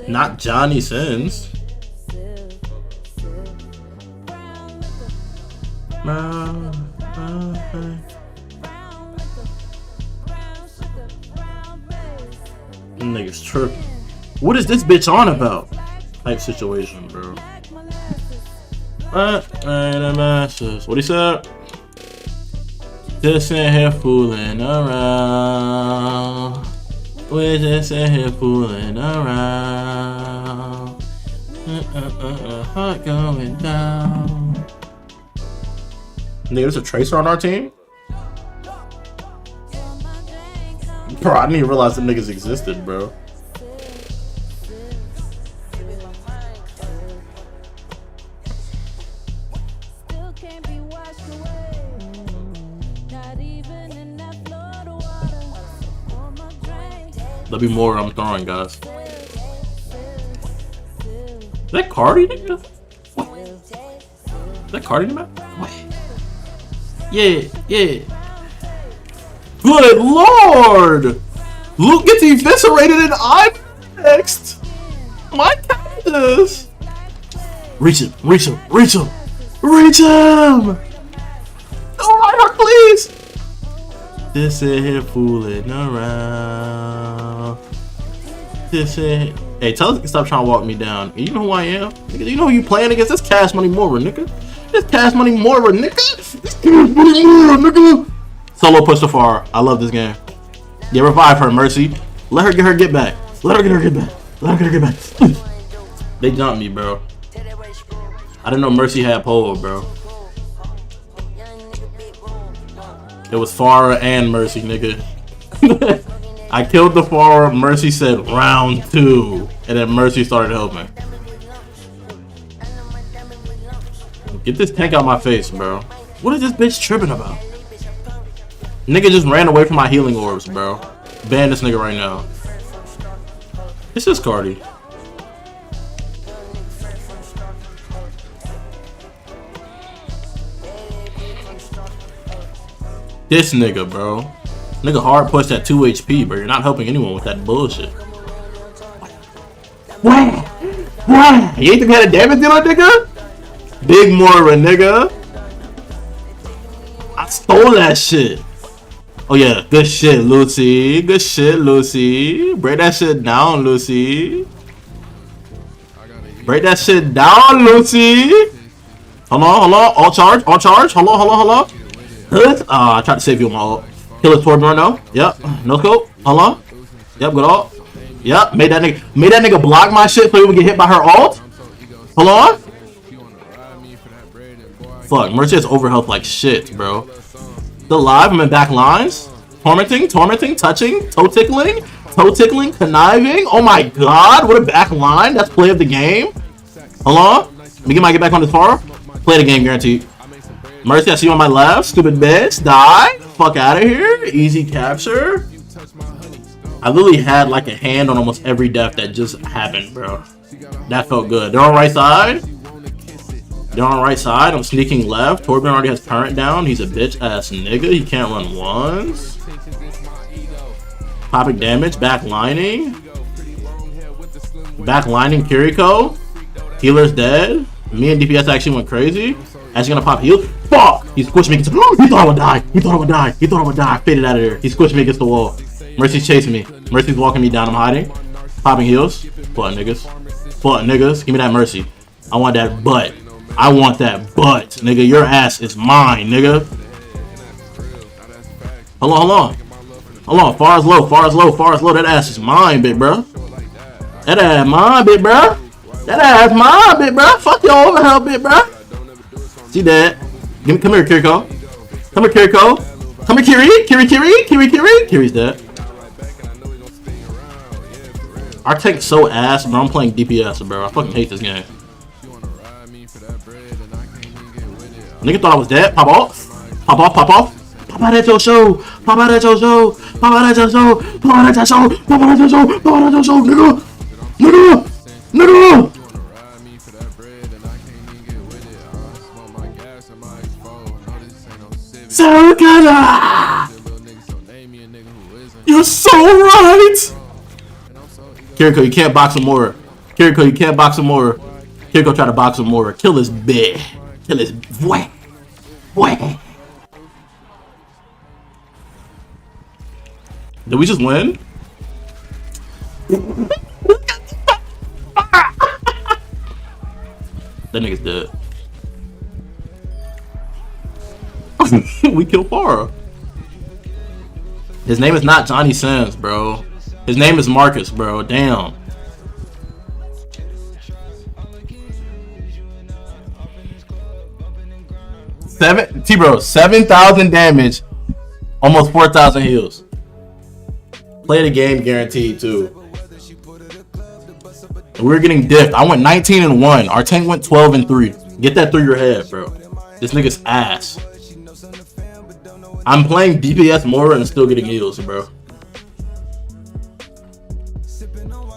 [SPEAKER 1] Not Johnny Sins. Niggas tripping. What is this bitch on about? type situation, bro. What he said? Just in here fooling around. We're just in here fooling around. Heart going down. Nigga, there's a tracer on our team? Bro, I didn't even realize the niggas existed, bro. There'll be more I'm throwing, guys. Is that Cardi, nigga? What? Is that Cardi, man? What? Yeah, yeah. Good lord! Luke gets eviscerated and I'm next! My goodness! Reach him, reach him, reach him! Reach him! Alright, please! Just sit here fooling around. Just sit. Hey, tell us to stop trying to walk me down. You know who I am? Nigga, you know who you playing against? This Cash Money Mora, nigga. This Cash Money Mora, nigga. This Cash Money Mora, nigga. Solo push so far. I love this game. Yeah, revive her, Mercy. Let her get her get back. Let her get her get back. Let her get her get back. They jumped me, bro. I didn't know Mercy had pole, bro. It was Farah and Mercy, nigga. I killed the Farah. Mercy said round 2, and then Mercy started helping. Get this tank out my face, bro. What is this bitch tripping about? Nigga just ran away from my healing orbs, bro. Ban this nigga right now. This is Cardi. This nigga, bro. Nigga hard pushed at 2 HP, bro. You're not helping anyone with that bullshit. What? You ain't think had a damage dealer, nigga? Big Mora, nigga. I stole that shit. Oh yeah, good shit, Lucy. Good shit, Lucy. Break that shit down, Lucy. Break that shit down, Lucy. Hold on. All charge. Hold on. I tried to save you on my ult. Kill it toward Bruno. Yep. No scope. Hold on. Yep, good ult. Yep. Made that nigga block my shit so he would get hit by her ult. Hold on. Fuck, Mercy has overhealth like shit, bro. Still alive, I'm in back lines. Tormenting, touching, toe tickling, conniving. Oh my god, what a back line. That's play of the game. Hold on. Let me get back on this far. Play the game, guaranteed. Mercy, I see you on my left. Stupid bitch. Die. Fuck out of here. Easy capture. I literally had like a hand on almost every death that just happened, bro. That felt good. They're on right side. I'm sneaking left. Torbjorn already has current down. He's a bitch ass nigga. He can't run once. Popping damage. Backlining. Kiriko. Healer's dead. Me and DPS actually went crazy. Actually gonna pop heal. Fuck! He squished me against the wall. He thought I would die. Faded out of there. He squished me against the wall. Mercy's chasing me. Mercy's walking me down. I'm hiding. Popping heals. Butt niggas. Give me that Mercy. I want that butt. Nigga. Your ass is mine, nigga. Hold on. Far as low. That ass is mine, bit bro. That ass mine, bit bro. Fuck your overhealth, bit bro. See that? Come here, Kiriko. Come here, Kiri. Kiri's dead. Our tank's so ass, bro. I'm playing DPS, bro. I fucking hate this game. Nigga thought I was dead. Pop off. Pop out at your show, nigga. Sarah, you're so right. Kiriko, you can't box him more. Kiriko try to box him more. Kill his bitch. Boy. Did we just win? That nigga's dead. We killed Farah. His name is not Johnny Sins, bro. His name is Marcus, bro. Damn. T-bro, 7,000 damage, almost 4,000 heals. Play the game guaranteed too. We're getting diffed. I went 19-1. Our tank went 12-3. Get that through your head, bro. This nigga's ass. I'm playing DPS more and still getting heals, bro.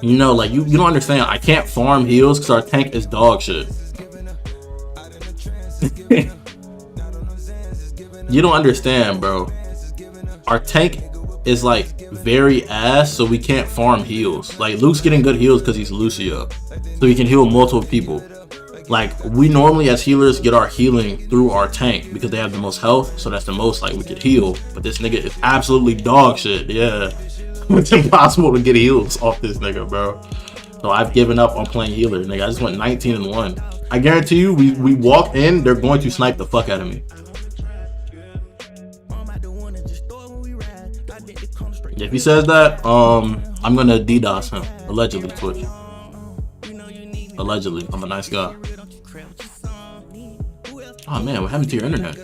[SPEAKER 1] You know, like you don't understand. I can't farm heals because our tank is dog shit. You don't understand, bro. Our tank is like very ass, so we can't farm heals. Like Luke's getting good heals because he's Lucio, so he can heal multiple people. Like we normally as healers get our healing through our tank because they have the most health, so that's the most like we could heal. But this nigga is absolutely dog shit. Yeah, it's impossible to get heals off this nigga, bro. So I've given up on playing healer, nigga. I just went 19-1. I guarantee you, we walk in, they're going to snipe the fuck out of me. If he says that, I'm gonna DDoS him. Allegedly, Twitch. Allegedly, I'm a nice guy. Oh man, what happened to your internet?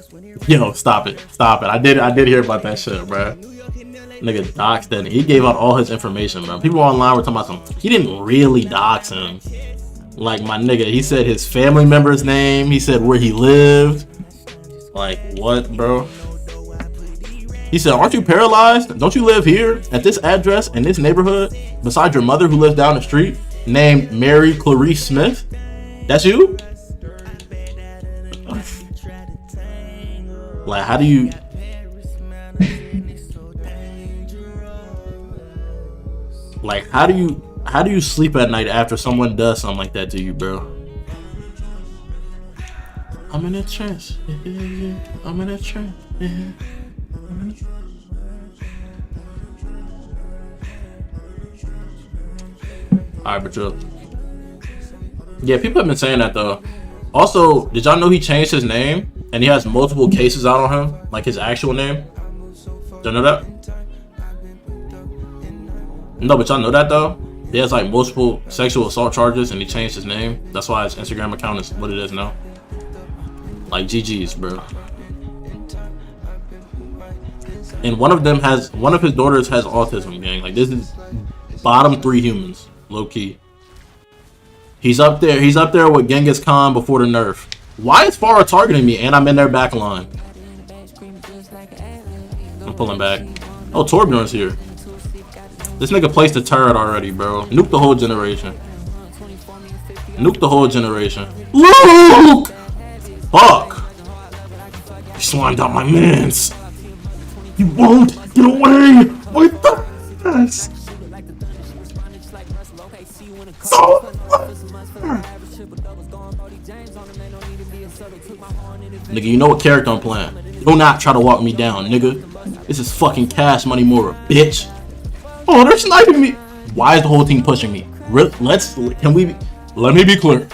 [SPEAKER 1] Yo, stop it, stop it. I did hear about that shit, bro. Nigga doxed that. He gave out all his information, bro. People online were talking about some. He didn't really dox him. Like my nigga, he said his family member's name. He said where he lived. Like what, bro? He said, aren't you paralyzed? Don't you live here at this address in this neighborhood beside your mother who lives down the street named Mary Clarice Smith? That's you? Like, how do you... Like, how do you sleep at night after someone does something like that to you, bro? I'm in a trance. I'm in a trance. Alright, but chill. Yeah, people have been saying that though. Also, did y'all know he changed his name and he has multiple cases out on him, like his actual name? Y'all know that? No, but y'all know that though. He has like multiple sexual assault charges and he changed his name. That's why his Instagram account is what it is now. Like GG's, bro. And one of his daughters has autism, gang. Like this is bottom 3 humans, low key. He's up there with Genghis Khan before the nerf. Why is Farah targeting me and I'm in their back line? I'm pulling back. Oh, Torbjorn's here. This nigga placed a turret already, bro. Nuke the whole generation. Nuke the whole generation. Luke! Fuck! You slimed out my mans. You won't get away with the ass. Nigga, you know what character I'm playing. Do not try to walk me down, nigga. This is fucking Cash Money Mora, bitch. Oh, they're sniping me. Why is the whole team pushing me? Let me be clear.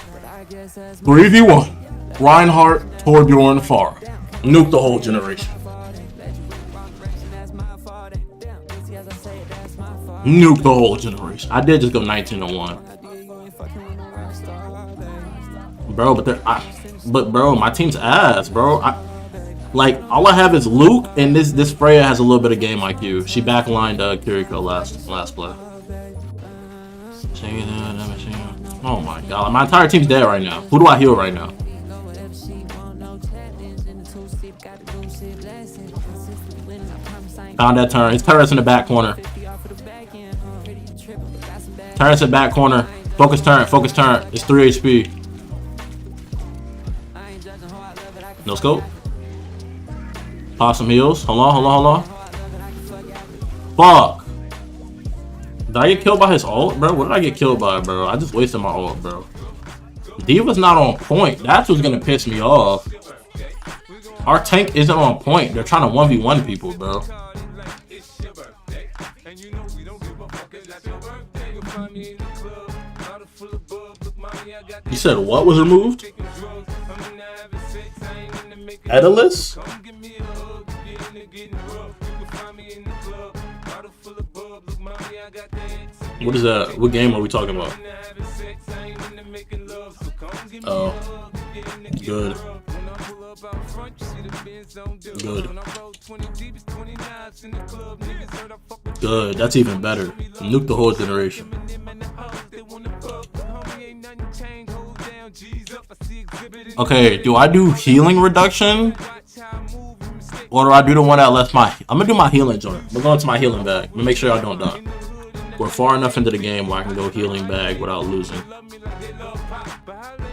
[SPEAKER 1] 3v1. Reinhardt, Torbjorn, Farah. Nuke the whole generation. Nuke the whole generation. I did just go 19-1. Bro, but bro, my team's ass, bro. Like all I have is Luke, and this Freya has a little bit of game IQ. She backlined Kiriko last play. Oh my god, my entire team's dead right now. Who do I heal right now? Found that turret. His turret's in the back corner. Turret's in the back corner. Focus turret. Focus turret. It's 3 HP. No scope. Pop some heals. Hold on. Fuck. Did I get killed by his ult, bro? What did I get killed by, bro? I just wasted my ult, bro. D.Va's not on point. That's what's gonna piss me off. Our tank isn't on point. They're trying to 1v1 people, bro. You said what was removed? Edilus? What is that? What game are we talking about? Oh. Good. Good. Good. That's even better. Nuke the whole generation. Okay, do I do healing reduction? Or do I do the one that lets my... I'm gonna do my healing joint. I'm going to my healing bag. I'm gonna make sure I don't die. We're far enough into the game where I can go healing bag without losing.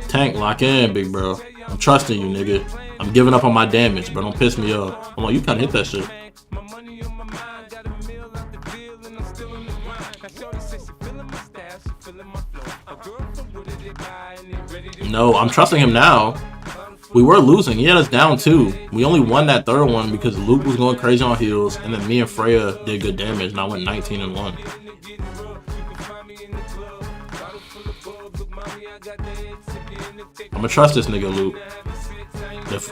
[SPEAKER 1] Tank, lock in, big bro. I'm trusting you, nigga. I'm giving up on my damage, bro. Don't piss me off. Come on, you kinda hit that shit. No, I'm trusting him now. We were losing. He had us down 2. We only won that third one because Luke was going crazy on heals, and then me and Freya did good damage, and I went 19-1. I'm gonna trust this nigga, Luke.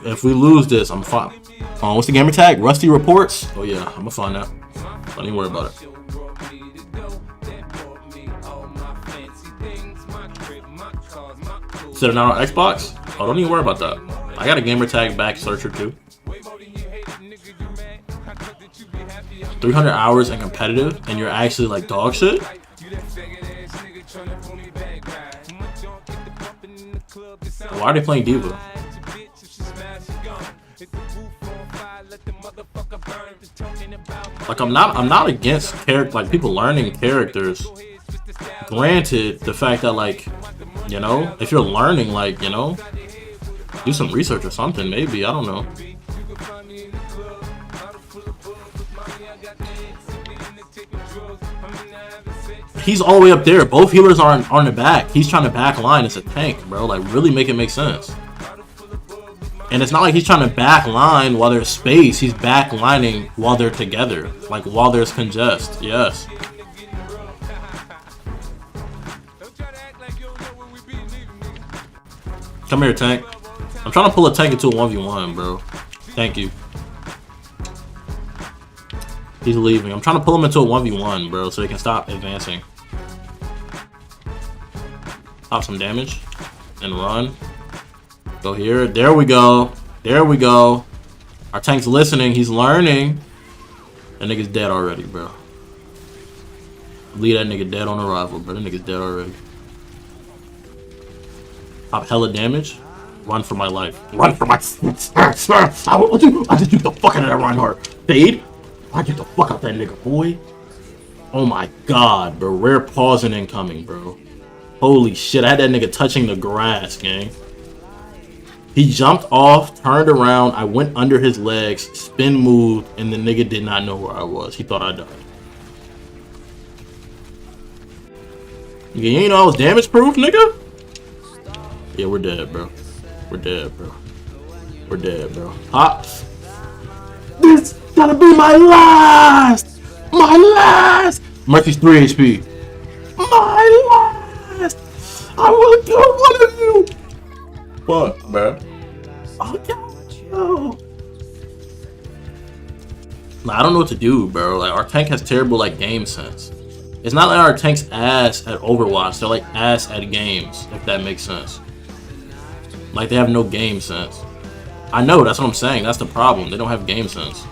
[SPEAKER 1] If we lose this, I'm fine. Oh, what's the gamer tag? Rusty reports? Oh yeah, I'm gonna find that. Don't even worry about it. Is it not on Xbox? Oh, don't even worry about that. I got a gamer tag back searcher too. 300 hours and competitive, and you're actually like dog shit? Why are they playing Diva? Like I'm not against like people learning characters. Granted, the fact that like, you know, if you're learning, like, you know, do some research or something, maybe, I don't know. He's all the way up there. Both healers are on the back. He's trying to back line as a tank, bro. Like, really make it make sense. And it's not like he's trying to back line while there's space. He's back lining while they're together. Like, while there's congest. Yes. Come here, tank. I'm trying to pull a tank into a 1v1, bro. Thank you. He's leaving. I'm trying to pull him into a 1v1, bro, so he can stop advancing. Pop some damage. And run. Go here. There we go. There we go. Our tank's listening. He's learning. That nigga's dead already, bro. Leave that nigga dead on arrival, bro. That nigga's dead already. Pop hella damage. Run for my life. Run for my... I just used the fuck out of that Reinhardt. Fade. I get the fuck out that nigga, boy. Oh my god, bro. Rare pause and incoming, bro. Holy shit. I had that nigga touching the grass, gang. He jumped off, turned around. I went under his legs, spin moved, and the nigga did not know where I was. He thought I died. You ain't know I was damage proof, nigga? Yeah, we're dead, bro. We're dead, bro. We're dead, bro. Hop. This gotta be my last! My last! Murphy's 3 HP. My last! I will kill one of you! Fuck, bro. I'll kill you. I don't know what to do, bro. Like, our tank has terrible, like, game sense. It's not like our tank's ass at Overwatch. They're like ass at games, if that makes sense. Like, they have no game sense. I know, that's what I'm saying. That's the problem. They don't have game sense.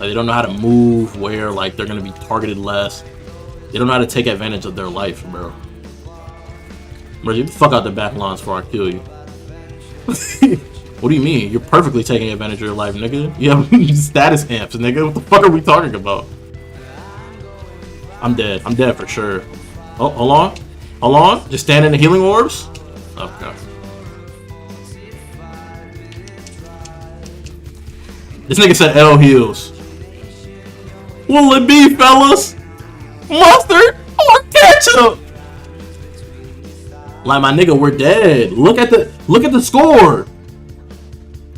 [SPEAKER 1] Like, they don't know how to move where, like, they're gonna be targeted less. They don't know how to take advantage of their life, bro. Bro, you fuck out the back lines before I kill you. What do you mean? You're perfectly taking advantage of your life, nigga. You have status amps, nigga. What the fuck are we talking about? I'm dead. I'm dead for sure. Oh, hold on. Hold on. Just stand in the healing orbs. Okay. This nigga said L heals. Will it be, fellas? Mustard or ketchup? Like, my nigga, we're dead. Look at the score.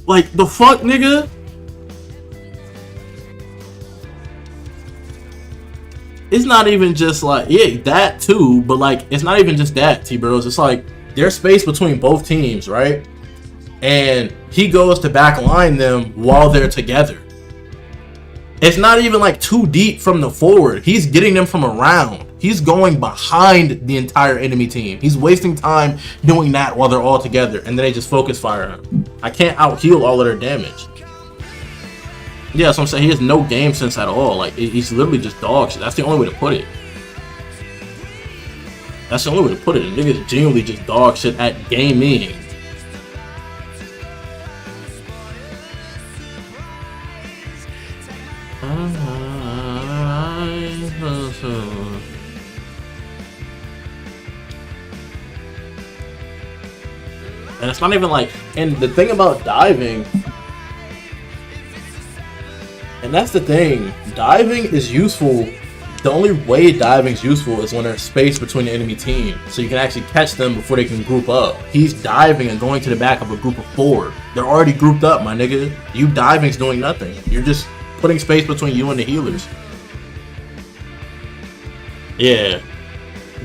[SPEAKER 1] Like, the fuck, nigga? It's not even just like, yeah, that too, but like, it's not even just that, T-Bros. It's like, there's space between both teams, right? And he goes to backline them while they're together. It's not even like too deep from the forward. He's getting them from around. He's going behind the entire enemy team. He's wasting time doing that while they're all together, and then they just focus fire him. I can't out heal all of their damage. Yeah, so I'm saying he has no game sense at all. Like, he's literally just dog shit. That's the only way to put it. That's the only way to put it. The nigga's genuinely just dog shit at gaming. And it's not even like, and the thing about diving, and that's the thing, diving is useful. The only way diving is useful is when there's space between the enemy team, so you can actually catch them before they can group up. He's diving and going to the back of a group of 4. They're already grouped up, my nigga. You diving's doing nothing. You're just putting space between you and the healers. Yeah.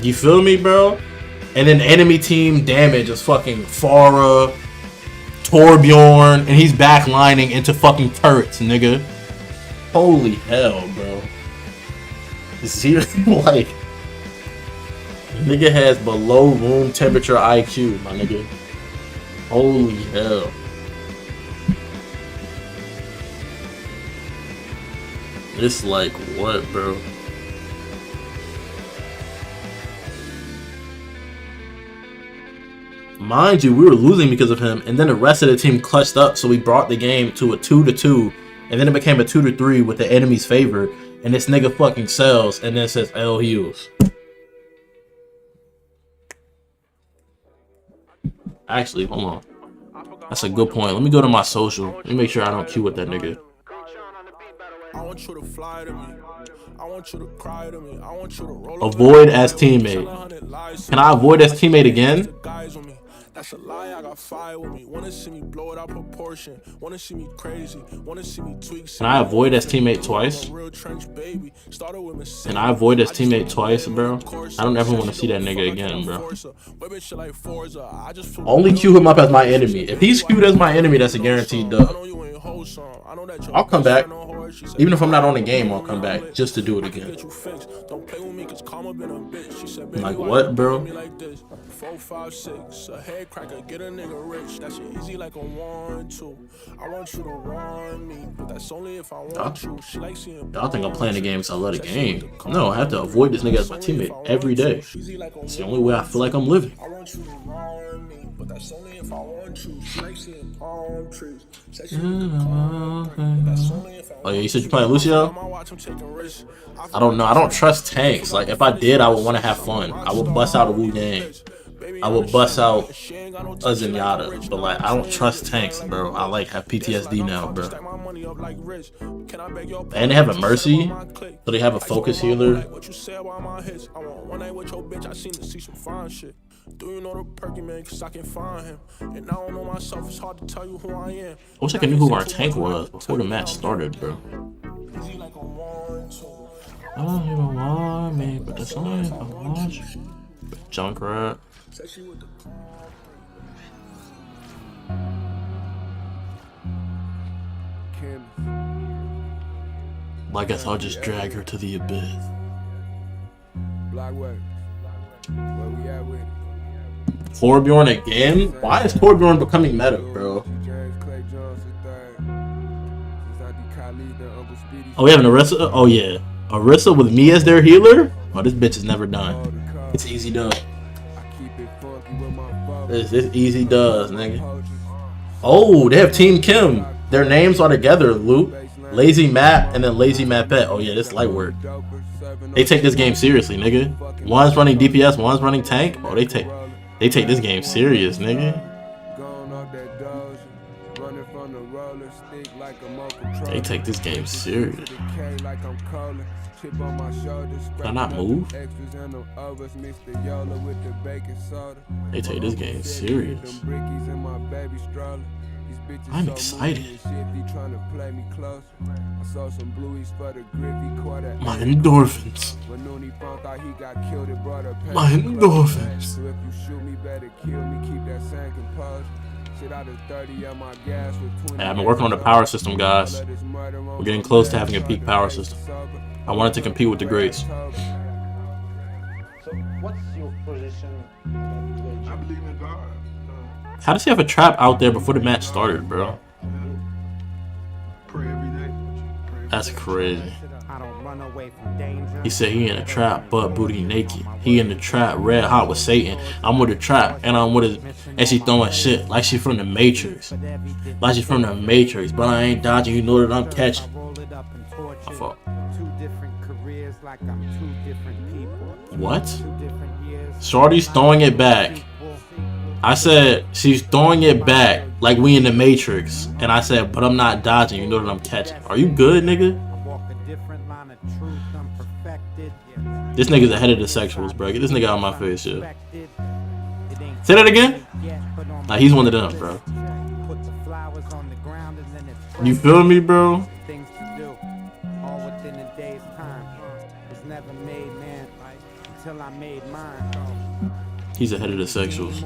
[SPEAKER 1] You feel me, bro? And then the enemy team damage is fucking Farah, Torbjorn, and he's backlining into fucking turrets, nigga. Holy hell, bro. Seriously, like, nigga has below room temperature IQ, my nigga. Holy hell. It's like, what, bro? Mind you, we were losing because of him, and then the rest of the team clutched up, so we brought the game to a 2-2, and then it became a 2-3 with the enemy's favor, and this nigga fucking sells, and then says L heals. Actually, hold on. That's a good point. Let me go to my social. Let me make sure I don't queue with that nigga.
[SPEAKER 13] I want you to fly to me. I want you to cry to me. I want you to roll
[SPEAKER 1] avoid as teammate. Can I avoid as teammate again?
[SPEAKER 13] That's a lie, I got fire with me. Wanna see me blow it out proportion. Wanna see me crazy. Wanna see me tweak.
[SPEAKER 1] Can I avoid as teammate twice? Can I avoid as teammate twice, bro? I don't ever want to see that nigga again, bro. Only queue him up as my enemy. If he's queued as my enemy, that's a guaranteed dub. I'll come back. Even if I'm not on the game, I'll come back just to do it again. Like what, bro?
[SPEAKER 13] 4, 5, 6, a head cracker, get a nigga rich. That's easy like a 1, 2. I want you to want me, but that's only if I want you. She likes seeing.
[SPEAKER 1] Y'all think I'm playing the game because I love the game? No, I have to avoid this nigga as my teammate every day. It's the only way I feel like I'm living.
[SPEAKER 13] I want you to want me, but that's only if I want you. She likes seeing palm trees.
[SPEAKER 1] Oh yeah, you said you're playing Lucio? I don't know. I don't trust tanks. Like if I did, I would want to have fun. I would bust out a Wu Yang. I would bust out a Zenyatta, but like I don't trust tanks, bro. I like have PTSD now, bro. And they have a Mercy, so they have a focus healer.
[SPEAKER 13] Do you know the perky man? Cause I can find him. And I don't know myself, it's hard to tell you who I am.
[SPEAKER 1] I wish I could know who our tank was before the match started, bro. I don't even want me, but that's only if I want you. Junkrat. Well, I guess I'll just drag her to the abyss. Torbjorn again? Why is Torbjorn becoming meta, bro? Oh, we have an Orisa? Oh, yeah. Orisa with me as their healer? Oh, this bitch is never done. It's easy dub. This easy does, nigga. Oh, they have Team Kim. Their names are together, Luke. Lazy Map and then Lazy Mapette. Oh, yeah, this is light work. They take this game seriously, nigga. One's running DPS, one's running tank. Oh, they take this game serious, nigga. They take this game serious. Can I not move? They take this game serious. I'm excited. My endorphins. My endorphins. Yeah, I've been working on the power system, guys. We're getting close to having a peak power system. I wanted to compete with the greats.
[SPEAKER 14] So, what's your position? I believe in God.
[SPEAKER 1] How does he have a trap out there before the match started, bro?
[SPEAKER 14] Pray every day.
[SPEAKER 1] That's crazy. He said he in a trap, butt booty naked. He in the trap, red hot with Satan. I'm with the trap, and I'm with it. And she throwing shit like she from the Matrix. Like she from the Matrix, but I ain't dodging. You know that I'm catching. My fault. What? Shorty's throwing it back. I said she's throwing it back like we in the Matrix, and I said, but I'm not dodging. You know that I'm catching. Are you good, nigga? This nigga's ahead of the sexuals, bro. Get this nigga out of my face, yeah. Say that again? Nah, he's one of them, bro. You feel me, bro? He's ahead of the sexuals.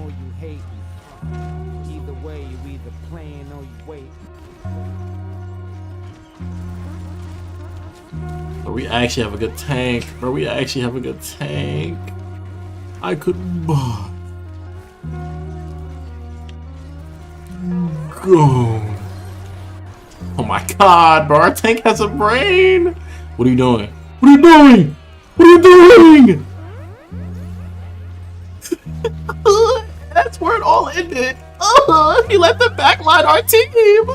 [SPEAKER 1] But we actually have a good tank, bro. We actually have a good tank. I could go. Oh my god, bro. Our tank has a brain. What are you doing? What are you doing? What are you doing? That's where it all ended. He let the backline our team.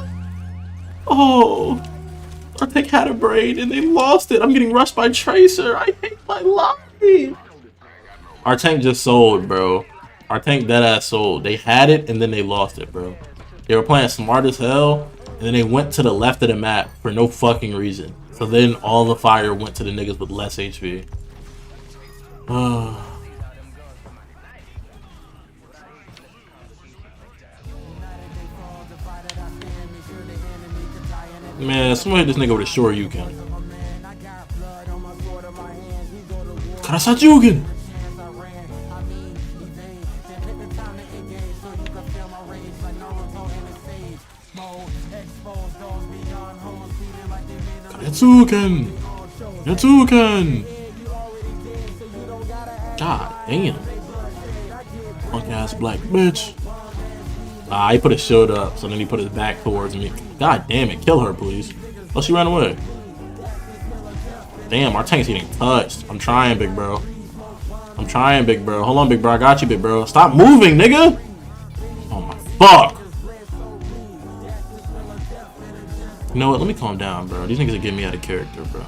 [SPEAKER 1] Oh. Our tank had a brain and they lost it. I'm getting rushed by Tracer. I hate my life. Our tank just sold, bro. Our tank deadass sold. They had it and then they lost it, bro. They were playing smart as hell and then they went to the left of the map for no fucking reason. So then all the fire went to the niggas with less HP. Man, someone hit this nigga with a short Yukin. Karasachugin! Yatsuken! Yatsuken! God damn. Punk ass black bitch. Ah, he put his shield up, so then he put his back towards me. God damn it, kill her, please. Oh, she ran away. Damn, our tank's getting touched. I'm trying, big bro. I'm trying, big bro. Hold on, big bro. I got you, big bro. Stop moving, nigga! Oh my fuck! You know what? Let me calm down, bro. These niggas are getting me out of character, bro.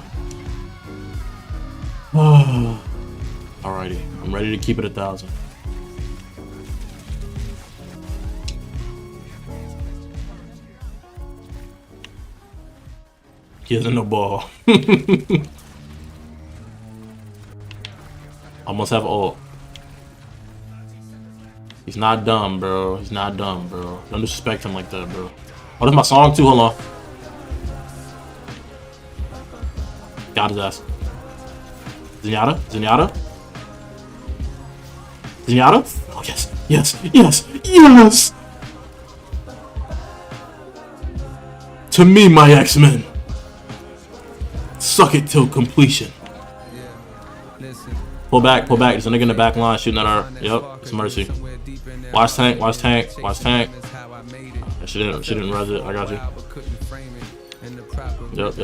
[SPEAKER 1] Alrighty. I'm ready to keep it 1,000. He has no ball. Almost have ult. He's not dumb, bro. He's not dumb, bro. Don't disrespect him like that, bro. Oh, that's my song too. Hold on. Got his ass. Zenyatta? Zenyatta? Zenyatta? Oh, yes. Yes. Yes. Yes! To me, my X-Men. Suck it till completion. Pull back, pull back. There's a nigga in the back line shooting at our. Yep, it's Mercy. Watch tank, watch tank, watch tank. She didn't res it. I got you. Yep.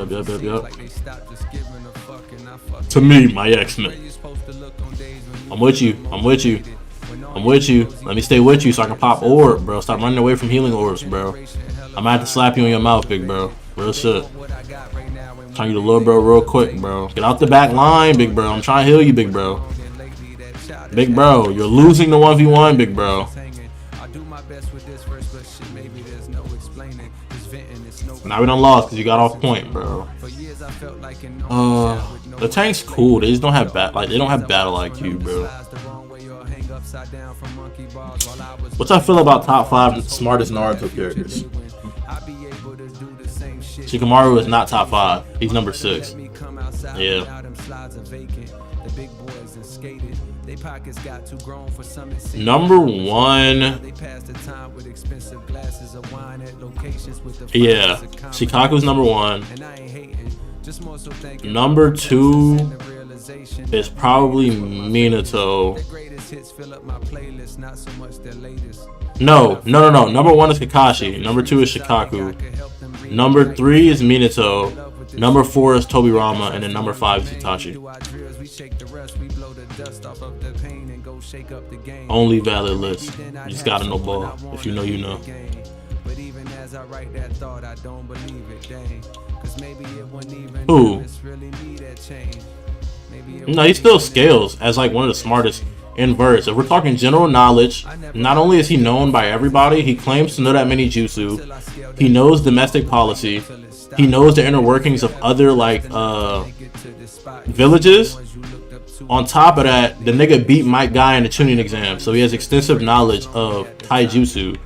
[SPEAKER 1] To me, my X-Men. I'm with you. I'm with you. I'm with you. Let me stay with you so I can pop orb, bro. Stop running away from healing orbs, bro. I'm gonna have to slap you in your mouth, big bro. Real shit. Trying to get a little bro real quick, bro. Get out the back line, big bro. I'm trying to heal you, big bro. Big bro, you're losing the 1v1, big bro. Now we done lost because you got off point, bro. The tank's cool. They just don't have they don't have battle IQ, bro. What y'all feel about top 5 smartest Naruto characters? Shikamaru is not top 5. He's number 6. Yeah. Number 1. Yeah. Shikaku's number 1. Number 2 is probably Minato. No. Number 1 is Kakashi. Number 2 is Shikaku. Number 3 is Minato. Number 4 is Tobirama, and then number 5 is Itachi. Only valid list. You just gotta know ball. If you know, you know. Who? No, he still scales as like one of the smartest in verse. If we're talking general knowledge, not only is he known by everybody, he claims to know that many jutsu. He knows domestic policy. He knows the inner workings of other like villages. On top of that, the nigga beat Mike Guy in the tuning exam, so he has extensive knowledge of taijutsu.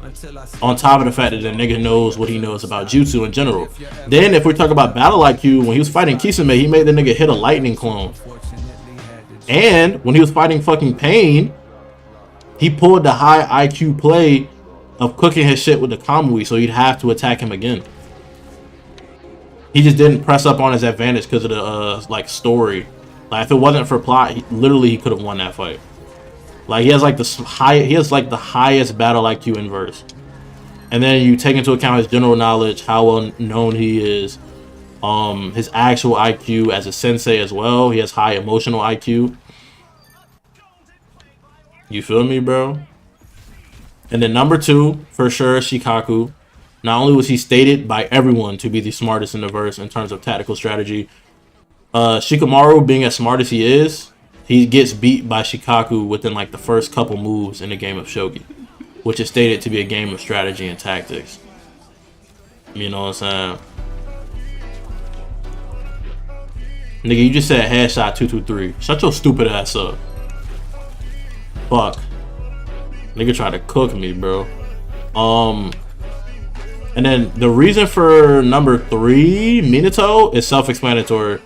[SPEAKER 1] On top of the fact that the nigga knows what he knows about jutsu in general. Then if we talk about battle IQ, when he was fighting Kisame, he made the nigga hit a lightning clone. And when he was fighting fucking Pain, he pulled the high IQ play of cooking his shit with the Kamui, so he'd have to attack him again. He just didn't press up on his advantage because of the like story. Like if it wasn't for plot, he could have won that fight. Like he has like the highest battle IQ in verse. And then you take into account his general knowledge, how well known he is, his actual IQ as a sensei as well. He has high emotional IQ. You feel me, bro? And then number 2, for sure, Shikaku. Not only was he stated by everyone to be the smartest in the verse in terms of tactical strategy, Shikamaru, being as smart as he is, he gets beat by Shikaku within like the first couple moves in the game of Shogi, which is stated to be a game of strategy and tactics. You know what I'm saying? Nigga, you just said headshot 223. Shut your stupid ass up. Fuck. Nigga tried to cook me, bro. And then the reason for number 3, Minato, is self-explanatory.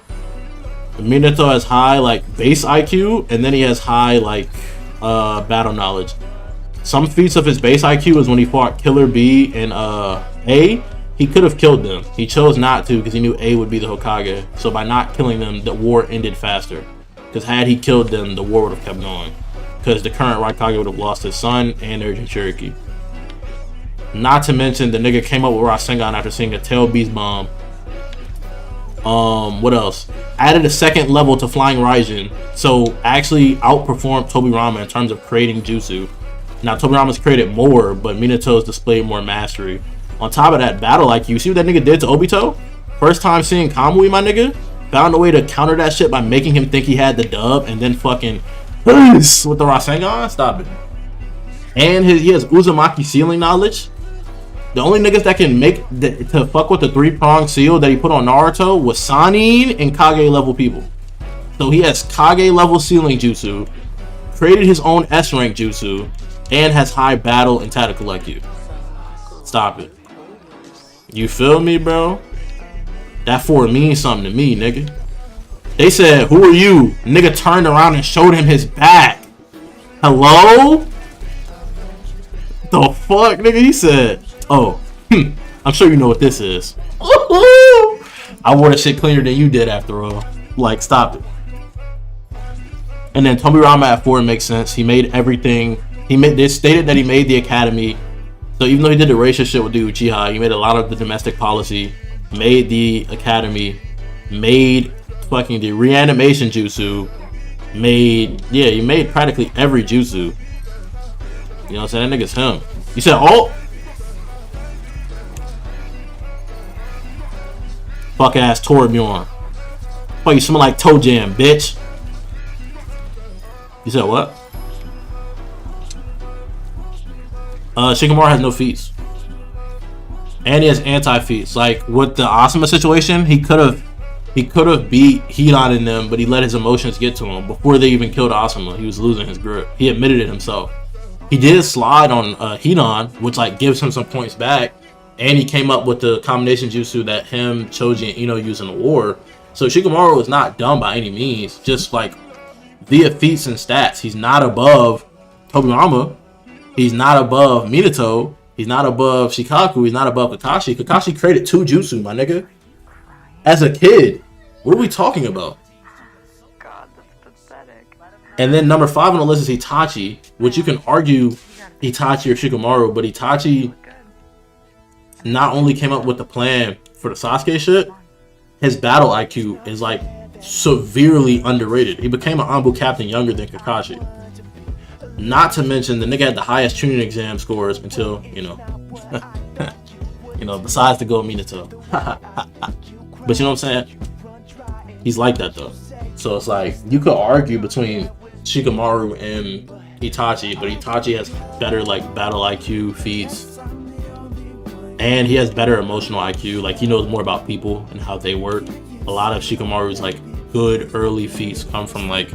[SPEAKER 1] Minato has high like base IQ, and then he has high like battle knowledge. Some feats of his base IQ is when he fought Killer B and A. He could have killed them. He chose not to because he knew A would be the Hokage. So by not killing them, the war ended faster. Because had he killed them, the war would have kept going. Because the current Raikage would have lost his son and their Jinchuriki. Not to mention the nigga came up with Rasengan after seeing a tail beast bomb. What else? Added a second level to Flying Raijin, so actually outperformed Tobirama in terms of creating jutsu. Now Tobirama's created more, but Minato's displayed more mastery. On top of that, battle IQ. See what that nigga did to Obito? First time seeing Kamui, my nigga, found a way to counter that shit by making him think he had the dub, and then fucking with the Rasengan. Stop it. And he has Uzumaki sealing knowledge. The only niggas that can make to fuck with the 3-pronged seal that he put on Naruto was Sanin and Kage level people. So he has Kage level sealing jutsu, created his own S rank jutsu, and has high battle and tactical IQ. Stop it. You feel me, bro? That 4 means something to me, nigga. They said, "Who are you?" Nigga turned around and showed him his back. Hello? The fuck, nigga? He said, "Oh, I'm sure you know what this is." I wore the shit cleaner than you did after all. Like, stop it. And then Tobirama at 4 makes sense. He made everything. They stated that he made the academy. So even though he did the racist shit with the Uchiha, he made a lot of the domestic policy, made the academy, made fucking the reanimation jutsu, he made practically every jutsu. You know what I'm saying? That nigga's him. You said, "Oh." Fuck ass Torbjorn. Fuck, you smell like toe jam, bitch. You said what? Shikamaru has no feats. And he has anti-feats. Like with the Asuma situation, he could have beat Hidan in them, but he let his emotions get to him before they even killed Asuma. He was losing his grip. He admitted it himself. He did slide on Hidan, which like gives him some points back. And he came up with the combination jutsu that him, Choji, and Ino use in the war. So Shikamaru is not dumb by any means. Just like via feats and stats, he's not above Tobirama. He's not above Minato. He's not above Shikaku. He's not above Kakashi. Kakashi created 2 jutsu, my nigga. As a kid. What are we talking about?
[SPEAKER 15] God, that's pathetic.
[SPEAKER 1] And then number 5 on the list is Itachi, which you can argue Itachi or Shikamaru, but Itachi not only came up with the plan for the Sasuke shit, his battle IQ is like severely underrated. He became an Anbu captain younger than Kakashi. Not to mention the nigga had the highest tuning exam scores until, you know, besides the Go Minato. But you know what I'm saying? He's like that though. So it's like you could argue between Shikamaru and Itachi, but Itachi has better like battle IQ feats, and he has better emotional IQ. Like he knows more about people and how they work. A lot of Shikamaru's like good early feats come from like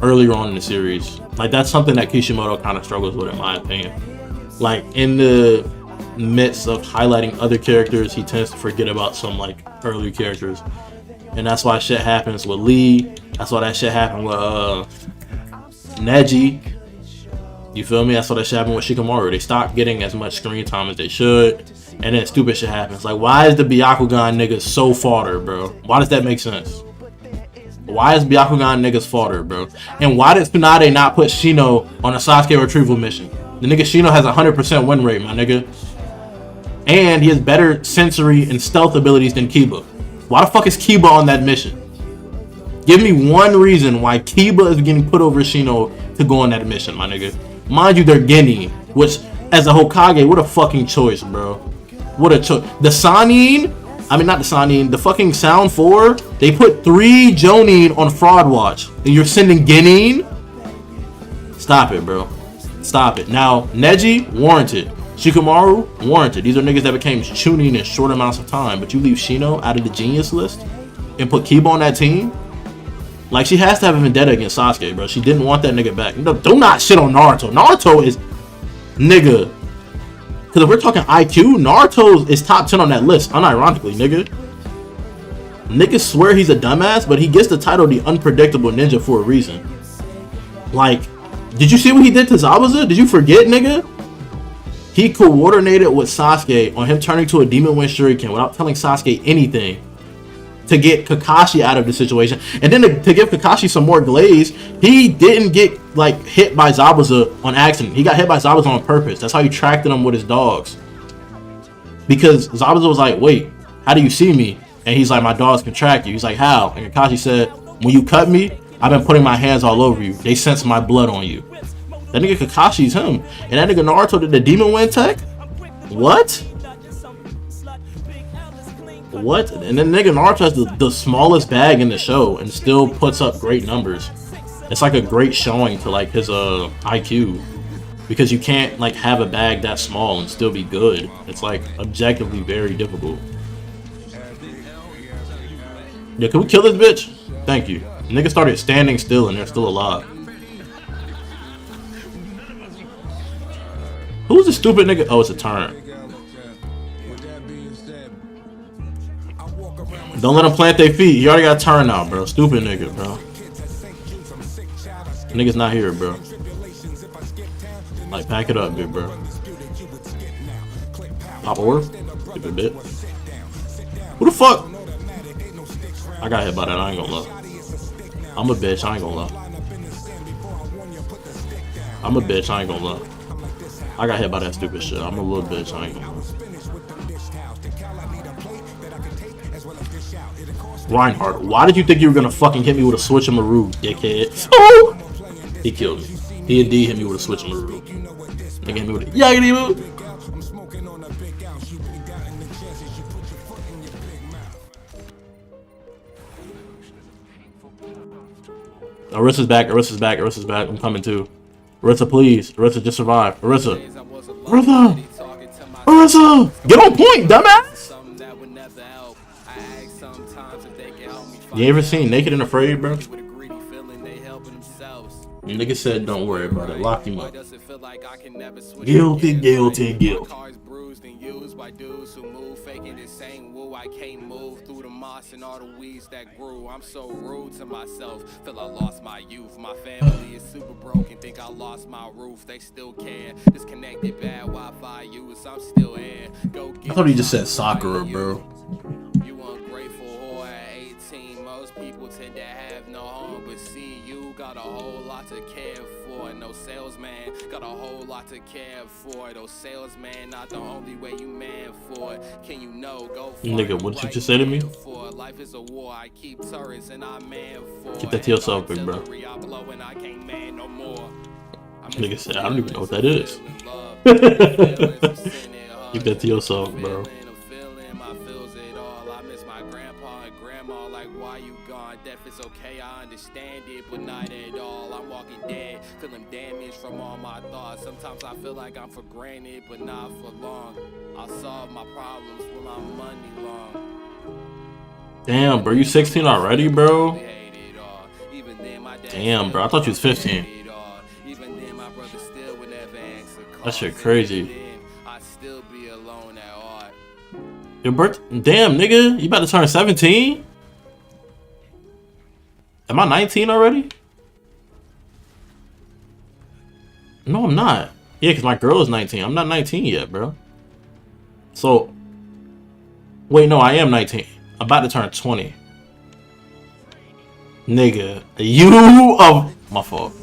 [SPEAKER 1] earlier on in the series. Like that's something that Kishimoto kind of struggles with, in my opinion. Like in the midst of highlighting other characters, he tends to forget about some like early characters, and that's why shit happens with Lee. That's why that shit happened with Neji. You feel me? That's why that shit happened with Shikamaru. They stopped getting as much screen time as they should, and then stupid shit happens. Like, why is the Byakugan niggas so fodder, bro? Why does that make sense? Why is Byakugan niggas fodder, bro? And why did Tsunade not put Shino on a Sasuke retrieval mission? The nigga Shino has a 100% win rate, my nigga. And he has better sensory and stealth abilities than Kiba. Why the fuck is Kiba on that mission? Give me one reason why Kiba is getting put over Shino to go on that mission, my nigga. Mind you, they're Genin, which, as a Hokage, what a fucking choice, bro. What a choice. The Sannin, I mean, not the Sannin, the fucking Sound 4, they put 3 Jonin on Fraud Watch, and you're sending Genin? Stop it, bro. Stop it. Now, Neji, warranted. Shikamaru, warranted. These are niggas that became Chunin in short amounts of time, but you leave Shino out of the genius list and put Kiba on that team? Like, she has to have a vendetta against Sasuke, bro. She didn't want that nigga back. No, do not shit on Naruto. Naruto is... Nigga. Because if we're talking IQ, Naruto is top 10 on that list, unironically, nigga. Niggas swear he's a dumbass, but he gets the title the unpredictable ninja for a reason. Like, did you see what he did to Zabuza? Did you forget, nigga? He coordinated with Sasuke on him turning to a Demon Wind Shuriken without telling Sasuke anything to get Kakashi out of the situation. And then to give Kakashi some more glaze, he didn't get like hit by Zabuza on accident. He got hit by Zabuza on purpose. That's how he tracked him with his dogs. Because Zabuza was like, wait, how do you see me? And he's like, my dogs can track you. He's like, how? And Kakashi said, when you cut me, I've been putting my hands all over you. They sense my blood on you. That nigga Kakashi's him. And that nigga Naruto did the Demon Wind tech? What? What? And then nigga Naruto has the smallest bag in the show and still puts up great numbers. It's like a great showing to like his IQ. Because you can't like have a bag that small and still be good. It's like objectively very difficult. Yeah, can we kill this bitch? Thank you. Nigga started standing still and they're still alive. Who's the stupid nigga? Oh, it's a turn. Don't let him plant their feet. He already got a turn out, bro. Stupid nigga, bro. Nigga's not here, bro. Like, pack it up, big bro. Pop over. Stupid bit. Who the fuck? I got hit by that. I ain't gonna lie. I'm a bitch. I ain't gonna lie. I'm a bitch. I ain't gonna lie. I got hit by that stupid shit. I'm a little bitch. I ain't gonna lie. Reinhardt, why did you think you were gonna fucking hit me with a switch of Maru, dickhead? Oh! He killed me. He indeed hit me with a switch of Maru. Nigga hit me with a yaggity move. Arissa's back, Arissa's back, Arissa's back. I'm coming too. Arissa, please. Arissa, just survive. Arissa. Arissa! Arissa! Get on point, dumbass! You ever seen Naked and Afraid, bro? Nigga said, don't worry about it. Lock him up. Guilty, guilty, guilty.
[SPEAKER 10] abused and used by dudes who move, faking the same woo. I can't move through the moss and all the weeds that grew. I'm so rude to myself, feel I lost my youth. My family is super broken, think I lost my roof. They still care, disconnected, bad Wi-Fi use. I'm still here. Go get
[SPEAKER 1] I thought he just said Sakura, bro.
[SPEAKER 10] You ungrateful whore at 18. Most people tend to have no home, but see, you got a whole lot to care for. No salesman got a whole lot to care for. Those salesman not the only way you man for it. Can you know? Go for
[SPEAKER 1] Nigga, what you just say to me?
[SPEAKER 10] Life is a war. I keep turrets and I man for.
[SPEAKER 1] Keep that to yourself, big bro. Nigga said, I don't even know what that is. Keep that to yourself, bro.
[SPEAKER 10] Death is okay, I understand it, but not at all. I'm walking dead, feeling damaged from all my thoughts. Sometimes I feel like I'm for granted, but not for long. I'll solve my problems with my money long.
[SPEAKER 1] Damn, bro, you 16 already, bro? Damn, bro, I thought you was 15. That shit crazy. Your birth? Damn, nigga, you about to turn 17? Am I 19 already? No, I'm not. Yeah, because my girl is 19. I'm not 19 yet, bro. So, wait, no, I am 19. I'm about to turn 20. Nigga, you of my fault.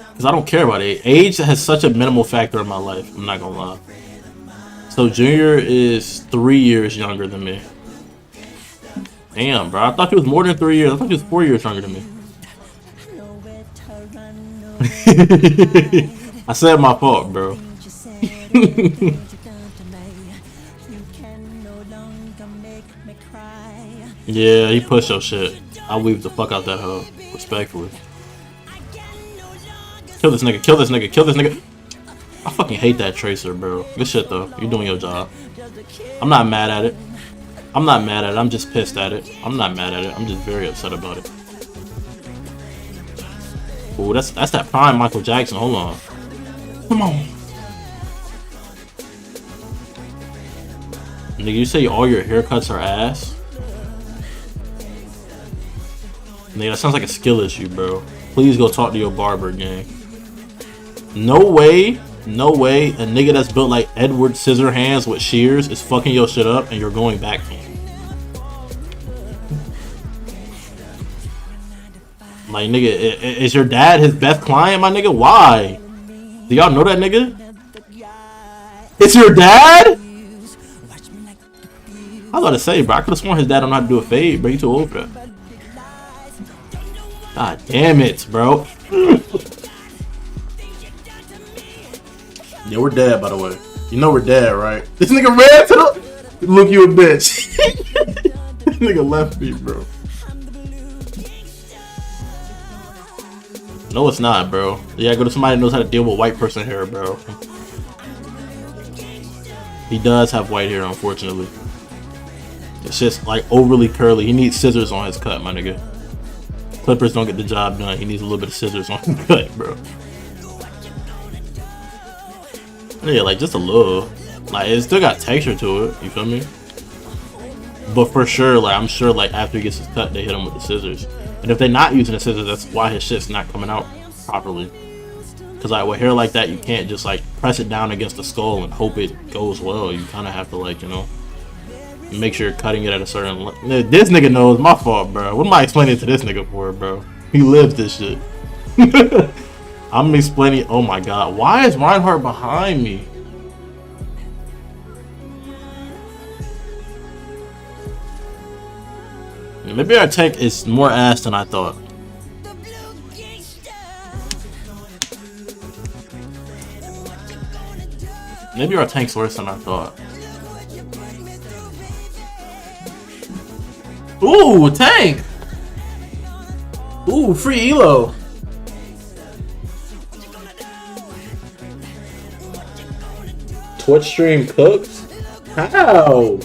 [SPEAKER 1] Because I don't care about age. Age has such a minimal factor in my life. I'm not gonna lie. So Junior is 3 years younger than me. Damn, bro. I thought you was more than 3 years. I thought you was 4 years younger than me. I said my fault, bro. Yeah, he pushed your shit. I weaved the fuck out that hoe. Respectfully. Kill this nigga, kill this nigga, kill this nigga. I fucking hate that Tracer, bro. Good shit, though. You're doing your job. I'm not mad at it. I'm not mad at it. I'm just pissed at it. I'm not mad at it. I'm just very upset about it. Ooh, that's that prime Michael Jackson. Hold on. Come on. Nigga, you say all your haircuts are ass? Nigga, that sounds like a skill issue, bro. Please go talk to your barber, gang. No way. No way a nigga that's built like Edward Scissorhands with shears is fucking your shit up and you're going back to him. Like, nigga, is your dad his best client, my nigga? Why? Do y'all know that nigga? It's your dad? I was about to say, bro, I could have sworn his dad don't know how to do a fade, bro. You too old for that. God damn it, bro. Yeah, we're dead, by the way. You know we're dead, right? This nigga ran to the... Look, you a bitch. This nigga left me, bro. No, it's not, bro. Yeah, go to somebody who knows how to deal with white person hair, bro. He does have white hair, unfortunately. It's just, like, overly curly. He needs scissors on his cut, my nigga. Clippers don't get the job done. He needs a little bit of scissors on his cut, bro. Yeah, like just a little. Like it still got texture to it, you feel me? But for sure, like I'm sure like after he gets his cut, they hit him with the scissors. And if they're not using the scissors, that's why his shit's not coming out properly. Cause like with hair like that, you can't just like press it down against the skull and hope it goes well. You kinda have to like, you know, make sure you're cutting it at a certain this nigga knows my fault, bro. What am I explaining to this nigga for, bro? He lives this shit. I'm explaining. Oh my god, why is Reinhardt behind me? Maybe our tank is more ass than I thought. Maybe our tank's worse than I thought. Ooh, tank! Ooh, free elo. Twitch stream cooks? How?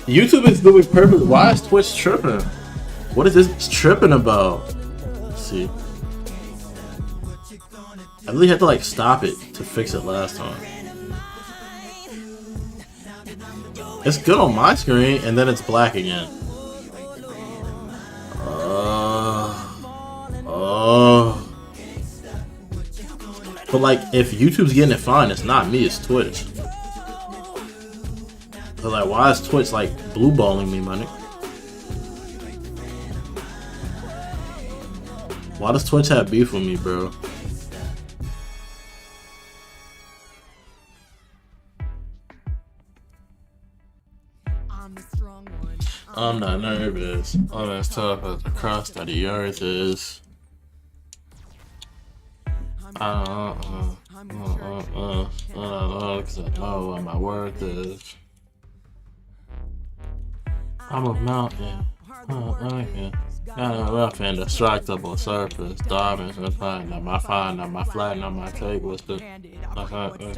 [SPEAKER 1] YouTube is doing perfect. Why is Twitch tripping? What is this tripping about? Let's see. I really had to like stop it to fix it last time. It's good on my screen, and then it's black again. But like, if YouTube's getting it fine, it's not me, it's Twitch. So like, why is Twitch like blue balling me, money? Why does Twitch have beef with me, bro? I'm not nervous. I'm as tough as the crust that the earth is. Cause I know what my worth is. I'm a mountain. Got a rough and destructible surface. Diamonds and platinum. My fine, my flat, my take was the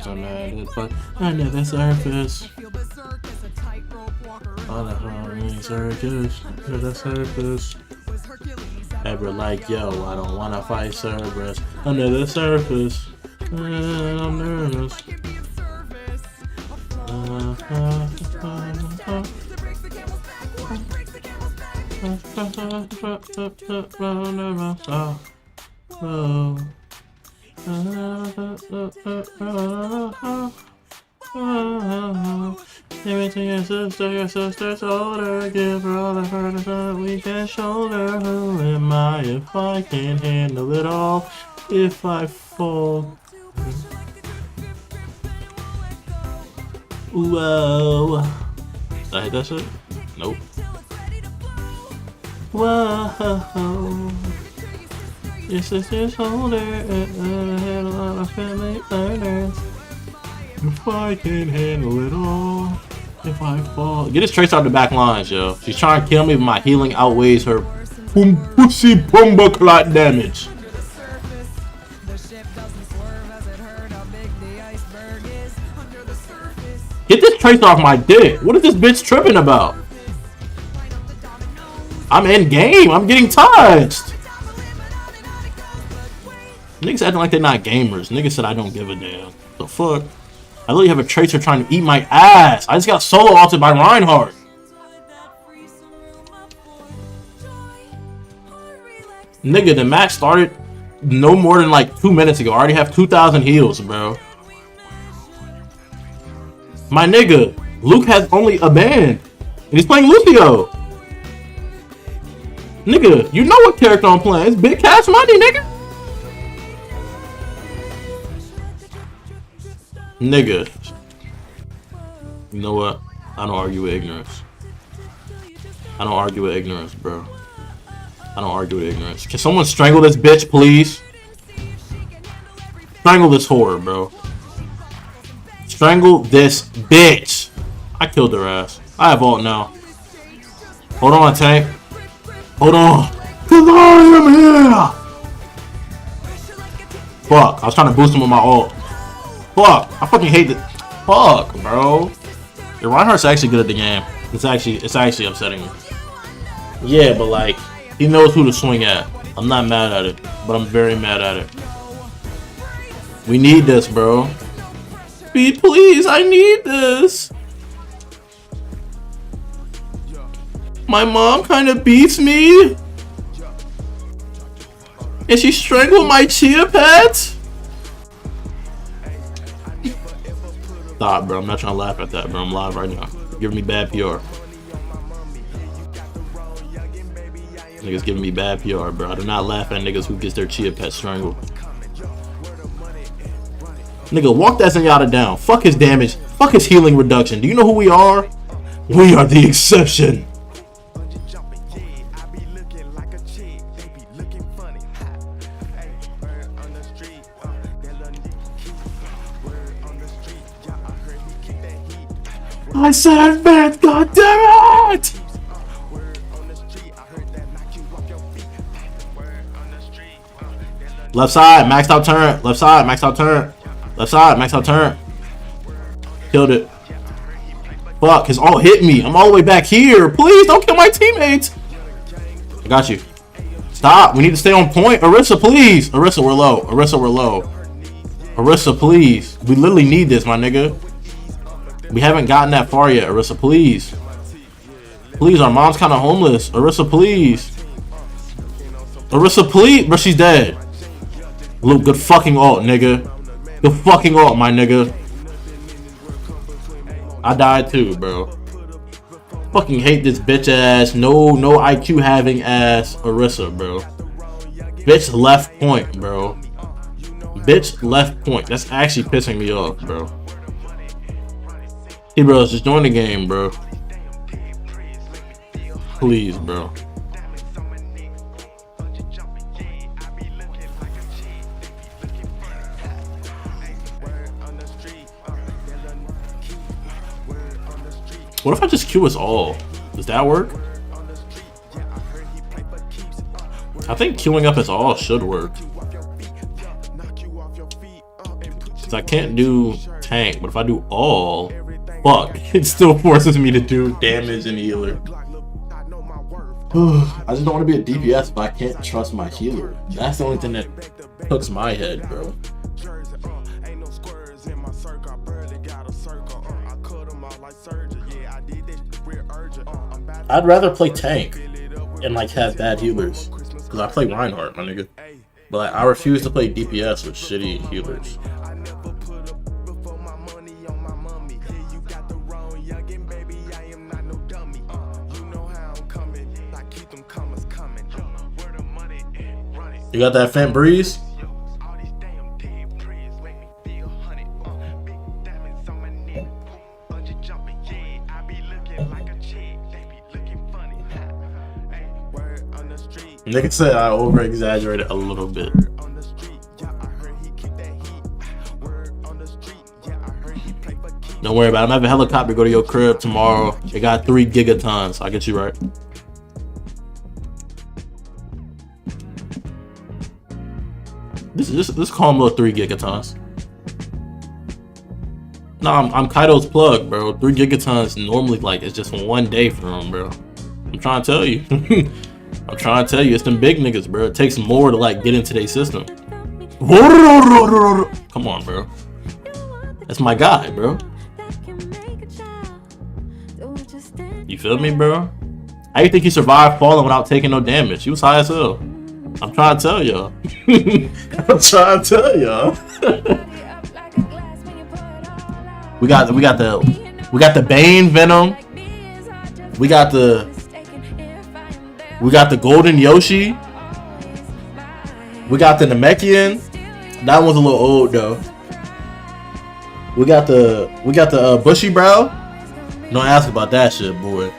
[SPEAKER 1] demanded, but under the surface. On the circus, to the surface. Ever like, yo, I don't wanna fight Cerberus. Under the surface, I'm nervous. Give it to your sister's older. Give her all the burdens that we can shoulder. Who am I if I can't handle it all? If I fall. Whoa. Did I hit that shit? Nope. Whoa. Your sister's older. Had a lot of family learners. If I can't handle it all, if I fall. Get this Trace out the back lines, yo. She's trying to kill me, but my healing outweighs her pussy bumba clot damage. Get this Trace off my dick. What is this bitch tripping about? I'm in game. I'm getting touched. Niggas acting like they're not gamers. Niggas said I don't give a damn. The fuck? I literally have a Tracer trying to eat my ass. I just got solo ulted by Reinhardt. Nigga, the match started no more than like 2 minutes ago. I already have 2,000 heals, bro. My nigga, Luke has only a band. And he's playing Lucio. Nigga, you know what character I'm playing. It's big cash money, nigga. Nigga, you know what? I don't argue with ignorance. I don't argue with ignorance, bro. I don't argue with ignorance. Can someone strangle this bitch, please? Strangle this whore, bro. Strangle this bitch. I killed her ass. I have ult now. Hold on, tank. Hold on. Cause I am here. Fuck, I was trying to boost him with my ult. Fuck, I fucking hate it. Fuck, bro. Your Reinhardt's actually good at the game. It's actually upsetting me. Yeah, but like, he knows who to swing at. I'm not mad at it, but I'm very mad at it. We need this, bro. Speed, please, I need this. My mom kind of beats me. And she strangled my chia pet. Stop, bro. I'm not trying to laugh at that, bro. I'm live right now. You're giving me bad PR. Niggas giving me bad PR, bro. I do not laugh at niggas who gets their chia pet strangled. Nigga, walk that Zenyatta down. Fuck his damage. Fuck his healing reduction. Do you know who we are? We are the exception. I said advance, god damn it! Left side, maxed out turn. Left side, maxed out turn. Left side, maxed out turn. Killed it. Fuck, his ult hit me. I'm all the way back here. Please don't kill my teammates. I got you. Stop. We need to stay on point. Orisa, please. Orisa, we're low. Orisa, we're low. Arissa, please. We literally need this, my nigga. We haven't gotten that far yet. Arissa, please. Please, our mom's kind of homeless. Arissa, please. Arissa, please. Bro, she's dead. Luke, good fucking ult, nigga. Good fucking ult, my nigga. I died too, bro. Fucking hate this bitch ass, no IQ having ass Arissa, bro. Bitch left point, bro. Bitch left point. That's actually pissing me off, bro. Hey, bro, just join the game, bro. Please, bro. What if I just Q us all? Does that work? I think queuing up us all should work. Because I can't do tank, but if I do all, fuck, it still forces me to do damage and healer. I just don't want to be a DPS if I can't trust my healer. That's the only thing that hooks my head, bro. I'd rather play tank and like have bad healers, because I play Reinhardt, my nigga. But like, I refuse to play DPS with shitty healers. You got that Fent Breeze? Nigga said I over-exaggerated a little bit. Don't worry about it. I'm having a helicopter go to your crib tomorrow. It got 3 gigatons. I'll get you right. This calm little 3 gigatons. No, I'm Kaido's plug, bro. 3 gigatons normally like it's just 1 day for him, bro. I'm trying to tell you. I'm trying to tell you, it's them big niggas, bro. It takes more to like get into their system. Come on, bro. That's my guy, bro. You feel me, bro? How you think he survived falling without taking no damage? He was high as hell. I'm trying to tell y'all. I'm trying to tell y'all. we got the Bane Venom. We got the Golden Yoshi. We got the Namekian. That one's a little old though. We got the Bushy Brow. Don't ask about that shit, boy.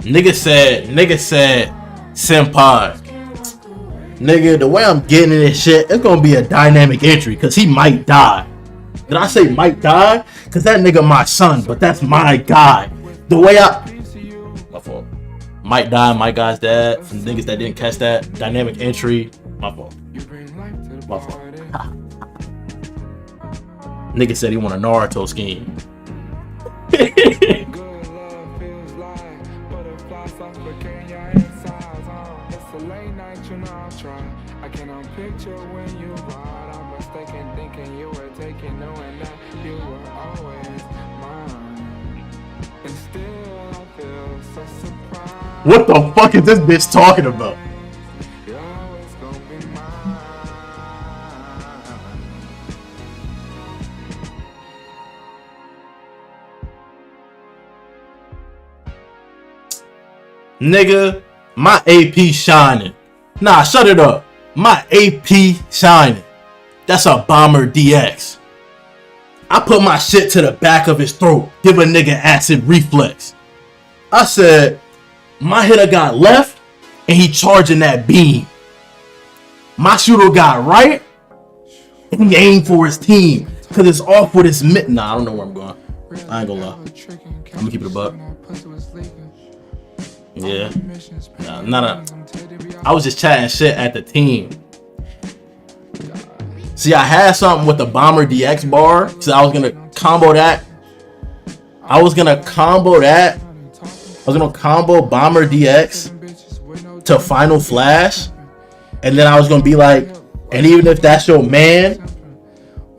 [SPEAKER 1] Nigga said, senpai. Nigga, the way I'm getting in this shit, it's gonna be a dynamic entry, cause he might die. Did I say might die? Cause that nigga my son, but that's my guy. The way my fault. Might die, my guy's dad. Some niggas that didn't catch that dynamic entry. My fault. My fault. Nigga said he want a Naruto scheme. What the fuck is this bitch talking about? Nigga, my AP shining. Nah, shut it up. My AP shining. That's a Bomber DX. I put my shit to the back of his throat. Give a nigga acid reflex. I said, my hitter got left, and he charging that beam. My shooter got right, and he aimed for his team, because it's off with his mid. Nah, I don't know where I'm going. I ain't gonna lie. I'm gonna keep it a buck. Yeah. Nah. I was just chatting shit at the team. See, I had something with the Bomber DX bar, so I was gonna combo that I was gonna combo that. I was gonna combo Bomber DX to Final Flash, and then I was gonna be like, and even if that's your man,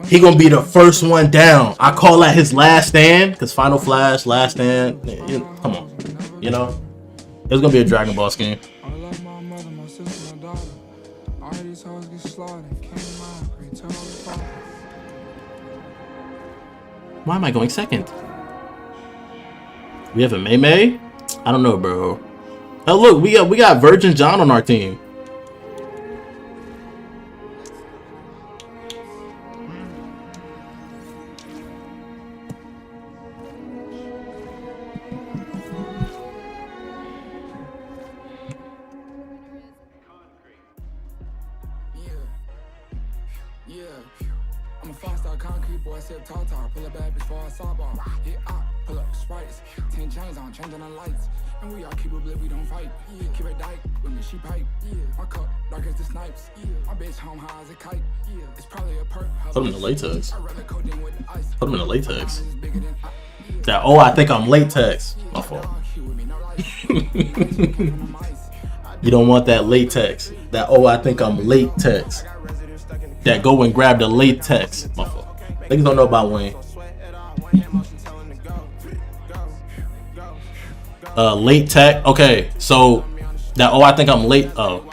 [SPEAKER 1] he gonna be the first one down. I call that his last stand, cause Final Flash, last stand. Come on, you know, it's gonna be a Dragon Ball scheme. Why am I going second? We have a May. I don't know, bro. Oh look, we got Virgin John on our team.
[SPEAKER 10] Pull up bad before I saw bar. Hit up, pull up sprites. 10 chains on, changing the lights. And we all keep it lit, we don't fight. Keep it tight, with me, she pipe. My cup, dark as the snipes. My bitch home high as a kite. It's probably a perk.
[SPEAKER 1] Put him in the latex. Put him in the latex. That, oh, I think I'm latex. My fault. You don't want that latex. That, oh, I think I'm latex. That, go and grab the latex. My fault. Niggas don't know about Wayne. Late tech. Okay, so that, oh, I think I'm late. Oh.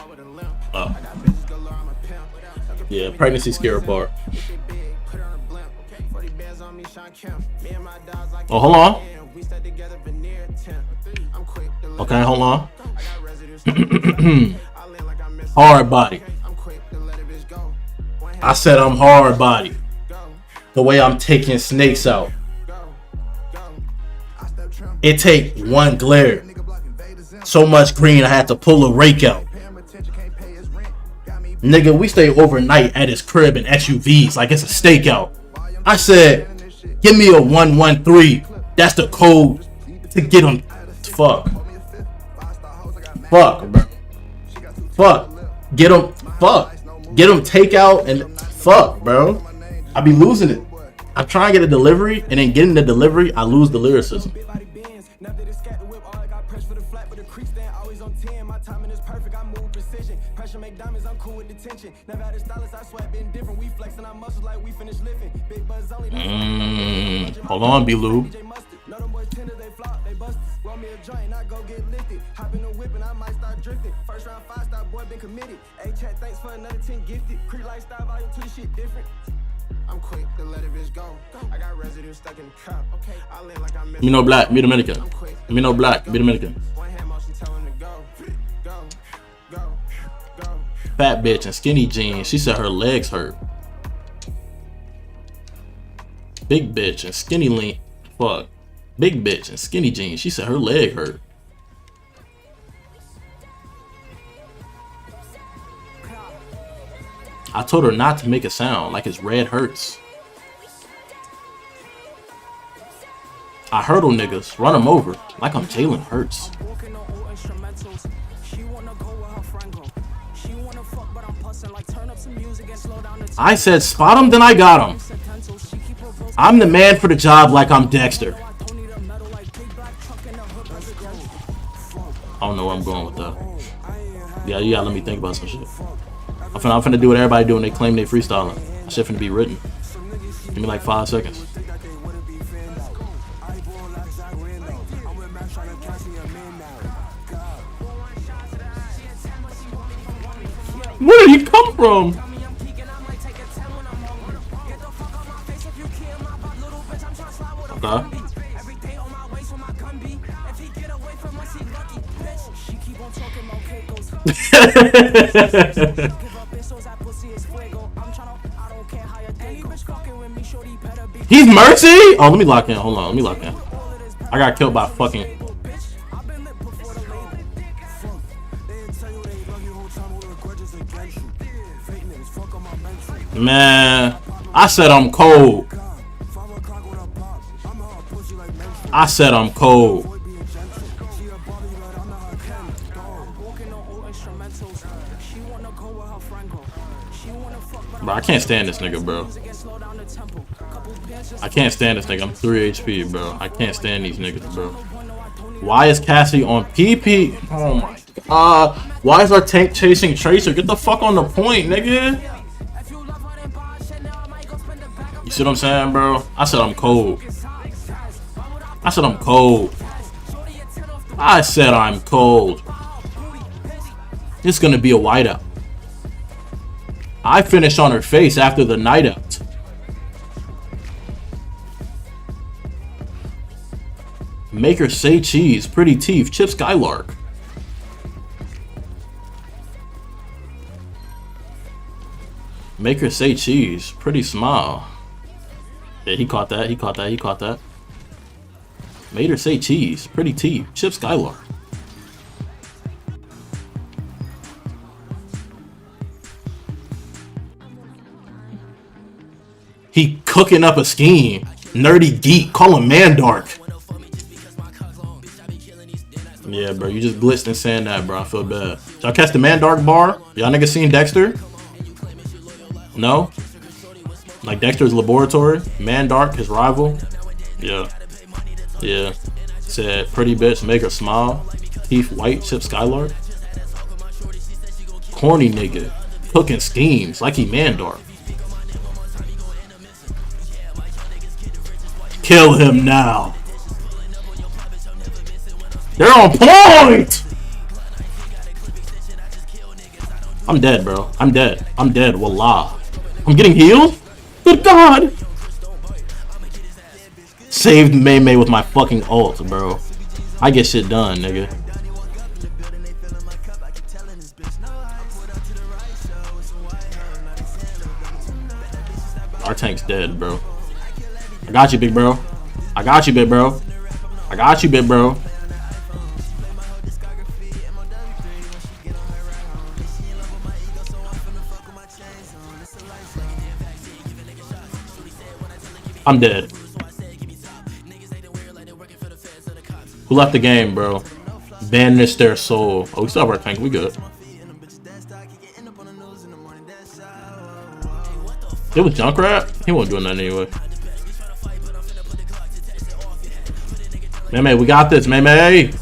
[SPEAKER 1] Yeah, pregnancy scare part. Oh, hold on. Okay, hold on. Hard body. I said I'm hard body. The way I'm taking snakes out. It take one glare. So much green I had to pull a rake out. Nigga, we stay overnight at his crib in SUVs like it's a stakeout. I said, give me a 113. That's the code to get him. Fuck. Fuck, bro. Fuck. Get him. Fuck. Get him takeout and fuck, bro. I be losing it. I try and get a delivery, and then getting the delivery, I lose the lyricism. Hold on, B-Lube.
[SPEAKER 10] I'm quick to let a bitch go. I got residue stuck in the cup. Okay, I live like I'm
[SPEAKER 1] Me no black, me Dominican. Me no black, me Dominican.
[SPEAKER 10] One hand motion telling to go.
[SPEAKER 1] Fat bitch and skinny jeans. She said her legs hurt. Big bitch and skinny lean. Fuck. Big bitch and skinny jeans. She said her leg hurt. I told her not to make a sound, like his red hurts. I hurdle niggas, run them over, like I'm Jalen Hurts. I said spot him, then I got him. I'm the man for the job like I'm Dexter. I don't know where I'm going with that. Yeah, you gotta let me think about some shit. I'm finna do what everybody do when they claim they freestyling. Shit finna be written. Give me like 5 seconds. Where did he come from? Okay. He's Mercy? Oh, let me lock in. Hold on, let me lock in. I got killed by fucking... Man, I said I'm cold. I said I'm cold. Bro, I can't stand this nigga, bro. I can't stand this nigga. I'm 3 HP, bro. I can't stand these niggas, bro. Why is Cassie on PP? Oh my god. Why is our tank chasing Tracer? Get the fuck on the point, nigga. You see what I'm saying, bro? I said I'm cold. I said I'm cold. I said I'm cold. It's gonna be a whiteout. I finished on her face after the night out. Make her say cheese. Pretty teeth. Chip Skylark. Make her say cheese. Pretty smile. Yeah, he caught that. He caught that. He caught that. Made her say cheese. Pretty teeth. Chip Skylark. He cooking up a scheme. Nerdy geek. Call him Mandark. Yeah, bro. You just blitzed and saying that, bro. I feel bad. Y'all catch the Mandark bar? Y'all niggas seen Dexter? No? Like Dexter's laboratory? Mandark, his rival? Yeah. Yeah. Said, pretty bitch, make her smile. Teeth white, Chip Skylark. Corny nigga. Cooking schemes like he Mandark. Kill him now. They're on point! I'm dead, bro. I'm dead. I'm dead. Wallah. I'm getting healed? Good God! Saved Mei Mei with my fucking ult, bro. I get shit done, nigga. Our tank's dead, bro. I got you, big bro. I got you, big bro. I got you, big bro. I'm dead. Who left the game, bro? Banish their soul. Oh, we still have our tank. We good. It was Junkrat? He wasn't doing that anyway. Mei Mei, we got this, Mei Mei.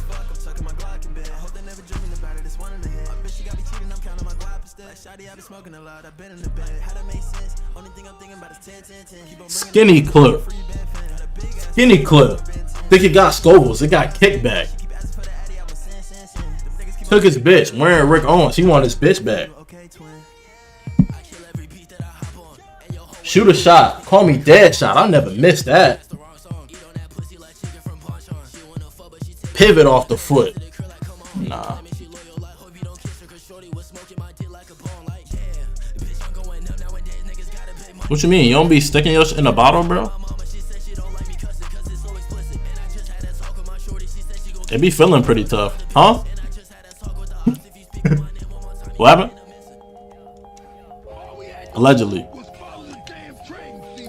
[SPEAKER 1] Skinny clip. Skinny clip. Think it got Scobles. It got kickback. Took his bitch. Wearing Rick Owens. He wanted his bitch back. Shoot a shot. Call me dead shot. I never missed that. Pivot off the foot. Nah. What you mean? You don't be sticking your shit in a bottle, bro? They be feeling pretty tough. Huh? What happened? Allegedly.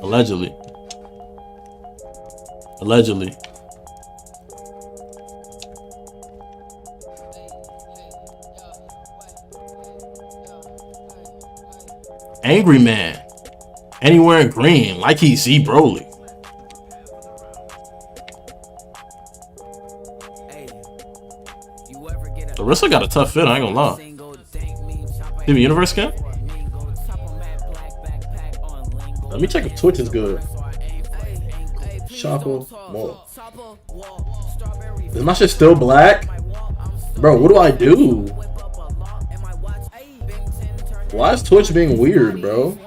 [SPEAKER 1] Allegedly. Allegedly. Angry man. Anywhere in green, like he's Z Broly. Larissa got a tough fit, I ain't gonna lie. Steven Universe skin? Let me check if Twitch is good. Shopper more. Is my shit still black? Bro, what do I do? Why is Twitch being weird, bro?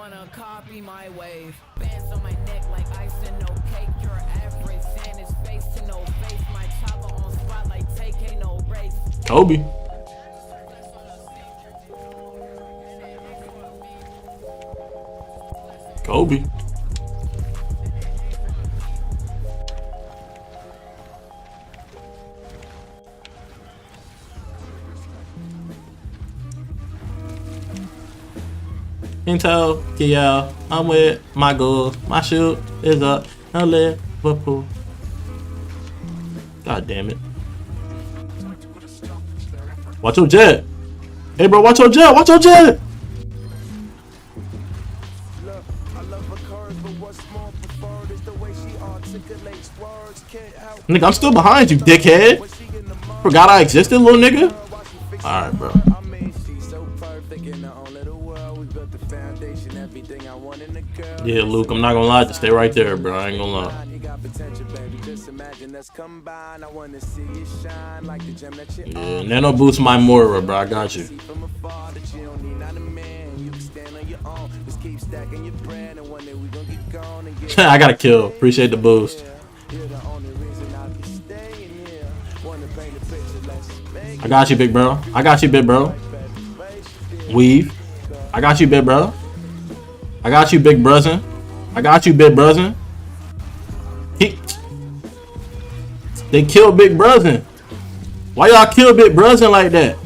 [SPEAKER 1] Kobe. Kobe. Intel, Kia, I'm with my goal. My shoot is up. No Liverpool. God damn it. Watch your jet. Hey, bro, watch your jet. Watch your jet. Nigga, I'm still behind you, dickhead. Forgot I existed, little nigga. Alright, bro. Yeah, Luke, I'm not gonna lie. Just stay right there, bro. I ain't gonna lie. Yeah, Nano boost my Moira, bro. I got you. I got a kill. Appreciate the boost. I got you, big bro. I got you, big bro. Weave. I got you, big bro. I got you, big brother. I got you, big brother. They killed big brother. Why y'all kill big brother like that?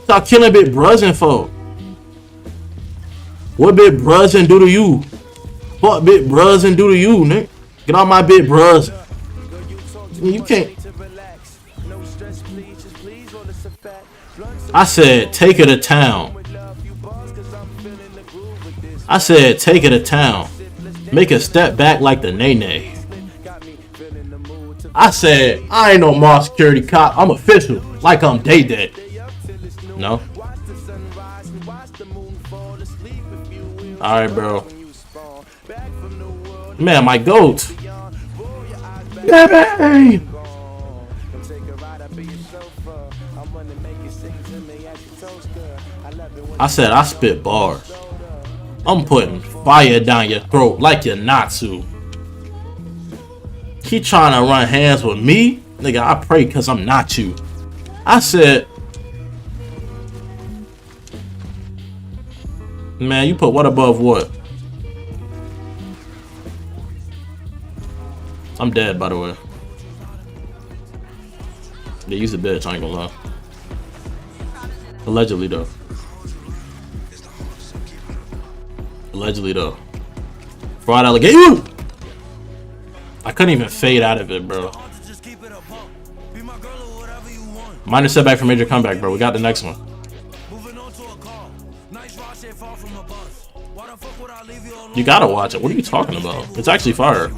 [SPEAKER 1] Y'all killing big brother for? What big brother do to you? What big brother do to you, nigga? Get off my big brother. You can't. I said, take it to town. I said, take it to town. Make a step back like the nay-nay. I said, I ain't no mall security cop. I'm official, like I'm Day-Day. No? Alright, bro. Man, my goat. Baby! I said, I spit bars. I'm putting fire down your throat like you're not to. He trying to run hands with me? Nigga, I pray because I'm not you. I said, man, you put what above what? I'm dead, by the way. Yeah, use a bitch, I ain't gonna lie. Allegedly, though. Allegedly, though. Fraud allegation. I couldn't even fade out of it, bro. Minor setback for major comeback, bro. We got the next one. You gotta watch it. What are you talking about? It's actually fire.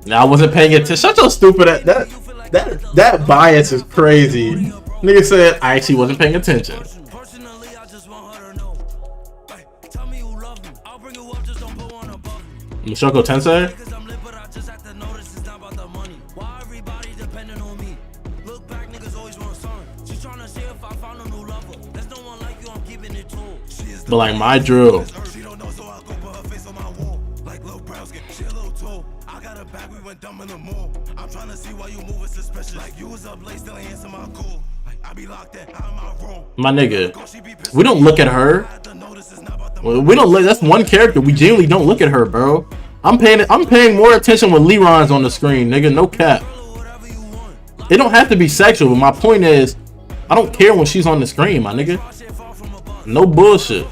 [SPEAKER 1] Now I wasn't paying attention. Shut your stupid ass. That bias is crazy. Nigga said I actually wasn't paying attention. Mushoku Tensei? But like my drill. My nigga, we don't look at her. We don't look. That's one character. We genuinely don't look at her, bro. I'm paying more attention when Leron's on the screen, nigga. No cap. It don't have to be sexual, but my point is, I don't care when she's on the screen, my nigga. No bullshit.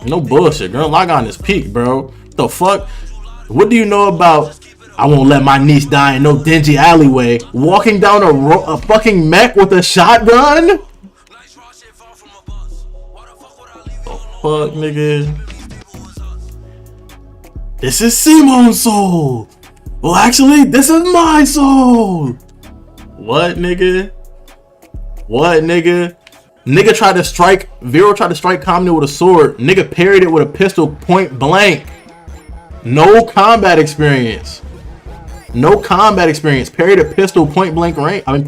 [SPEAKER 1] No bullshit. Girl, log on is peak, bro. The fuck? What do you know about? I won't let my niece die in no dingy alleyway. Walking down a fucking mech with a shotgun? Fuck, nigga. This is Simon's soul. Well, actually, this is my soul. What, nigga? What, nigga? Nigga tried to strike. Vero tried to strike Comm with a sword. Nigga parried it with a pistol point blank. No combat experience. No combat experience. Parried a pistol point blank range. I mean,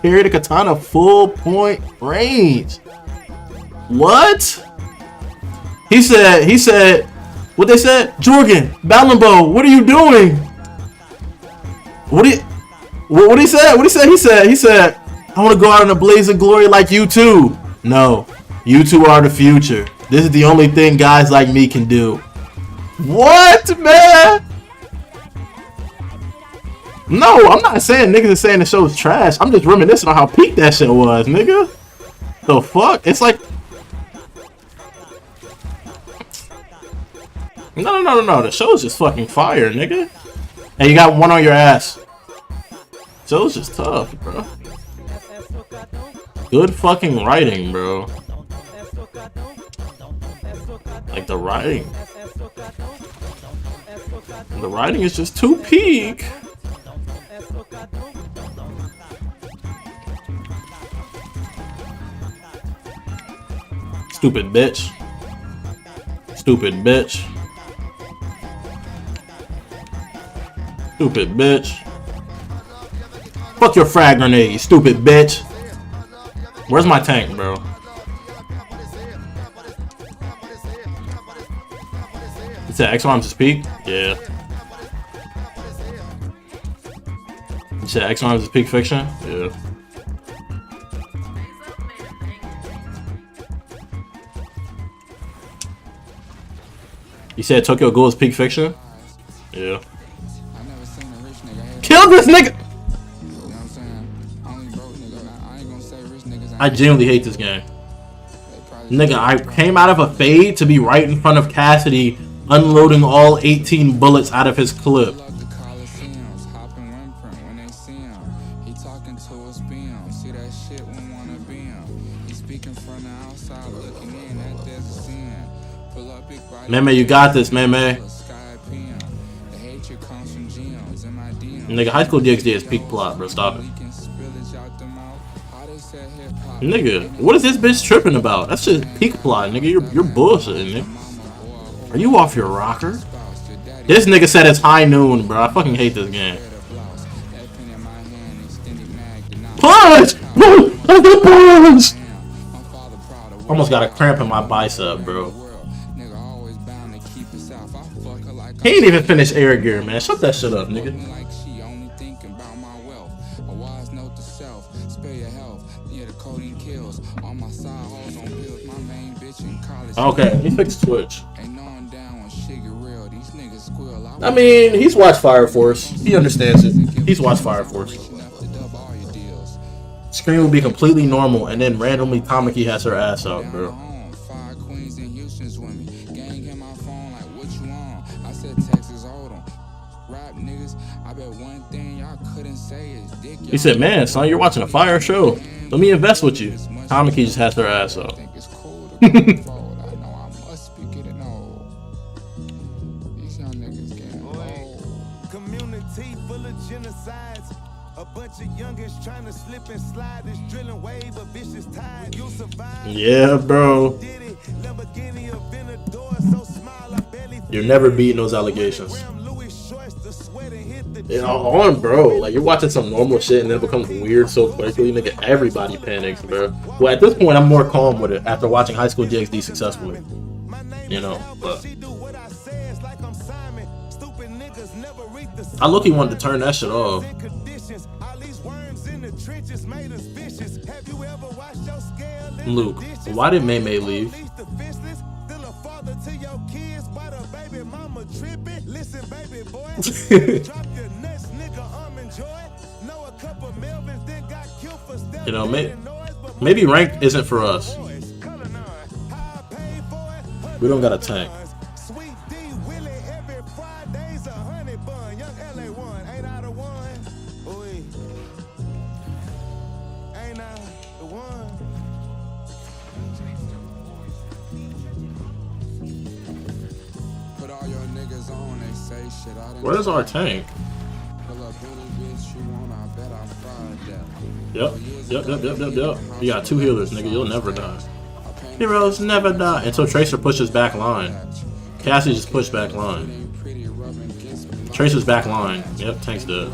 [SPEAKER 1] parried a katana full point range. What? He said, what they said? Jorgen, Balambo, what are you doing? What he said? What he said? He said, I want to go out in a blaze of glory like you two. No, you two are the future. This is the only thing guys like me can do. What, man? No, I'm not saying niggas are saying the show's trash. I'm just reminiscing on how peak that shit was, nigga. The fuck? It's like no. The show's just fucking fire, nigga. Hey, you got one on your ass. Show's just tough, bro. Good fucking writing, bro. Like the writing. The writing is just too peak. Stupid bitch. Stupid bitch. Stupid bitch. Fuck your frag grenade, you stupid bitch. Where's my tank, bro? You said X-Arms is peak? Yeah. You said X-Arms is peak fiction? Yeah. You said Tokyo Ghoul is peak fiction? Yeah. Kill this nigga! I genuinely hate this game. Nigga, I came out of a fade to be right in front of Cassidy unloading all 18 bullets out of his clip. Meme, you got this, Meme. Nigga, High School DxD is peak plot, bro. Stop it. Nigga, what is this bitch tripping about? That's just peak plot, nigga. You're bullshitting, nigga. Are you off your rocker? This nigga said it's high noon, bro. I fucking hate this game. Punch! Punch! Almost got a cramp in my bicep, bro. He ain't even finished air gear, man. Shut that shit up, nigga. Okay, let me fix Twitch. I mean, he's watched Fire Force. He understands it. He's watched Fire Force. Screen will be completely normal, and then randomly Tamaki has her ass out, bro. He said, man, son, you're watching a fire show. Let me invest with you. Tamaki just has her ass out. Yeah, bro. You're never beating those allegations. Yeah, on, bro. Like, you're watching some normal shit and then it becomes weird so quickly. Nigga, everybody panics, bro. Well, at this point, I'm more calm with it after watching High School DxD successfully. You know, but I look-y wanted to turn that shit off. Luke, why did May May leave? You know, maybe rank isn't for us. We don't got a tank. Where's our tank? Yep. You got 2 healers, nigga. You'll never die. Heroes never die. Until Tracer pushes back line. Cassie just pushed back line. Tracer's back line. Yep, tank's dead.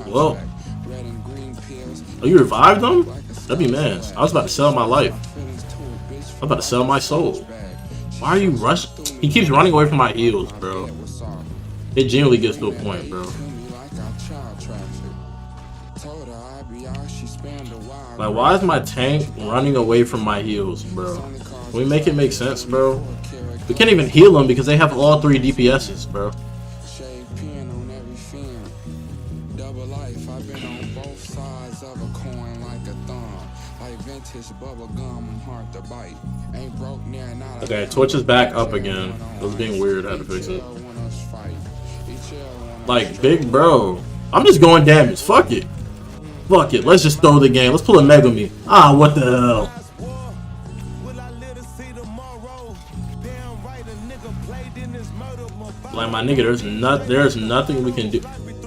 [SPEAKER 1] Well. Oh, you revived them? That'd be mad. I was about to sell my life. I was about to sell my soul. Why are you rushing? He keeps running away from my heals, bro. It genuinely gets to a point, bro. Like, why is my tank running away from my heals, bro? Can we make it make sense, bro? We can't even heal them because they have all 3 DPSs, bro.
[SPEAKER 10] Both sides of a coin like a thumb. Like vintage bubble gum, I'm hard to bite. Ain't broke near not.
[SPEAKER 1] Okay, Twitch is back up again. It was being weird. I had to fix it. Like, big bro. I'm just going damage. Fuck it. Fuck it. Let's just throw the game. Let's pull a Megami. Ah, what the hell? Like, my nigga, there's nothing we can do.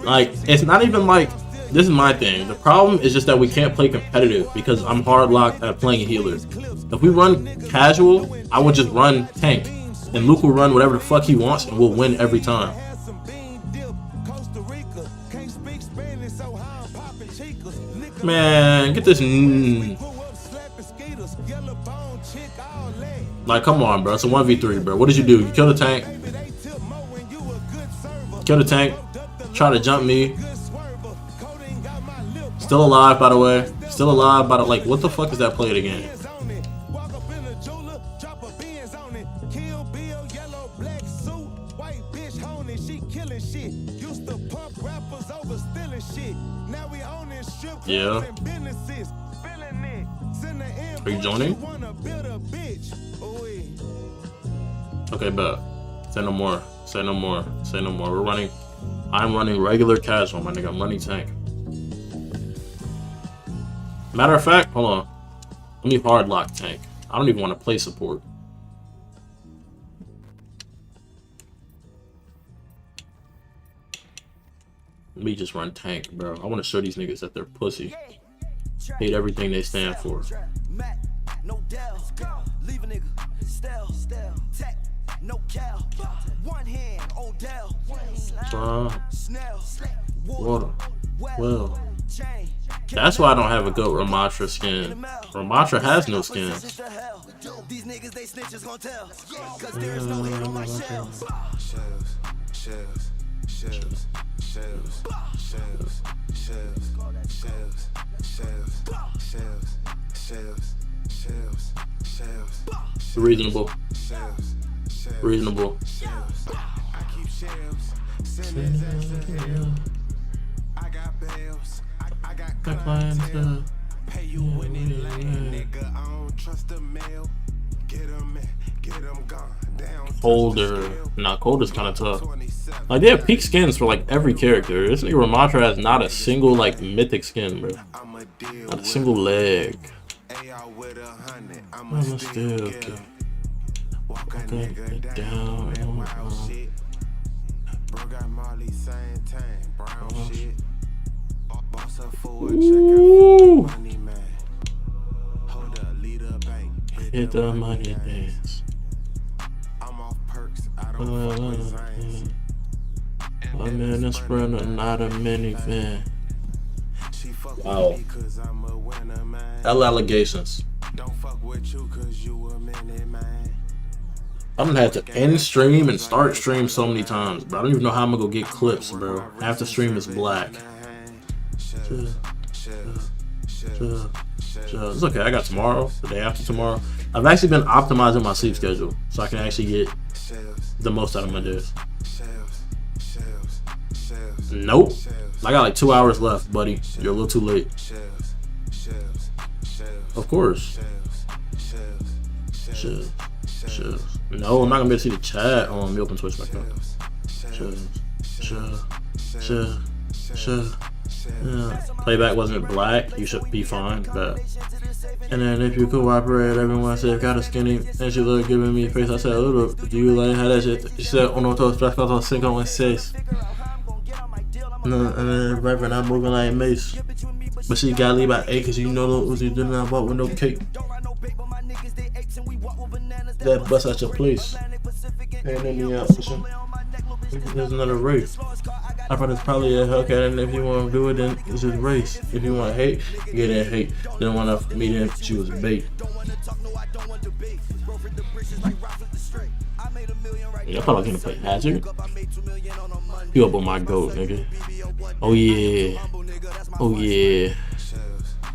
[SPEAKER 1] Like, it's not even like, this is my thing. The problem is just that we can't play competitive because I'm hard locked at playing a healer. If we run casual, I will just run tank. And Luke will run whatever the fuck he wants and we'll win every time. Man, get this. Like, come on, bro. It's a 1v3, bro. What did you do? You killed the tank. Kill the tank. Try to jump me. Still alive, by the way. Still alive, by the like. What the fuck is that play again? Yeah. Are you joining? Okay, bet. Say no more. Say no more. Say no more. We're running. I'm running regular casual, my nigga. I'm running tank. Matter of fact, hold on. Let me hard lock tank. I don't even want to play support. Let me just run tank, bro. I want to show these niggas that they're pussy. Hate everything they stand for. Well, that's why I don't have a good Ramatra skin. Ramatra has no skin. Reasonable. Reasonable.
[SPEAKER 10] Pay you when it land, nigga. I don't trust the mail. Get them gone down.
[SPEAKER 1] Colder. Nah, Colder's kind of tough. Like, they have peak skins for like every character. This nigga Ramatra has not a single like mythic skin, bro. Not a single leg. I'm still okay. Walking down. Ooh. Hit the money dance. I'm in a Sprinter, not a minivan. Wow. Hell allegations. I'm gonna have to end stream and start stream so many times, bro. I don't even know how I'm gonna go get clips, bro. Half the stream is black. It's okay, I got tomorrow, the day after tomorrow. I've actually been optimizing my sleep schedule so I can actually get the most out of my days. Nope. I got like 2 hours left, buddy. You're a little too late. Of course. No, I'm not gonna be able to see the chat. Let me open Twitch back up. Yeah. Playback wasn't black. You should be fine, but. And then if you cooperate, everyone said got a skinny, and she looked giving me a face. I said, "Oh, do you like how that shit?" She said, "Oh no, toast flash on 5 and 6." No, and then right now I'm moving like Mace, but she gotta leave by 8 because you know what you doing about with no cake. That bust out your place. Ain't any option. There's another race. I thought it's probably a Hellcat, and if you want to do it, then it's just race. If you want to hate, get in hate. Didn't want to meet him, she was bait. Yeah, I thought I was gonna play Hazard. You up on my goat, nigga. Oh yeah. Oh yeah.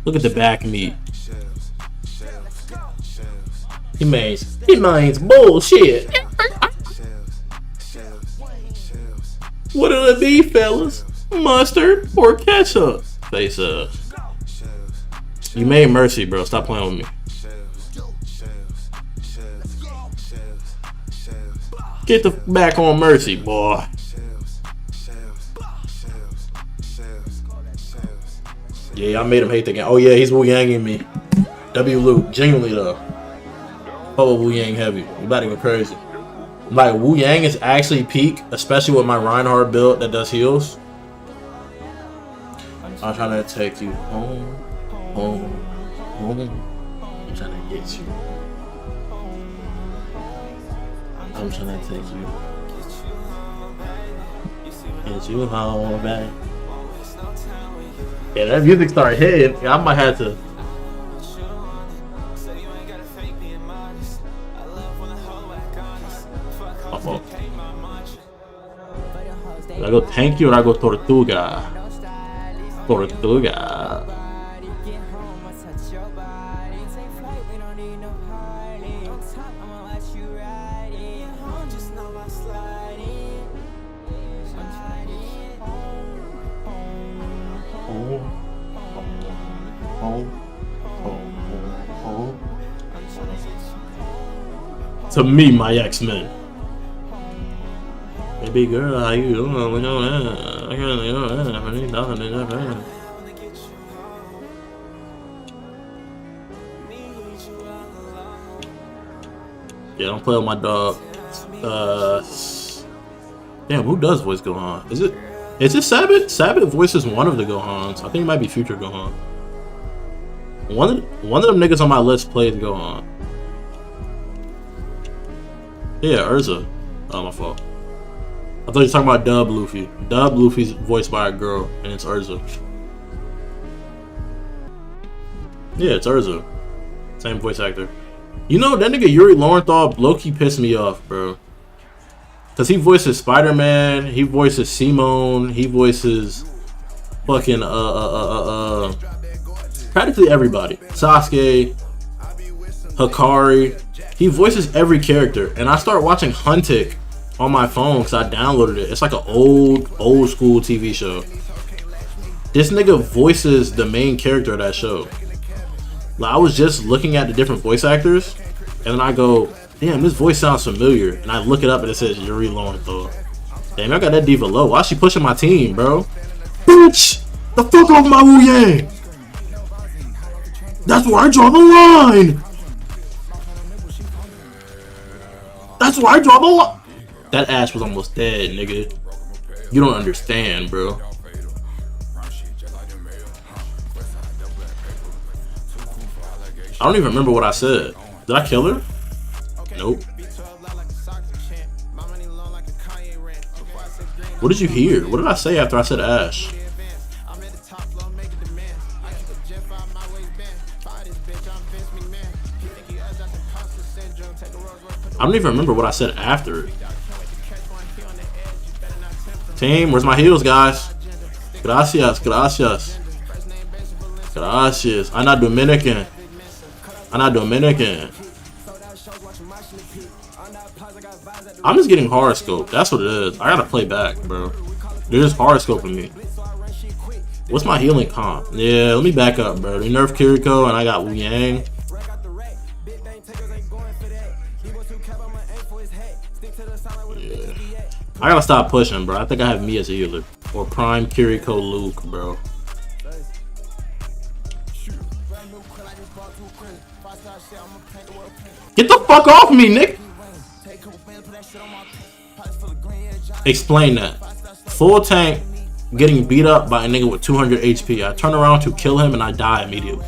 [SPEAKER 1] Look at the back meat. He means bullshit. What'll it be, fellas? Mustard or ketchup? They you made Mercy, bro. Stop playing with me. Get the back on Mercy, boy. Yeah, I made him hate the game. Oh yeah, he's Wu Yanging me. W Luke, genuinely though. Oh, Wu Yang heavy. You about to go crazy. Like Wu Yang is actually peak, especially with my Reinhardt build that does heals. I'm trying to take you home, home, home. I'm trying to get you. I'm trying to take you. Get you home, baby. Yeah, that music started hitting. Yeah, I might have to. My fault. I go thank you or I go Tortuga? Tortuga. To me, my X-Men. Baby girl, how you doing? Yeah, don't play with my dog. Damn, who does voice Gohan? Is it Sabbath? Sabbath voices one of the Gohans. I think it might be Future Gohan. One of them niggas on my list plays Gohan. Yeah, Urza. Oh, my fault. I thought you were talking about Dub Luffy. Dub Luffy's voiced by a girl, and it's Urza. Yeah, it's Urza. Same voice actor. You know, that nigga Yuri Lowenthal low-key pissed me off, bro. Because he voices Spider-Man, he voices Simone, he voices fucking, practically everybody. Sasuke, Hikari. He voices every character. And I started watching Huntic on my phone because I downloaded it. It's like an old school TV show. This nigga voices the main character of that show. Like, I was just looking at the different voice actors, and then I go, damn, this voice sounds familiar. And I look it up and it says Yuri Lowenthal. Damn, I got that diva low. Why is she pushing my team, bro? Bitch! The fuck off my Wu Yang! That's where I draw the line! That's where I draw the line! That Ash was almost dead, nigga. You don't understand, bro. I don't even remember what I said. Did I kill her? Nope. What did you hear? What did I say after I said Ash? I don't even remember what I said after it. Team, where's my heals, guys? Gracias, gracias. Gracias. I'm not Dominican. I'm not Dominican. I'm just getting horoscope. That's what it is. I gotta play back, bro. They're just horoscoping me. What's my healing comp? Yeah, let me back up, bro. They nerfed Kiriko and I got Wu Yang. Yeah. I gotta stop pushing, bro. I think I have me as a healer. Or Prime Kiriko Luke, bro. Get the fuck off me, Nick! Explain that. Full tank getting beat up by a nigga with 200 HP. I turn around to kill him and I die immediately.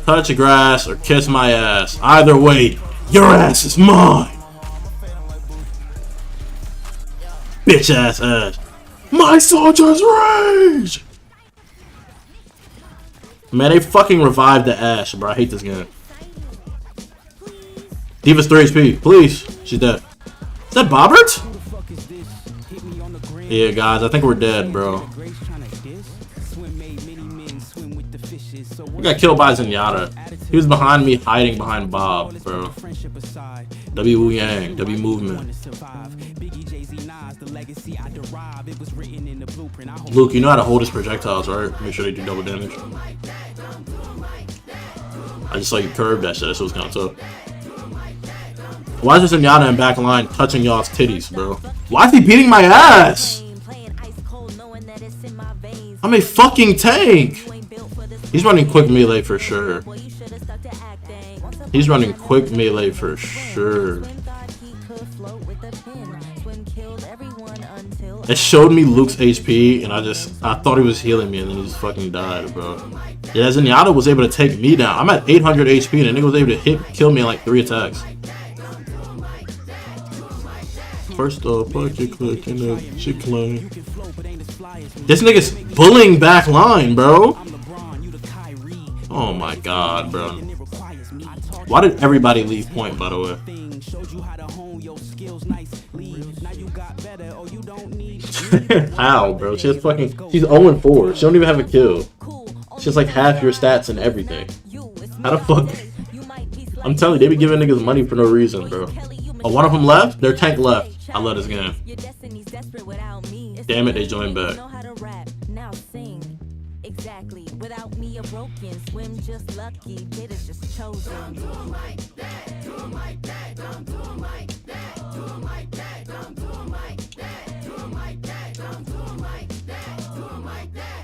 [SPEAKER 1] Touch grass or kiss my ass. Either way, your ass is mine. Bitch ass ass. My soldiers rage! Man, they fucking revived the Ash, bro. I hate this game. Diva's 3 HP. Please. She's dead. Is that Bobbert? Yeah, guys. I think we're dead, bro. We got killed by Zenyatta. He was behind me, hiding behind Bob, bro. W Wu Yang. W movement. Luke, you know how to hold his projectiles, right? Make sure they do double damage. I just saw you curve that shit. That shit was kind of tough. Why is this Zenyatta in back line touching y'all's titties, bro? Why is he beating my ass? I'm a fucking tank. He's running quick melee for sure. He's running quick melee for sure. It showed me Luke's HP, and I thought he was healing me, and then he just fucking died, bro. Yeah, Zenyatta was able to take me down. I'm at 800 HP, and the nigga was able to kill me in like 3 attacks. First off, fuck your click and the shit clone. This nigga's bullying back line, bro. Oh my god, bro. Why did everybody leave point, by the way? How, bro? She's 0-4. She don't even have a kill. She has like half your stats and everything. How the fuck? I'm telling you, they be giving niggas money for no reason, bro. Oh, one of them left? Their tank left. I love this game. Damn it, they joined back. Exactly. Without me, a broken swim just lucky. Did it just chosen.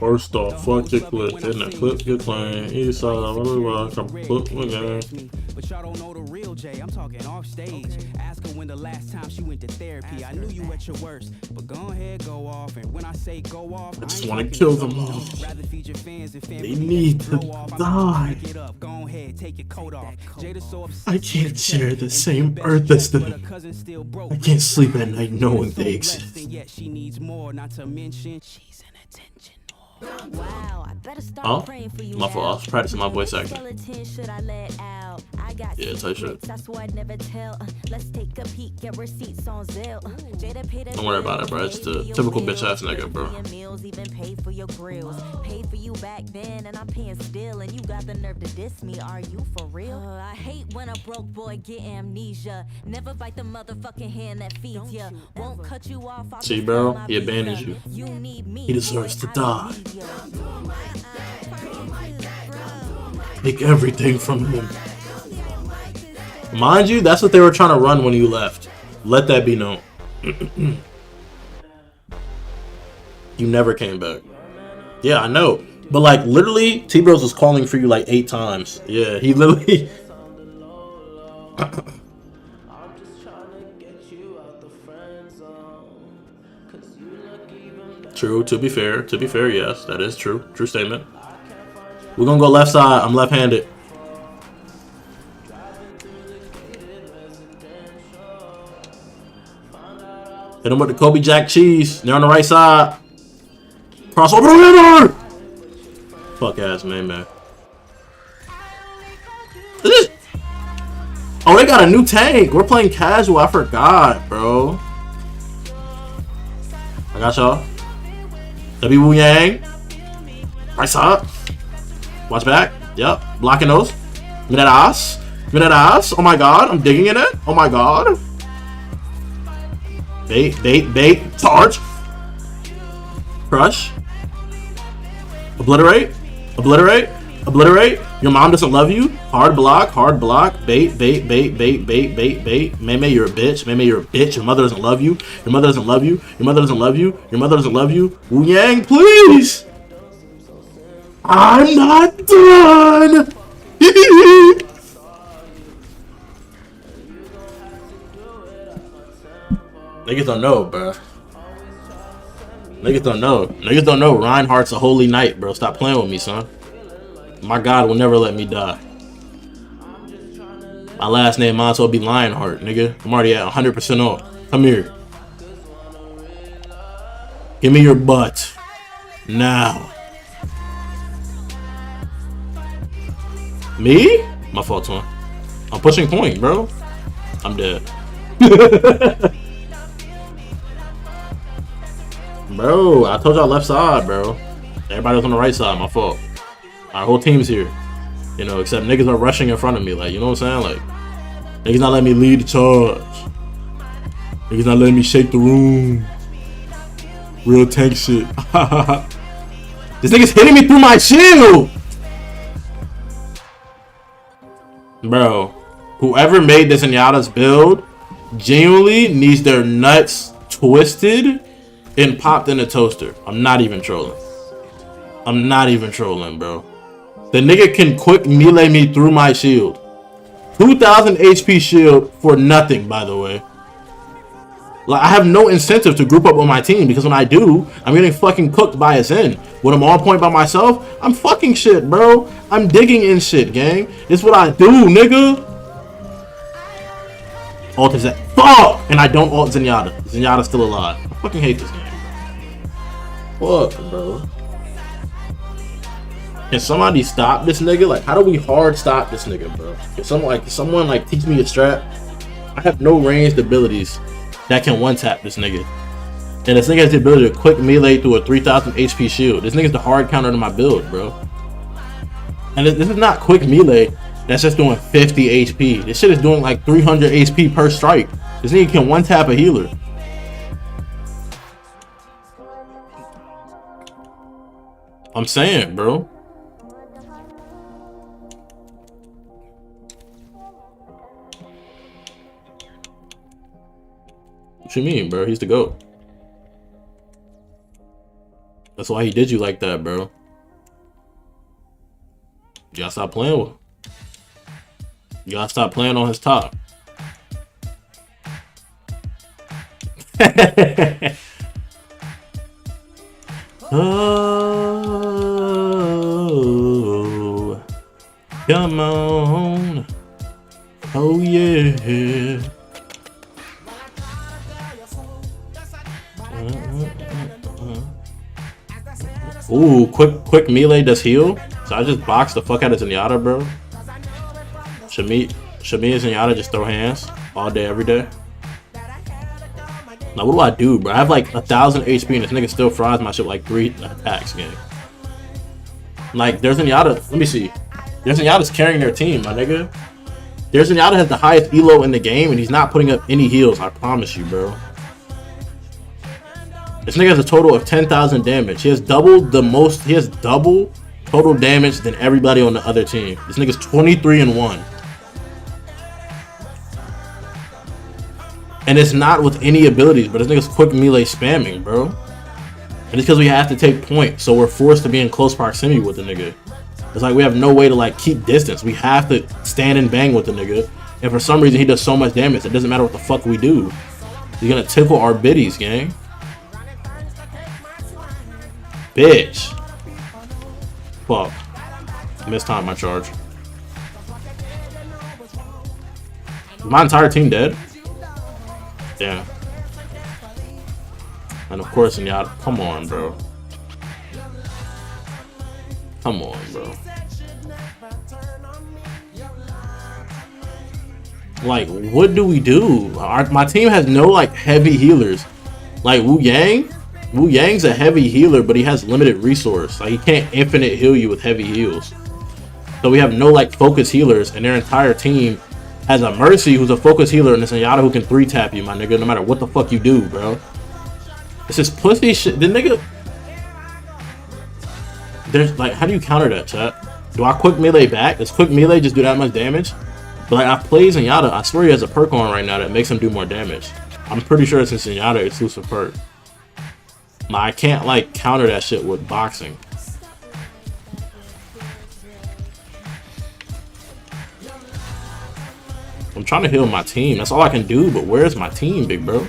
[SPEAKER 1] First off, fuck your clip, then the clip get clean. East side, come put my game. But y'all don't know the real Jay. I'm talking off stage. Ask her when the last time she went to therapy. I knew you at your worst, but go ahead, go off. And when I say go off, I just want to kill them all. They need to die. I can't share the same earth as them. I can't sleep at night knowing they exist. Oh, my fault. I was practicing my voice acting. Yeah, tight shit. Don't worry about it, bro. It's the typical bitch ass nigga, bro. Back then and I'm paying still and you got the nerve to diss me. Are you for real? I hate when a broke boy get amnesia. Never bite the motherfucking hand that feeds ya. Won't cut you off. See, bro, he abandons you. He deserves to die. Take everything from him. Mind you, that's what they were trying to run when you left. Let that be known. You never came back. Yeah, I know. But like literally, T-Bros was calling for you like 8 times. Yeah, he literally. True. To be fair, yes, that is true. True statement. We're gonna go left side. I'm left-handed. Hit him with the Kobe Jack cheese. They're on the right side. Cross over the river. Fuck ass man. Oh, they got a new tank. We're playing casual. I forgot, bro. I got y'all. W Wu Yang. Right side. Watch back. Yep. Blocking those. Minute ass. Oh my god. I'm digging in it. Oh my god. Bait. Charge. Crush. Obliterate. Your mom doesn't love you. Hard block. Bait. Meme, you're a bitch. Your mother doesn't love you. Wu Yang, please. I'm not done. Niggas don't know, bro. Niggas don't know. Reinhardt's a holy knight, bro. Stop playing with me, son. My God will never let me die. My last name might as well be Lionheart, nigga. I'm already at 100% off. Come here. Give me your butt. Now. Me? My fault, son. I'm pushing point, bro. I'm dead. Bro, I told y'all left side, bro. Everybody was on the right side, my fault. Our whole team's here. You know, except niggas are rushing in front of me, like, you know what I'm saying? Like, niggas not letting me lead the charge. Niggas not letting me shake the room. Real tank shit. This nigga's hitting me through my shield! Bro, whoever made this Zenyatta's build genuinely needs their nuts twisted and popped in a toaster. I'm not even trolling. I'm not even trolling, bro. The nigga can quick melee me through my shield. 2,000 HP shield for nothing, by the way. Like, I have no incentive to group up with my team because when I do, I'm getting fucking cooked by a Zen. When I'm on point by myself, I'm fucking shit, bro. I'm digging in shit, gang. It's what I do, nigga. Ult is that. Fuck! And I don't ult Zenyatta. Zenyatta's still alive. I fucking hate this game, bro. Fuck, bro. Can somebody stop this nigga? Like, how do we hard stop this nigga, bro? Can someone like teach me a strat? I have no ranged abilities that can one-tap this nigga. And this nigga has the ability to quick melee through a 3,000 HP shield. This nigga's the hard counter to my build, bro. And this is not quick melee that's just doing 50 HP. This shit is doing like 300 HP per strike. This nigga can one-tap a healer. I'm saying, bro. What you mean, bro? He's the GOAT. That's why he did you like that, bro. You gotta stop playing with him. You gotta stop playing on his top. Oh, come on. Oh, yeah. Ooh, quick melee does heal. So I just box the fuck out of Zenyatta, bro. Shami and Zenyatta just throw hands all day, every day. Now what do I do, bro? I have like 1,000 HP and this nigga still fries my shit with like 3 attacks, gang. Like, there's Zenyatta. Let me see. There's Zenyatta's carrying their team, my nigga. There's Zenyatta has the highest elo in the game and he's not putting up any heals. I promise you, bro. This nigga has a total of 10,000 damage. He has double total damage than everybody on the other team. This nigga's 23-1. And it's not with any abilities, but this nigga's quick melee spamming, bro. And it's because we have to take point, so we're forced to be in close proximity with the nigga. It's like we have no way to like keep distance. We have to stand and bang with the nigga. And for some reason he does so much damage, it doesn't matter what the fuck we do. He's gonna tickle our biddies, gang. Bitch. Fuck. Missed time my charge. Is my entire team dead? Damn. And of course, Zenyatta. Come on, bro. Come on, bro. Like, what do we do? My team has no like heavy healers. Like Wu Yang's a heavy healer, but he has limited resource. Like, he can't infinite heal you with heavy heals. So we have no like focus healers, and their entire team has a Mercy who's a focus healer and a Zenyatta who can 3-tap you, my nigga, no matter what the fuck you do, bro. This is pussy shit. The nigga. There's like, how do you counter that, chat? Do I quick melee back? Does quick melee just do that much damage? But like, I play Zenyatta. I swear he has a perk on right now that makes him do more damage. I'm pretty sure it's a Zenyatta exclusive perk. I can't like counter that shit with boxing. I'm trying to heal my team. That's all I can do, but where's my team, big bro?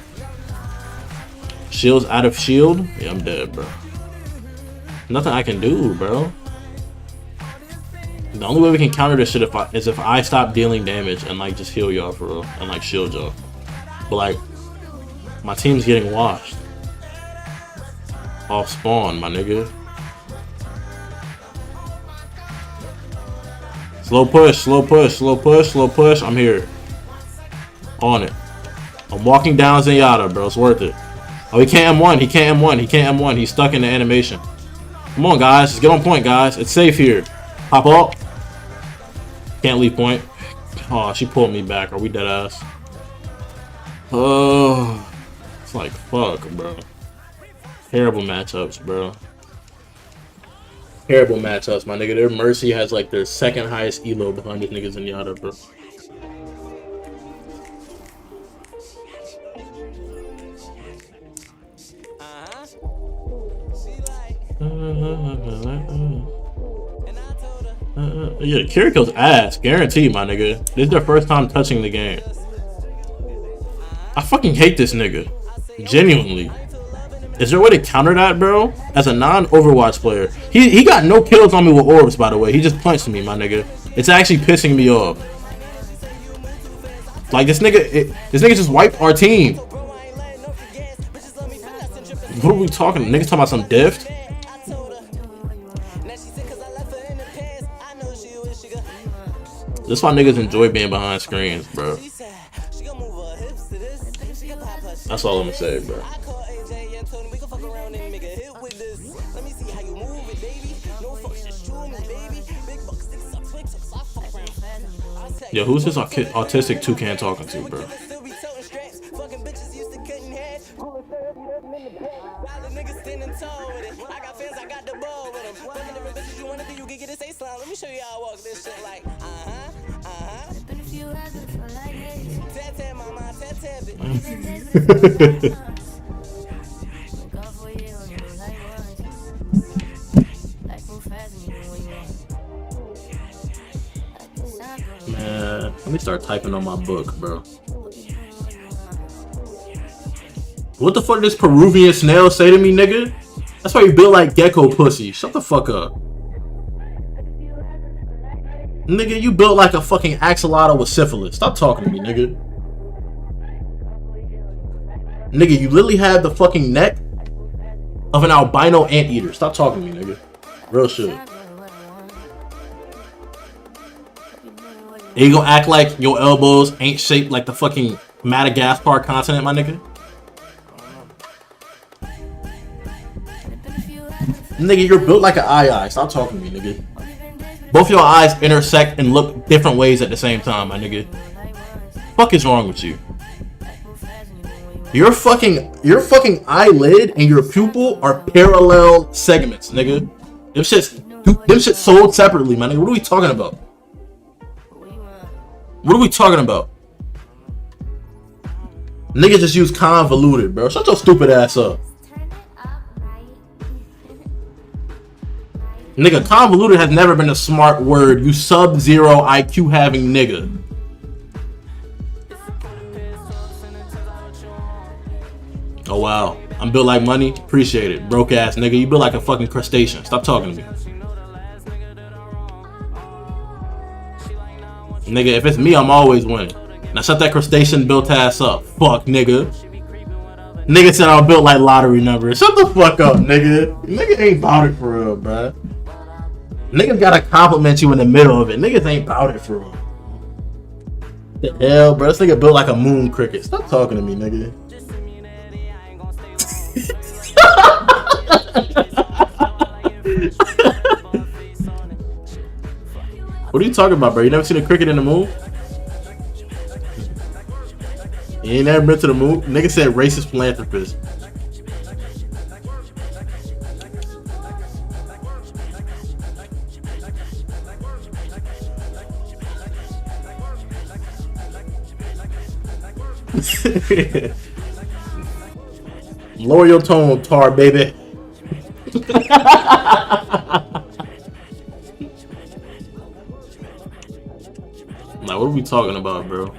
[SPEAKER 1] Shield's out of shield? Yeah, I'm dead, bro. Nothing I can do, bro. The only way we can counter this shit is if I stop dealing damage and like just heal y'all for real and like shield y'all. But like, my team's getting washed. Off spawn, my nigga. Slow push, slow push, slow push, slow push. I'm here. On it. I'm walking down Zenyatta, bro. It's worth it. Oh, he can't M1. He can't M1. He can't M1. He's stuck in the animation. Come on, guys. Just get on point, guys. It's safe here. Pop up. Can't leave point. Oh, she pulled me back. Are we dead ass? Oh, it's like fuck, bro. Terrible matchups, bro. Terrible matchups, my nigga. Their Mercy has like their second highest elo behind these niggas in Yada, bro. Yeah, Kiriko's ass, guaranteed, my nigga. This is their first time touching the game. I fucking hate this nigga, genuinely. Is there a way to counter that, bro? As a non-Overwatch player, he got no kills on me with orbs, by the way. He just punched me, my nigga. It's actually pissing me off. Like this nigga just wiped our team. What are we talking? Niggas talking about some deft. This is why niggas enjoy being behind screens, bro. That's all I'm gonna say, bro. Yo, who's this autistic toucan talking to, bro? Man, let me start typing on my book, bro. What the fuck did this Peruvian snail say to me, nigga? That's why you build like gecko pussy. Shut the fuck up. Nigga, you built like a fucking axolotl with syphilis. Stop talking to me, nigga. Nigga, you literally have the fucking neck of an albino anteater. Stop talking to me, nigga. Real shit. And you gonna act like your elbows ain't shaped like the fucking Madagascar continent, my nigga? Nigga, you're built like an eye. Stop talking to me, nigga. Both your eyes intersect and look different ways at the same time, my nigga. Fuck is wrong with you? Your fucking eyelid and your pupil are parallel segments, nigga. Them shit's sold separately, my nigga. What are we talking about? What are we talking about? Nigga just use convoluted, bro. Shut your stupid ass up. Nigga, convoluted has never been a smart word, you sub-zero IQ having nigga. Oh wow, I'm built like money? Appreciate it. Broke ass nigga, you built like a fucking crustacean. Stop talking to me. Nigga, if it's me, I'm always winning. Now shut that crustacean built ass up. Fuck, nigga. Nigga said I'm built like lottery numbers. Shut the fuck up, nigga. Nigga ain't about it for real, bruh. Niggas gotta compliment you in the middle of it. Niggas ain't about it for real. The hell, bro? This nigga built like a moon cricket. Stop talking to me, nigga. What are you talking about, bro? You never seen a cricket in the moon? You ain't never been to the moon? Nigga said racist philanthropist. Lower your tone, tar baby. Like, what are we talking about, bro?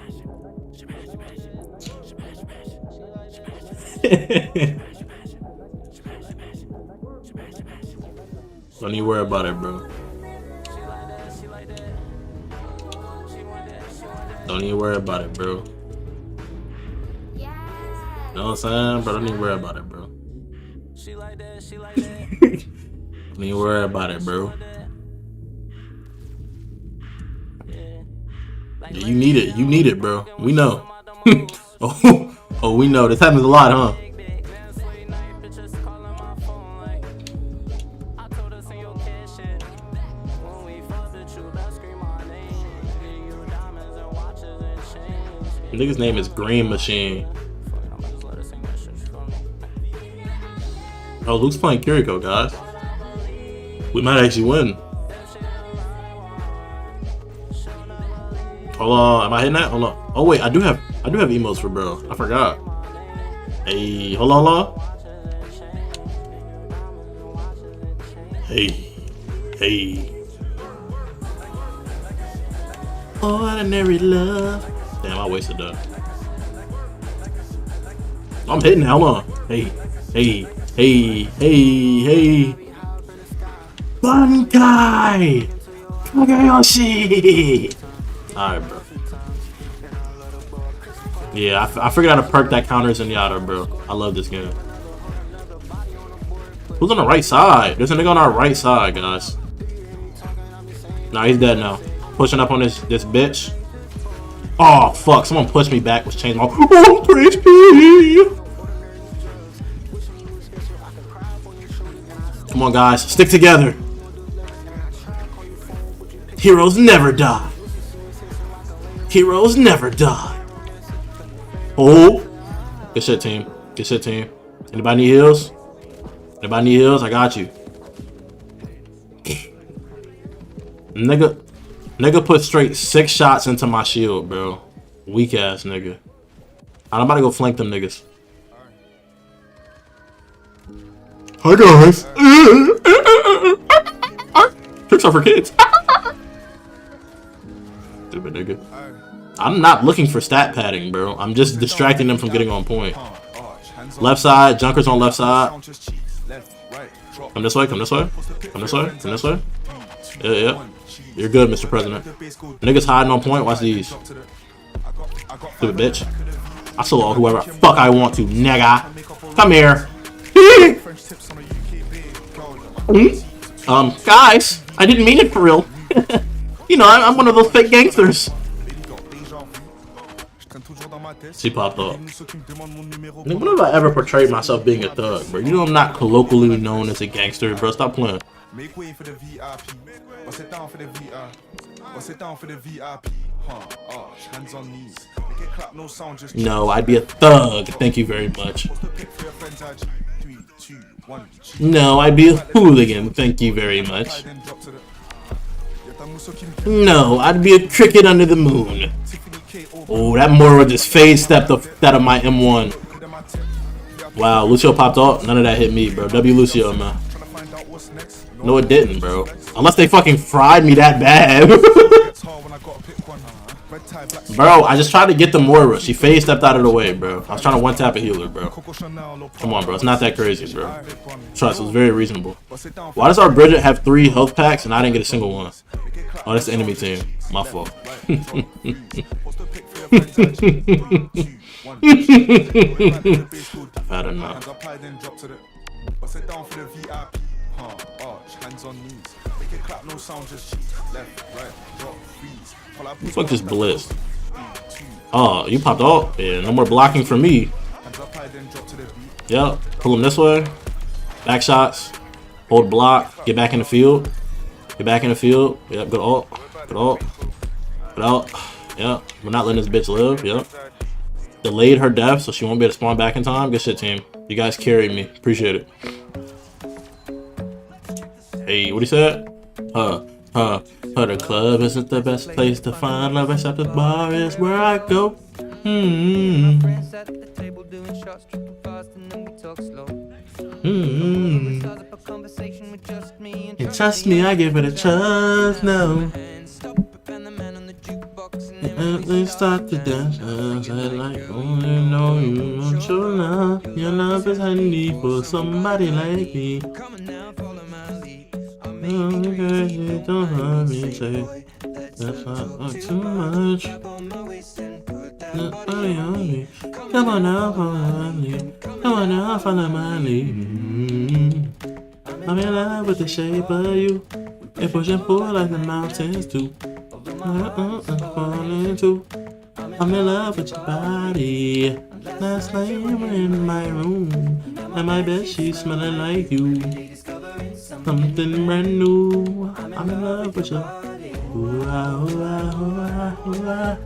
[SPEAKER 1] Don't even worry about it, bro. Don't even worry about it, bro. You know what I'm saying? Bro, don't even worry about it, bro. Don't even worry about it, bro. Yeah, you need it. You need it, bro. We know. Oh, we know. This happens a lot, huh? Nigga's name is Green Machine. Oh, Luke's playing Kiriko, guys. We might actually win. Hold on, am I hitting that? Hold on. Oh wait, I do have emotes for bro. I forgot. Hey, hold on, hold on. Hey. Ordinary love. Damn, I wasted that. I'm hitting that. Hold on. Hey. Bankai! Kagayoshi! Alright, bro. Yeah, I figured out a perk that counters Zenyatta, bro. I love this game. Who's on the right side? There's a nigga on our right side, guys. Nah, he's dead now. Pushing up on this bitch. Oh, fuck. Someone pushed me back with chainsaw. Oh, 3 HP! Come on, guys. Stick together. Heroes never die. Heroes never die. Oh. Good shit, team. Good shit, team. Anybody need heals? Anybody need heals? I got you. Nigga put straight 6 shots into my shield, bro. Weak ass nigga. I'm about to go flank them niggas. Hi guys. Tricks are for kids. Stupid nigga. I'm not looking for stat padding, bro. I'm just distracting them from getting on point. Left side, Junker's on left side. Come this way, come this way. Come this way, come this way. Yeah. You're good, Mr. President. Niggas hiding on point, watch these. Stupid bitch. I solo whoever fuck I want to, nigga. Come here. Guys, I didn't mean it for real. You know, I'm one of those fake gangsters. She popped up. When have I ever portrayed myself being a thug, bro? You know I'm not colloquially known as a gangster, bro. Stop playing.
[SPEAKER 16] Make way for the VIP. Bust it down for the VIP. Bust it down for the VIP. Hands on knees. Make it clap, no sound, just
[SPEAKER 1] no, I'd be a thug. Thank you very much. No, I'd be a hooligan. Thank you very much. No, I'd be a cricket under the moon. Oh, that Mora just fade stepped up that of my M1. Wow, Lucio popped off. None of that hit me, bro. W Lucio, man. No, it didn't, bro. Unless they fucking fried me that bad. Bro, I just tried to get the Moira. She phase stepped out of the way, bro. I was trying to one-tap a healer, bro. Come on, bro. It's not that crazy, bro. Trust, it was very reasonable. Why does our Bridget have 3 health packs and I didn't get a single one? Oh, that's the enemy team. My fault. I've had enough. Hands on knees. Make it clap, no sound, just left, right, drop, freeze. Who fuck just blitzed? Oh, you popped off? Yeah, no more blocking for me. Yep, pull him this way. Back shots. Hold block. Get back in the field. Get back in the field. Yep, good ult. Good ult. Good ult. Yep, we're not letting this bitch live. Yep. Delayed her death so she won't be able to spawn back in time. Good shit, team. You guys carried me. Appreciate it. Hey, what he said? The club isn't the best place to find love, except the bar is where I go. And trust me, I give it a trust now. And they start to dance, like, oh, you know you want your love. Your love is handy for somebody like me. Don't hurt me, say that's not too much. Come on now, follow my lead. Come on now, follow my lead. I'm in love with the shape of you. And push and pull like the mountains do. Falling too. I'm in love with your body. Last night you were in my room, and my bed she's smelling like you. Something brand new. I'm in love with you. Ooh, ah, ooh, ah, ooh, ah, ooh, ah.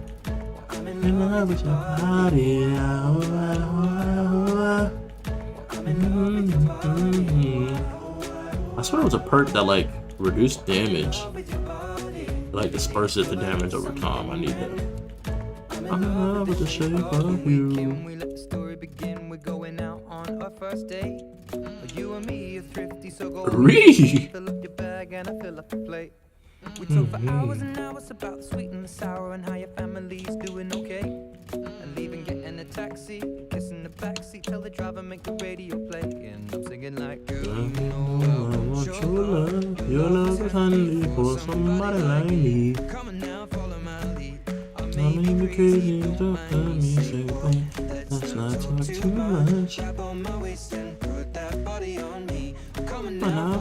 [SPEAKER 1] I'm in love with your body. Ah, ooh, ah, ooh, ah, ooh, ah. I swear it was a perk that like reduced damage, like disperses the damage over time. I need that. I'm in love with the shape of you. Ree.
[SPEAKER 17] We talk for hours and hours about the sweet and the sour and how your family's doing okay. And leaving, getting a taxi, kissing the backseat, tell the driver make the radio play. And I'm singing like, girl, you know I want your love.
[SPEAKER 1] Your love is honey for somebody like me.
[SPEAKER 17] Come on now, follow my lead. I
[SPEAKER 1] mean the crazy to me say, oh, let's not talk too much.
[SPEAKER 17] Grab on my waist and put that body on me. Come on now,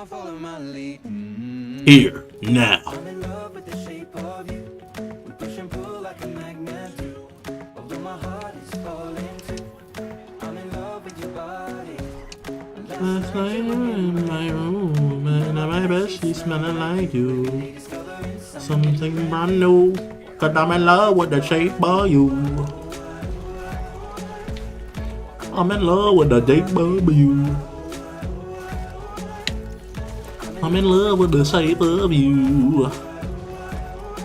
[SPEAKER 17] follow my lead.
[SPEAKER 1] Here, now.
[SPEAKER 17] I'm in love with the shape of you. We push and pull like a magnet do. Although my heart is falling too. I'm in love with your body.
[SPEAKER 1] Last night in my room, and my bed she's smelling like you. Something brand new, 'cause I'm in love with the shape of you. I'm in love with the shape of you. I'm in love with the shape of you.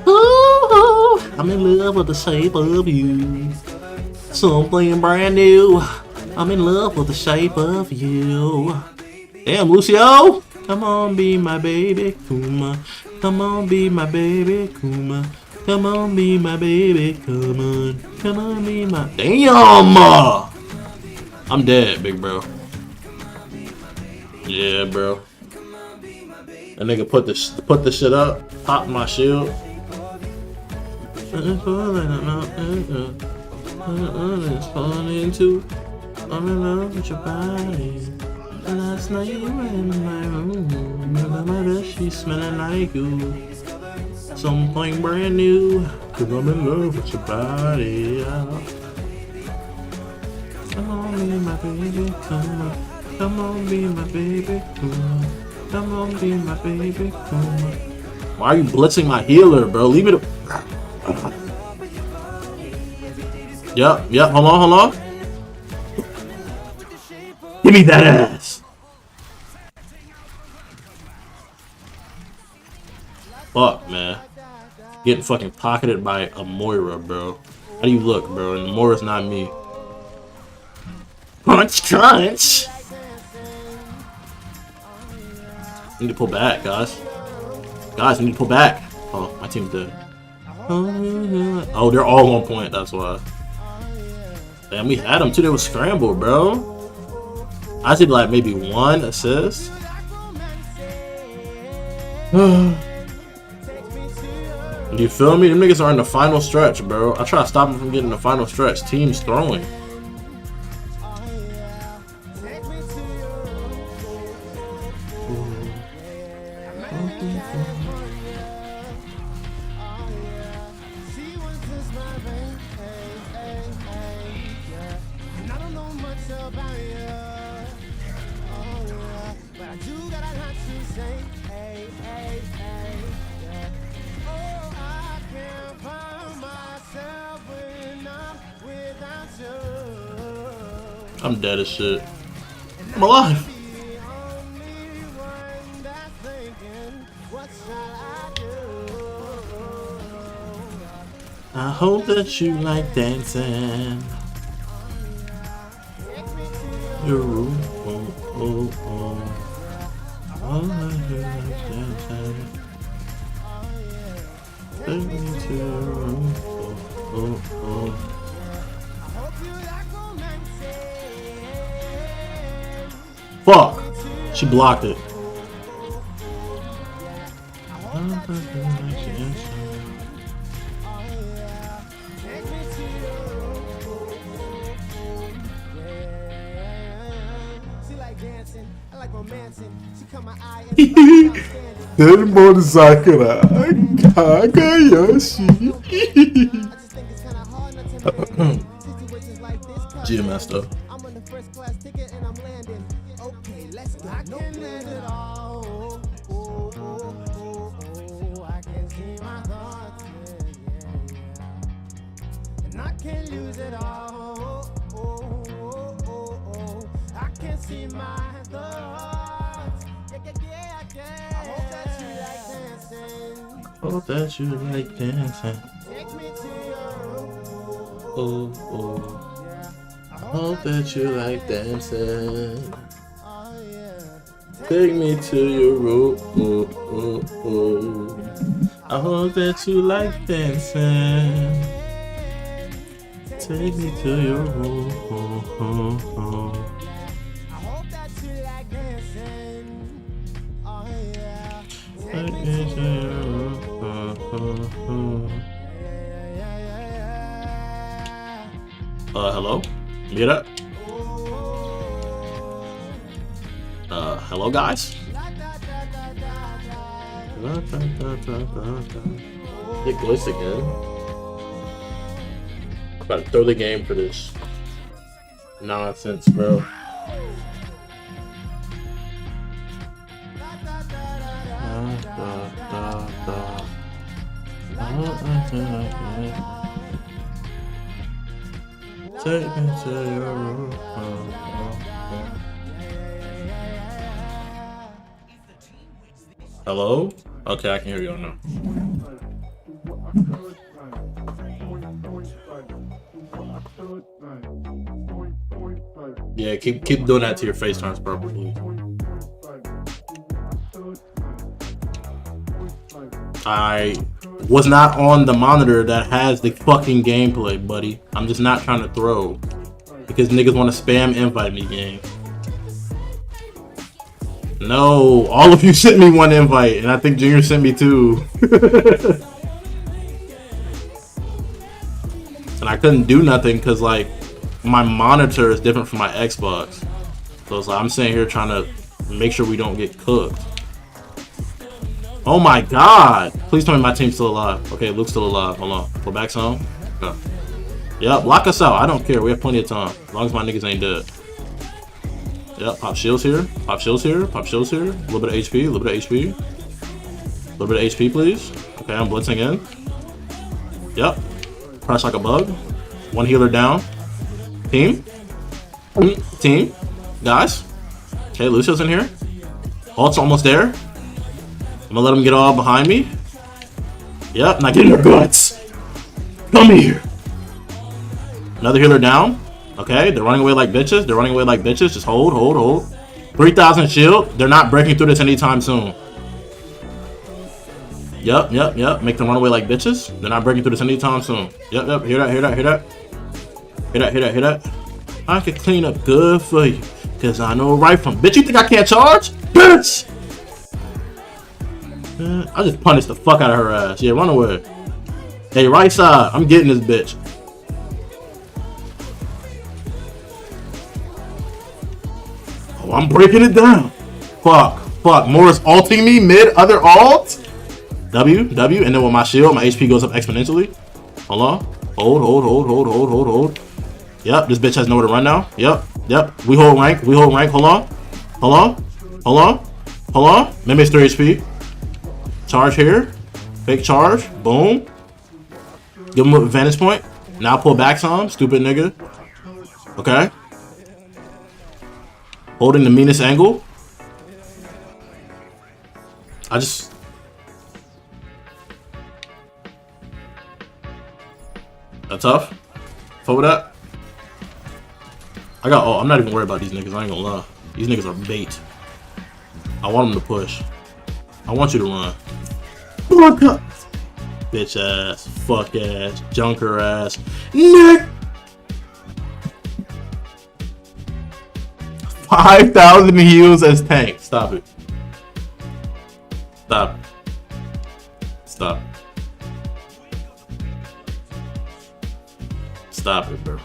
[SPEAKER 1] Ooh, I'm in love with the shape of you. Something brand new. I'm in love with the shape of you. Damn, Lucio. Come on, be my baby, Kuma. Come on, be my baby, Kuma. Come on, be my baby, come on. Come on, be my... Damn! I'm dead, big bro. Yeah, bro. That nigga put the shit up, popped my shield. It's falling too. I'm in love with your body. Last night you were in my room. My bed she's smelling like you. Something brand new. 'Cause I'm in love with your body. Come on, be my baby, come on. Come on, be my baby, come on. Come on, be my baby, come on. Why are you blitzing my healer, bro? Leave it. Yep, hold on. Give me that ass. Fuck, man. Getting fucking pocketed by a Moira, bro. How do you look, bro? And Moira's not me. Punch. Need to pull back, guys. Guys, we need to pull back. Oh, my team's dead. Oh, they're all on point, that's why. Damn, we had them too. They was scrambled, bro. I see like maybe one assist. You feel me? Them niggas are in the final stretch, bro. I try to stop them from getting the final stretch. Team's throwing. I'm dead as shit. I'm alive. I hope that you like dancing. Your room, oh. I like dancing. Take me to your room, oh. Fuck! She blocked it.
[SPEAKER 9] Del motorcycle, Kagayoshi.
[SPEAKER 1] G messed up.
[SPEAKER 17] I can't lose it all. I can't see my thoughts.
[SPEAKER 1] hope that you like dancing. Oh, oh. I hope that you like dancing. Take me to your room. Oh, oh, oh. I hope that you like dancing. Take me to your room. Oh, oh, oh. I hope that you like dancing. Oh, yeah. Take me to your room. Oh, oh, oh. Hello? Get up. Hello, guys? It glitched again. I'm about to throw the game for this nonsense, bro. Take me to your room. Hello? Okay, I can hear you now. Yeah, keep doing that till your face turns purple, please. I was not on the monitor that has the fucking gameplay, buddy. I'm just not trying to throw because niggas want to spam invite me game. No, all of you sent me one invite, and I think Junior sent me two. And I couldn't do nothing because, like, my monitor is different from my Xbox. So it's like I'm sitting here trying to make sure we don't get cooked. Oh my god! Please tell me my team's still alive. Okay, Luke's still alive. Hold on. Go back some. Okay. Yep, lock us out. I don't care. We have plenty of time. As long as my niggas ain't dead. Yep, pop shields here. Pop shields here. Pop shields here. A little bit of HP. A little bit of HP. A little bit of HP, please. Okay, I'm blitzing in. Yep. Crash like a bug. One healer down. Team. Team. Guys. Okay, Lucio's in here. Ult's almost there. I'm gonna let him get all behind me. Yep, not getting their guts. Come here. Another healer down. Okay, they're running away like bitches. They're running away like bitches. Just hold, hold, hold. 3,000 shield. They're not breaking through this anytime soon. Yep, yep, yep. Make them run away like bitches. They're not breaking through this anytime soon. Yep, yep. Hear that, hear that, hear that. Hear that, hear that, hear that. I can clean up good for you. Cause I know right from. Bitch, you think I can't charge? Bitch! I just punished the fuck out of her ass. Yeah, run away. Hey, right side. I'm getting this bitch. Oh, I'm breaking it down. Fuck. Fuck. Morris ulting me mid other alt. W. And then with my shield, my HP goes up exponentially. Hold on. Hold, hold, hold, hold, hold, hold, hold. Yep, this bitch has nowhere to run now. Yep, yep. We hold rank. We hold rank. Hold on. Hold on. Hold on. Hold on. Mimics 3 HP. Charge here. Fake charge. Boom. Give him a vantage point. Now pull back some. Stupid nigga. Okay. Holding the meanest angle. I just... That's tough. Forward that. I got... Oh, I'm not even worried about these niggas. I ain't gonna lie. These niggas are bait. I want them to push. I want you to run. Fuck up. Bitch ass. Fuck ass. Junker ass. Nick. 5,000 heals as tank. Stop it. Stop. Stop. Stop it, bro.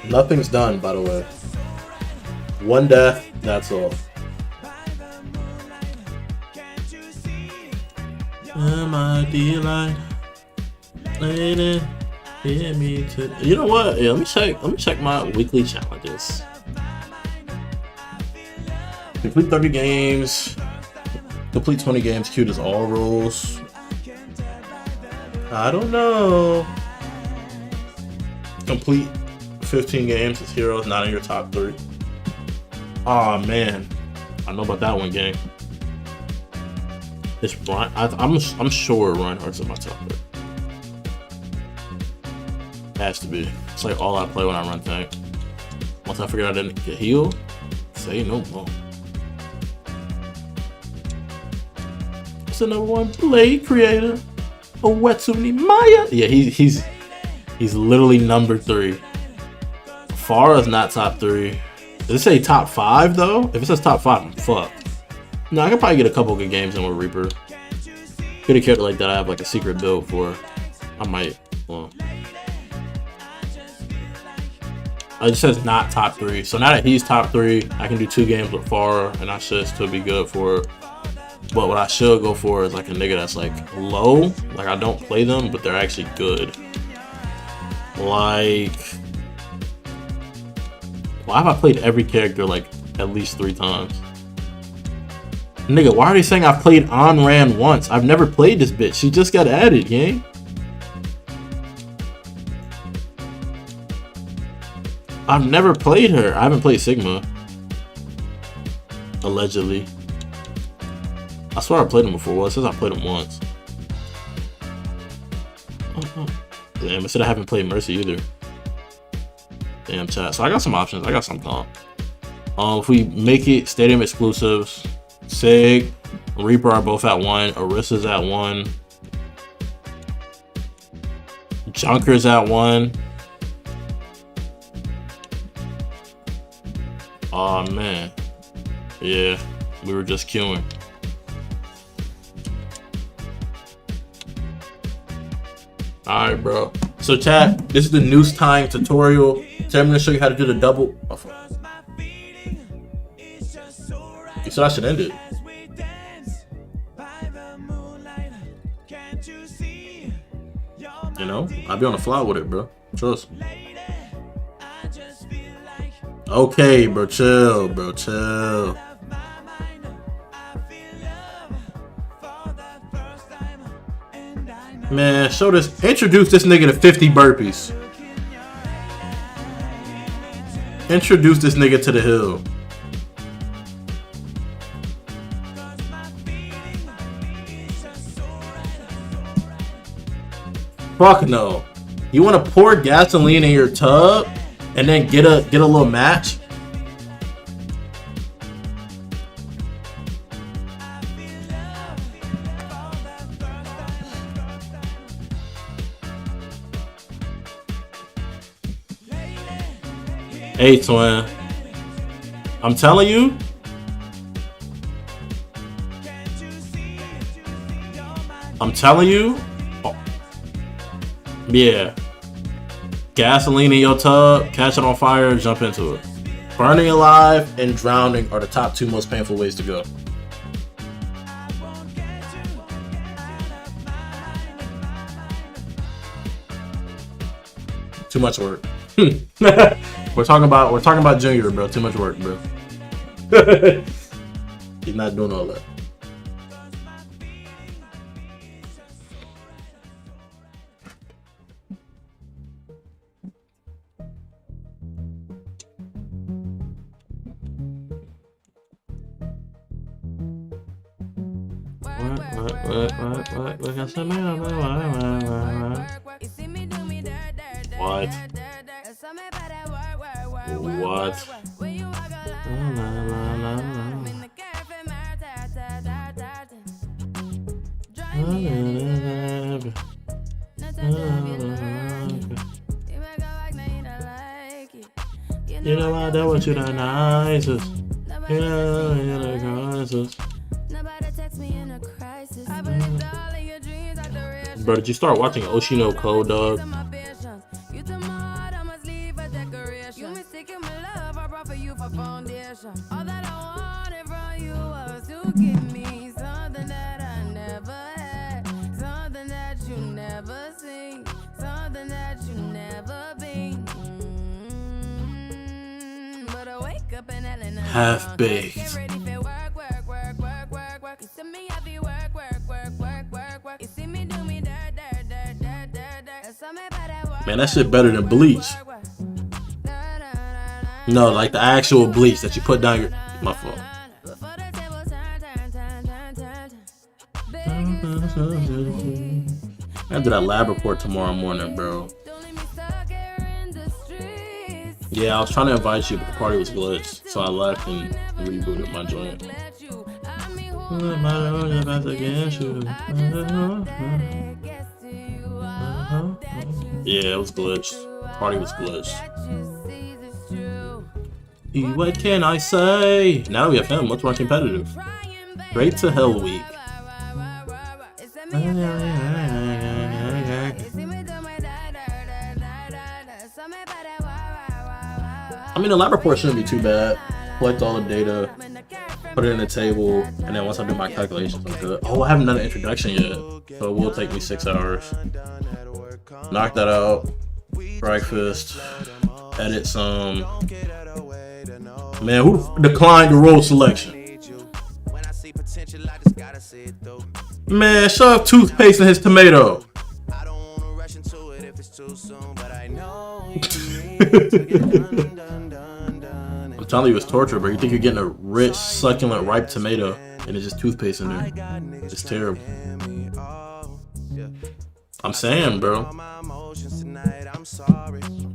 [SPEAKER 1] Nothing's done, by the way. One death, that's all. My delight, lady, hear me to. You know what? Yeah, let me check my weekly challenges. Complete 30 games. Complete 20 games. Cute as all rules. I don't know. Complete 15 games. His hero is not in your top 3. Oh man, I know about that one, gang. It's Ryan. I'm sure Reinhardt's in my top 3. Has to be. It's like all I play when I run tank. Once I figured I didn't get healed, say no more. It's the #1 blade creator, Owetsumi Maya. Yeah, he's literally number 3. Pharah's not top 3. Does it say top 5 though? If it says top 5, I'm fucked. No, I could probably get a couple good games in with Reaper. Could have cared like that. I have like a secret build for. I might. Well, it just says not top 3. So now that he's top 3, I can do 2 games with Pharah, and I should still be good for it. But what I should go for is like a nigga that's like low. Like I don't play them, but they're actually good. Like, why have I played every character like at least 3 times? Nigga, why are they saying I've played Onran once? I've never played this bitch. She just got added, gang. I've never played her. I haven't played Sigma. Allegedly. I swear I played him before. Well, it says I played him once. Damn, it said I haven't played Mercy either. Damn, chat. So I got some options. I got some Comm. If we make it Stadium exclusives, Sig, Reaper are both at 1. Orissa's at 1. Junker's at 1. Oh man. Yeah, we were just queuing. Alright, bro. So chat, this is the noose tying tutorial. So I'm gonna show you how to do the double. Oh, you said I should end it. You know, I'll be on the fly with it, bro. Trust me. Okay, bro, chill, bro, chill. Man, show this. Introduce this nigga to 50 burpees. Introduce this nigga to the hill. Fuck no. You want to pour gasoline in your tub and then get a little match? Hey, twin. I'm telling you. I'm telling you. Oh. Yeah. Gasoline in your tub, catch it on fire, jump into it. Burning alive and drowning are the top 2 most painful ways to go. Too much work. We're talking about Junior, bro. Too much work, bro. He's not doing all that. What? What? You know I don't want you the nicest. You know the nicest. Bro, did you start watching Oshino Ko, dog? Half baked. Man, that shit better than Bleach. No, like the actual bleach that you put down your. My fault. I gotta do that lab report tomorrow morning, bro. Yeah, I was trying to invite you, but the party was glitched, so I left and rebooted my joint. Yeah, it was glitched. Party was glitched. What can I say? Now we have him. Much more competitive. Straight to Hell Week. I mean, the lab report shouldn't be too bad. Collect all the data, put it in the table, and then once I do my calculations, I'm good. Oh, I haven't done an introduction yet, so it will take me 6 hours. Knock that out. Breakfast. Edit some. Man, who declined the role selection? Man, shove toothpaste in his tomato. I'm telling you, it's torture, bro. You think you're getting a rich, succulent, ripe tomato, and it's just toothpaste in there. It's terrible. I'm saying, bro. I'm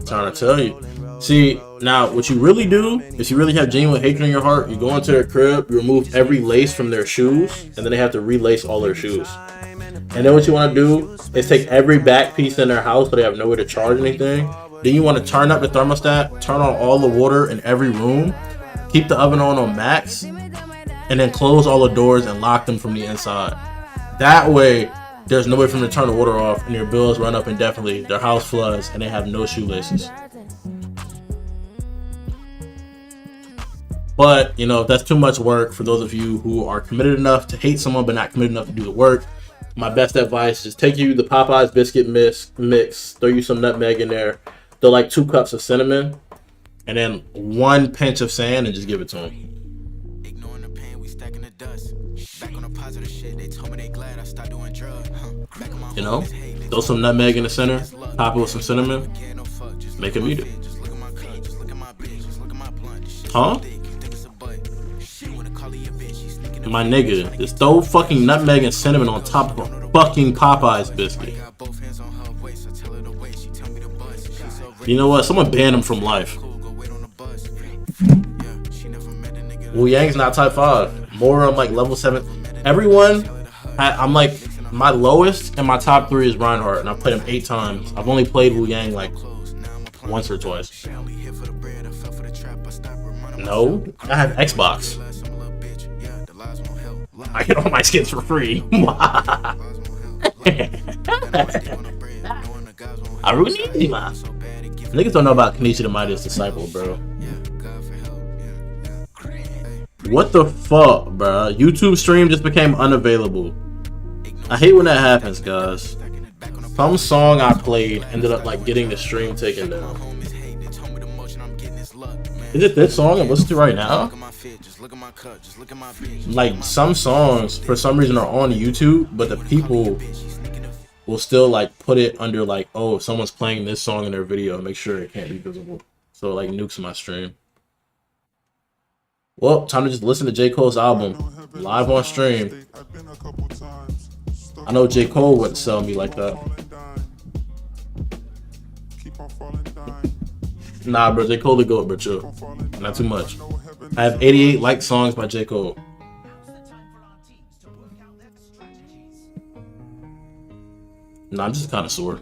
[SPEAKER 1] trying to tell you. See, now, what you really do, is you really have genuine hatred in your heart, you go into their crib, you remove every lace from their shoes, and then they have to relace all their shoes. And then what you want to do is take every back piece in their house so they have nowhere to charge anything. Then you want to turn up the thermostat, turn on all the water in every room, keep the oven on max, and then close all the doors and lock them from the inside. That way, there's no way for them to turn the water off and your bills run up indefinitely, their house floods, and they have no shoelaces. But, you know, if that's too much work for those of you who are committed enough to hate someone but not committed enough to do the work, my best advice is take you the Popeyes biscuit mix, throw you some nutmeg in there, throw like 2 cups of cinnamon, and then 1 pinch of sand and just give it to them. You know, throw some nutmeg in the center, top it with some cinnamon, make them eat it. Huh? My nigga, just throw fucking nutmeg and cinnamon on top of a fucking Popeyes biscuit. You know what? Someone banned him from life. Wu Yang's not type 5. More I'm like level 7. Everyone, I'm like, my lowest and my top 3 is Reinhardt, and I've played him 8 times. I've only played Wu Yang like once or twice. No, I have Xbox. I get all my skins for free. I really need these, man. Niggas don't know about Kanisha the Mightiest Disciple, bro. What the fuck, bro? YouTube stream just became unavailable. I hate when that happens, guys. Some song I played ended up like getting the stream taken down. Is it this song I'm listening to right now? Like, some songs for some reason are on YouTube, but the people will still like put it under like, oh, if someone's playing this song in their video, make sure it can't be visible. So it like nukes my stream. Well, time to just listen to J. Cole's album live on stream. I know J. Cole wouldn't sell me like that. Nah, bro, J. Cole the GOAT, bro, chill. Not too much. I have 88 liked songs by J. Cole. Nah, I'm just kind of sore.